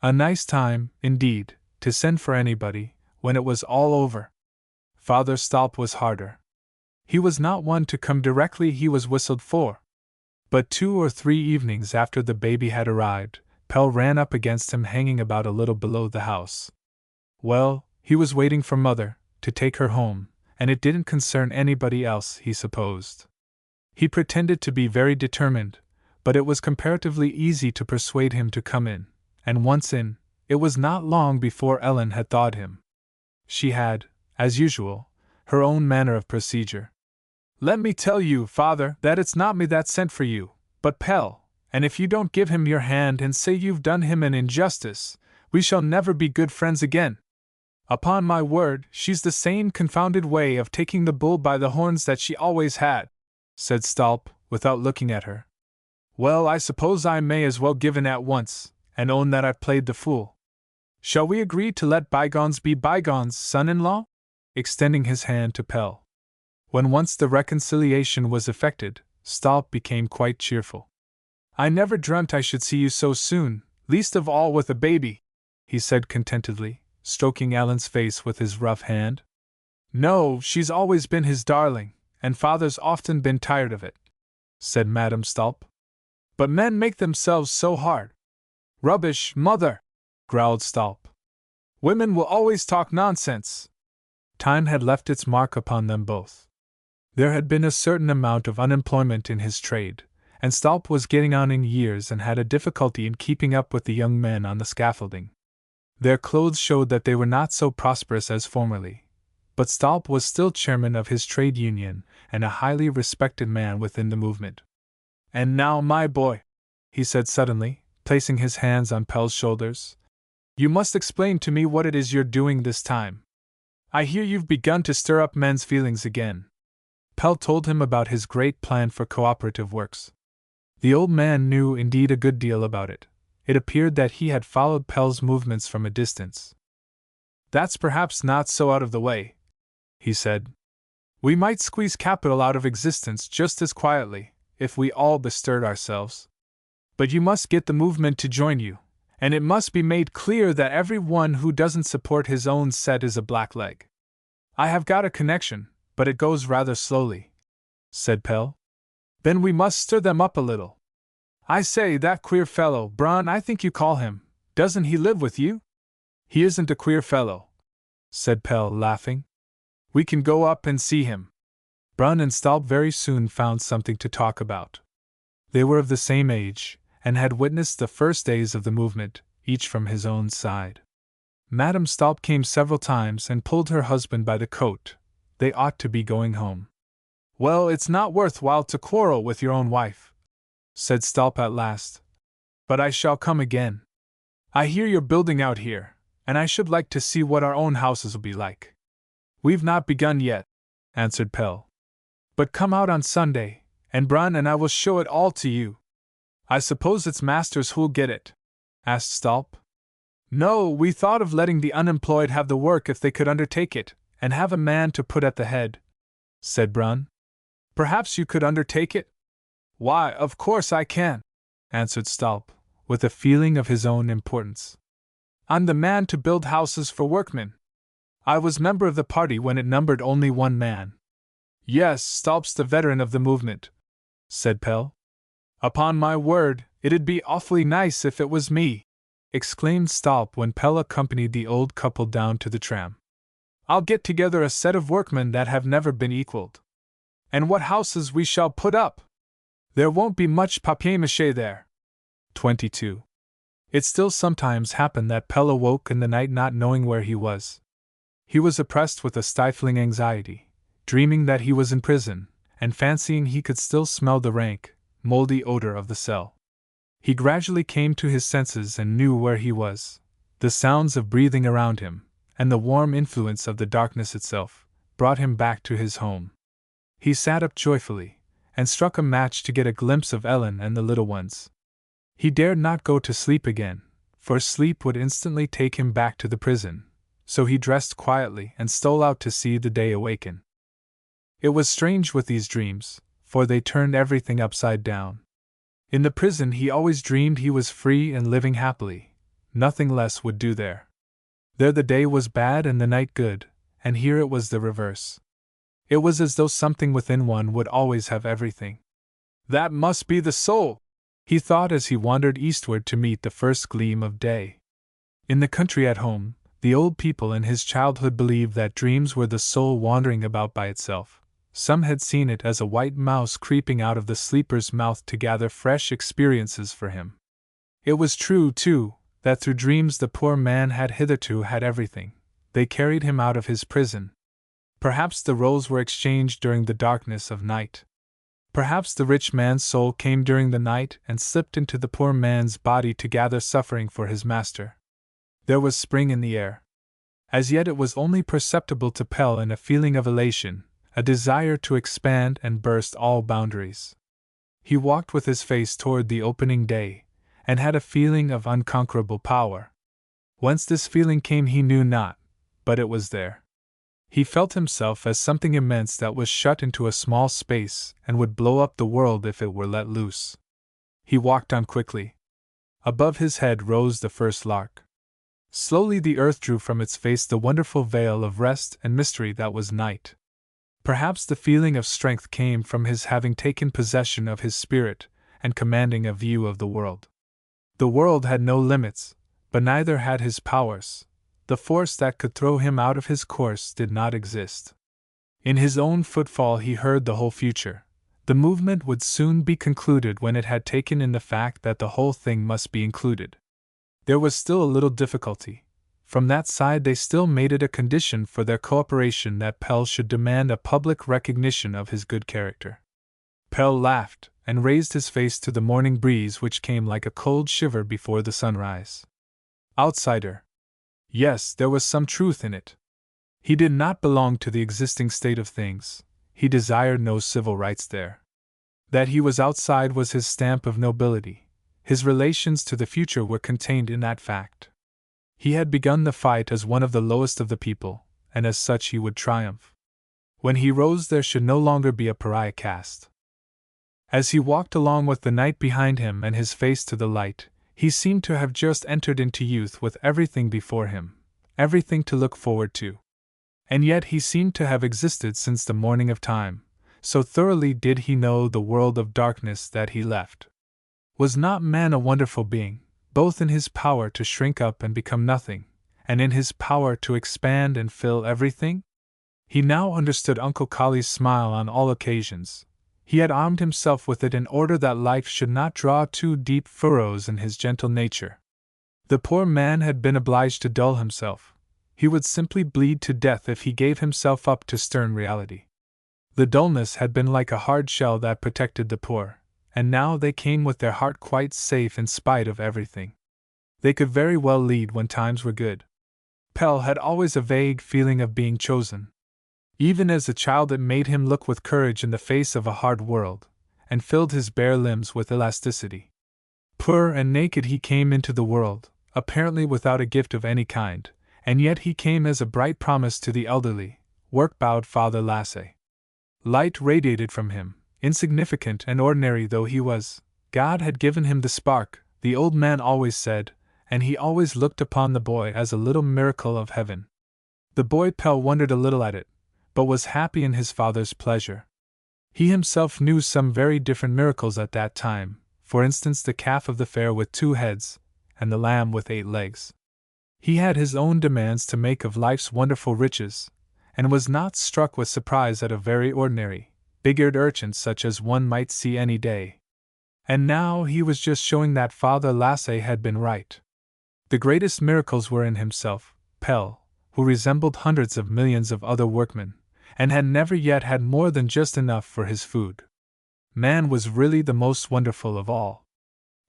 A nice time, indeed, to send for anybody, when it was all over. Father Stolp was harder. He was not one to come directly he was whistled for. But 2 or 3 evenings after the baby had arrived, Pelle ran up against him hanging about a little below the house. Well, he was waiting for Mother, to take her home, and it didn't concern anybody else, he supposed. He pretended to be very determined, but it was comparatively easy to persuade him to come in, and once in, it was not long before Ellen had thawed him. She had, as usual, her own manner of procedure. "Let me tell you, Father, that it's not me that sent for you, but Pelle, and if you don't give him your hand and say you've done him an injustice, we shall never be good friends again. Upon my word, she's the same confounded way of taking the bull by the horns that she always had," said Stolp, without looking at her. "Well, I suppose I may as well give in at once, and own that I've played the fool. Shall we agree to let bygones be bygones, son-in-law?" extending his hand to Pelle. When once the reconciliation was effected, Stolp became quite cheerful. "I never dreamt I should see you so soon, least of all with a baby," he said contentedly, stroking Ellen's face with his rough hand. "No, she's always been his darling, and Father's often been tired of it," said Madame Stolp. "But men make themselves so hard." "Rubbish, Mother!" growled Stolp. "Women will always talk nonsense." Time had left its mark upon them both. There had been a certain amount of unemployment in his trade, and Stolp was getting on in years and had a difficulty in keeping up with the young men on the scaffolding. Their clothes showed that they were not so prosperous as formerly, but Stolp was still chairman of his trade union and a highly respected man within the movement. "And now, my boy," he said suddenly, placing his hands on Pelle's shoulders, "you must explain to me what it is you're doing this time. I hear you've begun to stir up men's feelings again. Pelle told him about his great plan for cooperative works. The old man knew indeed a good deal about it. It appeared that he had followed Pelle's movements from a distance. That's perhaps not so out of the way, he said. We might squeeze capital out of existence just as quietly, if we all bestirred ourselves. But you must get the movement to join you, and it must be made clear that every one who doesn't support his own set is a blackleg. I have got a connection, but it goes rather slowly, said Pelle. Then we must stir them up a little. I say, that queer fellow, Braun, I think you call him, doesn't he live with you? He isn't a queer fellow, said Pelle, laughing. We can go up and see him. Braun and Stolp very soon found something to talk about. They were of the same age, and had witnessed the first days of the movement, each from his own side. Madame Stolp came several times and pulled her husband by the coat. They ought to be going home. Well, it's not worth while to quarrel with your own wife, said Stolp at last. But I shall come again. I hear you're building out here, and I should like to see what our own houses will be like. We've not begun yet, answered Pelle. But come out on Sunday, and Braun and I will show it all to you. I suppose it's masters who'll get it, asked Stolp. No, we thought of letting the unemployed have the work if they could undertake it, and have a man to put at the head, said Braun. Perhaps you could undertake it? Why, of course I can, answered Stolp, with a feeling of his own importance. I'm the man to build houses for workmen. I was member of the party when it numbered only one man. Yes, Stolp's the veteran of the movement, said Pelle. Upon my word, it'd be awfully nice if it was me, exclaimed Stolp when Pelle accompanied the old couple down to the tram. I'll get together a set of workmen that have never been equaled. And what houses we shall put up! There won't be much papier-mâché there. 22. It still sometimes happened that Pelle awoke in the night not knowing where he was. He was oppressed with a stifling anxiety, dreaming that he was in prison, and fancying he could still smell the rank, moldy odor of the cell. He gradually came to his senses and knew where he was. The sounds of breathing around him, and the warm influence of the darkness itself, brought him back to his home. He sat up joyfully, and struck a match to get a glimpse of Ellen and the little ones. He dared not go to sleep again, for sleep would instantly take him back to the prison, so he dressed quietly and stole out to see the day awaken. It was strange with these dreams, for they turned everything upside down. In the prison he always dreamed he was free and living happily. Nothing less would do there. There the day was bad and the night good, and here it was the reverse. It was as though something within one would always have everything. That must be the soul, he thought as he wandered eastward to meet the first gleam of day. In the country at home, the old people in his childhood believed that dreams were the soul wandering about by itself. Some had seen it as a white mouse creeping out of the sleeper's mouth to gather fresh experiences for him. It was true, too, that through dreams the poor man had hitherto had everything. They carried him out of his prison. Perhaps the roles were exchanged during the darkness of night. Perhaps the rich man's soul came during the night and slipped into the poor man's body to gather suffering for his master. There was spring in the air. As yet it was only perceptible to Pelle in a feeling of elation, a desire to expand and burst all boundaries. He walked with his face toward the opening day, and had a feeling of unconquerable power. Whence this feeling came he knew not, but it was there. He felt himself as something immense that was shut into a small space and would blow up the world if it were let loose. He walked on quickly. Above his head rose the first lark. Slowly the earth drew from its face the wonderful veil of rest and mystery that was night. Perhaps the feeling of strength came from his having taken possession of his spirit and commanding a view of the world. The world had no limits, but neither had his powers. The force that could throw him out of his course did not exist. In his own footfall he heard the whole future. The movement would soon be concluded when it had taken in the fact that the whole thing must be included. There was still a little difficulty. From that side they still made it a condition for their cooperation that Pelle should demand a public recognition of his good character. Pelle laughed, and raised his face to the morning breeze which came like a cold shiver before the sunrise. Outsider. Yes, there was some truth in it. He did not belong to the existing state of things, he desired no civil rights there. That he was outside was his stamp of nobility, his relations to the future were contained in that fact. He had begun the fight as one of the lowest of the people, and as such he would triumph. When he rose there should no longer be a pariah caste. As he walked along with the night behind him and his face to the light, he seemed to have just entered into youth with everything before him, everything to look forward to. And yet he seemed to have existed since the morning of time, so thoroughly did he know the world of darkness that he left. Was not man a wonderful being, both in his power to shrink up and become nothing, and in his power to expand and fill everything? He now understood Uncle Collie's smile on all occasions. He had armed himself with it in order that life should not draw too deep furrows in his gentle nature. The poor man had been obliged to dull himself. He would simply bleed to death if he gave himself up to stern reality. The dullness had been like a hard shell that protected the poor, and now they came with their heart quite safe in spite of everything. They could very well lead when times were good. Pelle had always a vague feeling of being chosen. Even as a child it made him look with courage in the face of a hard world, and filled his bare limbs with elasticity. Poor and naked he came into the world, apparently without a gift of any kind, and yet he came as a bright promise to the elderly, work-bowed Father Lasse. Light radiated from him, insignificant and ordinary though he was. God had given him the spark, the old man always said, and he always looked upon the boy as a little miracle of heaven. The boy Pelle wondered a little at it, but was happy in his father's pleasure. He himself knew some very different miracles at that time, for instance the calf of the fair with 2 heads, and the lamb with 8 legs. He had his own demands to make of life's wonderful riches, and was not struck with surprise at a very ordinary, big-eared urchin such as one might see any day. And now he was just showing that Father Lasse had been right. The greatest miracles were in himself, Pelle, who resembled hundreds of millions of other workmen, and had never yet had more than just enough for his food. Man was really the most wonderful of all.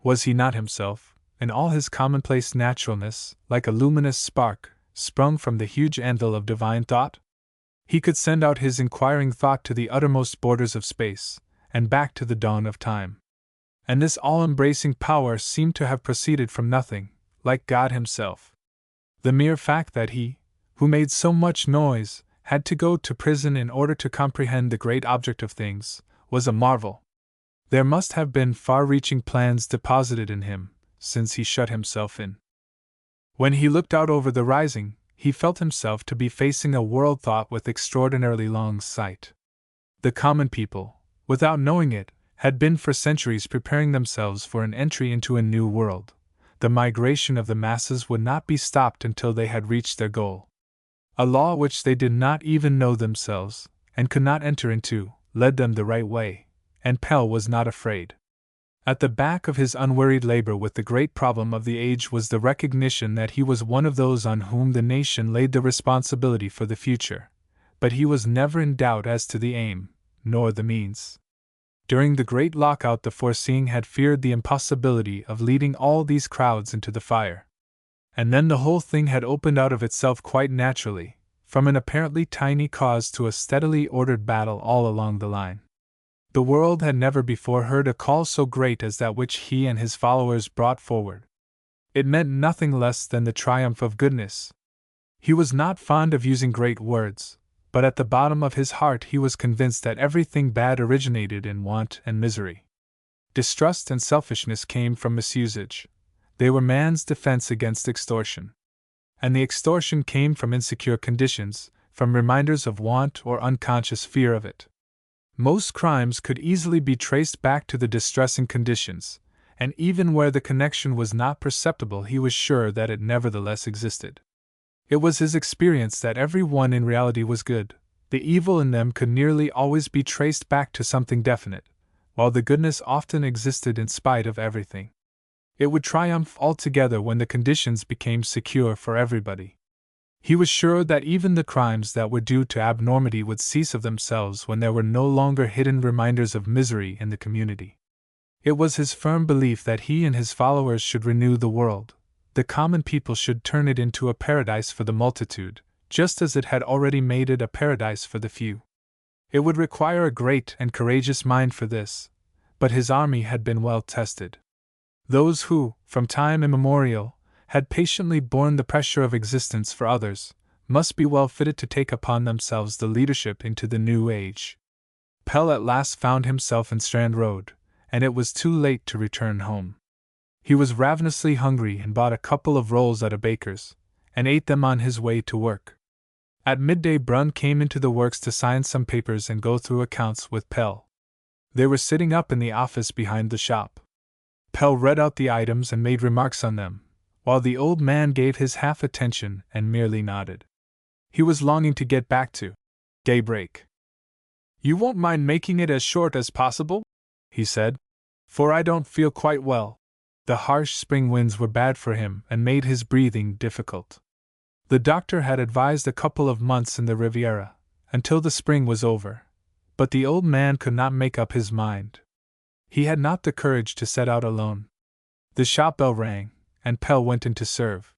Was he not himself, in all his commonplace naturalness, like a luminous spark, sprung from the huge anvil of divine thought? He could send out his inquiring thought to the uttermost borders of space, and back to the dawn of time. And this all-embracing power seemed to have proceeded from nothing, like God himself. The mere fact that he, who made so much noise, had to go to prison in order to comprehend the great object of things, was a marvel. There must have been far-reaching plans deposited in him, since he shut himself in. When he looked out over the rising, he felt himself to be facing a world thought with extraordinarily long sight. The common people, without knowing it, had been for centuries preparing themselves for an entry into a new world. The migration of the masses would not be stopped until they had reached their goal. A law which they did not even know themselves, and could not enter into, led them the right way, and Pelle was not afraid. At the back of his unwearied labor with the great problem of the age was the recognition that he was one of those on whom the nation laid the responsibility for the future, but he was never in doubt as to the aim, nor the means. During the great lockout the foreseeing had feared the impossibility of leading all these crowds into the fire. And then the whole thing had opened out of itself quite naturally, from an apparently tiny cause to a steadily ordered battle all along the line. The world had never before heard a call so great as that which he and his followers brought forward. It meant nothing less than the triumph of goodness. He was not fond of using great words, but at the bottom of his heart he was convinced that everything bad originated in want and misery. Distrust and selfishness came from misusage. They were man's defense against extortion. And the extortion came from insecure conditions, from reminders of want or unconscious fear of it. Most crimes could easily be traced back to the distressing conditions, and even where the connection was not perceptible he was sure that it nevertheless existed. It was his experience that every one in reality was good. The evil in them could nearly always be traced back to something definite, while the goodness often existed in spite of everything. It would triumph altogether when the conditions became secure for everybody. He was sure that even the crimes that were due to abnormity would cease of themselves when there were no longer hidden reminders of misery in the community. It was his firm belief that he and his followers should renew the world. The common people should turn it into a paradise for the multitude, just as it had already made it a paradise for the few. It would require a great and courageous mind for this, but his army had been well tested. Those who, from time immemorial, had patiently borne the pressure of existence for others, must be well fitted to take upon themselves the leadership into the new age. Pelle at last found himself in Strand Road, and it was too late to return home. He was ravenously hungry and bought a couple of rolls at a baker's, and ate them on his way to work. At midday Brunn came into the works to sign some papers and go through accounts with Pelle. They were sitting up in the office behind the shop. Pelle read out the items and made remarks on them, while the old man gave his half attention and merely nodded. He was longing to get back to daybreak. "You won't mind making it as short as possible?" he said, "for I don't feel quite well." The harsh spring winds were bad for him and made his breathing difficult. The doctor had advised a couple of months in the Riviera, until the spring was over, but the old man could not make up his mind. He had not the courage to set out alone. The shop bell rang, and Pelle went in to serve.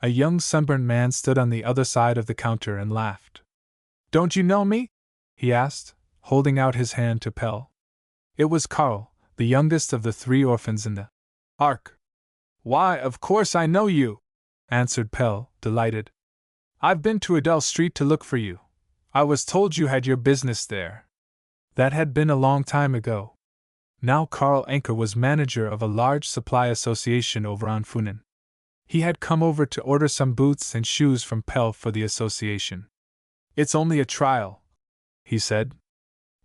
A young sunburnt man stood on the other side of the counter and laughed. "Don't you know me?" he asked, holding out his hand to Pelle. It was Karl, the youngest of the 3 orphans in the Ark. "Why, of course I know you," answered Pelle, delighted. "I've been to Adele Street to look for you. I was told you had your business there." That had been a long time ago. Now Karl Anker was manager of a large supply association over on Funen. He had come over to order some boots and shoes from Pelle for the association. "It's only a trial," he said.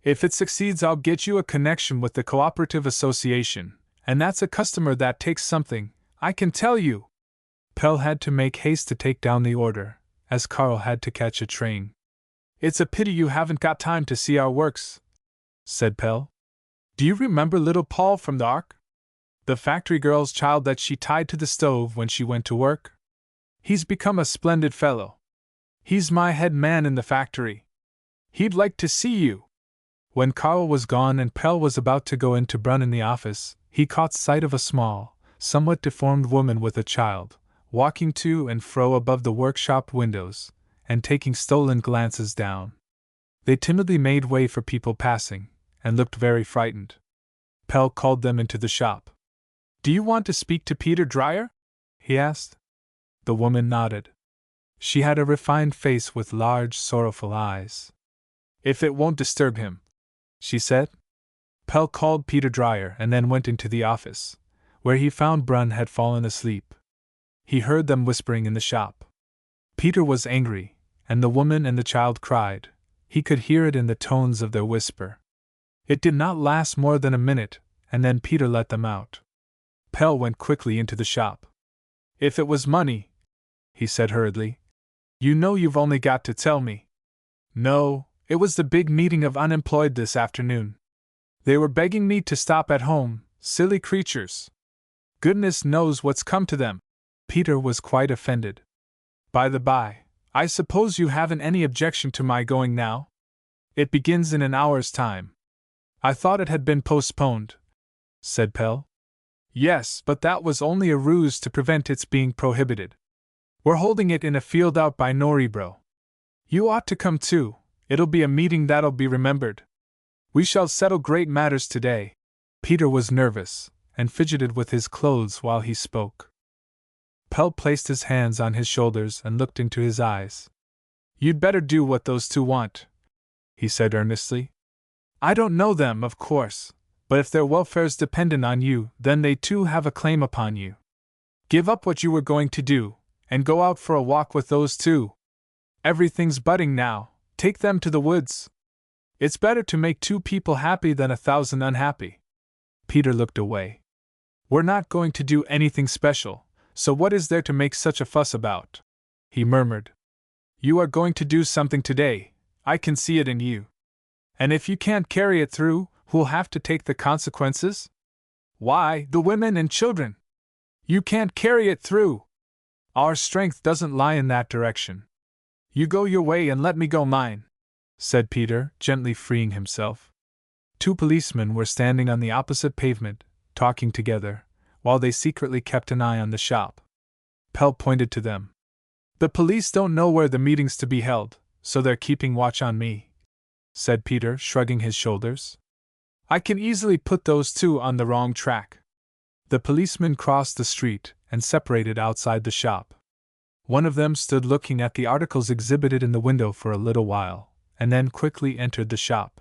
"If it succeeds, I'll get you a connection with the Cooperative Association, and that's a customer that takes something, I can tell you." Pelle had to make haste to take down the order, as Karl had to catch a train. "It's a pity you haven't got time to see our works," said Pelle. "Do you remember little Paul from the Ark? The factory girl's child that she tied to the stove when she went to work? He's become a splendid fellow. He's my head man in the factory. He'd like to see you." When Karl was gone and Pelle was about to go in to Brunn in the office, he caught sight of a small, somewhat deformed woman with a child, walking to and fro above the workshop windows, and taking stolen glances down. They timidly made way for people passing, and looked very frightened. Pelle called them into the shop. "Do you want to speak to Peter Dreyer?" he asked. The woman nodded. She had a refined face with large, sorrowful eyes. "If it won't disturb him," she said. Pelle called Peter Dreyer and then went into the office, where he found Brunn had fallen asleep. He heard them whispering in the shop. Peter was angry, and the woman and the child cried. He could hear it in the tones of their whisper. It did not last more than a minute, and then Peter let them out. Pelle went quickly into the shop. "If it was money," he said hurriedly, "you know you've only got to tell me." "No, it was the big meeting of unemployed this afternoon. They were begging me to stop at home, silly creatures. Goodness knows what's come to them." Peter was quite offended. "By the by, I suppose you haven't any objection to my going now? It begins in an hour's time." "I thought it had been postponed," said Pelle. "Yes, but that was only a ruse to prevent its being prohibited. We're holding it in a field out by Norrebro. You ought to come too, it'll be a meeting that'll be remembered. We shall settle great matters today." Peter was nervous, and fidgeted with his clothes while he spoke. Pelle placed his hands on his shoulders and looked into his eyes. "You'd better do what those 2 want," he said earnestly. "I don't know them, of course, but if their welfare's dependent on you, then they too have a claim upon you. Give up what you were going to do, and go out for a walk with those 2. Everything's budding now, take them to the woods. It's better to make 2 people happy than 1,000 unhappy." Peter looked away. "We're not going to do anything special, so what is there to make such a fuss about?" he murmured. "You are going to do something today, I can see it in you. And if you can't carry it through, who'll have to take the consequences? Why, the women and children. You can't carry it through. Our strength doesn't lie in that direction. You go your way and let me go mine," said Peter, gently freeing himself. 2 policemen were standing on the opposite pavement, talking together, while they secretly kept an eye on the shop. Pelle pointed to them. The police don't know where the meeting's to be held, so they're keeping watch on me, said Peter, shrugging his shoulders. I can easily put those two on the wrong track. The policemen crossed the street and separated outside the shop. One of them stood looking at the articles exhibited in the window for a little while, and then quickly entered the shop.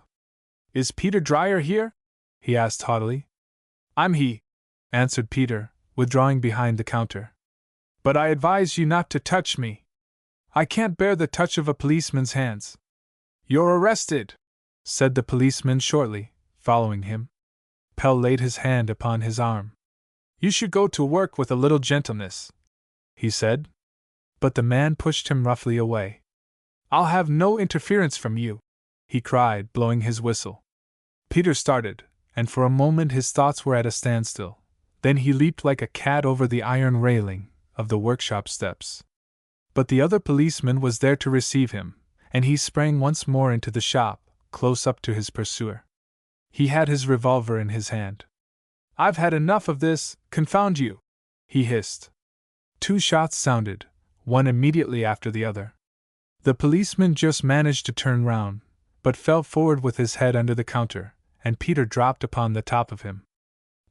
Is Peter Dryer here? He asked haughtily. I'm he, answered Peter, withdrawing behind the counter. But I advise you not to touch me. I can't bear the touch of a policeman's hands. You're arrested, said the policeman shortly, following him. Pelle laid his hand upon his arm. You should go to work with a little gentleness, he said. But the man pushed him roughly away. I'll have no interference from you, he cried, blowing his whistle. Peter started, and for a moment his thoughts were at a standstill. Then he leaped like a cat over the iron railing of the workshop steps. But the other policeman was there to receive him, and he sprang once more into the shop, close up to his pursuer. He had his revolver in his hand. I've had enough of this, confound you, he hissed. 2 shots sounded, one immediately after the other. The policeman just managed to turn round, but fell forward with his head under the counter, and Peter dropped upon the top of him.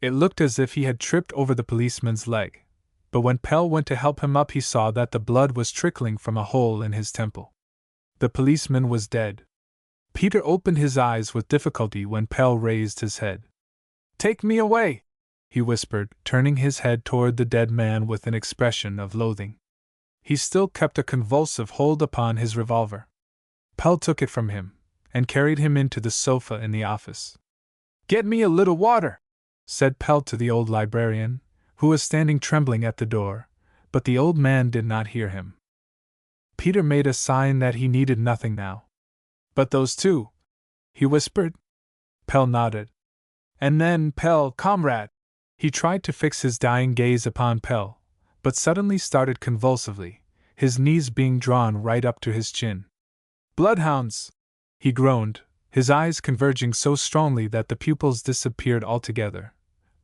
It looked as if he had tripped over the policeman's leg, but when Pelle went to help him up he saw that the blood was trickling from a hole in his temple. The policeman was dead. Peter opened his eyes with difficulty when Pelle raised his head. Take me away, he whispered, turning his head toward the dead man with an expression of loathing. He still kept a convulsive hold upon his revolver. Pelle took it from him, and carried him into the sofa in the office. Get me a little water, said Pelle to the old librarian, who was standing trembling at the door, but the old man did not hear him. Peter made a sign that he needed nothing now. But those two, he whispered. Pelle nodded. And then, Pelle, comrade. He tried to fix his dying gaze upon Pelle, but suddenly started convulsively, his knees being drawn right up to his chin. Bloodhounds! He groaned, his eyes converging so strongly that the pupils disappeared altogether.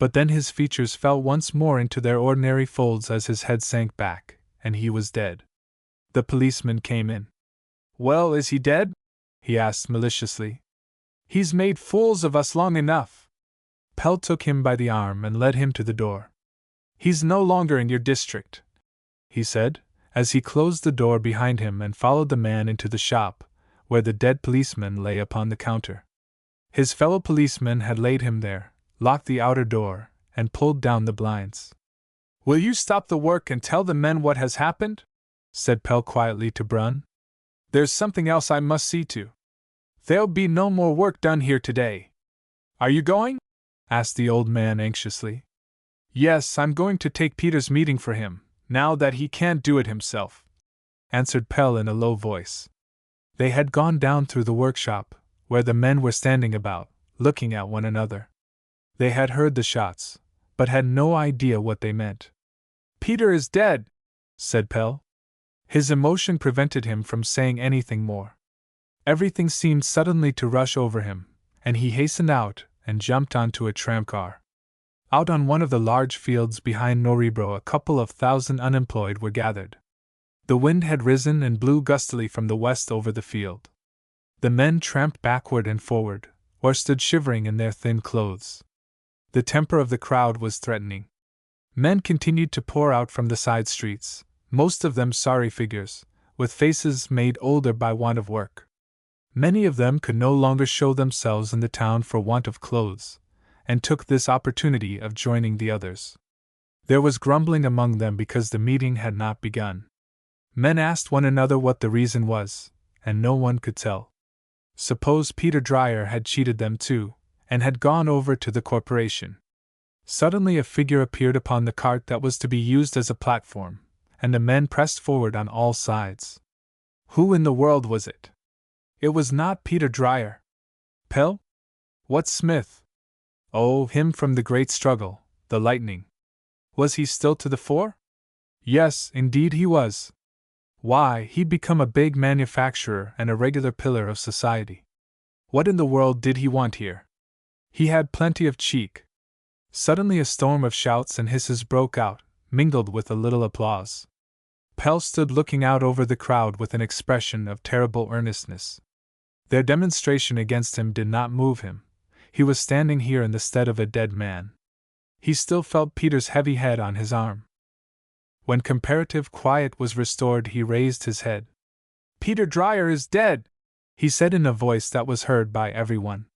But then his features fell once more into their ordinary folds as his head sank back, and he was dead. The policeman came in. Well, is he dead? He asked maliciously. He's made fools of us long enough. Pelle took him by the arm and led him to the door. He's no longer in your district, he said, as he closed the door behind him and followed the man into the shop, where the dead policeman lay upon the counter. His fellow policeman had laid him there, locked the outer door, and pulled down the blinds. Will you stop the work and tell the men what has happened? Said Pelle quietly to Brun. There's something else I must see to. There'll be no more work done here today. Are you going? Asked the old man anxiously. Yes, I'm going to take Peter's meeting for him, now that he can't do it himself, answered Pelle in a low voice. They had gone down through the workshop, where the men were standing about, looking at one another. They had heard the shots, but had no idea what they meant. Peter is dead, said Pelle. His emotion prevented him from saying anything more. Everything seemed suddenly to rush over him, and he hastened out and jumped onto a tramcar. Out on one of the large fields behind Norrebro a couple of thousand unemployed were gathered. The wind had risen and blew gustily from the west over the field. The men tramped backward and forward, or stood shivering in their thin clothes. The temper of the crowd was threatening. Men continued to pour out from the side streets, most of them sorry figures, with faces made older by want of work. Many of them could no longer show themselves in the town for want of clothes, and took this opportunity of joining the others. There was grumbling among them because the meeting had not begun. Men asked one another what the reason was, and no one could tell. Suppose Peter Dryer had cheated them too, and had gone over to the corporation. Suddenly a figure appeared upon the cart that was to be used as a platform, and the men pressed forward on all sides. Who in the world was it? It was not Peter Dryer. Pelle? What Smith? Oh, him from the great struggle, the lightning. Was he still to the fore? Yes, indeed he was. Why, he'd become a big manufacturer and a regular pillar of society. What in the world did he want here? He had plenty of cheek. Suddenly a storm of shouts and hisses broke out, mingled with a little applause. Pelle stood looking out over the crowd with an expression of terrible earnestness. Their demonstration against him did not move him. He was standing here in the stead of a dead man. He still felt Peter's heavy head on his arm. When comparative quiet was restored, he raised his head. "Peter Dreyer is dead," he said in a voice that was heard by everyone.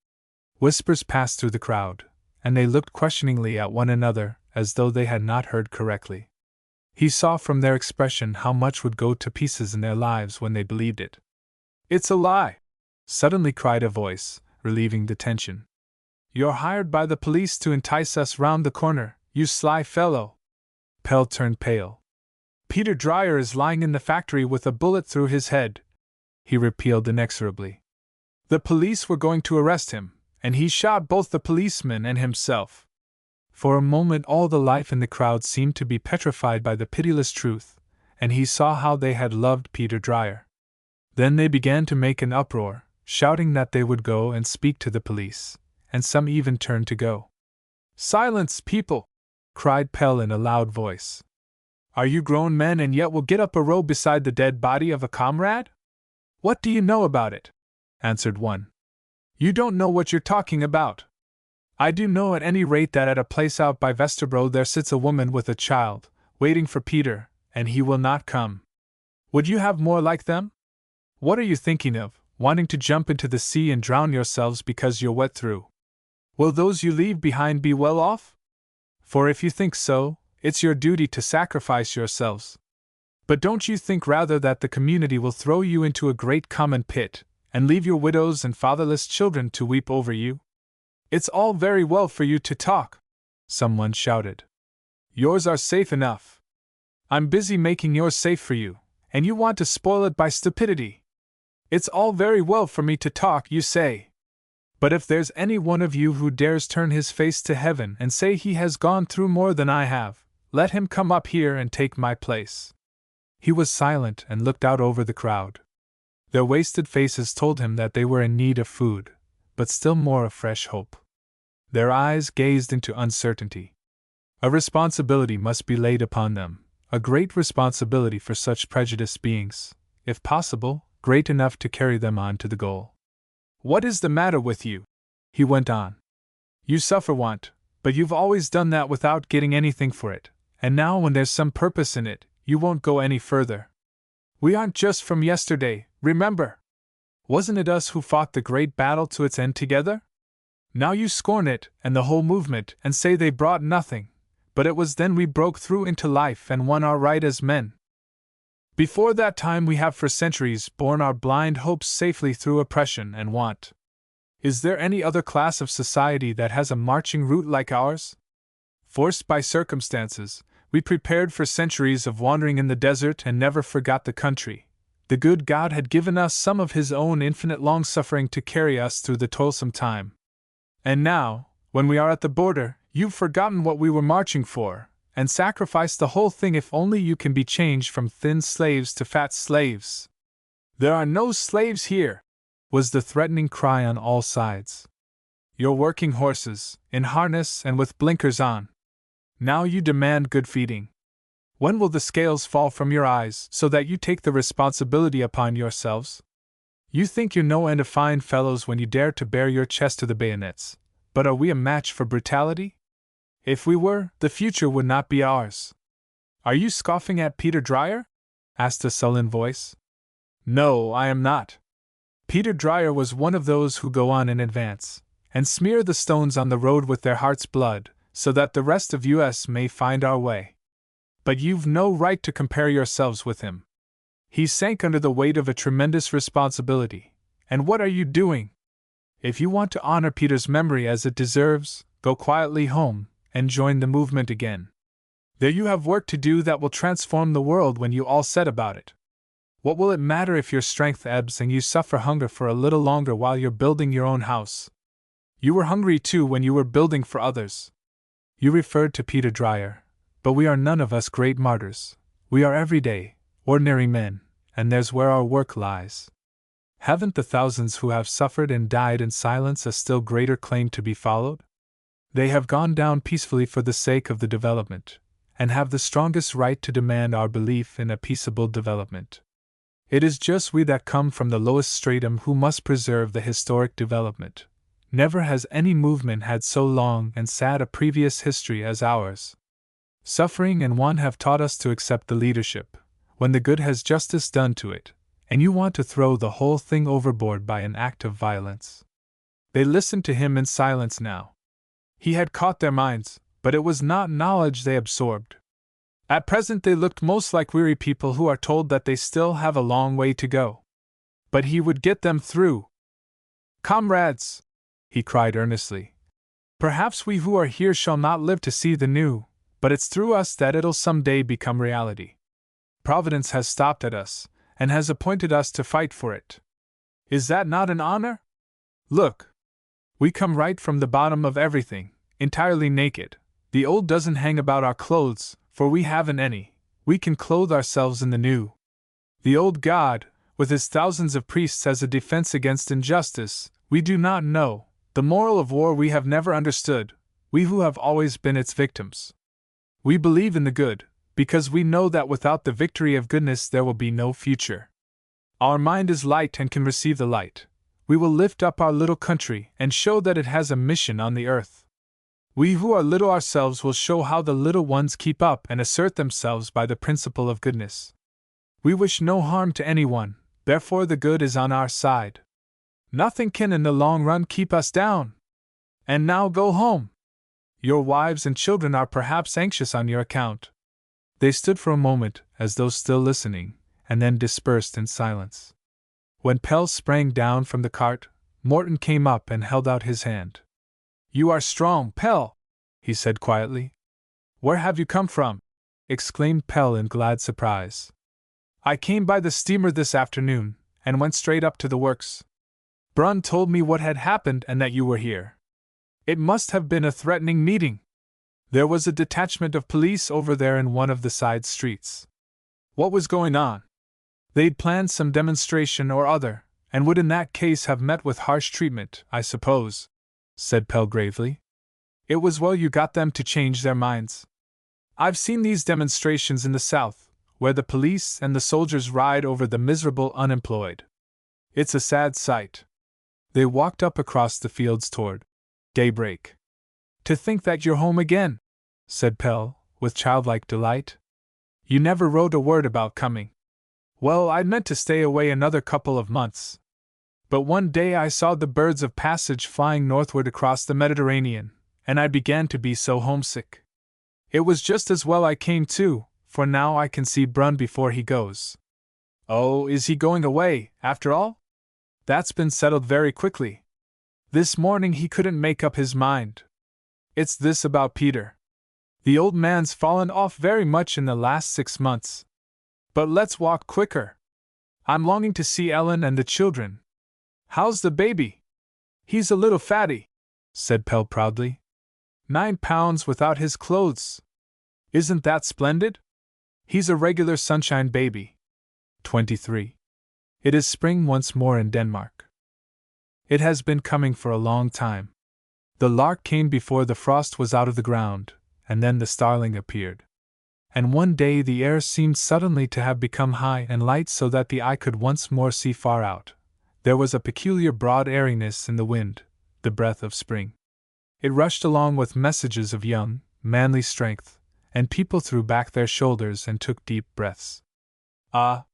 Whispers passed through the crowd, and they looked questioningly at one another as though they had not heard correctly. He saw from their expression how much would go to pieces in their lives when they believed it. "It's a lie!" suddenly cried a voice, relieving the tension. "You're hired by the police to entice us round the corner, you sly fellow!" Pelle turned pale. "Peter Dreyer is lying in the factory with a bullet through his head," he repeated inexorably. "The police were going to arrest him, and he shot both the policeman and himself." For a moment all the life in the crowd seemed to be petrified by the pitiless truth, and he saw how they had loved Peter Dreyer. Then they began to make an uproar, shouting that they would go and speak to the police, and some even turned to go. "Silence, people!" cried Pelle in a loud voice. "Are you grown men and yet will get up a row beside the dead body of a comrade? What do you know about it?" answered one. "You don't know what you're talking about. I do know at any rate that at a place out by Vesterbro there sits a woman with a child, waiting for Peter, and he will not come. Would you have more like them? What are you thinking of, wanting to jump into the sea and drown yourselves because you're wet through? Will those you leave behind be well off? For if you think so, it's your duty to sacrifice yourselves. But don't you think rather that the community will throw you into a great common pit, and leave your widows and fatherless children to weep over you? It's all very well for you to talk," someone shouted. "Yours are safe enough. I'm busy making yours safe for you, and you want to spoil it by stupidity. It's all very well for me to talk, you say. But if there's any one of you who dares turn his face to heaven and say he has gone through more than I have, let him come up here and take my place." He was silent and looked out over the crowd. Their wasted faces told him that they were in need of food, but still more of fresh hope. Their eyes gazed into uncertainty. A responsibility must be laid upon them, a great responsibility for such prejudiced beings, if possible, great enough to carry them on to the goal. "What is the matter with you?" he went on. "You suffer want, but you've always done that without getting anything for it, and now when there's some purpose in it, you won't go any further. We aren't just from yesterday, remember. Wasn't it us who fought the great battle to its end together? Now you scorn it and the whole movement and say they brought nothing, but it was then we broke through into life and won our right as men. Before that time we have for centuries borne our blind hopes safely through oppression and want. Is there any other class of society that has a marching route like ours? Forced by circumstances, we prepared for centuries of wandering in the desert and never forgot the country. The good God had given us some of His own infinite long-suffering to carry us through the toilsome time. And now, when we are at the border, you've forgotten what we were marching for, and sacrificed the whole thing if only you can be changed from thin slaves to fat slaves. There are no slaves here, was the threatening cry on all sides. You're working horses, in harness and with blinkers on. Now you demand good feeding. When will the scales fall from your eyes so that you take the responsibility upon yourselves? You think you're no end of fine fellows when you dare to bare your chest to the bayonets, but are we a match for brutality? If we were, the future would not be ours. Are you scoffing at Peter Dreyer? Asked a sullen voice. No, I am not. Peter Dreyer was one of those who go on in advance, and smear the stones on the road with their heart's blood, so that the rest of us may find our way. But you've no right to compare yourselves with him. He sank under the weight of a tremendous responsibility, and what are you doing? If you want to honor Peter's memory as it deserves, go quietly home, and join the movement again. There you have work to do that will transform the world when you all set about it. What will it matter if your strength ebbs and you suffer hunger for a little longer while you're building your own house? You were hungry too when you were building for others. You referred to Peter Dreyer, but we are none of us great martyrs. We are everyday, ordinary men, and there's where our work lies. Haven't the thousands who have suffered and died in silence a still greater claim to be followed? They have gone down peacefully for the sake of the development, and have the strongest right to demand our belief in a peaceable development. It is just we that come from the lowest stratum who must preserve the historic development. Never has any movement had so long and sad a previous history as ours. Suffering and want have taught us to accept the leadership, when the good has justice done to it, and you want to throw the whole thing overboard by an act of violence. They listened to him in silence now. He had caught their minds, but it was not knowledge they absorbed. At present they looked most like weary people who are told that they still have a long way to go. But he would get them through. "Comrades," he cried earnestly, "perhaps we who are here shall not live to see the new, but it's through us that it'll some day become reality. Providence has stopped at us, and has appointed us to fight for it. Is that not an honor? Look! We come right from the bottom of everything, entirely naked. The old doesn't hang about our clothes, for we haven't any. We can clothe ourselves in the new. The old God, with his thousands of priests as a defense against injustice, we do not know. The moral of war we have never understood, we who have always been its victims. We believe in the good, because we know that without the victory of goodness there will be no future. Our mind is light and can receive the light. We will lift up our little country and show that it has a mission on the earth. We who are little ourselves will show how the little ones keep up and assert themselves by the principle of goodness. We wish no harm to anyone, therefore the good is on our side. Nothing can in the long run keep us down. And now go home. Your wives and children are perhaps anxious on your account." They stood for a moment, as though still listening, and then dispersed in silence. When Pelle sprang down from the cart, Morton came up and held out his hand. "You are strong, Pelle," he said quietly. "Where have you come from?" exclaimed Pelle in glad surprise. "I came by the steamer this afternoon, and went straight up to the works. Brunn told me what had happened and that you were here. It must have been a threatening meeting. There was a detachment of police over there in one of the side streets. What was going on? They'd planned some demonstration or other, and would in that case have met with harsh treatment, I suppose," said Pelle gravely. "It was well you got them to change their minds. I've seen these demonstrations in the South, where the police and the soldiers ride over the miserable unemployed. It's a sad sight." They walked up across the fields toward daybreak. "To think that you're home again," said Pelle, with childlike delight. "You never wrote a word about coming." "Well, I'd meant to stay away another couple of months. But one day I saw the birds of passage flying northward across the Mediterranean, and I began to be so homesick. It was just as well I came too, for now I can see Brunn before he goes." "Oh, is he going away, after all?" "That's been settled very quickly. This morning he couldn't make up his mind. It's this about Peter. The old man's fallen off very much in the last 6 months. But let's walk quicker. I'm longing to see Ellen and the children. How's the baby?" "He's a little fatty," said Pelle proudly. 9 pounds without his clothes. Isn't that splendid? He's a regular sunshine baby. 23. It is spring once more in Denmark. It has been coming for a long time. The lark came before the frost was out of the ground, and then the starling appeared. And one day the air seemed suddenly to have become high and light so that the eye could once more see far out. There was a peculiar broad airiness in the wind, the breath of spring. It rushed along with messages of young, manly strength, and people threw back their shoulders and took deep breaths. "Ah!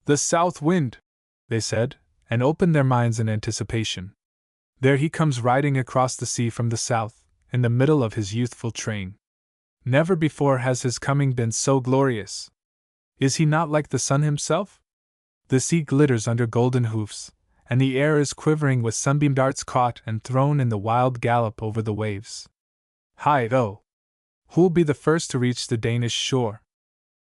The south wind," they said, and opened their minds in anticipation. "There he comes riding across the sea from the south, in the middle of his youthful train. Never before has his coming been so glorious. Is he not like the sun himself? The sea glitters under golden hoofs, and the air is quivering with sunbeam darts caught and thrown in the wild gallop over the waves. Hi-do! Who'll be the first to reach the Danish shore?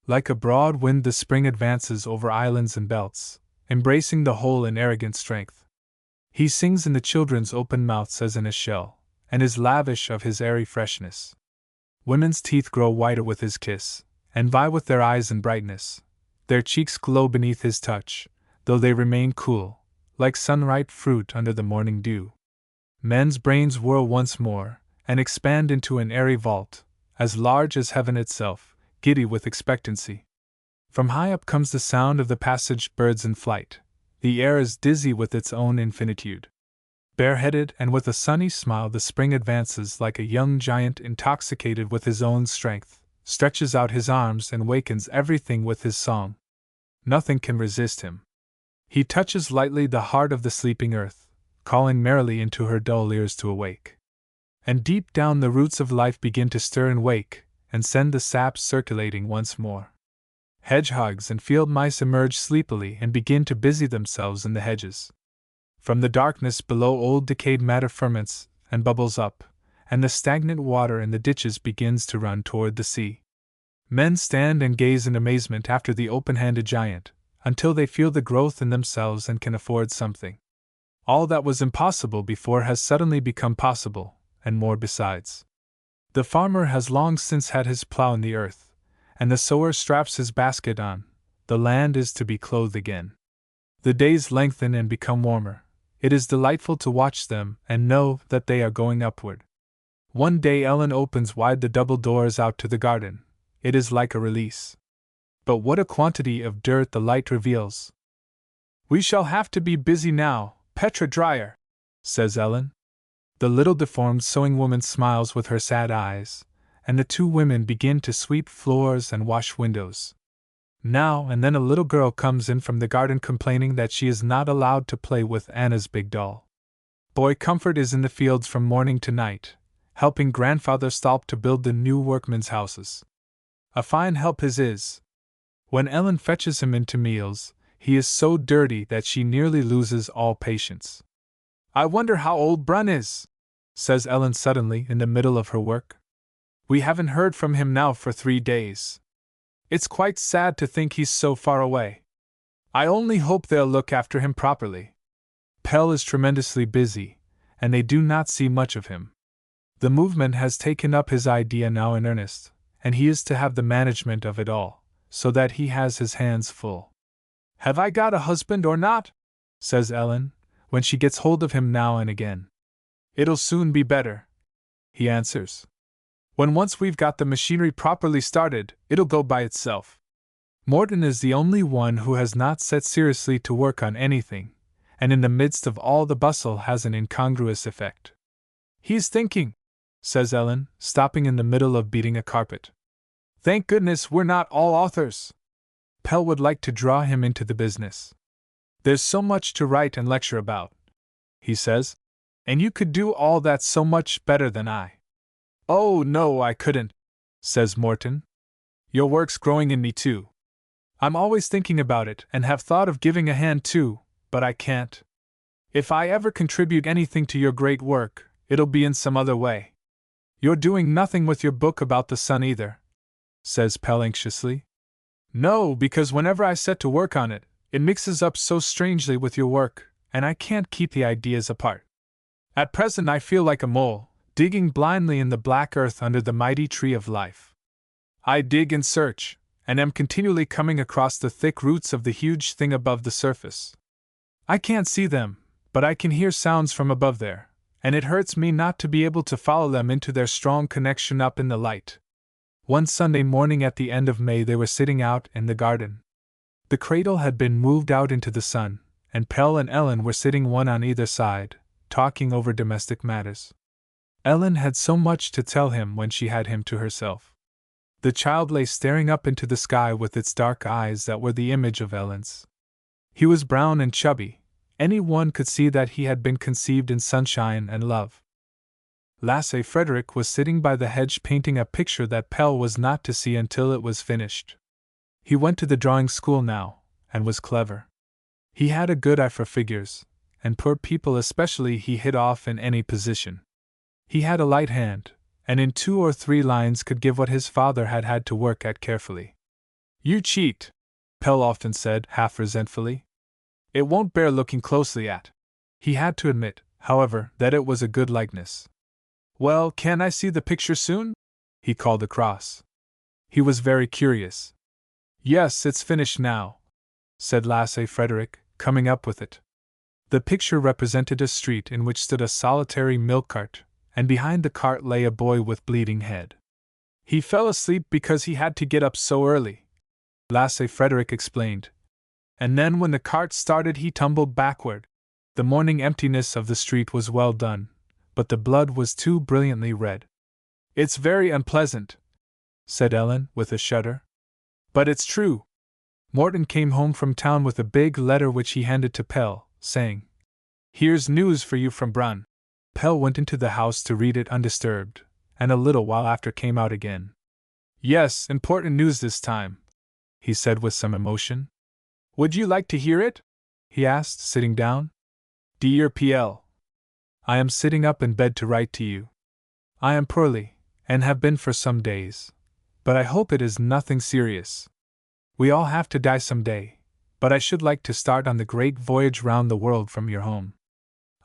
Like a broad wind the spring advances over islands and belts, embracing the whole in arrogant strength. He sings in the children's open mouths as in a shell, and is lavish of his airy freshness. Women's teeth grow whiter with his kiss, and vie with their eyes in brightness. Their cheeks glow beneath his touch, though they remain cool, like sun-ripe fruit under the morning dew. Men's brains whirl once more, and expand into an airy vault, as large as heaven itself, giddy with expectancy. From high up comes the sound of the passage birds in flight. The air is dizzy with its own infinitude. Bareheaded and with a sunny smile, the spring advances like a young giant intoxicated with his own strength, stretches out his arms and wakens everything with his song. Nothing can resist him. He touches lightly the heart of the sleeping earth, calling merrily into her dull ears to awake. And deep down the roots of life begin to stir and wake, and send the sap circulating once more. Hedgehogs and field mice emerge sleepily and begin to busy themselves in the hedges. From the darkness below old decayed matter ferments and bubbles up, and the stagnant water in the ditches begins to run toward the sea. Men stand and gaze in amazement after the open-handed giant, until they feel the growth in themselves and can afford something. All that was impossible before has suddenly become possible, and more besides. The farmer has long since had his plow in the earth, and the sower straps his basket on. The land is to be clothed again. The days lengthen and become warmer. It is delightful to watch them and know that they are going upward. One day Ellen opens wide the double doors out to the garden. It is like a release. But what a quantity of dirt the light reveals! "We shall have to be busy now, Petra Dreyer," says Ellen. The little deformed sewing woman smiles with her sad eyes, and the two women begin to sweep floors and wash windows. Now and then a little girl comes in from the garden complaining that she is not allowed to play with Anna's big doll. Boy Comfort is in the fields from morning to night, helping Grandfather Stolp to build the new workmen's houses. A fine help his is. When Ellen fetches him in to meals, he is so dirty that she nearly loses all patience. "I wonder how old Brun is," says Ellen suddenly in the middle of her work. "We haven't heard from him now for 3 days. It's quite sad to think he's so far away. I only hope they'll look after him properly." Pelle is tremendously busy, and they do not see much of him. The movement has taken up his idea now in earnest, and he is to have the management of it all, so that he has his hands full. "Have I got a husband or not?" says Ellen, when she gets hold of him now and again. "It'll soon be better," he answers. "When once we've got the machinery properly started, it'll go by itself." Morton is the only one who has not set seriously to work on anything, and in the midst of all the bustle has an incongruous effect. "He's thinking," says Ellen, stopping in the middle of beating a carpet. "Thank goodness we're not all authors. Pelle would like to draw him into the business. There's so much to write and lecture about," he says, "and you could do all that so much better than I." "Oh, no, I couldn't," says Morton. "Your work's growing in me too. I'm always thinking about it and have thought of giving a hand too, but I can't. If I ever contribute anything to your great work, it'll be in some other way." "You're doing nothing with your book about the sun either," says Pelle anxiously. "No, because whenever I set to work on it, it mixes up so strangely with your work, and I can't keep the ideas apart. At present I feel like a mole, digging blindly in the black earth under the mighty tree of life. I dig and search, and am continually coming across the thick roots of the huge thing above the surface. I can't see them, but I can hear sounds from above there, and it hurts me not to be able to follow them into their strong connection up in the light." One Sunday morning at the end of May they were sitting out in the garden. The cradle had been moved out into the sun, and Pelle and Ellen were sitting one on either side, talking over domestic matters. Ellen had so much to tell him when she had him to herself. The child lay staring up into the sky with its dark eyes that were the image of Ellen's. He was brown and chubby. Any one could see that he had been conceived in sunshine and love. Lasse Frederick was sitting by the hedge painting a picture that Pelle was not to see until it was finished. He went to the drawing school now, and was clever. He had a good eye for figures, and poor people especially he hit off in any position. He had a light hand, and in 2 or 3 lines could give what his father had had to work at carefully. "You cheat," Pelle often said, half resentfully. "It won't bear looking closely at." He had to admit, however, that it was a good likeness. "Well, can I see the picture soon?" he called across. He was very curious. "Yes, it's finished now," said Lasse Frederick, coming up with it. The picture represented a street in which stood a solitary milk cart, and behind the cart lay a boy with bleeding head. He fell asleep because he had to get up so early, Lasse Frederick explained. And then when the cart started he tumbled backward. The morning emptiness of the street was well done, but the blood was too brilliantly red. It's very unpleasant, said Ellen, with a shudder. But it's true. Morton came home from town with a big letter which he handed to Pelle, saying, "Here's news for you from Brunn." Pelle went into the house to read it undisturbed, and a little while after came out again. "Yes, important news this time," he said with some emotion. "Would you like to hear it?" he asked, sitting down. "Dear Pelle, I am sitting up in bed to write to you. I am poorly, and have been for some days, but I hope it is nothing serious. We all have to die some day, but I should like to start on the great voyage round the world from your home.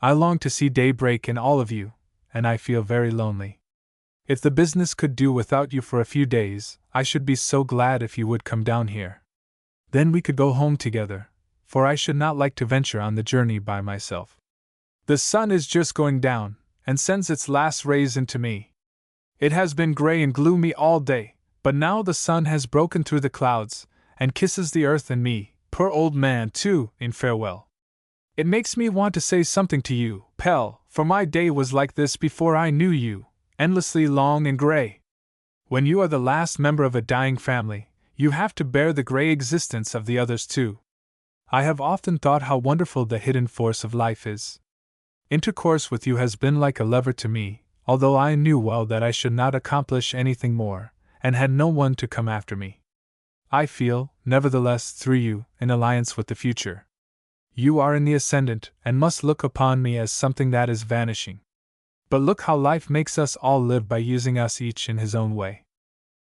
I long to see daybreak in all of you, and I feel very lonely. If the business could do without you for a few days, I should be so glad if you would come down here. Then we could go home together, for I should not like to venture on the journey by myself. The sun is just going down, and sends its last rays into me. It has been gray and gloomy all day, but now the sun has broken through the clouds, and kisses the earth and me, poor old man, too, in farewell. It makes me want to say something to you, Pelle, for my day was like this before I knew you, endlessly long and gray. When you are the last member of a dying family, you have to bear the gray existence of the others too. I have often thought how wonderful the hidden force of life is. Intercourse with you has been like a lever to me, although I knew well that I should not accomplish anything more, and had no one to come after me. I feel, nevertheless, through you, an alliance with the future. You are in the ascendant, and must look upon me as something that is vanishing. But look how life makes us all live by using us each in his own way.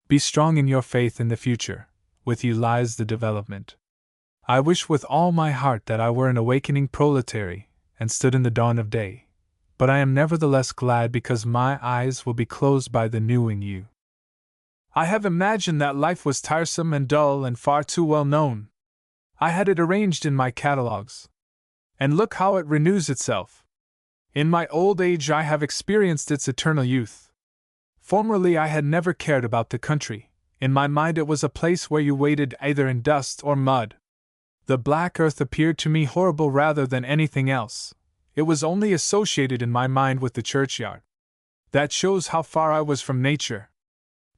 Be strong in your faith in the future, with you lies the development. I wish with all my heart that I were an awakening proletary, and stood in the dawn of day, but I am nevertheless glad because my eyes will be closed by the knowing you. I have imagined that life was tiresome and dull and far too well known. I had it arranged in my catalogues. And look how it renews itself. In my old age I have experienced its eternal youth. Formerly I had never cared about the country. In my mind it was a place where you waded either in dust or mud. The black earth appeared to me horrible rather than anything else. It was only associated in my mind with the churchyard. That shows how far I was from nature.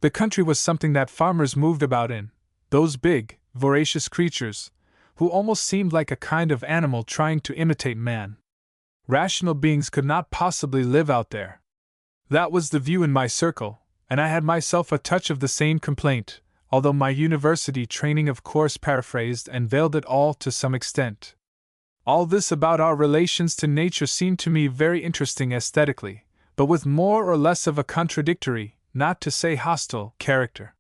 The country was something that farmers moved about in, those big, voracious creatures, who almost seemed like a kind of animal trying to imitate man. Rational beings could not possibly live out there. That was the view in my circle, and I had myself a touch of the same complaint, although my university training of course paraphrased and veiled it all to some extent. All this about our relations to nature seemed to me very interesting aesthetically, but with more or less of a contradictory, not to say hostile, character.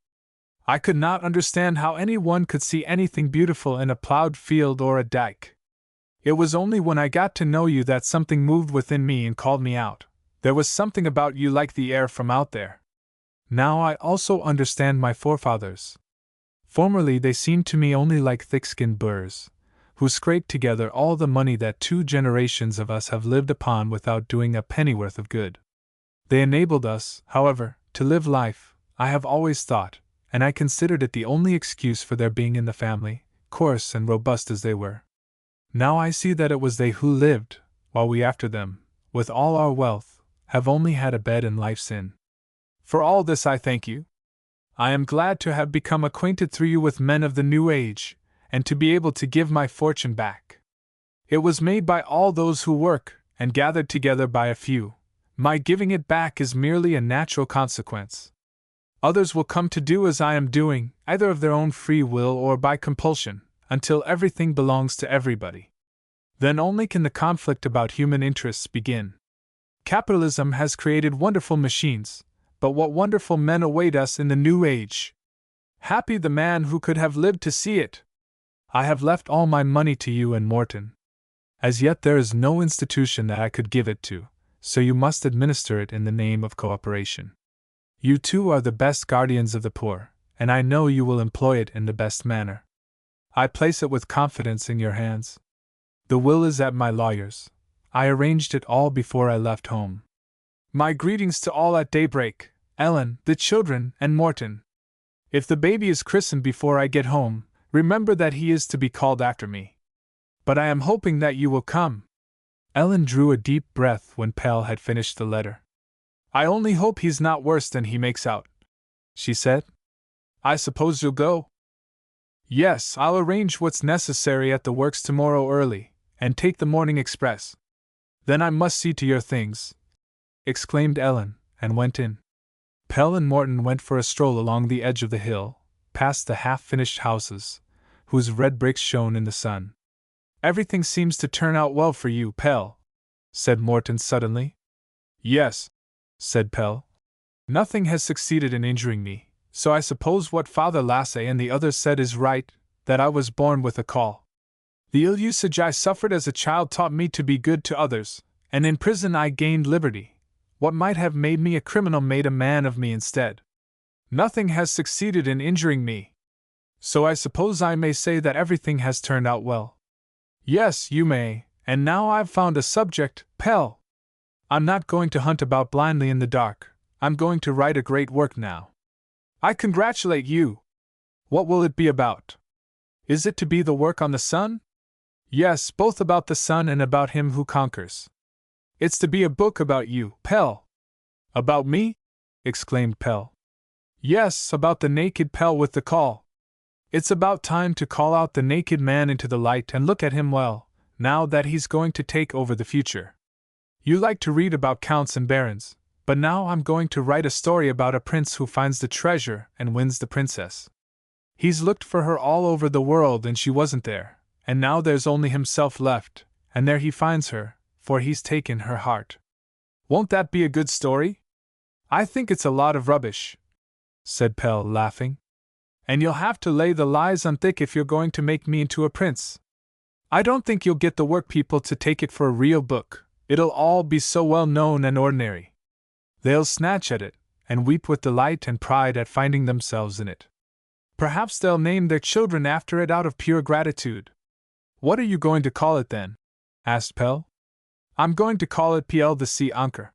I could not understand how any one could see anything beautiful in a plowed field or a dike. It was only when I got to know you that something moved within me and called me out. There was something about you like the air from out there. Now I also understand my forefathers. Formerly they seemed to me only like thick-skinned burrs, who scraped together all the money that 2 generations of us have lived upon without doing a pennyworth of good. They enabled us, however, to live life, I have always thought, and I considered it the only excuse for their being in the family, coarse and robust as they were. Now I see that it was they who lived, while we after them, with all our wealth, have only had a bed in life's inn. For all this I thank you. I am glad to have become acquainted through you with men of the new age, and to be able to give my fortune back. It was made by all those who work, and gathered together by a few. My giving it back is merely a natural consequence. Others will come to do as I am doing, either of their own free will or by compulsion, until everything belongs to everybody. Then only can the conflict about human interests begin. Capitalism has created wonderful machines, but what wonderful men await us in the new age! Happy the man who could have lived to see it! I have left all my money to you and Morton. As yet there is no institution that I could give it to, so you must administer it in the name of cooperation. You two are the best guardians of the poor, and I know you will employ it in the best manner. I place it with confidence in your hands. The will is at my lawyer's. I arranged it all before I left home. My greetings to all at daybreak, Ellen, the children, and Morton. If the baby is christened before I get home, remember that he is to be called after me. But I am hoping that you will come. Ellen drew a deep breath when Pelle had finished the letter. I only hope he's not worse than he makes out, she said. I suppose you'll go? Yes, I'll arrange what's necessary at the works tomorrow early, and take the morning express. Then I must see to your things, exclaimed Ellen, and went in. Pelle and Morton went for a stroll along the edge of the hill, past the half-finished houses, whose red bricks shone in the sun. Everything seems to turn out well for you, Pelle, said Morton suddenly. Yes, said Pelle. Nothing has succeeded in injuring me, so I suppose what Father Lasse and the others said is right, that I was born with a call. The ill usage I suffered as a child taught me to be good to others, and in prison I gained liberty. What might have made me a criminal made a man of me instead. Nothing has succeeded in injuring me. So I suppose I may say that everything has turned out well. Yes, you may, and now I've found a subject, Pelle. I'm not going to hunt about blindly in the dark, I'm going to write a great work now. I congratulate you. What will it be about? Is it to be the work on the sun? Yes, both about the sun and about him who conquers. It's to be a book about you, Pelle. About me? Exclaimed Pelle. Yes, about the naked Pelle with the call. It's about time to call out the naked man into the light and look at him well, now that he's going to take over the future. You like to read about counts and barons, but now I'm going to write a story about a prince who finds the treasure and wins the princess. He's looked for her all over the world and she wasn't there, and now there's only himself left, and there he finds her, for he's taken her heart. Won't that be a good story? I think it's a lot of rubbish, said Pelle, laughing. And you'll have to lay the lies on thick if you're going to make me into a prince. I don't think you'll get the work people to take it for a real book, it'll all be so well known and ordinary. They'll snatch at it, and weep with delight and pride at finding themselves in it. Perhaps they'll name their children after it out of pure gratitude. What are you going to call it then? Asked Pelle. I'm going to call it Pelle the Conqueror,